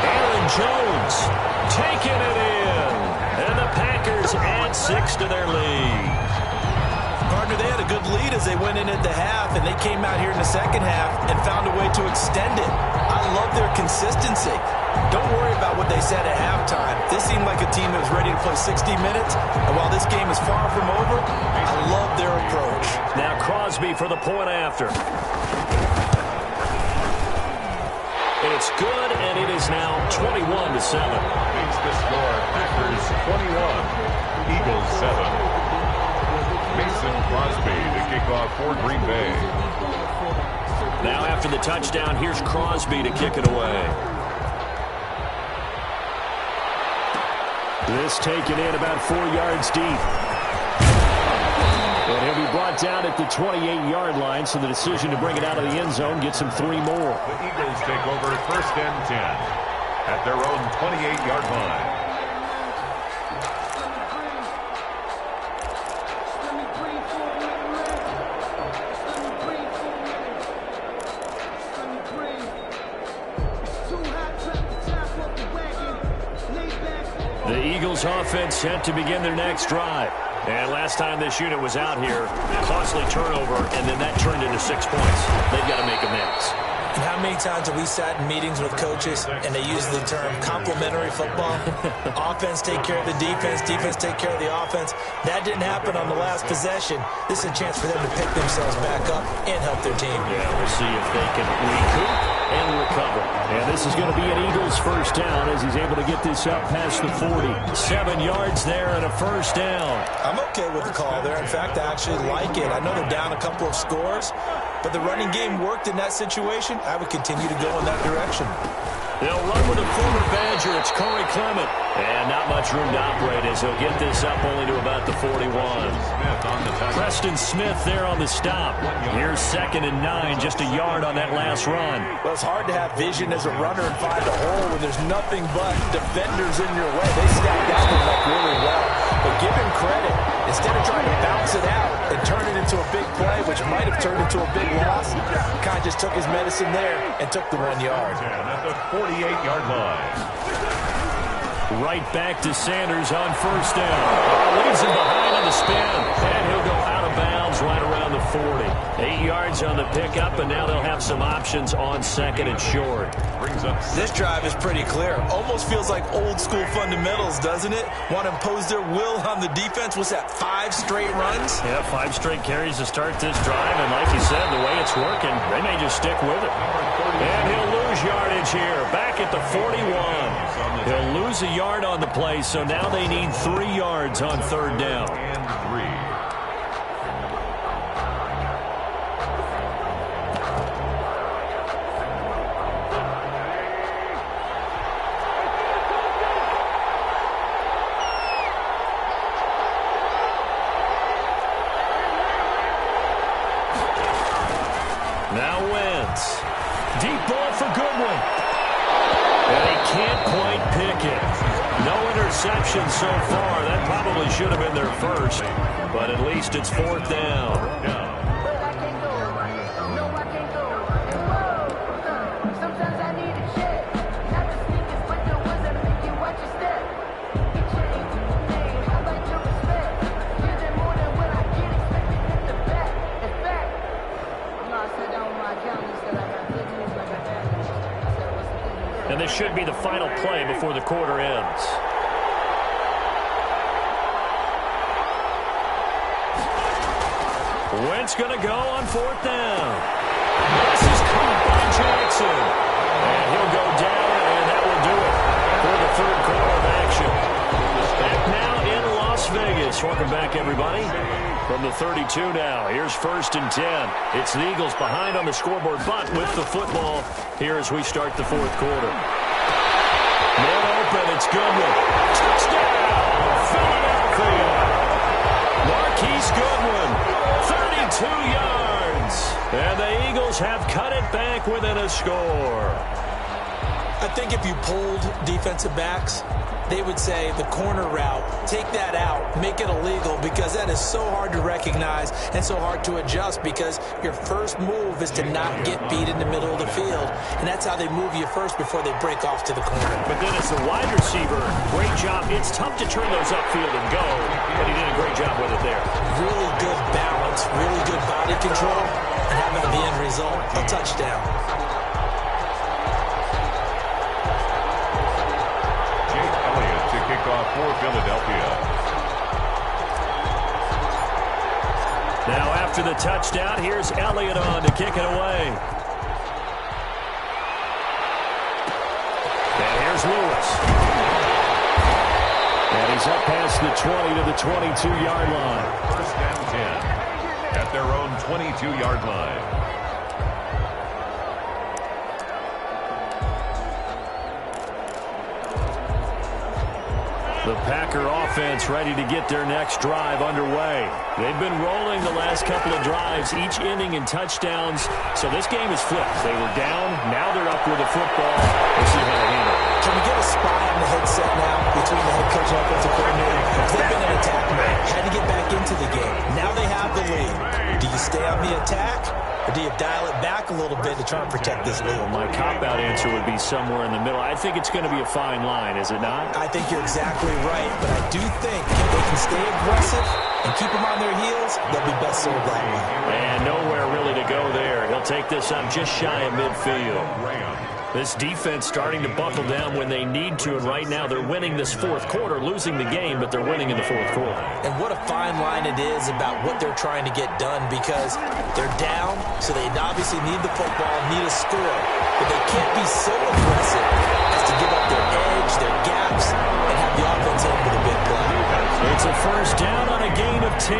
Aaron Jones taking it in. And the Packers add 6 to their lead. Partner, they had a good lead as they went in at the half, and they came out here in the second half and found a way to extend it. I love their consistency. Don't worry about what they said at halftime. This seemed like a team that was ready to play 60 minutes, and while this game is far from over, I love their approach. Now Crosby for the point after. It's good, and it is now 21-7. Makes the score Packers 21, Eagles 7. Mason Crosby to kick off for Green Bay. Now after the touchdown, here's Crosby to kick it away. This taken in about 4 yards deep. And he'll be brought down at the 28-yard line, so the decision to bring it out of the end zone gets him 3 more. The Eagles take over 1st and 10 at their own 28-yard line. The Eagles offense set to begin their next drive. And last time this unit was out here, costly turnover, and then that turned into 6 points. They've got to make amends. And how many times have we sat in meetings with coaches and they use the term complementary football? Offense take care of the defense, defense take care of the offense. That didn't happen on the last possession. This is a chance for them to pick themselves back up and help their team. Yeah, we'll see if they can recoup and recover. And this is going to be an Eagles first down as he's able to get this up past the 40. 7 yards there and a first down. I'm okay with the call there. In fact, I actually like it. I know they're down a couple of scores, but the running game worked in that situation. I would continue to go in that direction. They'll run with a former Badger. It's Corey Clement. And not much room to operate as he'll get this up only to about the 41. Preston Smith there on the stop. Here's 2nd and 9, just a yard on that last run. Well, it's hard to have vision as a runner and find a hole when there's nothing but defenders in your way. They stacked out the neck really well. But give him credit. Instead of trying to bounce it out and turn it into a big play, which might have turned into a big loss, kind of just took his medicine there and took the 1 yard. At the 48-yard line. Right back to Sanders on first down. Leaves him behind on the spin. And he'll go out of bounds right around the 40. 8 yards on the pickup, and now they'll have some options on 2nd and short. This drive is pretty clear. Almost feels like old school fundamentals, doesn't it? Want to impose their will on the defense. What's that, 5 straight runs? Yeah, 5 straight carries to start this drive. And like you said, the way it's working, they may just stick with it. And he'll lose yardage here. Back at the 41. He'll lose a yard on the play, so now they need 3 yards on 3rd down. And 3. Now Wentz. Deep ball for Goodwin. And he can't quite pick it. No interception so far. That probably should have been their first. But at least it's 4th down. And this should be the final play before the quarter ends. Wentz going to go on 4th down. This is caught by Jackson. And he'll go down, and that will do it for the 3rd quarter of action. Back now in Las Vegas. Welcome back, everybody. From the 32 now. Here's 1st and 10. It's the Eagles behind on the scoreboard, but with the football here as we start the 4th quarter. Man open, it's Goodwin. Touchdown, Philadelphia. Marquise Goodwin, 32 yards. And the Eagles Eagles have cut it back within a score. I think if you polled defensive backs, they would say the corner route, take that out, make it illegal, because that is so hard to recognize and so hard to adjust, because your first move is to not get beat in the middle of the field, and that's how they move you first before they break off to the corner. But then as the wide receiver, great job. It's tough to turn those upfield and go, but he did a great job with it there. Really good balance, really good body control, and how about the end result? A touchdown. Kickoff for Philadelphia. Now after the touchdown, here's Elliott on to kick it away. And here's Lewis. And he's up past the 20 to the 22-yard line. First down 10 at their own 22-yard line. The Packer offense ready to get their next drive underway. They've been rolling the last couple of drives, each ending in touchdowns. So this game is flipped. They were down. Now they're up with the football. We'll see how they handle it. Can we get a spy on the headset now between the head coach and offensive coordinator? They've been in attack mode. Had to get back into the game. Now they have the lead. Do you stay on the attack, or do you dial it back a little bit to try and protect this lead? Well, my cop-out answer would be somewhere in the middle. I think it's going to be a fine line, is it not? I think you're exactly right, but I do think if they can stay aggressive and keep them on their heels, they'll be best served that way. And nowhere really to go there. He'll take this up just shy of midfield. This defense starting to buckle down when they need to, and right now they're winning this fourth quarter, losing the game, but they're winning in the fourth quarter. And what a fine line it is about what they're trying to get done, because they're down, so they obviously need the football, need a score, but they can't be so aggressive as to give up their edge, their gaps, and have the offense end with a big play. It's a first down on a gain of 10.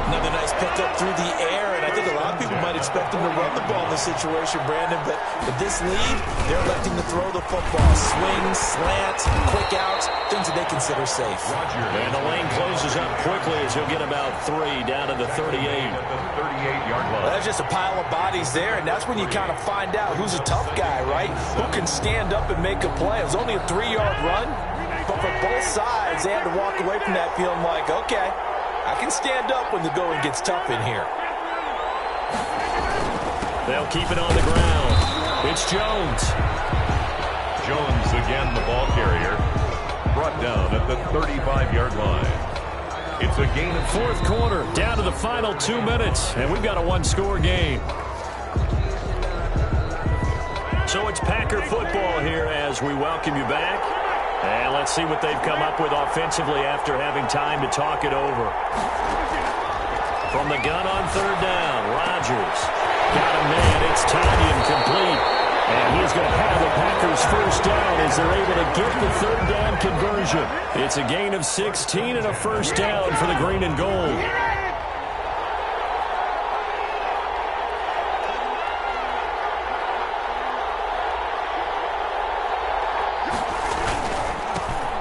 Another nice pickup through the air, and I think a lot of people might expect them to run the ball in this situation, Brandon, but with this lead, they're electing to throw the football. Swings, slants, quick outs, things that they consider safe. And the lane closes up quickly as he'll get about 3 down to the 38. Well, that's just a pile of bodies there, and that's when you kind of find out who's a tough guy, right? Who can stand up and make a play. It was only a 3-yard run, but for both sides, they had to walk away from that feeling like, okay, I can stand up when the going gets tough in here. They'll keep it on the ground. It's Jones. Jones again, the ball carrier, brought down at the 35-yard line. It's a gain of fourth quarter, down to the final 2 minutes, and we've got a one-score game. So it's Packer football here as we welcome you back. And let's see what they've come up with offensively after having time to talk it over. From the gun on third down, Rodgers got a man. It's tight and complete. And he's going to have the Packers first down as they're able to get the third down conversion. It's a gain of 16 and a first down for the green and gold.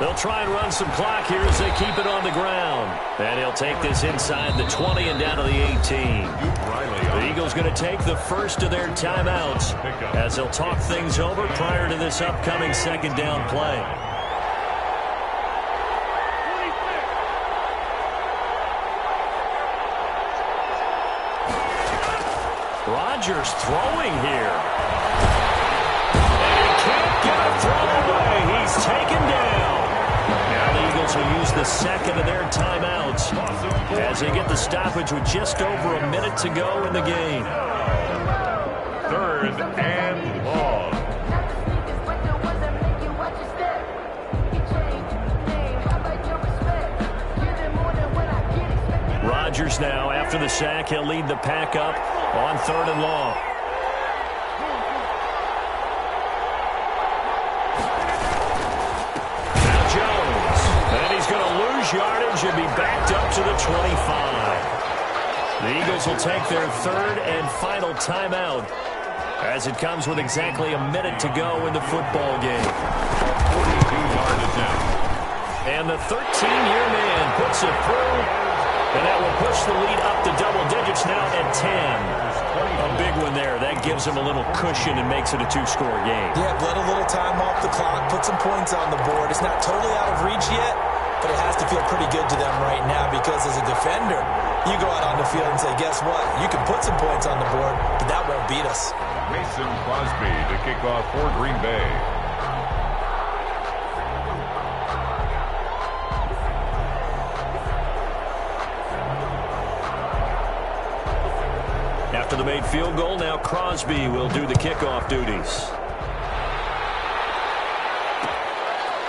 They'll try and run some clock here as they keep it on the ground. And he'll take this inside the 20 and down to the 18. The Eagles going to take the first of their timeouts as they'll talk things over prior to this upcoming second down play. Rodgers throwing here. And he can't get a throw away. He's taken down. Now the Eagles will use the second of their timeouts as they get the stoppage with just over a minute to go in the game. Third and long. Rodgers now, after the sack, he'll lead the pack up on third and long. Yardage and be backed up to the 25. The Eagles will take their third and final timeout as it comes with exactly a minute to go in the football game. 42-yard attempt. And the 13-year man puts it through, and that will push the lead up to double digits now at 10. A big one there. That gives them a little cushion and makes it a two-score game. Yeah, let a little time off the clock, put some points on the board. It's not totally out of reach yet, but it has to feel pretty good to them right now because as a defender, you go out on the field and say, guess what? You can put some points on the board, but that won't beat us. Mason Crosby to kick off for Green Bay. After the made field goal, now Crosby will do the kickoff duties.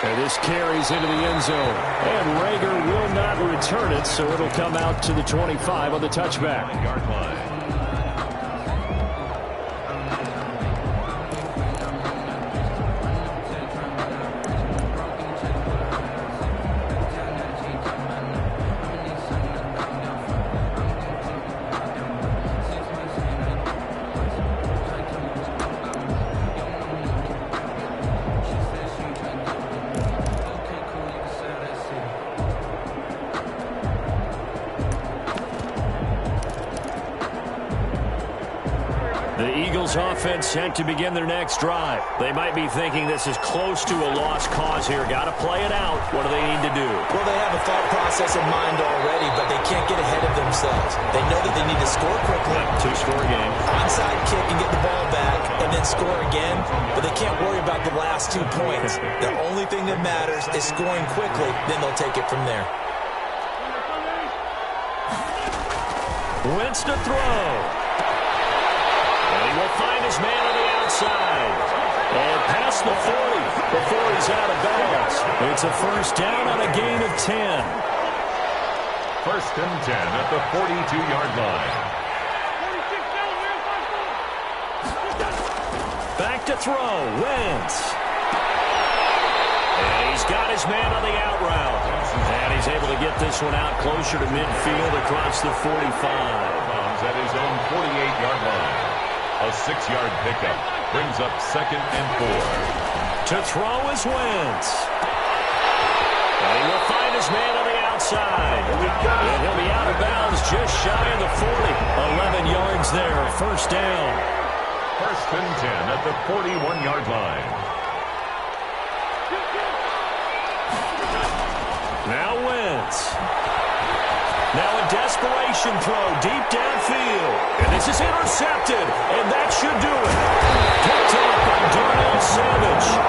And this carries into the end zone. And Rager will not return it, so it'll come out to the 25 on the touchback. Yard line. Offense set to begin their next drive. They might be thinking this is close to a lost cause here. Got to play it out. What do they need to do? Well, they have a thought process in mind already, but they can't get ahead of themselves. They know that they need to score quickly. Two-score game. Onside kick and get the ball back and then score again, but they can't worry about the last 2 points. The only thing that matters is scoring quickly, then they'll take it from there. Wentz to throw. He will find his man on the outside. And past the 40 before he's out of bounds. It's a first down on a gain of 10. First and 10 at the 42-yard line. Back to throw. Wentz. And he's got his man on the out route. And he's able to get this one out closer to midfield across the 45. At his own 48-yard line. A 6-yard pickup brings up 2nd and 4. To throw is Wentz. And he will find his man on the outside. And he'll be out of bounds just shy of the 40. 11 yards there, first down. First and 10 at the 41-yard line. Now Wentz. Now a desperation throw deep downfield. And this is intercepted. And that should do it. Picked up by Darnell Savage.